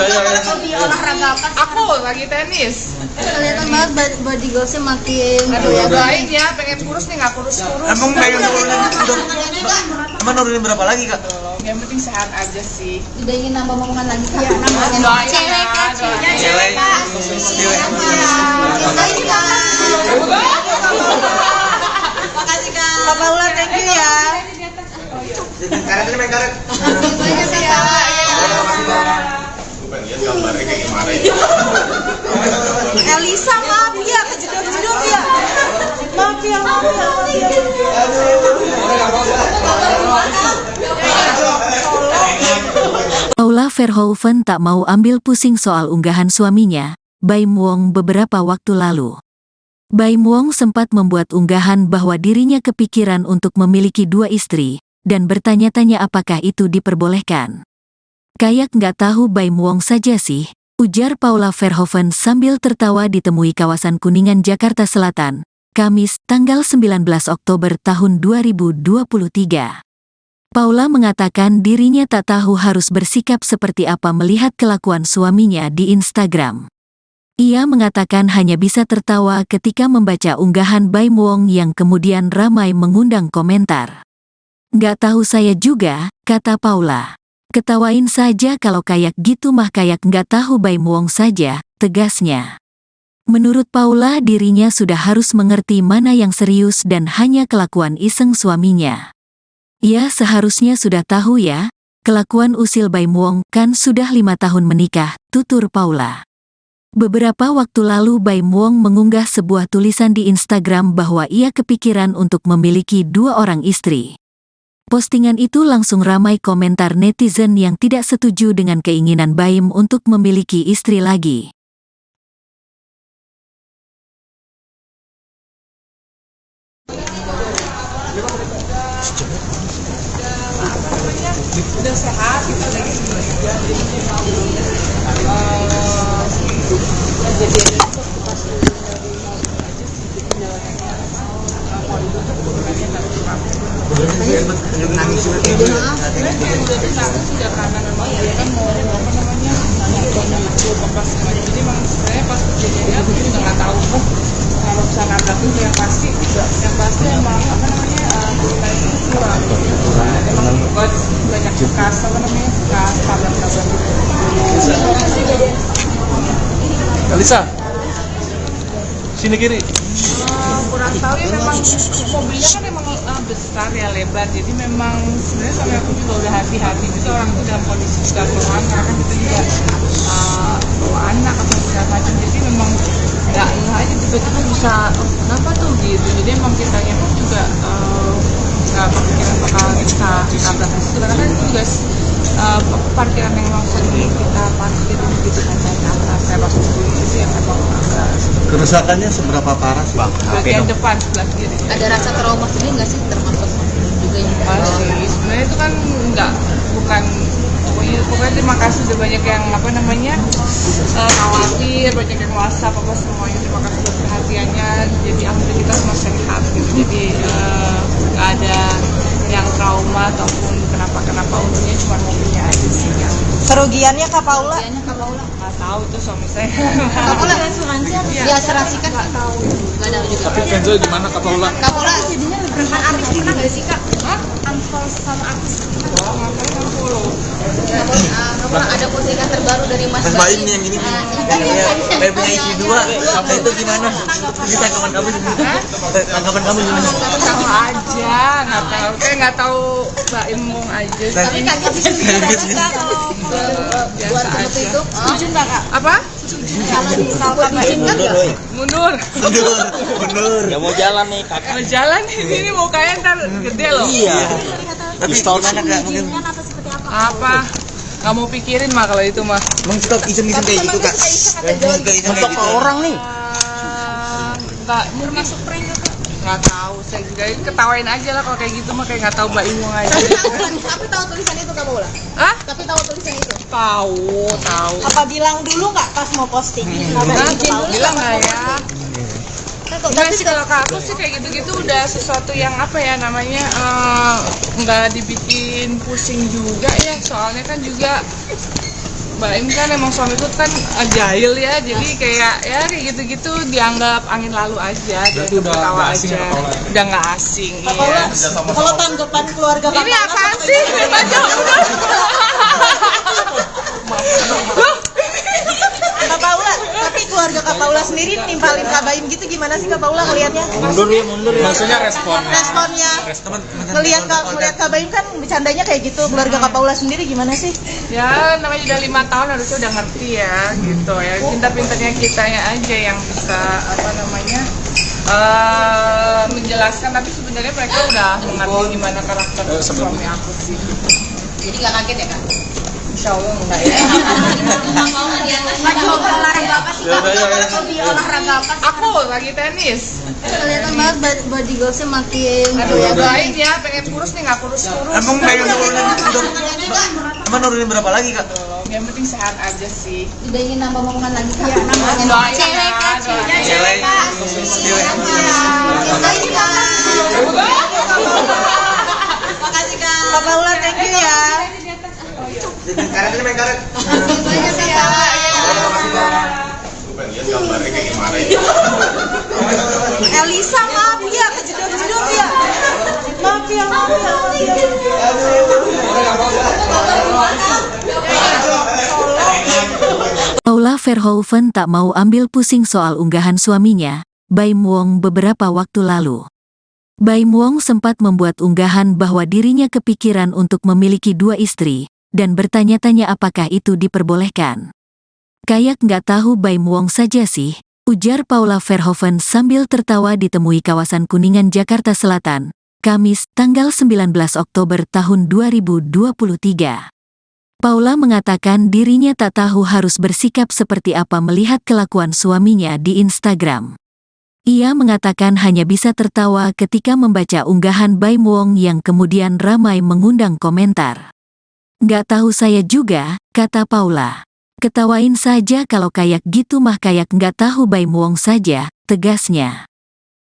Hobi olahraga apa sih? Aku lagi tenis. Kelihatan banget body goalsnya makin Aduh ya doain ya, pengen kurus nih nggak kurus-kurus. Emang pengen nurunin emang nurunin berapa lagi Kak? Yang penting sehat aja sih. udah ingin nambah momongan lagi kak? Doain Cewek ya, kak, doain. Cewek. Makasih Kak. Makasih Kak. Kak Paula, thank you ya. Karet ini main karet. Banyak sih Kak. Elisa, maaf ya, kejedot-jedot ya. Maaf ya. Paula Verhoeven tak mau ambil pusing soal unggahan suaminya, Baim Wong beberapa waktu lalu. Baim Wong sempat membuat unggahan bahwa dirinya kepikiran untuk memiliki 2 istri, dan bertanya-tanya apakah itu diperbolehkan. Kayak nggak tahu Baim Wong saja sih, ujar Paula Verhoeven sambil tertawa ditemui kawasan Kuningan, Jakarta Selatan, Kamis, tanggal 19 Oktober tahun 2023. Paula mengatakan dirinya tak tahu harus bersikap seperti apa melihat kelakuan suaminya di Instagram. Ia mengatakan hanya bisa tertawa ketika membaca unggahan Baim Wong yang kemudian ramai mengundang komentar. Nggak tahu saya juga, kata Paula. Ketawain saja kalau kayak gitu mah, kayak nggak tahu Baim Wong saja, tegasnya. Menurut Paula dirinya sudah harus mengerti mana yang serius dan hanya kelakuan iseng suaminya. Ia seharusnya sudah tahu ya, kelakuan usil Baim Wong kan sudah 5 tahun menikah, tutur Paula. Beberapa waktu lalu Baim Wong mengunggah sebuah tulisan di Instagram bahwa ia kepikiran untuk memiliki 2 orang istri. Postingan itu langsung ramai komentar netizen yang tidak setuju dengan keinginan Baim untuk memiliki istri lagi. Udah sehat kita lagi sebenarnya. Jadi memang sebenarnya pas kejadiannya aku juga nggak tahu kalau bisa nabrak itu yang pasti emang apa namanya kita itu kurang. Emang banyak bekas apa namanya bekas tabrak-tabrak gitu. Elisa, sini kiri. Kurang tahu ya, memang mobilnya kan emang besar ya, lebar, jadi memang sebenarnya suami aku juga udah hati-hati juga, orang itu dalam kondisi juga keluhan karena kan kita juga bawa anak atau segala macam, jadi memang nggak aja tiba-tiba bisa kenapa tuh gitu, jadi emang kitanya pun juga nggak kepikiran bakal kita tabrak di situ karena kan itu juga parkiran yang memang sering kita parkir gitu kan, saya pas dulu itu yang memang agak Kerusakannya seberapa parah sih? bagian depan sebelah kiri. Ada rasa trauma sendiri nggak sih, termasuk juga yang Masih, sebenarnya itu kan bukan pokoknya terima kasih udah banyak yang khawatir, banyak yang WhatsApp apa semuanya, terima kasih buat perhatiannya, jadi alhamdulillah kita semua sehat gitu, jadi nggak ada yang trauma ataupun kenapa untungnya cuma mobilnya aja sih yang Kerugiannya Kak Paula? nggak tahu itu suami saya. Kak Paula asuransi apa? Diasuransikan nggak tahu. Nggak tahu juga. Tapi Kenzo gimana Kak Paula? Kak Paula jadinya rekan artis kita nggak sih Kak? Unfollow sama artis kita. Ngapain unfollow? Kak Paula ada postingan terbaru dari Mas Mas Baim nih yang ini nih. Kayak punya isi 2. Itu gimana? Bisa tanggapan kamu gimana? Tanggapan kamu gimana? Tahu aja, nggak tahu Mbak Imung aja. Tapi kaget sih Kak kalau buat seperti itu. Setuju nggak Kak? Apa? Kalau misalkan Mbak Imung Mundur. Ya mau jalan nih kakak. Mau jalan ini mukanya ntar gede loh. Iya. Tapi gimana Kak? Mungkin apa seperti apa? Apa? Nggak mau pikirin mah kalau itu mah. mengstop iseng-iseng kayak gitu Kak. Untuk ke orang nih. Nggak termasuk prank nggak Kak? Nggak tahu, saya juga ketawain aja lah kalau kayak gitu mah, kayak nggak tahu Mbak Imung aja. Tapi tahu tulisan itu Kak Paula? Hah? Tapi tahu tulisan itu? Tahu. Apa bilang dulu nggak pas mau posting? Hah? Bilang nggak ya? Enggak sih, kalau ke aku sih kayak gitu-gitu udah sesuatu yang apa ya namanya, nggak dibikin pusing juga ya, soalnya kan juga Mbak Im kan emang suamiku kan jahil ya, jadi kayak gitu-gitu dianggap angin lalu aja, Berarti dia udah ketawa nggak asing aja, ya, Paula ya? udah nggak asing. Kak Iya. Paula, kalau tanggapan keluarga Kak Ini Paula apaan seperti sih? apa? Baca udah. Kak Paula, tapi keluarga Kak Paula sendiri nimpalin Kak Baim gitu gimana sih Kak Paula ngelihatnya? Mundur ya. Maksudnya responnya. Responnya ngelihat Kak Baim kan bercandanya kayak gitu, keluarga Kak Paula sendiri gimana sih? Ya namanya udah 5 tahun harusnya udah ngerti ya gitu ya, pintar-pintarnya kitanya aja yang bisa apa namanya menjelaskan, tapi sebenarnya mereka udah mengerti gimana karakter suami aku sih. Jadi nggak kaget ya Kak? Insya Allah enggak ya. Mau nggak coba olahraga apa sih Kak? Hobi olahraga apa sih? Aku lagi tenis. Kelihatan banget body goalsnya makin Aduh ya baik ya, pengen kurus nih nggak kurus-kurus. Emang pengen nurunin berapa lagi Kak? Yang penting sehat aja sih. udah ingin nambah omongan lagi Kak? Doain Cewek ya, Kak, doain. Cewek. Makasih Kak. Makasih Kak. Kak Paula, thank you ya. Karet ini main karet. Banyak ya. Elisa, maaf ya, kejedot-jedot ya. Maaf ya. Paula Verhoeven tak mau ambil pusing soal unggahan suaminya, Baim Wong beberapa waktu lalu. Baim Wong sempat membuat unggahan bahwa dirinya kepikiran untuk memiliki 2 istri, dan bertanya-tanya apakah itu diperbolehkan. Kayak nggak tahu Baim Wong saja sih, ujar Paula Verhoeven sambil tertawa ditemui kawasan Kuningan, Jakarta Selatan, Kamis, tanggal 19 Oktober tahun 2023. Paula mengatakan dirinya tak tahu harus bersikap seperti apa melihat kelakuan suaminya di Instagram. Ia mengatakan hanya bisa tertawa ketika membaca unggahan Baim Wong yang kemudian ramai mengundang komentar. Nggak tahu saya juga, kata Paula. Ketawain saja kalau kayak gitu mah, kayak nggak tahu Baim Wong saja, tegasnya.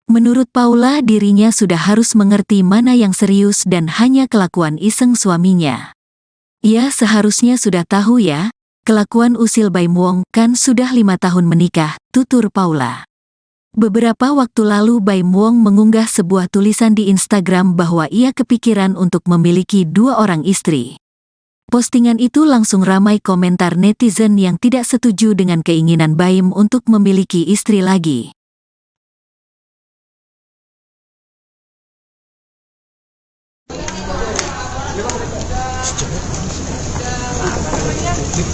Menurut Paula dirinya sudah harus mengerti mana yang serius dan hanya kelakuan iseng suaminya. Ya seharusnya sudah tahu ya, kelakuan usil Baim Wong kan sudah 5 tahun menikah, tutur Paula. Beberapa waktu lalu Baim Wong mengunggah sebuah tulisan di Instagram bahwa ia kepikiran untuk memiliki 2 orang istri. Postingan itu langsung ramai komentar netizen yang tidak setuju dengan keinginan Baim untuk memiliki istri lagi.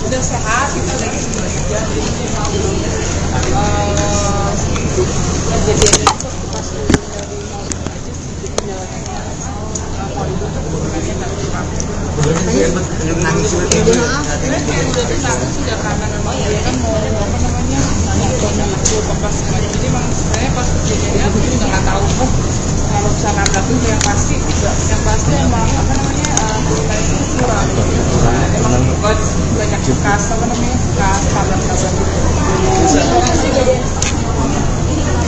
Udah sehat gitu lagi sebenarnya. Kejadian itu pas dari mau aja sih jadi jalannya kalau itu tuh sebenarnya nggak terlalu. Sebenarnya udah ditanggung sudah karena memang dia kan mau apa namanya itu pas kemarin. Jadi memang sebenarnya pas kejadiannya aku juga nggak tahu kalau bisa nabrak itu yang pasti emang apa namanya kita itu kurang. Emang banyak bekas apa namanya bekas tabrak-tabrak gitu.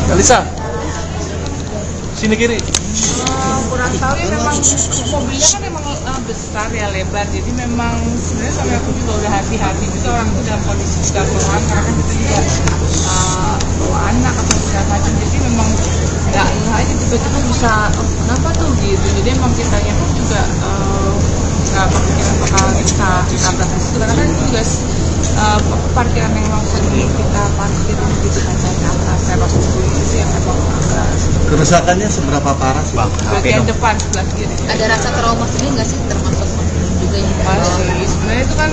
Kalisa, sini kiri. Kurang tahu ya memang mobilnya kan emang besar ya lebar jadi memang sebenarnya sampai aku juga udah hati-hati juga orang itu dalam kondisi juga keluar karena kan kita juga bawa anak atau segala macam jadi memang nggak aja tiba-tiba bisa kenapa tuh gitu jadi emang kitanya pun juga nggak kepikiran bakal kita tabrak itu karena kan itu juga parkiran yang memang sering kita parkir gitu kan saya atas terus itu yang memang Kerusakannya seberapa parah sih? bagian depan sebelah kiri. Ada rasa trauma sendiri nggak sih termasuk juga yang Masih, sebenarnya itu kan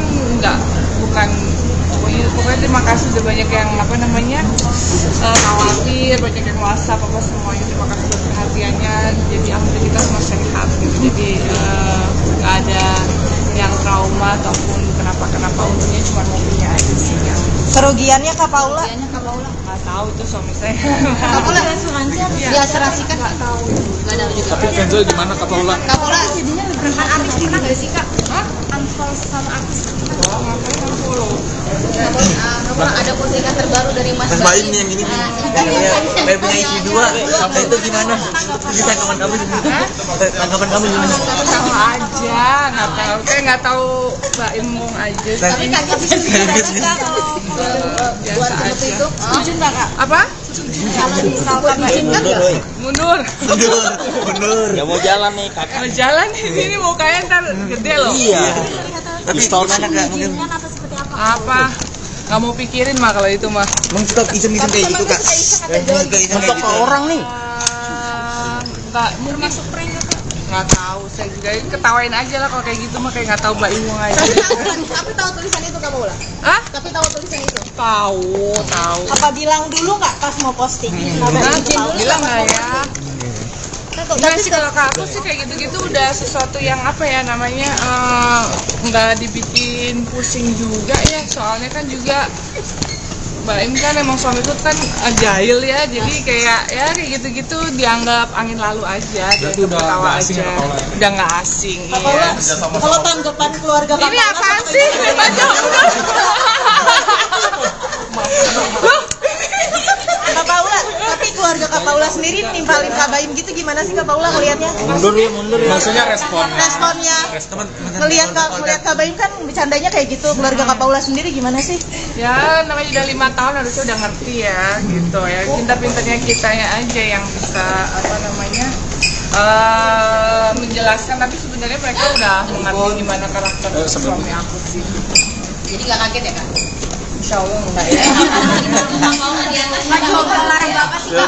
bukan pokoknya terima kasih udah banyak yang apa namanya khawatir, banyak yang WhatsApp apa semuanya terima kasih buat perhatiannya jadi alhamdulillah kita semua sehat gitu jadi nggak ada yang trauma ataupun kenapa untungnya cuma mobilnya aja sih yang Kerugiannya Kak Paula? nggak tahu itu suami saya Kak Paula asuransi diasuransikan nggak tahu juga Tapi Kenzo gimana Kak Paula? Kak Paula jadinya rekan artis pernah nggak sih Kak? Unfollow sama artis oh ngapain yang follow Kak Paula ada postingan terbaru dari Mas Baim nih yang ini nih. Kayak punya istri dua. Itu gimana? Ini tanggapan kamu gimana? Tanggapan kamu gimana? tahu aja nggak tahu Mbak Imung aja tapi kaget sih biasa aja setuju nggak Kak? apa Kalau misalkan diizinkan nggak? mundur Bener. Ya mau jalan nih kakak. mau jalan di sini mukanya ntar gede loh Iya. Tapi gimana Kak? Mungkin Atau seperti apa? apa nggak mau pikirin mah kalau itu mah stop iseng-iseng kayak gitu Kak. Iseng kayak gitu. Orang nih. nggak termasuk prank nggak tahu saya juga ketawain aja lah kalau kayak gitu mah kayak nggak tahu Mbak Imung aja Tapi tahu tulisan itu Kak Paula? Hah? Tapi tahu tulisan itu? tahu Apa bilang dulu nggak pas mau posting? bilang nggak ya Enggak sih kalau ke aku sih kayak gitu-gitu udah sesuatu yang apa ya namanya nggak dibikin pusing juga ya soalnya kan juga Mbak Im kan emang suami itu kan jahil ya jadi kayak gitu-gitu dianggap angin lalu aja Berarti udah ketawa nggak asing ya, Kak Paula ya? udah nggak asing Kak iya. Paula, kalau tanggapan keluarga Kak Ini Paula apaan seperti sih? apa? Baca udah. Kak Paula, tapi keluarga Kak Paula sendiri nimpalin Kak Baim gitu gimana sih Kak Paula ngelihatnya? Mundur ya. Maksudnya responnya. Responnya ngelihat Kak Baim kan bercandanya kayak gitu, keluarga Kak Paula sendiri gimana sih? Ya namanya udah 5 tahun harusnya udah ngerti ya gitu ya pintar-pintarnya kitanya aja yang bisa apa namanya menjelaskan tapi sebenarnya mereka udah mengerti gimana karakter suami aku sih Jadi nggak kaget ya Kak? Insya Allah enggak ya Coba olahraga apa sih Kak?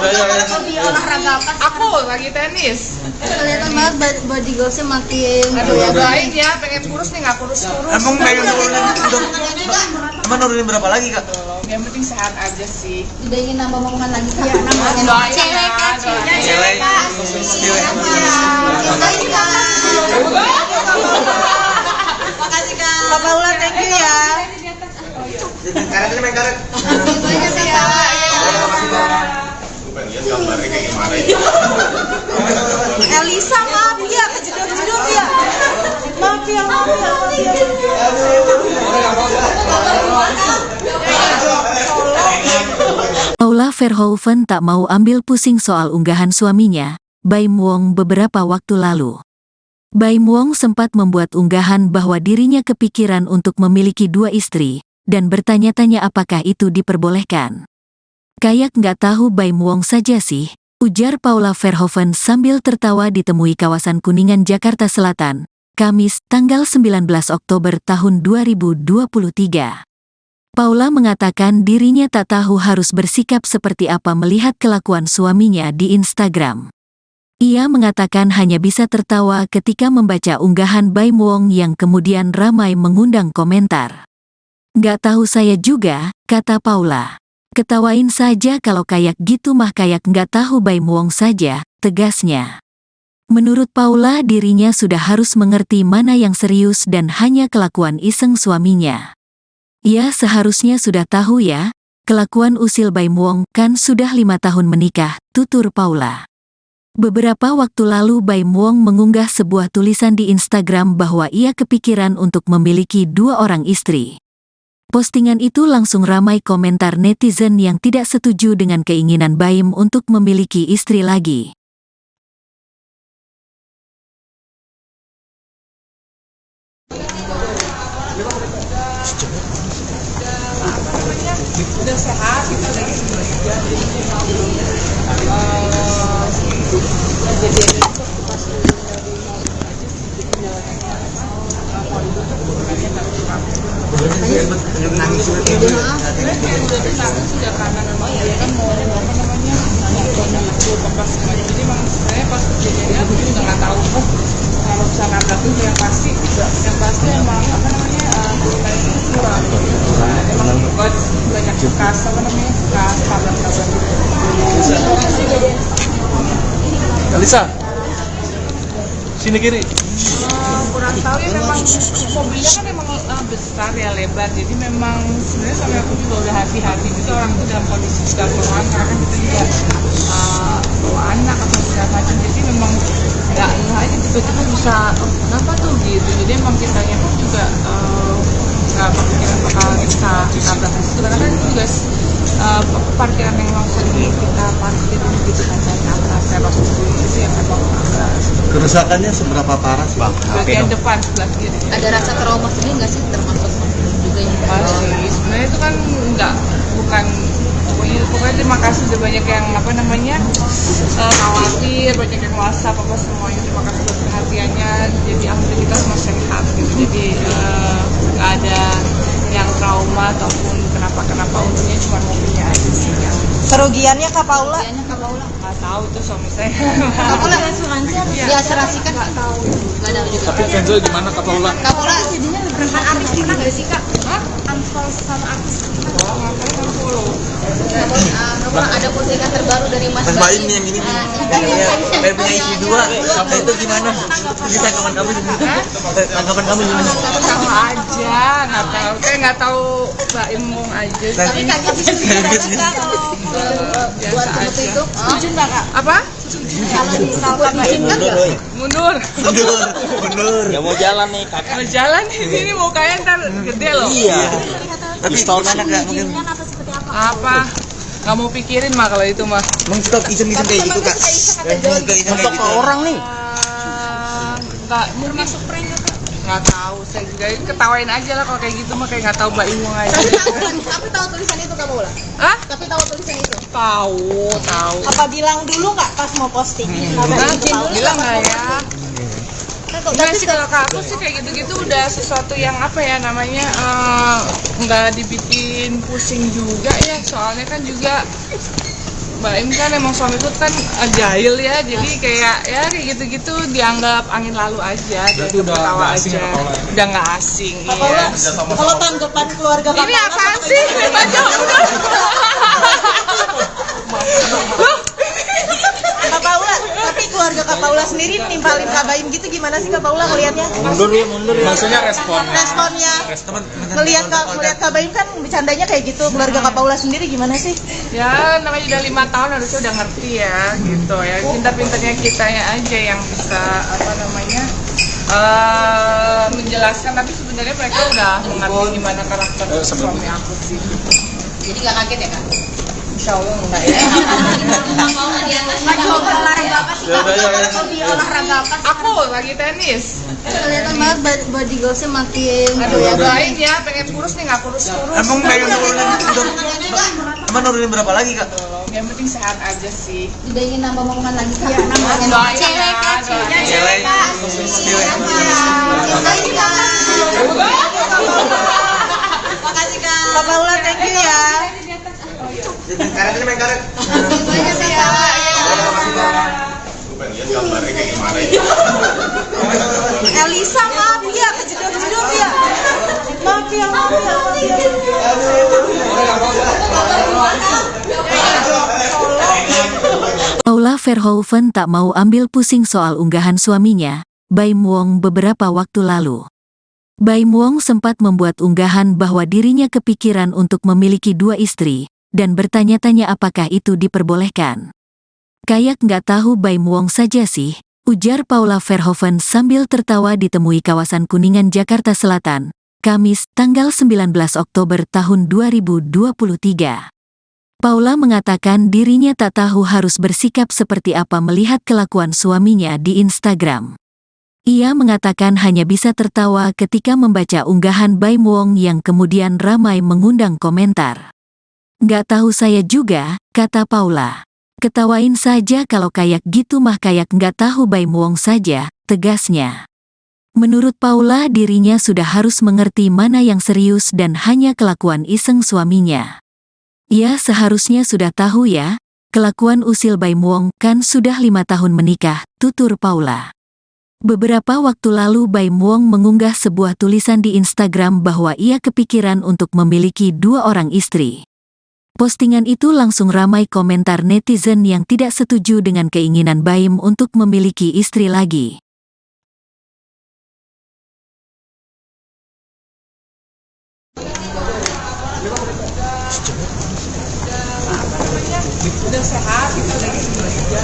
Hobi olahraga apa sih? aku lagi tenis Kelihatan banget body goalsnya makin aduh doain ya pengen kurus nih nggak kurus-kurus Emang pengen nurunin berapa lagi Kak? yang penting sehat aja sih Udah ingin nambah omongan lagi Kak? Iya, doain Cewek ya, Kak, doain. Cewek. Makasih Kak. Kak Paula, thank you ya. Karet ini main karet. Elisa maaf ya, kejedot-jedot ya. Maaf ya. Paula Verhoeven tak mau ambil pusing soal unggahan suaminya, Baim Wong beberapa waktu lalu. Baim Wong sempat membuat unggahan bahwa dirinya kepikiran untuk memiliki 2 istri, dan bertanya-tanya apakah itu diperbolehkan. Kayak nggak tahu Baim Wong saja sih, ujar Paula Verhoeven sambil tertawa ditemui kawasan Kuningan, Jakarta Selatan, Kamis, tanggal 19 Oktober tahun 2023. Paula mengatakan dirinya tak tahu harus bersikap seperti apa melihat kelakuan suaminya di Instagram. Ia mengatakan hanya bisa tertawa ketika membaca unggahan Baim Wong yang kemudian ramai mengundang komentar. "Nggak tahu saya juga," kata Paula. "Ketawain saja kalau kayak gitu mah kayak nggak tahu Baim Wong saja," tegasnya. Menurut Paula dirinya sudah harus mengerti mana yang serius dan hanya kelakuan iseng suaminya. "Ya seharusnya sudah tahu ya, kelakuan usil Baim Wong kan sudah 5 tahun menikah," tutur Paula. Beberapa waktu lalu Baim Wong mengunggah sebuah tulisan di Instagram bahwa ia kepikiran untuk memiliki 2 orang istri. Postingan itu langsung ramai komentar netizen yang tidak setuju dengan keinginan Baim untuk memiliki istri lagi. Udah sehat kita lagi sebenarnya jadi sudah karena memang ya kan mau apa namanya jadi memang sebenarnya pas kejadiannya aku juga nggak tahu kalau bisa nabrak itu yang pasti emang apa namanya kurang emang banyak bekas apa namanya bekas tabrak-tabrak Kalisa, sini kiri. kurang tahu ya memang mobilnya kan emang besar ya lebar jadi memang sebenarnya sampai aku juga udah hati-hati juga orang itu dalam kondisi sudah keluar karena kan kita juga bawa anak atau segala macam jadi memang nggak aja tiba-tiba bisa kenapa tuh gitu jadi emang kitanya pun juga nggak kepikiran bakal bisa nabrak di situ karena kan itu juga parkiran yang memang sering kita parkir gitu kan saya nabrak seros itu yang memang Kerusakannya seberapa parah sih? bagian depan sebelah kiri. Ada rasa trauma sendiri nggak sih termasuk juga yang Pasti, sebenarnya itu kan bukan pokoknya terima kasih udah banyak yang apa namanya khawatir, banyak yang WhatsApp apa semuanya terima kasih buat perhatiannya jadi alhamdulillah kita semua sehat gitu jadi nggak ada yang trauma ataupun kenapa untungnya cuma mobilnya aja sih yang Kerugiannya Kak Paula? nggak tahu tuh suami saya. Kak Paula asuransi harus diasuransikan nggak tahu nggak ada juga. Tapi Kenzo gimana Kak Paula? Kak Paula jadinya rekan artis pernah nggak sih Kak? Unfollow sama artis Oh, ngapain unfollow? Bapak ada postingan terbaru dari Mas Baim nih yang ini nih. Yang punya istri 2. Itu gimana? Bisa tanggapan kamu gimana? Tanggapan kamu gimana? Tahu aja, kayak nggak tahu Mbak Imung aja. Tapi kaget sih Biasa aja. itu setuju nggak Kak? Apa? Kalau misalkan izin kan nggak? Mundur. Ya mau jalan nih kakak. Mau jalan di sini mukanya ntar gede loh. Iya. Tapi gimana Kak? Mungkin Apa seperti apa? Apa? Nggak mau pikirin mah kalau itu mah. mengstop iseng-iseng kayak gitu Kak. Untuk ke orang nih. Nggak termasuk prank nggak Kak? Nggak tahu, saya juga ketawain aja lah kalau kayak gitu mah kayak nggak tahu Mbak Imung aja. Tapi tahu tulisan itu Kak Paula? Hah? Tapi tahu tulisan itu? Tahu. Apa bilang dulu nggak pas mau posting? Bilang nggak ya? Enggak sih kalau aku sih kayak gitu-gitu udah sesuatu yang apa ya namanya nggak dibikin pusing juga ya soalnya kan juga Mbak Im kan emang suamiku kan jahil ya jadi kayak gitu-gitu dianggap angin lalu aja Berarti udah ketawa nggak asing aja ya, Paula? udah nggak asing Kak iya. Paula, kalau tanggapan keluarga Kak Ini Paula apaan sih? Baca udah. Kak Paula, tapi keluarga Kak Paula sendiri nimpalin Kak Baim gitu gimana sih Kak Paula ngelihatnya? Mundur ya. Maksudnya responnya. Responnya ngelihat Kak Baim kan bercandanya kayak gitu, keluarga Kak Paula sendiri gimana sih? Ya namanya udah 5 tahun harusnya udah ngerti ya gitu ya pintar-pintarnya kitanya aja yang bisa apa namanya menjelaskan tapi sebenarnya mereka udah mengerti gimana karakter suami aku sih. Jadi nggak kaget ya Kak? Insya Allah enggak ya. Lagi olahraga apa sih? Hobi olahraga apa? Aku lagi tenis. Kelihatan banget body goalsnya makin Aduh ya baik ya pengen kurus nih nggak kurus-kurus. Emang pengen Emang nurunin berapa lagi kak? Yang penting sehat aja sih. Udah ingin nambah omongan lagi kak? Doain Cewek ya, kak, doain. Cewek. Makasih Kak. Kak Paula, thank you ya. Karet ini main karet. Elisa, maaf ya, kejedot-jedot ya. Maaf ya. Paula Verhoeven tak mau ambil pusing soal unggahan suaminya, Baim Wong, beberapa waktu lalu. Baim Wong sempat membuat unggahan bahwa dirinya kepikiran untuk memiliki 2 istri, dan bertanya-tanya apakah itu diperbolehkan. Kayak nggak tahu Baim Wong saja sih, ujar Paula Verhoeven sambil tertawa ditemui kawasan Kuningan, Jakarta Selatan, Kamis, tanggal 19 Oktober tahun 2023. Paula mengatakan dirinya tak tahu harus bersikap seperti apa melihat kelakuan suaminya di Instagram. Ia mengatakan hanya bisa tertawa ketika membaca unggahan Baim Wong yang kemudian ramai mengundang komentar. Nggak tahu saya juga, kata Paula. Ketawain saja kalau kayak gitu mah, kayak nggak tahu Baim Wong saja, tegasnya. Menurut Paula dirinya sudah harus mengerti mana yang serius dan hanya kelakuan iseng suaminya. Ya seharusnya sudah tahu ya, kelakuan usil Baim Wong kan sudah 5 tahun menikah, tutur Paula. Beberapa waktu lalu Baim Wong mengunggah sebuah tulisan di Instagram bahwa ia kepikiran untuk memiliki 2 orang istri. Postingan itu langsung ramai komentar netizen yang tidak setuju dengan keinginan Baim untuk memiliki istri lagi. Udah sehat gitu lagi juga.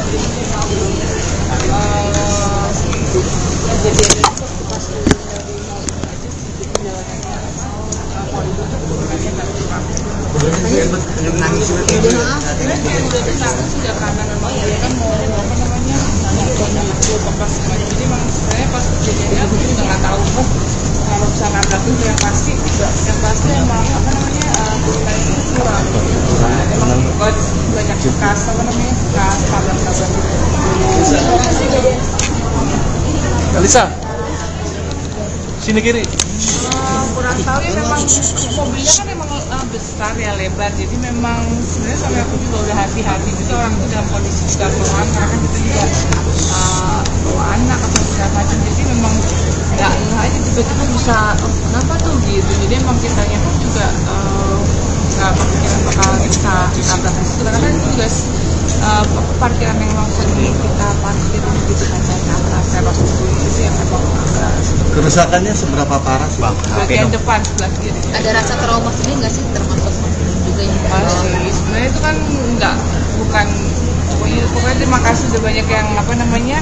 Kejadian itu pas dari mau aja sih jalanannya kalau itu turunannya nggak kurang. Udah tenang sudah karena memang dia kan mau apa namanya itu bekas semuanya. Jadi memang sebenarnya pas kejadiannya aku juga nggak tahu kalau bisa nabrak itu yang pasti emang apa namanya turunan itu kurang. Emang banyak bekas apa namanya bekas tabrak-tabrak gitu. Kalisa, sini kiri. Kurang tahu ya, memang mobilnya kan emang besar ya, lebar, jadi memang sebenarnya suami aku juga udah hati-hati gitu, orang itu dalam kondisi juga keluar karena kan kita juga bawa anak atau segala macam, jadi memang nggak aja tiba-tiba bisa kenapa tuh gitu, jadi emang kitanya pun juga nggak kepikiran bakal kita tabrak di situ, karena kan itu juga parkiran yang memang sering kita parkir gitu kan, cara seros itu yang memang agak. Kerusakannya seberapa parah sih? Bagian depan sebelah kiri. Ada rasa trauma sendiri nggak sih, termasuk juga yang Sih, sebenarnya itu kan bukan pokoknya terima kasih udah banyak yang apa namanya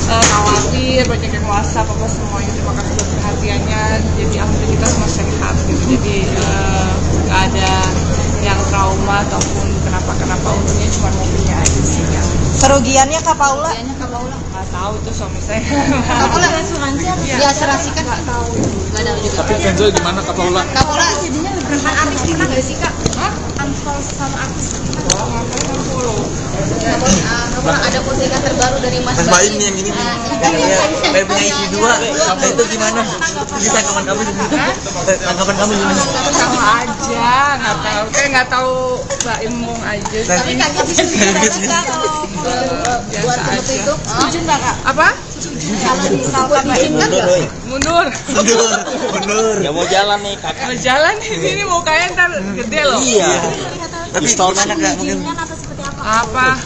khawatir, banyak yang WhatsApp apa semuanya, terima kasih buat perhatiannya, jadi alhamdulillah kita semua sehat gitu, jadi nggak ada yang trauma ataupun kenapa untungnya cuma mobilnya aja sih yang Kerugiannya Kak Paula? nggak tahu itu suami saya. Kak Paula asuransi diasuransikan nggak tahu juga. Tapi Kenzo gimana Kak Paula? Kak Paula jadinya rekan artis pernah nggak sih Kak? Unfollow sama artis pernah? Ngapain follow? Kak Paula ada postingan terbaru dari Mas Baim nih yang ini nih. Kayak punya istri 2. Itu gimana? Ini tanggapan kamu gimana? Tanggapan kamu gimana? Sama aja, nggak tahu Baim Wong aja. Tapi Kakak bisa kalau buat seperti itu setuju nggak Kak? Apa? Kalau misalkan diizinkan nggak? Mundur. Ya mau jalan nih kakak. Kalau jalan di sini mukanya ntar gede loh. Iya. Tapi gimana kak? Mungkin Atau seperti apa? Apa?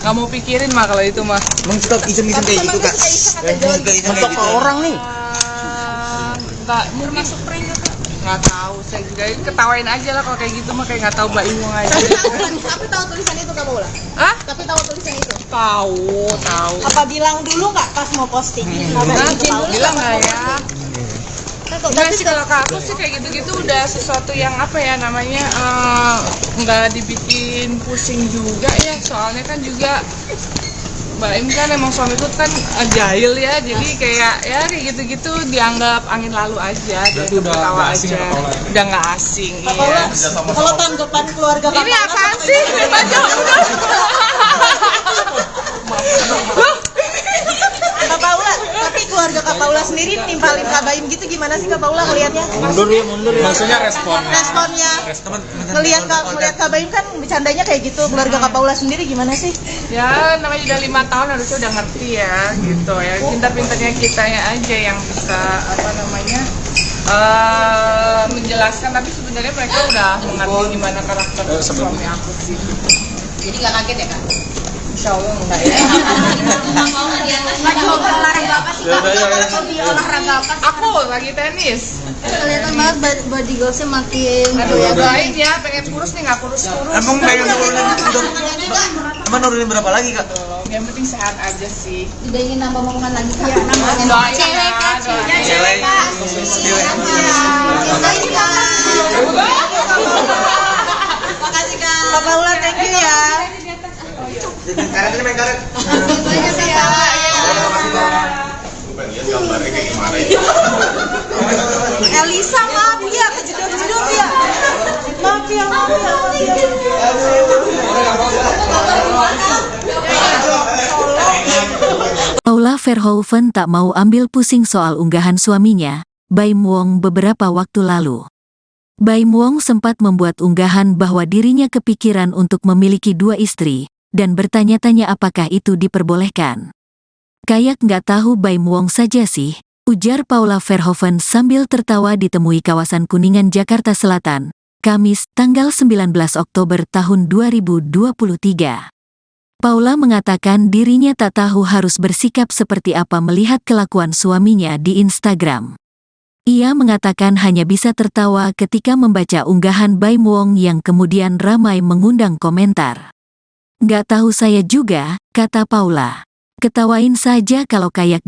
Nggak mau pikirin mah kalau itu mah. mengstop iseng-iseng kayak gitu kak. Iseng kayak gitu. Orang nih. Nggak termasuk prank nggak tahu, saya juga ketawain aja lah kalau kayak gitu mah, kayak nggak tahu Mbak Imong aja. Tapi tahu tulisan itu Kak Paula? Hah? Tapi tahu tulisan itu? Tahu. Apa bilang dulu nggak pas mau posting? Nah, bilang nggak ya? Enggak sih, kalau ke aku sih kayak gitu-gitu udah sesuatu yang apa ya namanya nggak dibikin pusing juga ya, soalnya kan juga Baim kan emang suamiku kan jahil ya, jadi kayak gitu-gitu dianggap angin lalu aja, Berarti udah ketawa nggak asing aja. ya Kak Paula ya? Udah nggak asing. Kak Iya. Paula, kalau tanggapan keluarga Kak Ini Paula apaan sih? Baca udah. Kak Paula, tapi keluarga Kak Paula sendiri nimpalin Kak Baim gitu gimana sih Kak Paula ngelihatnya? mundur ya. Maksudnya responnya. Responnya ngelihat Kak Baim kan bercandanya kayak gitu, keluarga Kak Paula sendiri gimana sih? Ya namanya udah 5 tahun harusnya udah ngerti ya gitu ya. Pintar-pintarnya kitanya aja yang bisa menjelaskan, tapi sebenarnya mereka udah mengerti gimana karakter suami aku sih. Jadi gak kaget ya kak? Insya Allah enggak ya. Coba olahraga apa sih kak? Hobi olahraga apa sih? Aku lagi tenis. Kelihatan banget body goalsnya makin Aduh, doain ya, pengen kurus nih, nggak kurus-kurus. Emang pengen nurunin berapa lagi kak? Yang penting sehat aja sih. udah ingin nambah omongan lagi kak? Iya, Doain cewek ya, kak, doain. Cewek. Makasih Kak. Kak Paula, thank you ya. Karet ini main karet. Elisa, maaf ya, kejedot-jedot ya. Maaf ya. Paula Verhoeven tak mau ambil pusing soal unggahan suaminya, Baim Wong beberapa waktu lalu. Baim Wong sempat membuat unggahan bahwa dirinya kepikiran untuk memiliki 2 istri, dan bertanya-tanya apakah itu diperbolehkan. Kayak nggak tahu Baim Wong saja sih, ujar Paula Verhoeven sambil tertawa ditemui kawasan Kuningan, Jakarta Selatan, Kamis, tanggal 19 Oktober tahun 2023. Paula mengatakan dirinya tak tahu harus bersikap seperti apa melihat kelakuan suaminya di Instagram. Ia mengatakan hanya bisa tertawa ketika membaca unggahan Baim Wong yang kemudian ramai mengundang komentar. "Nggak tahu saya juga," kata Paula. "Ketawain saja kalau kayak